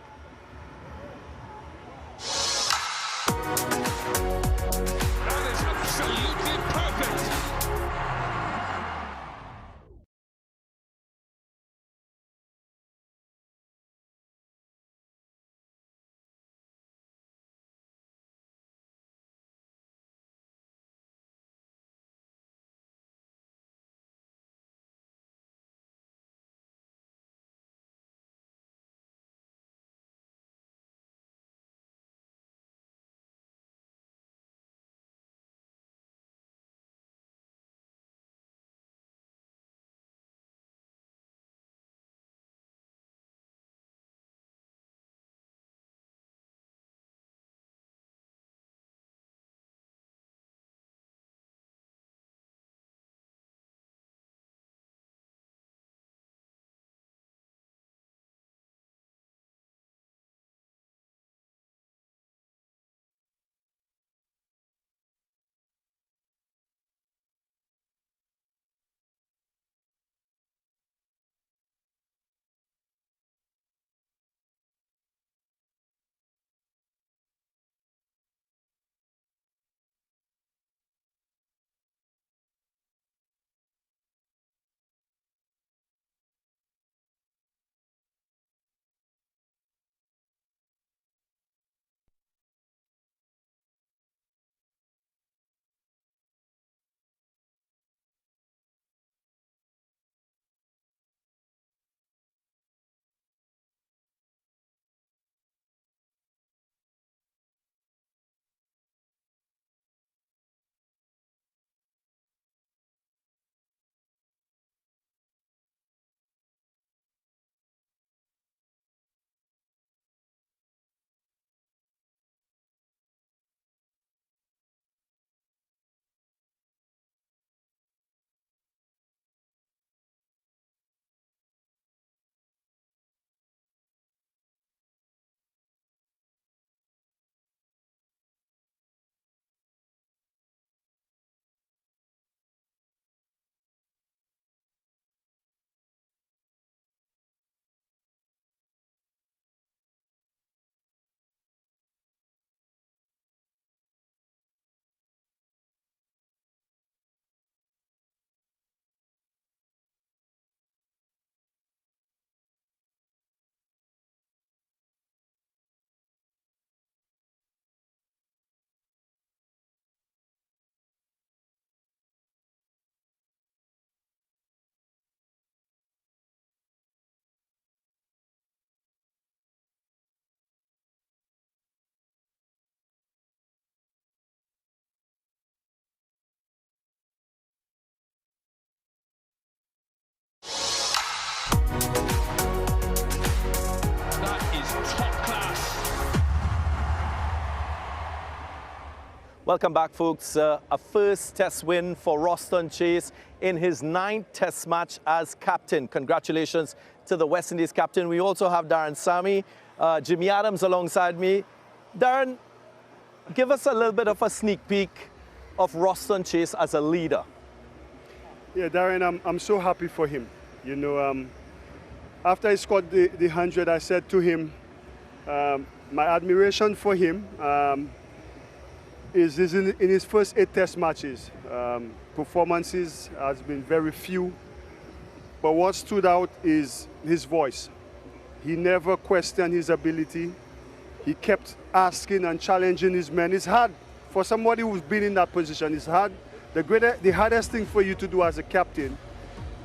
Speaker 8: Welcome back, folks. A first test win for Roston Chase in his 9th test match as captain. Congratulations to the West Indies captain. We also have Darren Sammy, Jimmy Adams alongside me. Darren, give us a little bit of a sneak peek of Roston Chase as a leader.
Speaker 10: Yeah, Darren, I'm so happy for him. You know, after he scored the 100, I said to him, my admiration for him is in his first 8 test matches. Performances has been very few, but what stood out is his voice. He never questioned his ability. He kept asking and challenging his men. It's hard for somebody who's been in that position. It's hard. The hardest thing for you to do as a captain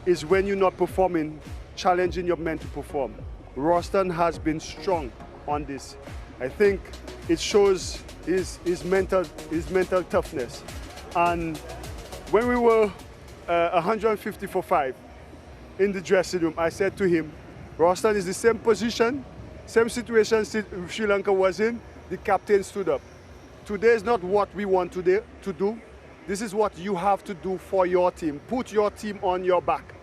Speaker 10: is when you're not performing, challenging your men to perform. Roston has been strong on this. I think it shows his mental toughness. And when we were 150 for 5 in the dressing room, I said to him, Roston is the same position, same situation Sri Lanka was in. The captain stood up. Today is not what we want today to do. This is what you have to do for your team. Put your team on your back.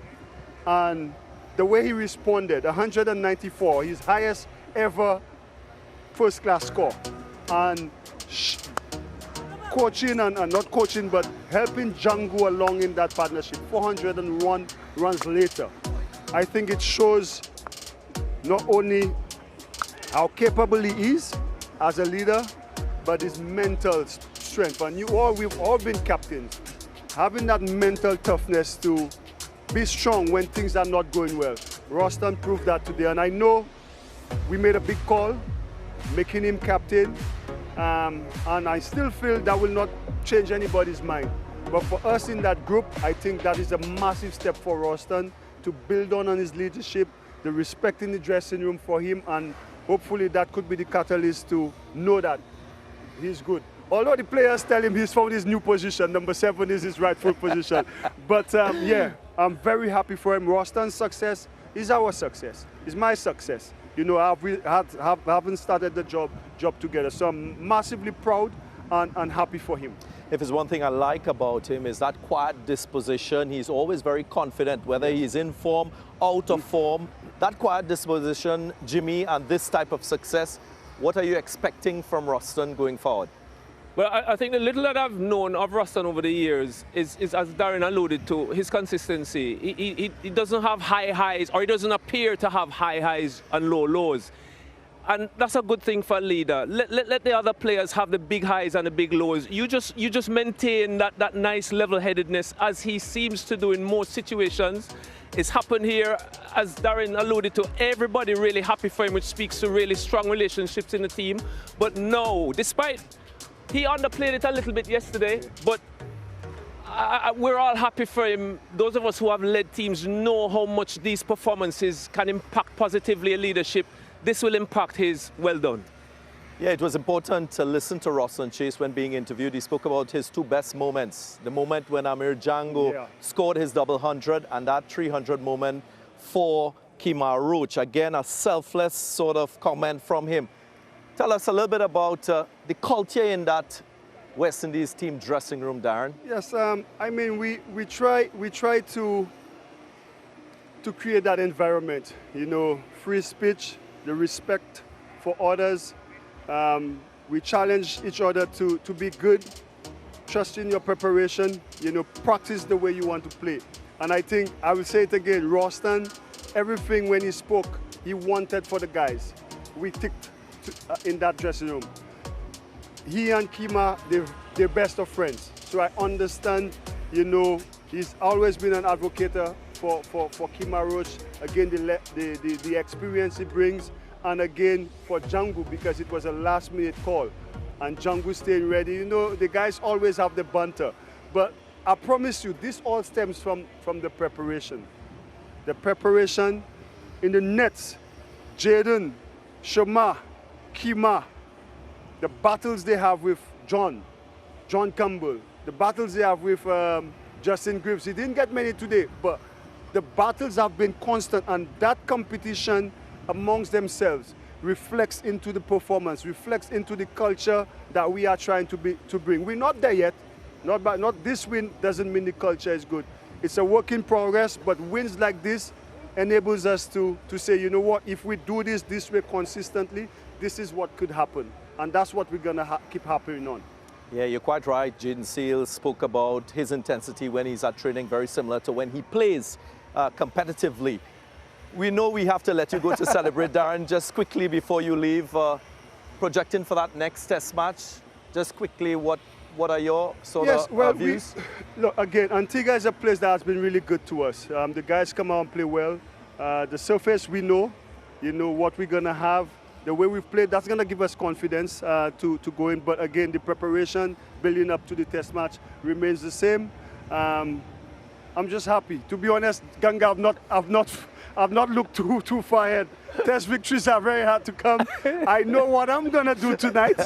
Speaker 10: And the way he responded, 194, his highest ever first-class score. And coaching and not coaching, but helping Django along in that partnership, 401 runs later. I think it shows not only how capable he is as a leader, but his mental strength. And we've all been captains. Having that mental toughness to be strong when things are not going well. Roston proved that today, and I know we made a big call, making him captain, and I still feel that will not change anybody's mind. But for us in that group, I think that is a massive step for Roston to build on his leadership, the respect in the dressing room for him, and hopefully that could be the catalyst to know that he's good. Although the players tell him he's found his new position, number 7 is his rightful position. But yeah, I'm very happy for him. Roston's success is our success, is my success. You know, haven't started the job together. So I'm massively proud and happy for him.
Speaker 8: If there's one thing I like about him is that quiet disposition. He's always very confident, whether he's in form, out of form. That quiet disposition, Jimmy, and this type of success, what are you expecting from Roston going forward?
Speaker 11: Well, I think the little that I've known of Roston over the years is, as Darren alluded to, his consistency. He doesn't have high highs, or he doesn't appear to have high highs and low lows. And that's a good thing for a leader. Let the other players have the big highs and the big lows. You just maintain that nice level-headedness, as he seems to do in most situations. It's happened here, as Darren alluded to, everybody really happy for him, which speaks to really strong relationships in the team. But no, despite he underplayed it a little bit yesterday, but we're all happy for him. Those of us who have led teams know how much these performances can impact positively a leadership. This will impact his well done.
Speaker 8: Yeah, it was important to listen to Roston Chase when being interviewed. He spoke about his 2 best moments. The moment when Amir Django scored his double 100, and that 300 moment for Kemar Roach. Again, a selfless sort of comment from him. Tell us a little bit about the culture in that West Indies team dressing room, Darren.
Speaker 10: Yes, I mean, we try to create that environment, you know, free speech, the respect for others. We challenge each other to be good, trust in your preparation, you know, practice the way you want to play. And I think, I will say it again, Roston, everything when he spoke, he wanted for the guys. We ticked in that dressing room. He and Kemar, they're best of friends. So I understand, you know, he's always been an advocate for Kemar Roach. Again, the experience he brings, and again for Django, because it was a last-minute call, and Django staying ready. You know, the guys always have the banter, but I promise you, this all stems from the preparation. The preparation in the nets, Jaden, Shama, Kemar, the battles they have with John Campbell, the battles they have with Justin Griffiths. He didn't get many today, but the battles have been constant, and that competition amongst themselves reflects into the performance, reflects into the culture that we are trying to bring. We're not there yet. Not this win doesn't mean the culture is good. It's a work in progress, but wins like this enables us to say, you know what, if we do this way consistently, this is what could happen. And that's what we're going to keep happening on.
Speaker 8: Yeah, you're quite right. Jaden Seales spoke about his intensity when he's at training, very similar to when he plays competitively. We know we have to let you go to celebrate, Darren. Just quickly before you leave, projecting for that next test match, just quickly, what are your sort of views?
Speaker 10: Look, again, Antigua is a place that has been really good to us. The guys come out and play well. The surface we know, you know what we're going to have. The way we've played, that's going to give us confidence to go in. But again, the preparation building up to the test match remains the same. I'm just happy. To be honest, Ganga, I've not looked too far ahead. Test victories are very hard to come. I know what I'm going to do tonight.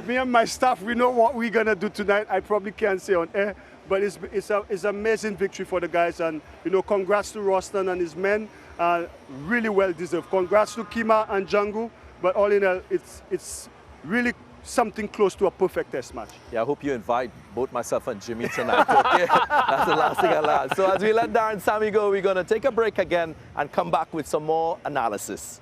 Speaker 10: Me and my staff, we know what we're going to do tonight. I probably can't say on air, but it's an amazing victory for the guys. And, you know, congrats to Roston and his men. Really well deserved. Congrats to Kemar and Django. But all in all, it's really something close to a perfect test match.
Speaker 8: Yeah, I hope you invite both myself and Jimmy tonight. Okay? That's the last thing I'll add. So as we let Darren Sammy go, we're going to take a break again and come back with some more analysis.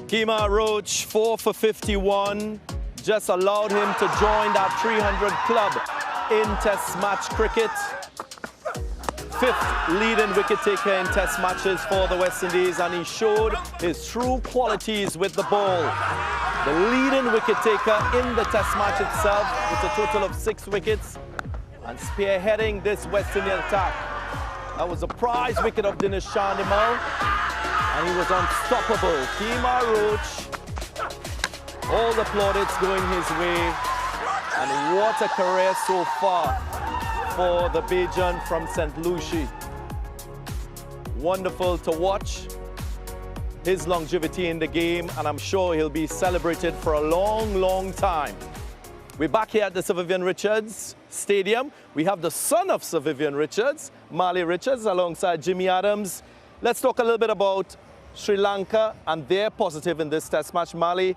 Speaker 8: Kemar Roach, 4 for 51, just allowed him to join that 300 club in Test match cricket. 5th leading wicket taker in Test matches for the West Indies, and he showed his true qualities with the ball. The leading wicket taker in the Test match itself with a total of 6 wickets, and spearheading this West Indian attack. That was a prize wicket of Dinesh Chandimal, and he was unstoppable. Kemar Roach, all the plaudits going his way, and what a career so far for the Bajan from St. Lucie. Wonderful to watch his longevity in the game, and I'm sure he'll be celebrated for a long, long time. We're back here at the Sir Vivian Richards Stadium. We have the son of Sir Vivian Richards, Marley Richards, alongside Jimmy Adams. Let's talk a little bit about Sri Lanka and their positive in this Test match. Marley,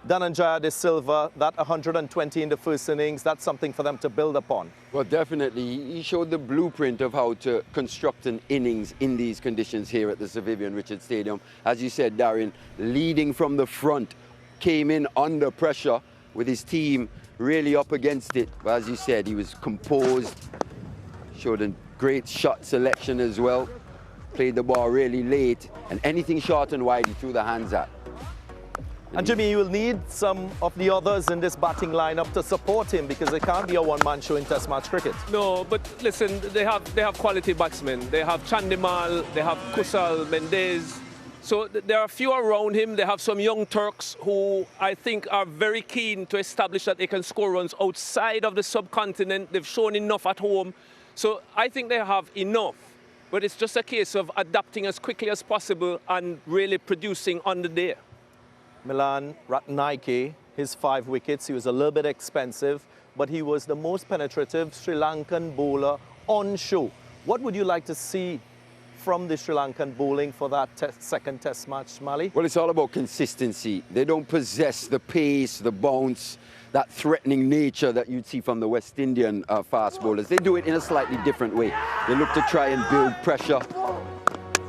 Speaker 8: Dhananjaya De Silva, that 120 in the first innings, that's something for them to build upon.
Speaker 4: Well, definitely. He showed the blueprint of how to construct an innings in these conditions here at the Sir Vivian Richards Stadium. As you said, Darren, leading from the front, came in under pressure with his team really up against it. But as you said, he was composed, showed a great shot selection as well, played the ball really late, and anything short and wide he threw the hands at.
Speaker 8: And Jimmy, you will need some of the others in this batting lineup to support him because it can't be a one-man show in Test match cricket.
Speaker 11: No, but listen, they have quality batsmen. They have Chandimal, they have Kusal, Mendez. So there are a few around him. They have some young Turks who I think are very keen to establish that they can score runs outside of the subcontinent. They've shown enough at home. So I think they have enough. But it's just a case of adapting as quickly as possible and really producing on the day.
Speaker 8: Milan Ratnayake, his 5 wickets, he was a little bit expensive, but he was the most penetrative Sri Lankan bowler on show. What would you like to see from the Sri Lankan bowling for that second test match, Mali?
Speaker 4: Well, it's all about consistency. They don't possess the pace, the bounce, that threatening nature that you'd see from the West Indian fast bowlers. They do it in a slightly different way. They look to try and build pressure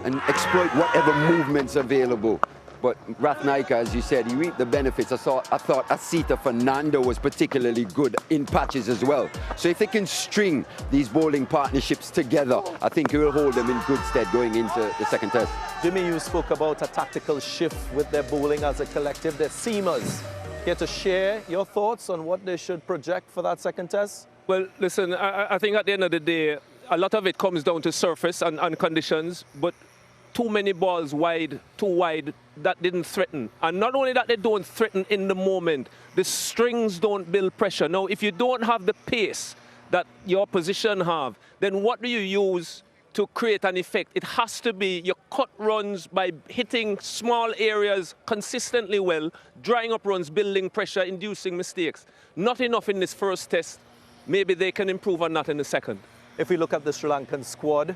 Speaker 4: and exploit whatever movements available. But Ratnayake, as you said, he reaped the benefits. I thought Asita Fernando was particularly good in patches as well. So if they can string these bowling partnerships together, I think it will hold them in good stead going into the second test.
Speaker 8: Jimmy, you spoke about a tactical shift with their bowling as a collective. They're seamers. Care to share your thoughts on what they should project for that second test?
Speaker 11: Well, listen, I think at the end of the day, a lot of it comes down to surface and conditions, but too many balls wide, too wide, that didn't threaten. And not only that they don't threaten in the moment, the strings don't build pressure. Now, if you don't have the pace that your opposition have, then what do you use to create an effect? It has to be you cut runs by hitting small areas consistently well, drying up runs, building pressure, inducing mistakes. Not enough in this first test. Maybe they can improve on that in the second.
Speaker 8: If we look at the Sri Lankan squad,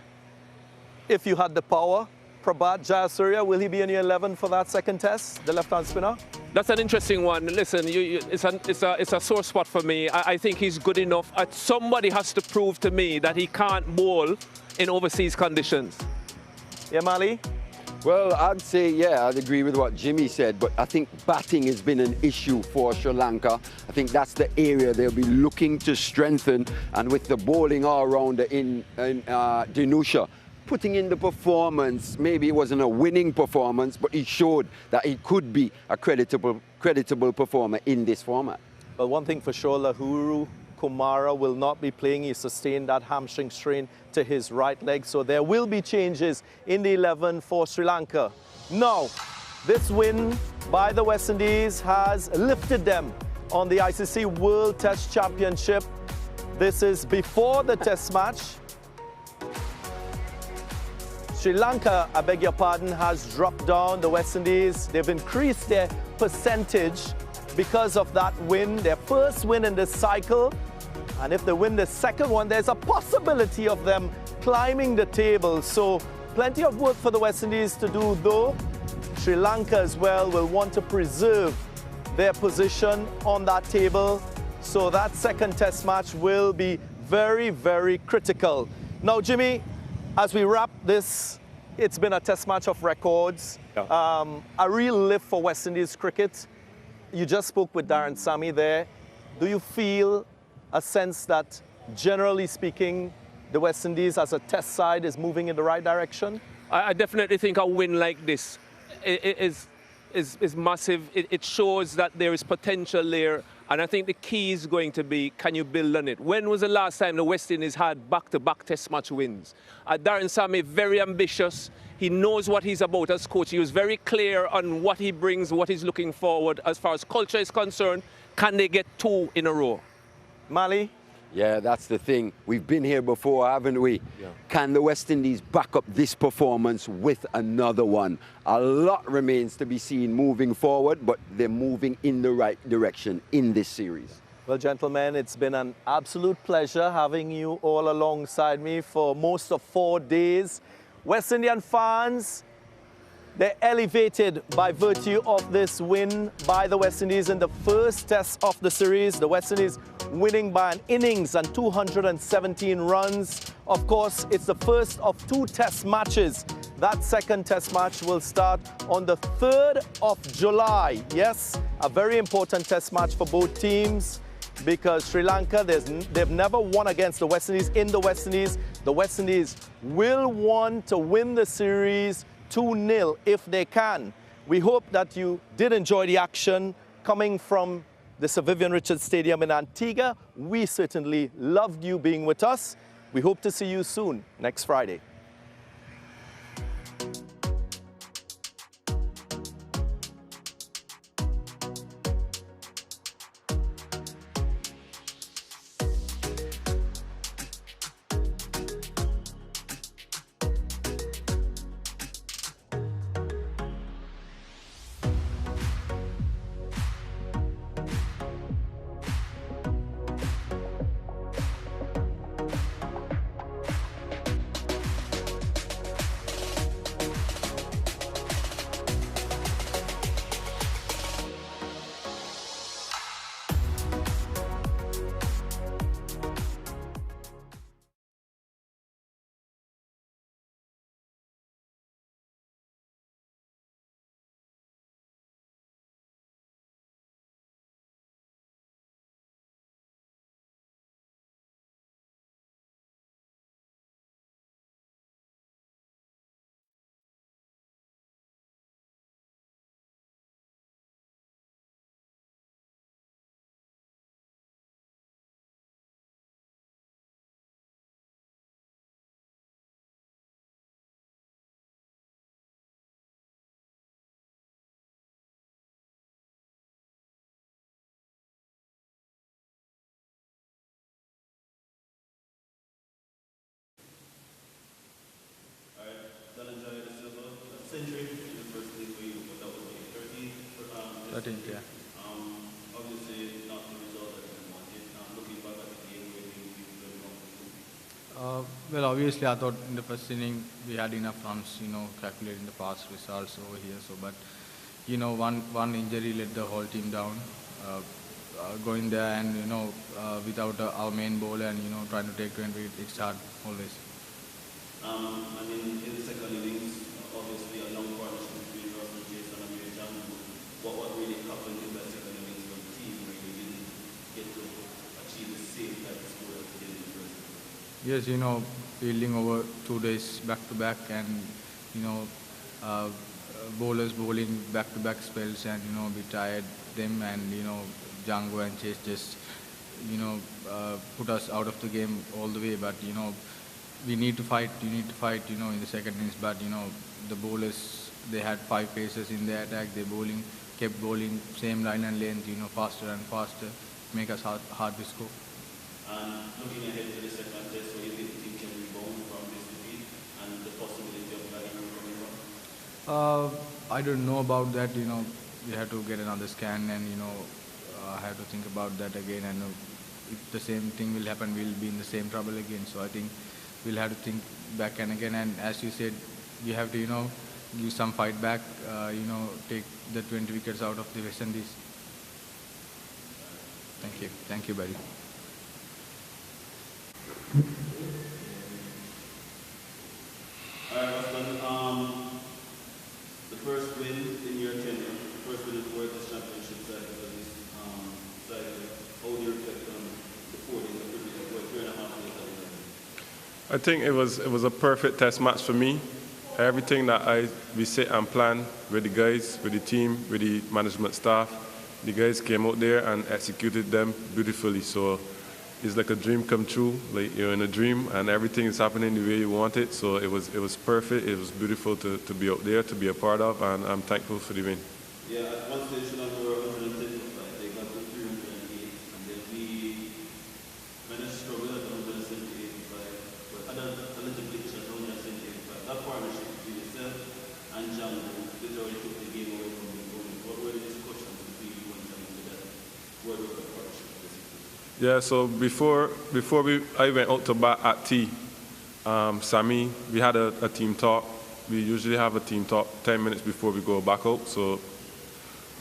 Speaker 8: if you had the power, Prabhat Jayasuriya, will he be in your 11 for that second test, the left-hand spinner?
Speaker 11: That's an interesting one. Listen, it's a sore spot for me. I think he's good enough. Somebody has to prove to me that he can't bowl in overseas conditions.
Speaker 8: Yeah, Mali?
Speaker 4: Well, I'd say, yeah, I'd agree with what Jimmy said, but I think batting has been an issue for Sri Lanka. I think that's the area they'll be looking to strengthen, and with the bowling all-rounder in Dinusha, putting in the performance, maybe it wasn't a winning performance, but he showed that he could be a creditable performer in this format.
Speaker 8: But one thing for sure, Lahuru Kumara will not be playing. He sustained that hamstring strain to his right leg, so there will be changes in the 11 for Sri Lanka. Now, this win by the West Indies has lifted them on the ICC World Test Championship. This is before the test match. Sri Lanka, I beg your pardon, has dropped down. The West Indies, they've increased their percentage because of that win, their first win in this cycle. And if they win the second one, there's a possibility of them climbing the table. So plenty of work for the West Indies to do, though. Sri Lanka as well will want to preserve their position on that table. So that second test match will be very, very critical. Now, Jimmy, as we wrap this, it's been a test match of records, a real lift for West Indies cricket. You just spoke with Darren Sammy there. Do you feel a sense that, generally speaking, the West Indies as a test side is moving in the right direction?
Speaker 11: I definitely think a win like this is massive. It shows that there is potential there. And I think the key is going to be, can you build on it? When was the last time the West Indies had back-to-back test match wins? Darren Sammy, very ambitious. He knows what he's about as coach. He was very clear on what he brings, what he's looking forward. As far as culture is concerned, can they get 2 in a row?
Speaker 8: Mali?
Speaker 4: Yeah, that's the thing. We've been here before, haven't we? Yeah. Can the West Indies back up this performance with another one? A lot remains to be seen moving forward, but they're moving in the right direction in this series.
Speaker 8: Well, gentlemen, it's been an absolute pleasure having you all alongside me for most of 4 days. West Indian fans, they're elevated by virtue of this win by the West Indies in the first test of the series. The West Indies winning by an innings and 217 runs. Of course, it's the first of 2 test matches. That second test match will start on the 3rd of July. Yes, a very important test match for both teams, because Sri Lanka, they've never won against the West Indies in the West Indies. The West Indies will want to win the series 2-0 if they can. We hope that you did enjoy the action coming from the Sir Vivian Richards Stadium in Antigua. We certainly loved you being with us. We hope to see you soon, next Friday.
Speaker 15: Century in the first league for you, but that was like 13th, yeah. Obviously not the result that you wanted. Looking back at the game, where do you feel very wrong?
Speaker 16: Well, obviously I thought in the first inning we had enough runs, calculating the past results over here. So, but one injury let the whole team down. Going there and without our main bowler and trying to take 20, it's hard always.
Speaker 15: In the second innings, obviously a long partnership between Ross and Jason and John. What really happened in that second innings for the team where you didn't get to achieve the same type of score that you did in the first?
Speaker 16: Yes, fielding over 2 days back to back and bowlers bowling back to back spells and we tired them and Django and Chase just put us out of the game all the way, but we need to fight. You need to fight, in the second innings. But the bowlers, they had 5 paces in their attack. They kept bowling same line and length, faster and faster, make us hard to score.
Speaker 15: And looking ahead to the second test, where you think the team can rebound from this defeat and the possibility of Lanka coming back?
Speaker 16: I don't know about that. We have to get another scan and have to think about that again. And if the same thing will happen, we'll be in the same trouble again. So I think we'll have to think back and again. And as you said, you have to, give some fight back, take the 20 wickets out of the West Indies. Thank you. Thank you, buddy.
Speaker 15: All right, Ruslan, the first win in your tenure, first win in the World Test Championship side for this side, how do you reflect on the 4 days of cricket, 3.5 days?
Speaker 2: I think it was a perfect test match for me. Everything that we sit and plan with the guys, with the team, with the management staff, the guys came out there and executed them beautifully. So it's like a dream come true. Like you're in a dream and everything is happening the way you want it. So it was perfect. It was beautiful to be out there, to be a part of, and I'm thankful for the win.
Speaker 15: Yeah, at one stage Sri Lanka were 175. They got to 308, and then we managed to struggle at 175. But had a little glitch at 175. That partnership between yourself and Django literally took the game away from the opponent. What were the discussions between you and Django that World Cup partnership?
Speaker 2: Yeah, so before I went out to bat at T, Sammy, we had a team talk. We usually have a team talk 10 minutes before we go back out. So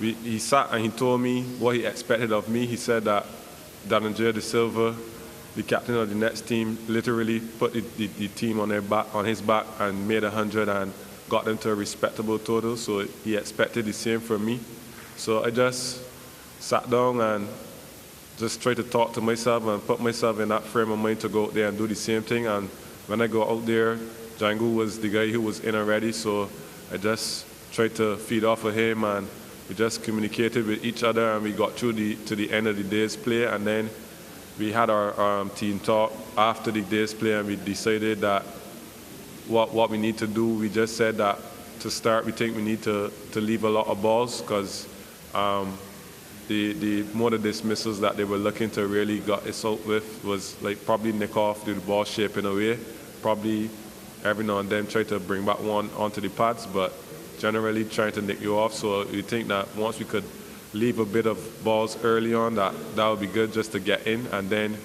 Speaker 2: he sat and he told me what he expected of me. He said that Dhananjaya De Silva, the captain of the Nets team, literally put the team on his back and made 100 and got them to a respectable total. So he expected the same from me. So I just sat down and just tried to talk to myself and put myself in that frame of mind to go out there and do the same thing. And when I go out there, Django was the guy who was in already, so I just tried to feed off of him, and we just communicated with each other, and we got through to the end of the day's play. And then we had our team talk after the day's play, and we decided that what we need to do. We just said that to start, we think we need to leave a lot of balls, because the more the dismissals that they were looking to really got us out with was like probably nick off the ball shaping away, probably every now and then try to bring back one onto the pads, but generally trying to nick you off. So we think that once we could leave a bit of balls early on, that would be good just to get in. And then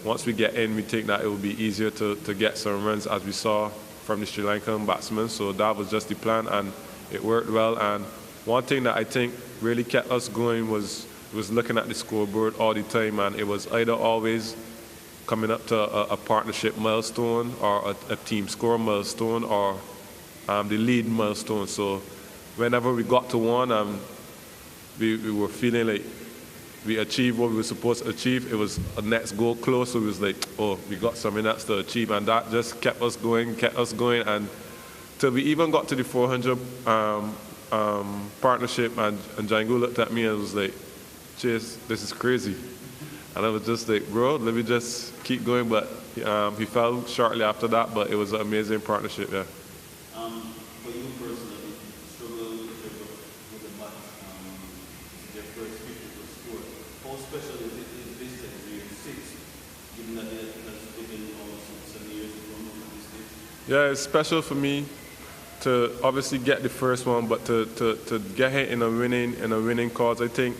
Speaker 2: once we get in, we think that it will be easier to get some runs, as we saw from the Sri Lankan batsmen. So that was just the plan, and it worked well. And one thing that I think really kept us going was looking at the scoreboard all the time, and it was either always coming up to a partnership milestone or a team score milestone or the lead milestone. So whenever we got to one, we were feeling like we achieved what we were supposed to achieve. It was a next goal close, so it was like, oh, we got something else to achieve, and that just kept us going, and till we even got to the 400 partnership, and Django looked at me and was like, Chase, this is crazy. And I was just like, bro, let me just keep going. But he fell shortly after that, but it was an amazing partnership, yeah.
Speaker 15: For you personally, struggle with the bat, their first 50 to score. How special is it in this century, 6, given that it has taken almost 7 years to come up at this stage?
Speaker 2: Yeah, it's special for me to obviously get the first one, but to get it in a winning cause. I think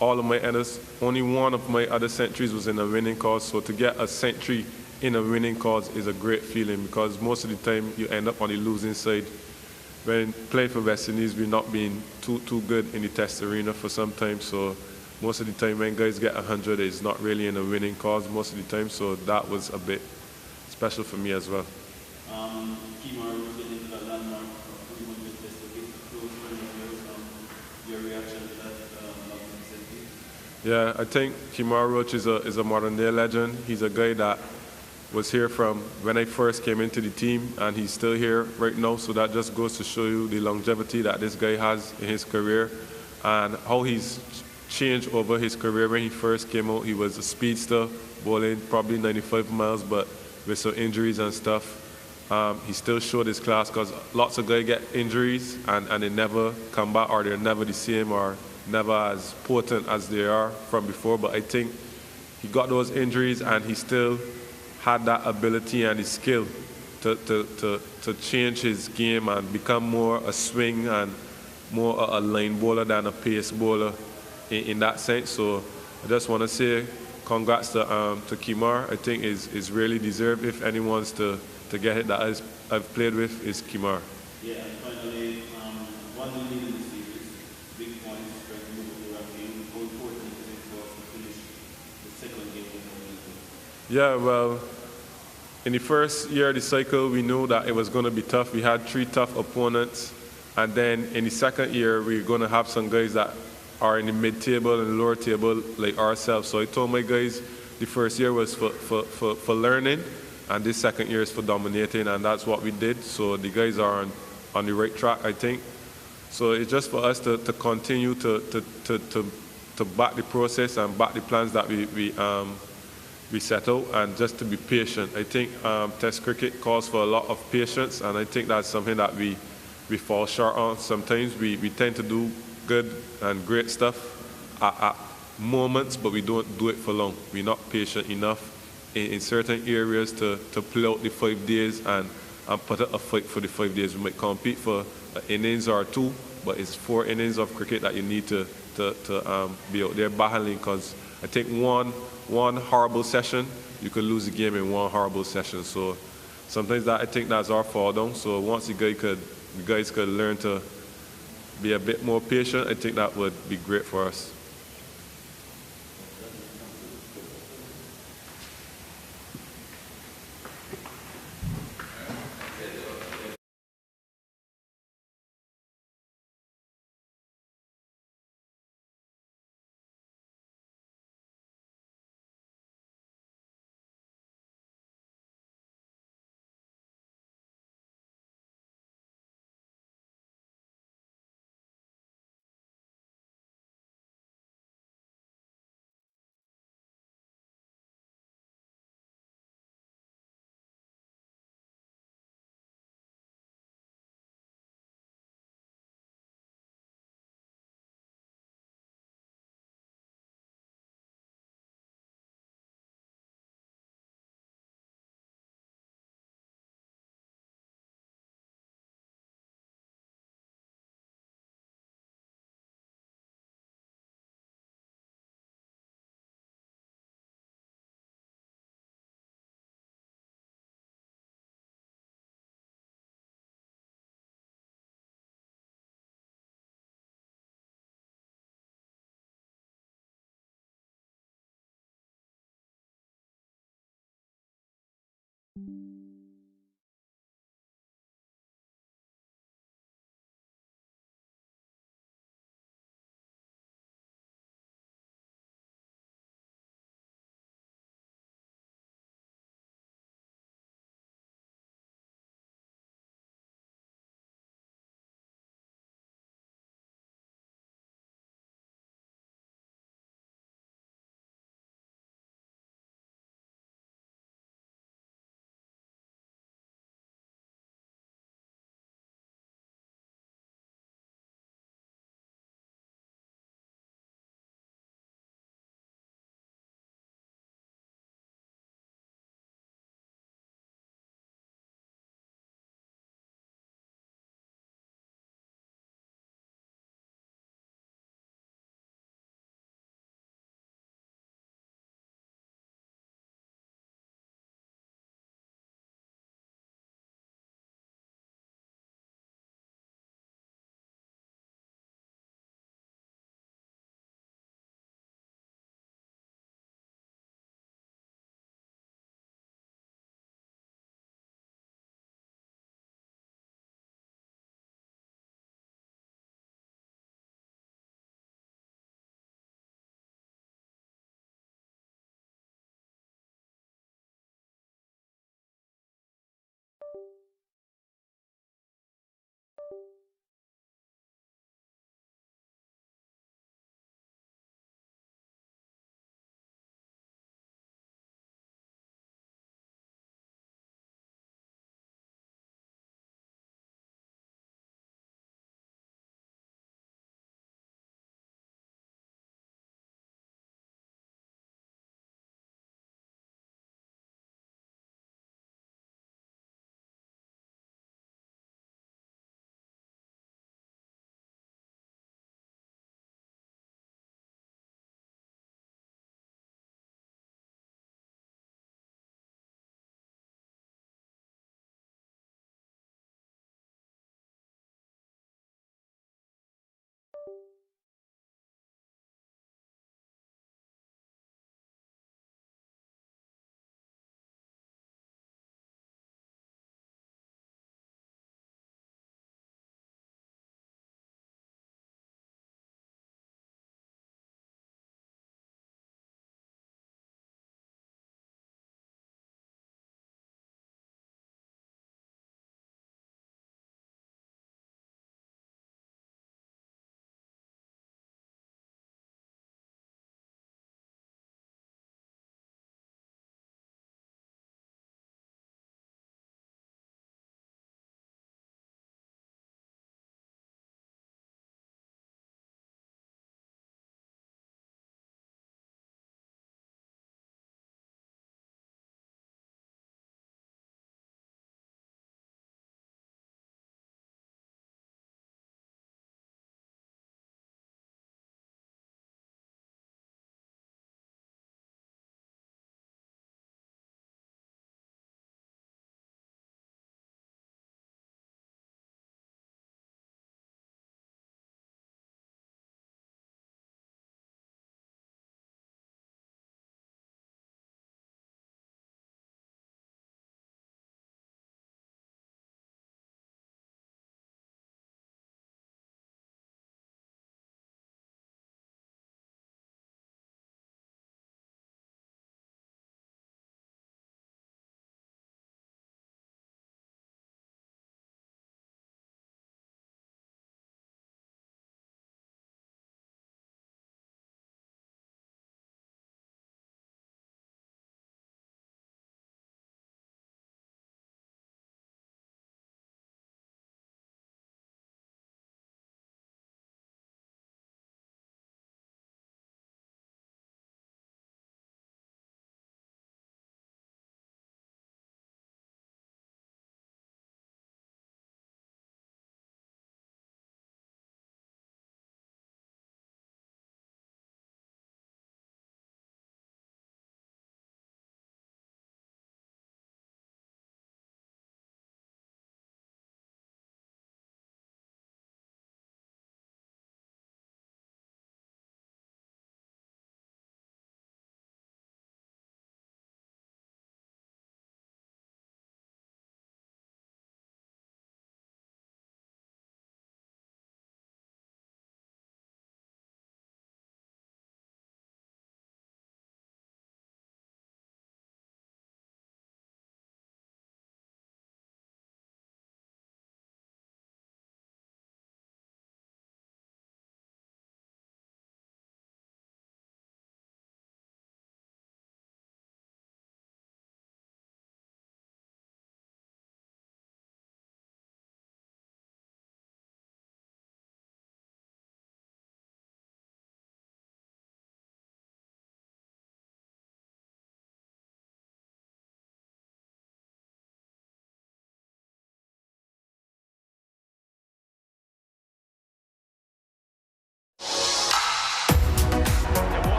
Speaker 2: all of my others, only one of my other centuries was in a winning cause. So to get a century in a winning cause is a great feeling, because most of the time you end up on the losing side. When playing for West Indies, we're not being too good in the test arena for some time. So most of the time when guys get 100, it's not really in a winning cause most of the time. So that was a bit special for me as well.
Speaker 15: Kemar was getting into that landmark of 300 test against a close friend of yours. Your reaction to that?
Speaker 2: Yeah, I think Kemar Roach is a modern day legend. He's a guy that was here from when I first came into the team, and he's still here right now. So that just goes to show you the longevity that this guy has in his career, and how he's changed over his career. When he first came out, he was a speedster, bowling probably 95 miles, but with some injuries and stuff. He still showed his class, because lots of guys get injuries and they never come back, or they're never the same, or never as potent as they are from before. But I think he got those injuries, and he still had that ability and the skill to change his game and become more a swing and more a line bowler than a pace bowler in that sense. So I just want to say congrats to Kemar. I think is really deserved. If anyone's to get it that I've played with, is Kemar.
Speaker 15: Yeah, and finally, one lead in the series, big points, trying to move the ranking. How important is it for us to finish the second game with momentum?
Speaker 2: Yeah, well, in the first year of the cycle, we knew that it was going to be tough. We had 3 tough opponents, and then in the second year, we're going to have some guys that are in the mid-table and lower table like ourselves. So I told my guys the first year was for learning, and this second year is for dominating, and that's what we did. So the guys are on the right track, I think. So it's just for us to continue to back the process and back the plans that we set out, and just to be patient. I think Test cricket calls for a lot of patience, and I think that's something that we fall short on. Sometimes we tend to do good and great stuff at moments, but we don't do it for long. We're not patient enough in certain areas to play out the 5 days and put up a fight for the 5 days. We might compete for an innings or 2, but it's 4 innings of cricket that you need to be out there battling, because I think one horrible session, you could lose the game in one horrible session. So sometimes I think that's our fall down. So once the guys could learn to be a bit more patient, I think that would be great for us.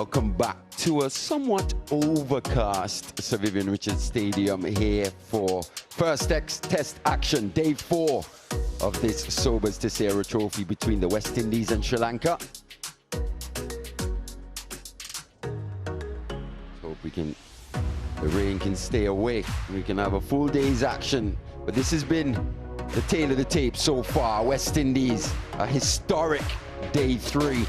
Speaker 4: Welcome back to a somewhat overcast Sir Vivian Richards Stadium here for first test action, day 4 of this Sobers Tissera Trophy between the West Indies and Sri Lanka. Hope the rain can stay away. We can have a full day's action. But this has been the tale of the tape so far. West Indies, a historic day 3.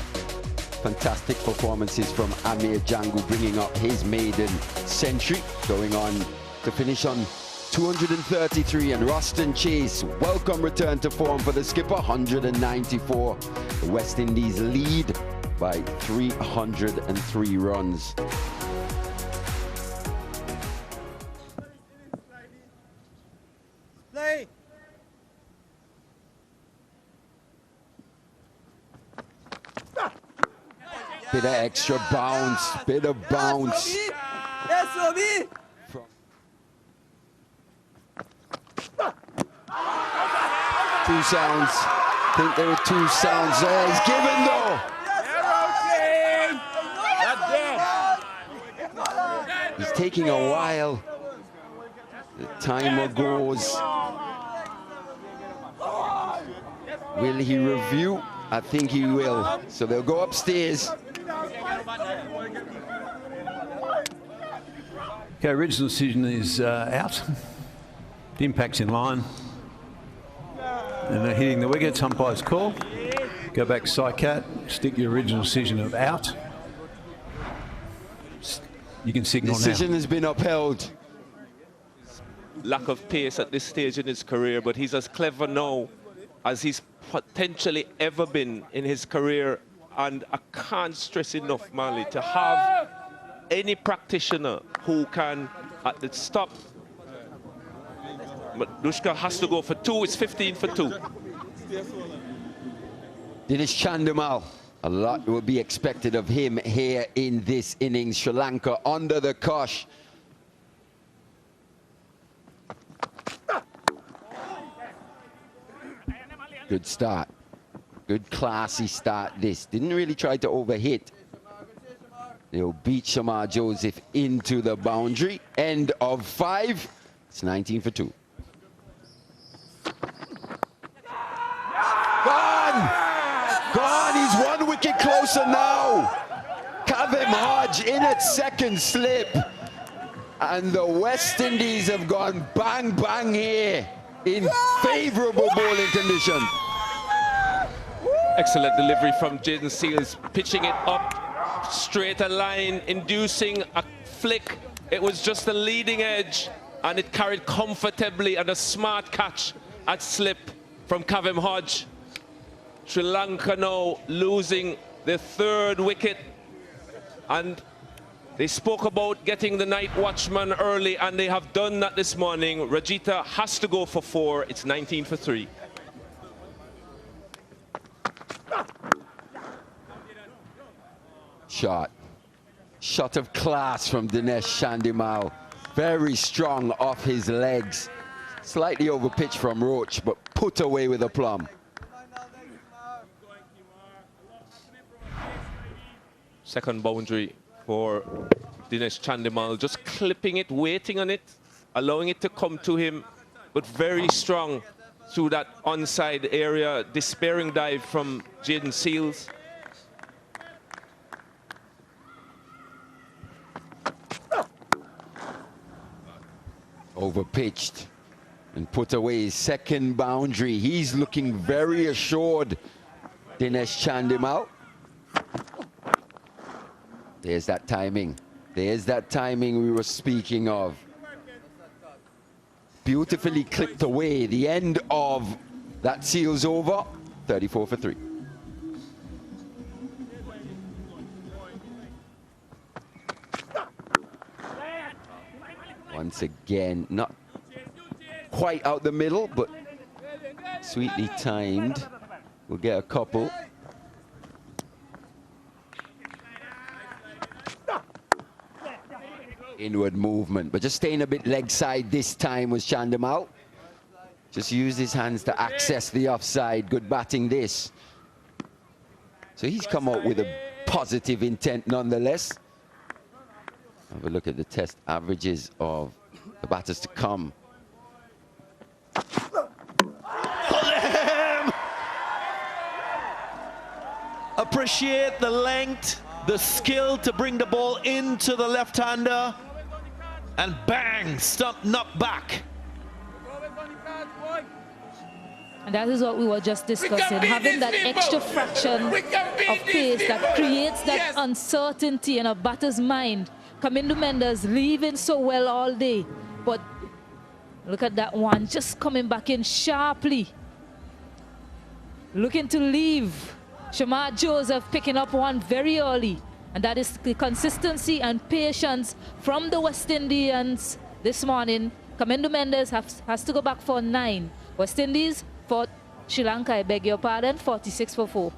Speaker 4: Fantastic performances from Amir Jangu, bringing up his maiden century, going on to finish on 233. And Roston Chase, welcome return to form for the skipper, 194. The West Indies lead by 303 runs.
Speaker 3: Play.
Speaker 4: Bit of extra bounce, bit of bounce.
Speaker 3: Yes, Robbie.
Speaker 4: Two sounds. I think there were 2 sounds there. He's given though. He's taking a while. The timer goes. Will he review? I think he will. So they'll go upstairs.
Speaker 17: Okay, original decision is out. The impact's in line. And they're hitting the wickets, umpire's call. Go back SciCat, stick your original decision of out. You can signal now.
Speaker 4: Decision has been upheld.
Speaker 11: Lack of pace at this stage in his career, but he's as clever now as he's potentially ever been in his career. And I can't stress enough, Marley, to have any practitioner who can, at the stop, but Dushka has to go for 2. It's 15 for 2.
Speaker 4: Dinesh Chandimal, a lot will be expected of him here in this innings. Sri Lanka under the cosh. Good start. Good classy start this. Didn't really try to overhit. They'll beat Shamar Joseph into the boundary. End of 5. It's 19 for 2. Gone! Gone! He's 1 wicket closer now. Kavem Hodge in at second slip. And the West Indies have gone bang, bang here in favourable bowling condition.
Speaker 11: Excellent delivery from Jaden Seals, pitching it up, straight a line, inducing a flick. It was just the leading edge, and it carried comfortably, and a smart catch at slip from Kavem Hodge. Sri Lanka now losing their 3rd wicket, and they spoke about getting the night watchman early, and they have done that this morning. Rajita has to go for 4. It's 19 for 3.
Speaker 4: Shot of class from Dinesh Chandimal. Very strong off his legs. Slightly over pitch from Roach, but put away with a plum.
Speaker 11: Second boundary for Dinesh Chandimal, just clipping it, waiting on it, allowing it to come to him, but very strong through that onside area. Despairing dive from Jaden Seals.
Speaker 4: Overpitched and put away his second boundary. He's looking very assured, Dinesh Chandimal. There's that timing. There's that timing we were speaking of. Beautifully clipped away. The end of that Seals over. 34 for 3. Once again, not quite out the middle, but sweetly timed. We'll get a couple. Inward movement, but just staying a bit leg side this time was Chandimal. Just used his hands to access the offside. Good batting this. So he's come out with a positive intent nonetheless. Have a look at the test averages of the batters to come.
Speaker 19: Appreciate the length, the skill to bring the ball into the left-hander, and bang, stump knocked back.
Speaker 9: And that is what we were just discussing, having that extra fraction of pace that creates that uncertainty in a batter's mind. Kamindu Mendes leaving so well all day, but look at that one, just coming back in sharply. Looking to leave. Shamar Joseph picking up one very early. And that is the consistency and patience from the West Indians this morning. Kamindu Mendes has to go back for 9. West Indies for Sri Lanka, I beg your pardon, 46 for 4.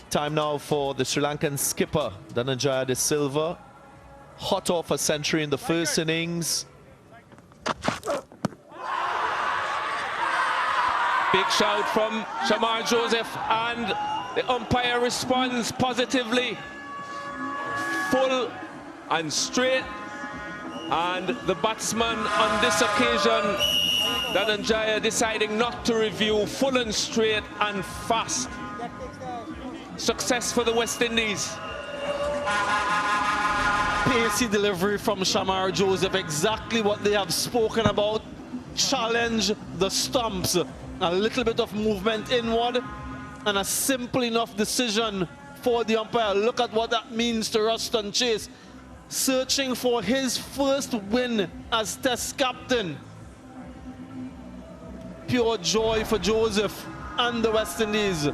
Speaker 19: Time now for the Sri Lankan skipper, Dhananjaya De Silva. Hot off a century in the first innings.
Speaker 11: Big shout from Shamar Joseph, and the umpire responds positively. Full and straight. And the batsman on this occasion, Dhananjaya, deciding not to review. Full and straight and fast. Success for the West Indies.
Speaker 1: Pacey delivery from Shamar Joseph, exactly what they have spoken about. Challenge the stumps. A little bit of movement inward and a simple enough decision for the umpire. Look at what that means to Ruston Chase. Searching for his first win as Test captain. Pure joy for Joseph and the West Indies.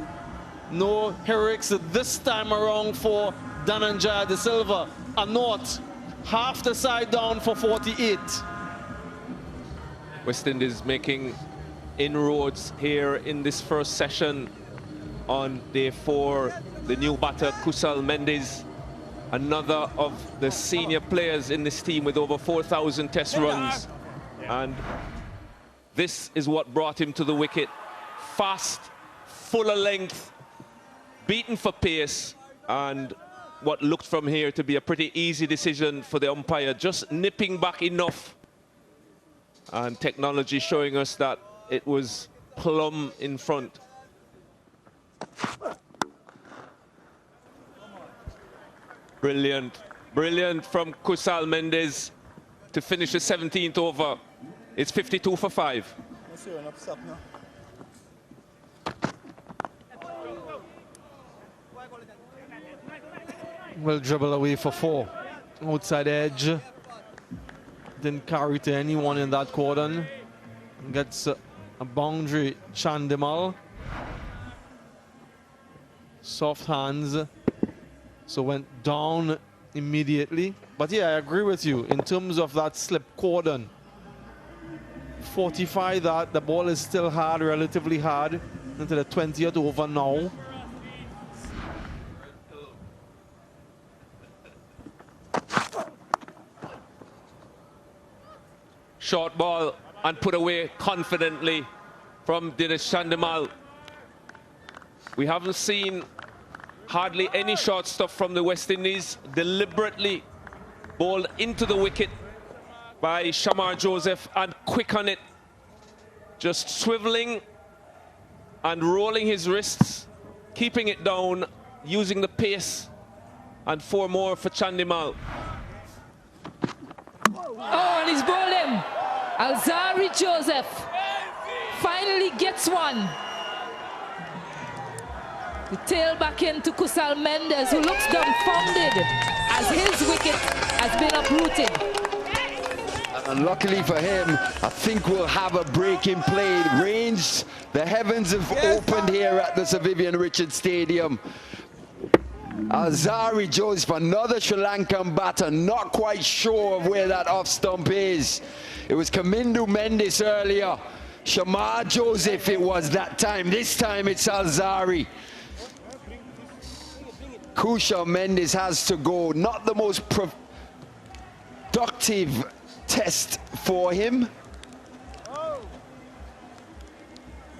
Speaker 1: No heroics this time around for Dhananjaya De Silva. A naught, half the side down for 48.
Speaker 11: West Indies making inroads here in this first session on day 4. The new batter, Kusal Mendes, another of the senior players in this team with over 4,000 test runs. And this is what brought him to the wicket. Fast, fuller length, beaten for pace, and what looked from here to be a pretty easy decision for the umpire, just nipping back enough. And technology showing us that it was plumb in front. Brilliant, brilliant from Kusal Mendes to finish the 17th over. It's 52 for 5.
Speaker 1: Will dribble away for 4. Outside edge. Didn't carry to anyone in that cordon. Gets a boundary, Chandimal. Soft hands. So went down immediately. But yeah, I agree with you. In terms of that slip cordon, 45 that the ball is still hard, relatively hard, into the 20th over now.
Speaker 11: Short ball and put away confidently from Dinesh Chandimal. We haven't seen hardly any short stuff from the West Indies. Deliberately bowled into the wicket by Shamar Joseph, and quick on it. Just swiveling and rolling his wrists, keeping it down, using the pace, and 4 more for Chandimal.
Speaker 9: Oh, and he's bowled him. Alzari Joseph finally gets one. The tail back into Kusal Mendes, who looks dumbfounded as his wicket has been uprooted.
Speaker 4: And luckily for him, I think we'll have a break in play. Range, the heavens have opened here at the Sir Vivian Richards Stadium. Alzari Joseph, another Sri Lankan batter, not quite sure of where that off stump is. It was Kamindu Mendes earlier. Shamar Joseph it was that time. This time it's Alzari. Kusal Mendes has to go. Not the most productive test for him.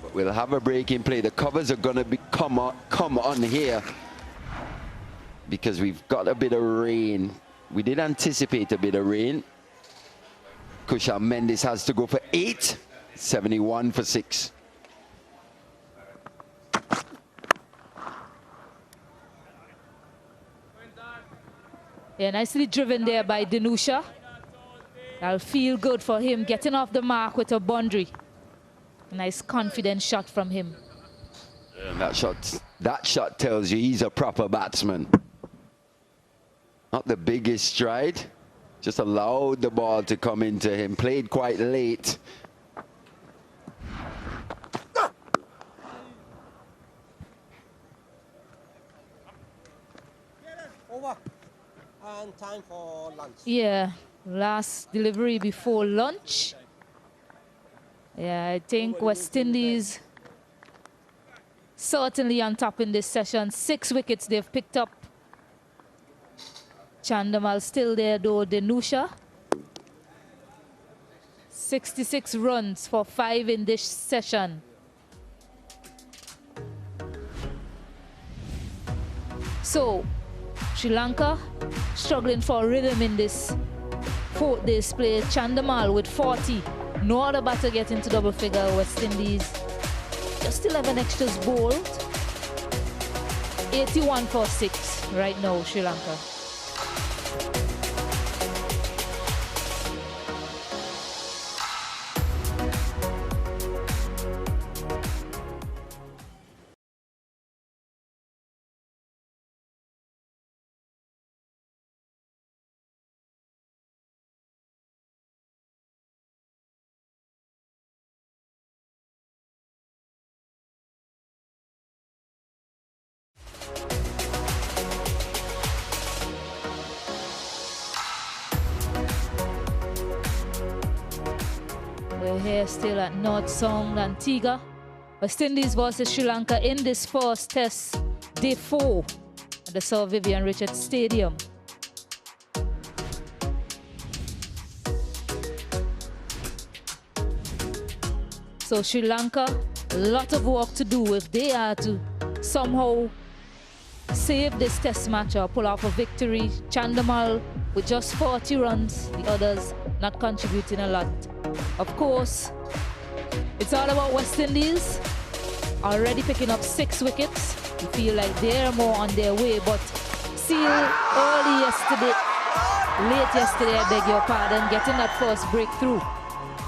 Speaker 4: But We'll have a break in play. The covers are going to come on here because we've got a bit of rain. We did anticipate a bit of rain. Kusha Mendes has to go for 8. 71 for 6.
Speaker 9: Yeah, nicely driven there by Danusha. That'll feel good for him, getting off the mark with a boundary. Nice confident shot from him.
Speaker 4: And that shot tells you he's a proper batsman. Not the biggest stride, just allowed the ball to come into him. Played quite late.
Speaker 18: Over. And time for lunch.
Speaker 9: Yeah, last delivery before lunch. Yeah, I think West Indies certainly on top in this session. 6 wickets they've picked up. Chandamal still there though, Danusha. 66 runs for 5 in this session. So, Sri Lanka struggling for rhythm in this 4th day's play. Chandamal with 40. No other batter get into double figure. West Indies just 11 extras bowled. 81 for 6 right now, Sri Lanka. We're here still at North Song, Antigua. West Indies versus Sri Lanka in this first test, day 4 at the Sir Vivian Richards Stadium. So Sri Lanka, a lot of work to do if they are to somehow save this test match or pull off a victory. Chandamal with just 40 runs, the others not contributing a lot. Of course, it's all about West Indies already picking up 6 wickets. You feel like they're more on their way, but Seal late yesterday, I beg your pardon, getting that first breakthrough.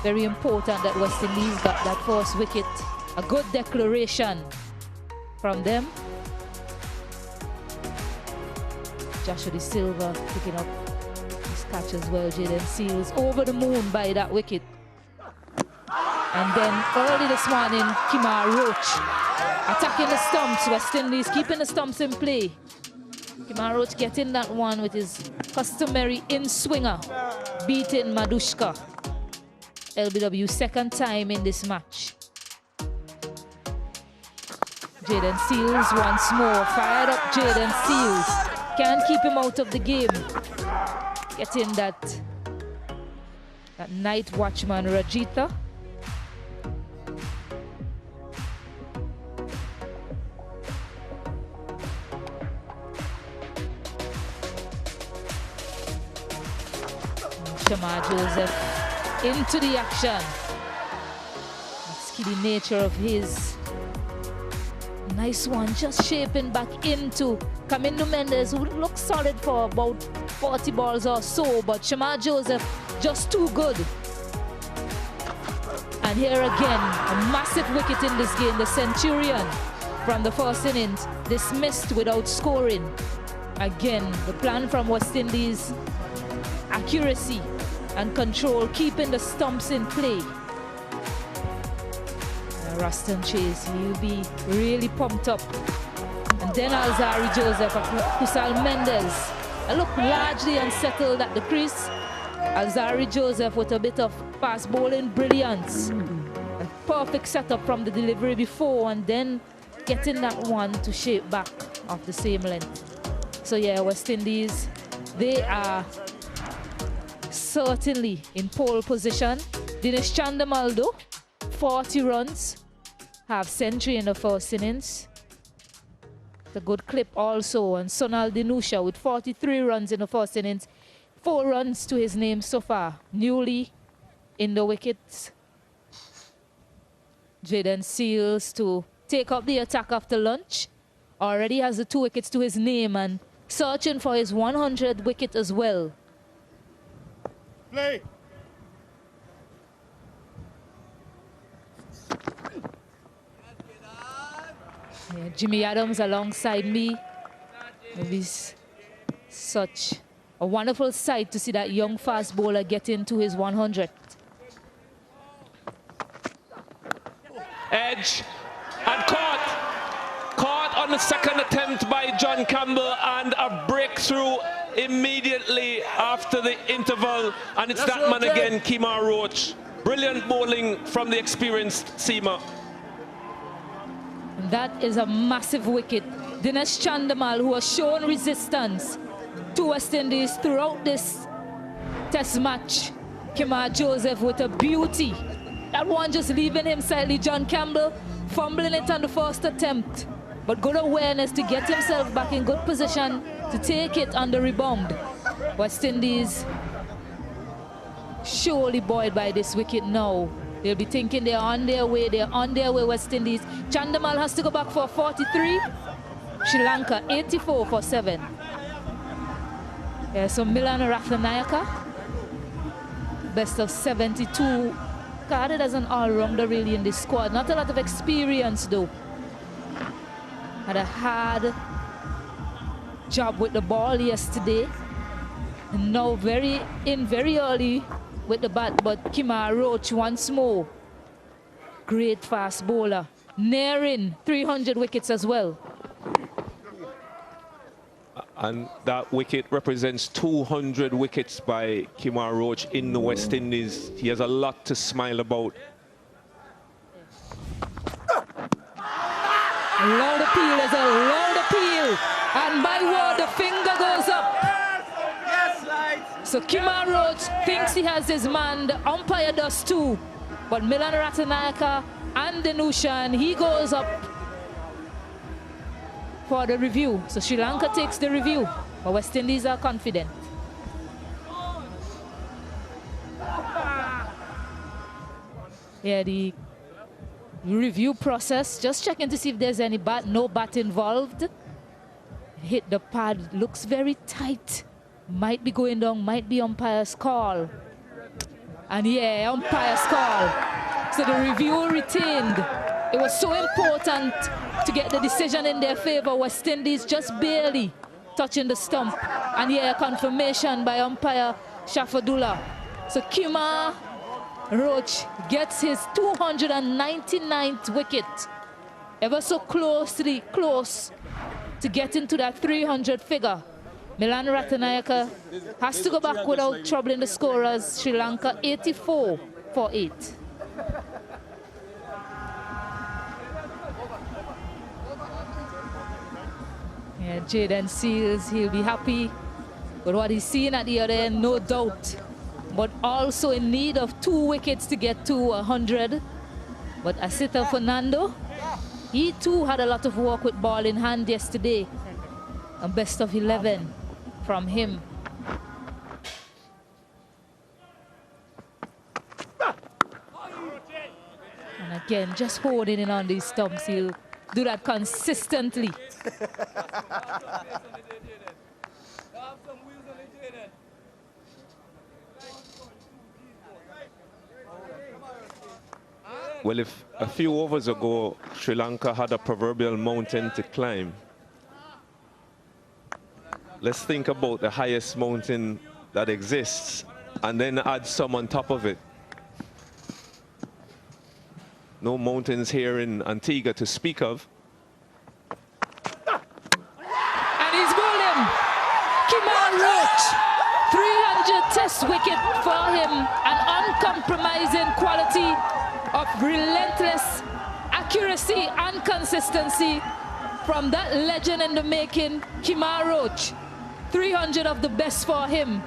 Speaker 9: Very important that West Indies got that first wicket. A good declaration from them. Joshua De Silva picking up his catch as well. Jaden Seals over the moon by that wicket. And then early this morning, Kemar Roach attacking the stumps. West Indies keeping the stumps in play. Kemar Roach getting that one with his customary in-swinger, beating Madushka. LBW second time in this match. Jaden Seals once more. Fired up Jaden Seals. Can't keep him out of the game. Getting that night watchman Rajitha. Shamar Joseph into the action. Skiddy nature of his. Nice one, just shaping back into Kamindo Mendes, who looks solid for about 40 balls or so, but Shamar Joseph just too good. And here again, a massive wicket in this game. The Centurion from the first innings dismissed without scoring. Again, the plan from West Indies, accuracy and control, keeping the stumps in play. Ruston Chase, he'll be really pumped up. And then Alzari Joseph, Kusal Mendes. I look largely unsettled at the crease. Alzari Joseph with a bit of fast bowling brilliance. A perfect setup from the delivery before, and then getting that one to shape back of the same length. So yeah, West Indies, they are certainly in pole position. Dinesh Chandamal though, 40 runs. half-century in the first innings. The good clip also, and Sonal Dinusha with 43 runs in the first innings, 4 runs to his name so far, newly in the wickets. Jaden Seals to take up the attack after lunch, already has the 2 wickets to his name and searching for his 100th wicket as well.
Speaker 3: Play.
Speaker 9: Yeah, Jimmy Adams alongside me. Maybe such a wonderful sight to see that young fast bowler get into his 100th.
Speaker 22: Edge and caught on the second attempt by John Campbell, and a breakthrough immediately after the interval, and it's that man again, Kemar Roach. Brilliant bowling from the experienced seamer.
Speaker 9: That is a massive wicket. Dinesh Chandamal, who has shown resistance to West Indies throughout this test match. Kemar Joseph with a beauty. That one just leaving him slightly. John Campbell fumbling it on the first attempt, but good awareness to get himself back in good position to take it on the rebound. West Indies surely buoyed by this wicket now. They'll be thinking they're on their way, West Indies. Chandamal has to go back for 43. Sri Lanka 84 for 7. Yeah, so Milan Rathnayaka, best of 72. Carded as an all-rounder really in this squad. Not a lot of experience though. Had a hard job with the ball yesterday. And now very early with the bat, but Kemar Roach once more. Great fast bowler. Nearing 300 wickets as well.
Speaker 22: And that wicket represents 200 wickets by Kemar Roach in the West Indies. He has a lot to smile about.
Speaker 9: A loud appeal, there's a loud appeal. And by word, the finger goes up. So Kemar Roach thinks he has his man, the umpire does too. But Milan Rathnayaka and Dinushan, he goes up for the review. So Sri Lanka takes the review, but West Indies are confident. Yeah, the review process, just checking to see if there's any bat, no bat involved. Hit the pad, looks very tight. Might be going down, might be umpire's call. And yeah, umpire's call. So the review retained. It was so important to get the decision in their favor. West Indies just barely touching the stump. And yeah, confirmation by umpire Shafadullah. So Kemar Roach gets his 299th wicket. Ever so close to get into that 300 figure. Milan Rathnayaka has to go back without troubling the scorers. Sri Lanka 84 for 8. Yeah, Jaden Seals, he'll be happy with what he's seen at the other end, no doubt. But also in need of 2 wickets to get to 100. But Asita Fernando, he too had a lot of work with ball in hand yesterday. A best of 11 from him. And again, just holding in on these stumps. He'll do that consistently.
Speaker 22: Well, if a few overs ago, Sri Lanka had a proverbial mountain to climb, let's think about the highest mountain that exists and then add some on top of it. No mountains here in Antigua to speak of.
Speaker 9: And he's bowled him. Kemar Roach, 300 test wicket for him. An uncompromising quality of relentless accuracy and consistency from that legend in the making, Kemar Roach. 300 of the best for him.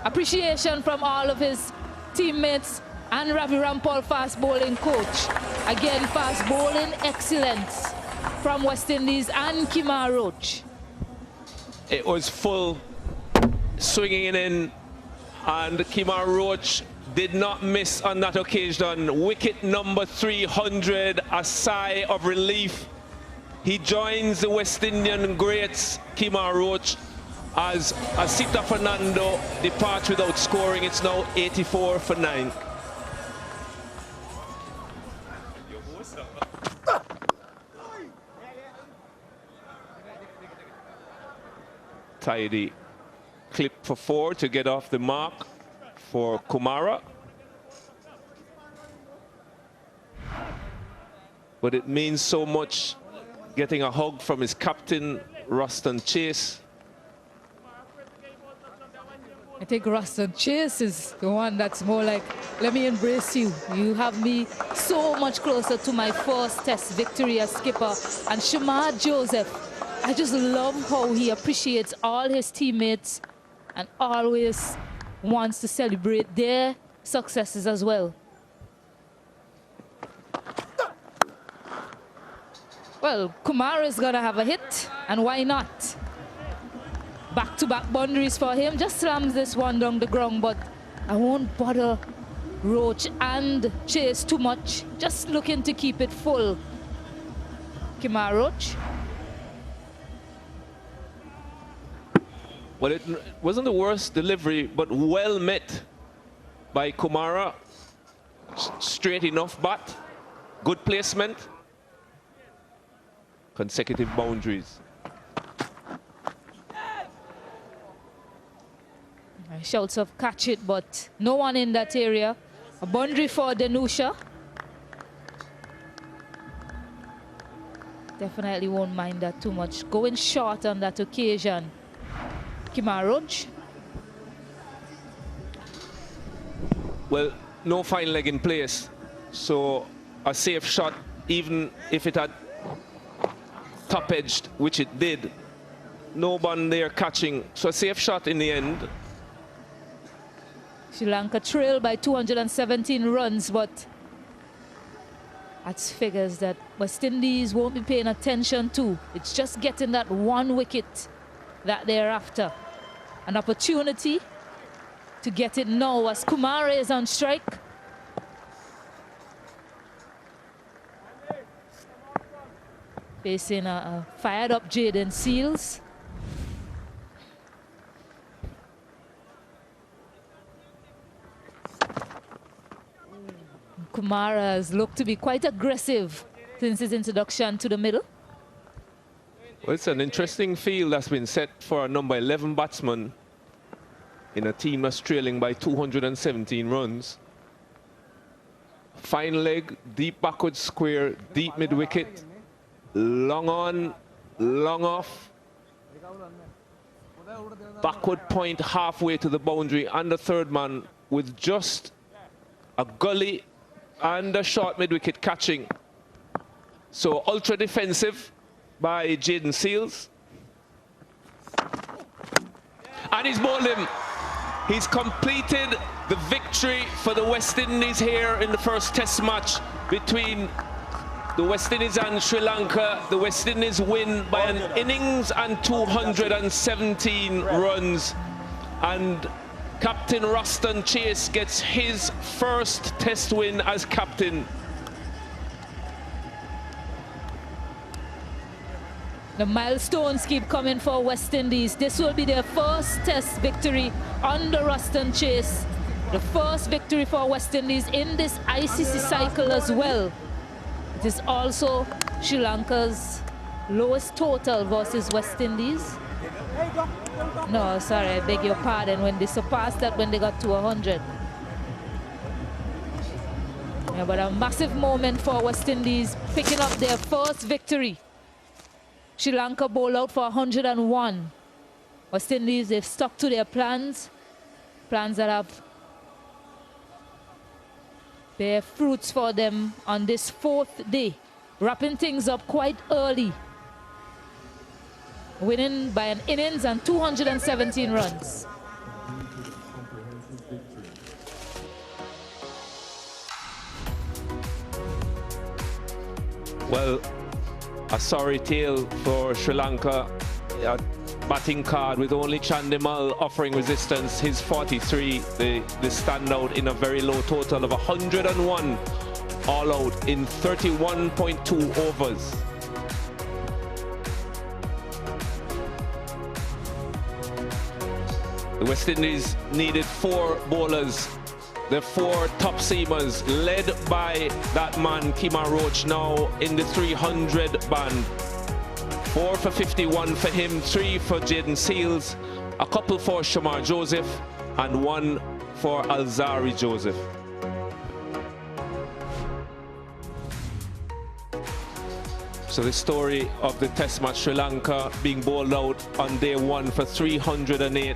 Speaker 9: Appreciation from all of his teammates and Ravi Rampal fast bowling coach. Again, fast bowling excellence from West Indies and Kemar Roach.
Speaker 11: It was full, swinging it in, and Kemar Roach did not miss on that occasion. Wicket number 300, a sigh of relief. He joins the West Indian greats, Kemar Roach, as Asita Fernando departs without scoring. It's now 84 for 9. Tidy clip for 4 to get off the mark for Kumara. But it means so much getting a hug from his captain, Ruston Chase.
Speaker 9: I think Ruston Chase is the one that's more like, let me embrace you. You have me so much closer to my first test victory as skipper. And Shamad Joseph, I just love how he appreciates all his teammates and always wants to celebrate their successes as well. Well, Kumar is going to have a hit, and why not? Back-to-back boundaries for him. Just slams this one down the ground, but I won't bother Roach and Chase too much. Just looking to keep it full. Kemar Roach.
Speaker 11: Well, it wasn't the worst delivery, but well met by Kumara. Straight enough bat, good placement. Consecutive boundaries.
Speaker 9: Shouts of catch it, but no one in that area. A boundary for Danusha. Definitely won't mind that too much. Going short on that occasion. Kemar Roach.
Speaker 11: Well, no fine leg in place, so a safe shot, even if it had top-edged, which it did. No one there catching, so a safe shot in the end.
Speaker 9: Sri Lanka trailed by 217 runs, but that's figures that West Indies won't be paying attention to. It's just getting that one wicket that they're after. An opportunity to get it now as Kumar is on strike. Facing a fired up Jaden Seals. Kumar has looked to be quite aggressive since his introduction to the middle.
Speaker 11: Well, it's an interesting field that's been set for a number 11 batsman in a team that's trailing by 217 runs. Fine leg, deep backward square, deep mid-wicket, long on, long off. Backward point halfway to the boundary, and the third man with just a gully and a short mid-wicket catching. So ultra defensive by Jaden Seals. And he's bowled him. He's completed the victory for the West Indies here in the first test match between the West Indies and Sri Lanka. The West Indies win by an innings and 217 runs. And Captain Ruston Chase gets his first test win as captain.
Speaker 9: The milestones keep coming for West Indies. This will be their first test victory under Ruston Chase. The first victory for West Indies in this ICC cycle as well. It is also Sri Lanka's lowest total versus West Indies. No, sorry, I beg your pardon, when they surpassed that when they got to 100. Yeah, but a massive moment for West Indies, picking up their first victory. Sri Lanka bowled out for 101. West Indies, they've stuck to their plans. Plans that have bear fruits for them on this fourth day. Wrapping things up quite early. Winning by an innings and 217 runs.
Speaker 11: Well, a sorry tale for Sri Lanka. A batting card with only Chandimal offering resistance. His 43, the standout in a very low total of 101 all out in 31.2 overs. The West Indies needed 4 bowlers. The 4 top seamers led by that man Kemar Roach, now in the 300 band. 4 for 51 for him, 3 for Jaden Seals, a couple for Shamar Joseph and 1 for Alzari Joseph. So the story of the Test match, Sri Lanka being bowled out on day 1 for 308.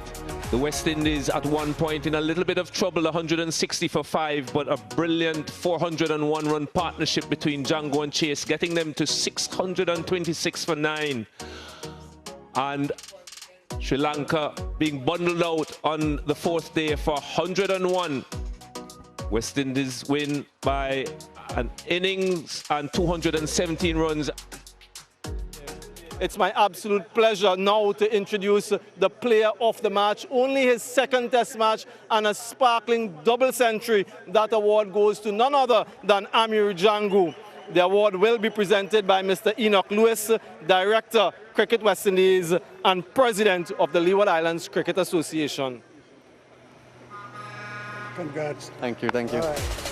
Speaker 11: The West Indies at one point in a little bit of trouble, 160 for 5, but a brilliant 401 run partnership between Django and Chase, getting them to 626 for 9. And Sri Lanka being bundled out on the 4th day for 101. West Indies win by an innings and 217 runs.
Speaker 1: It's my absolute pleasure now to introduce the player of the match. Only his 2nd Test match and a sparkling double century. That award goes to none other than Amir Django. The award will be presented by Mr. Enoch Lewis, Director, Cricket West Indies and President of the Leeward Islands Cricket Association.
Speaker 10: Congrats.
Speaker 5: Thank you, thank you.
Speaker 10: All right.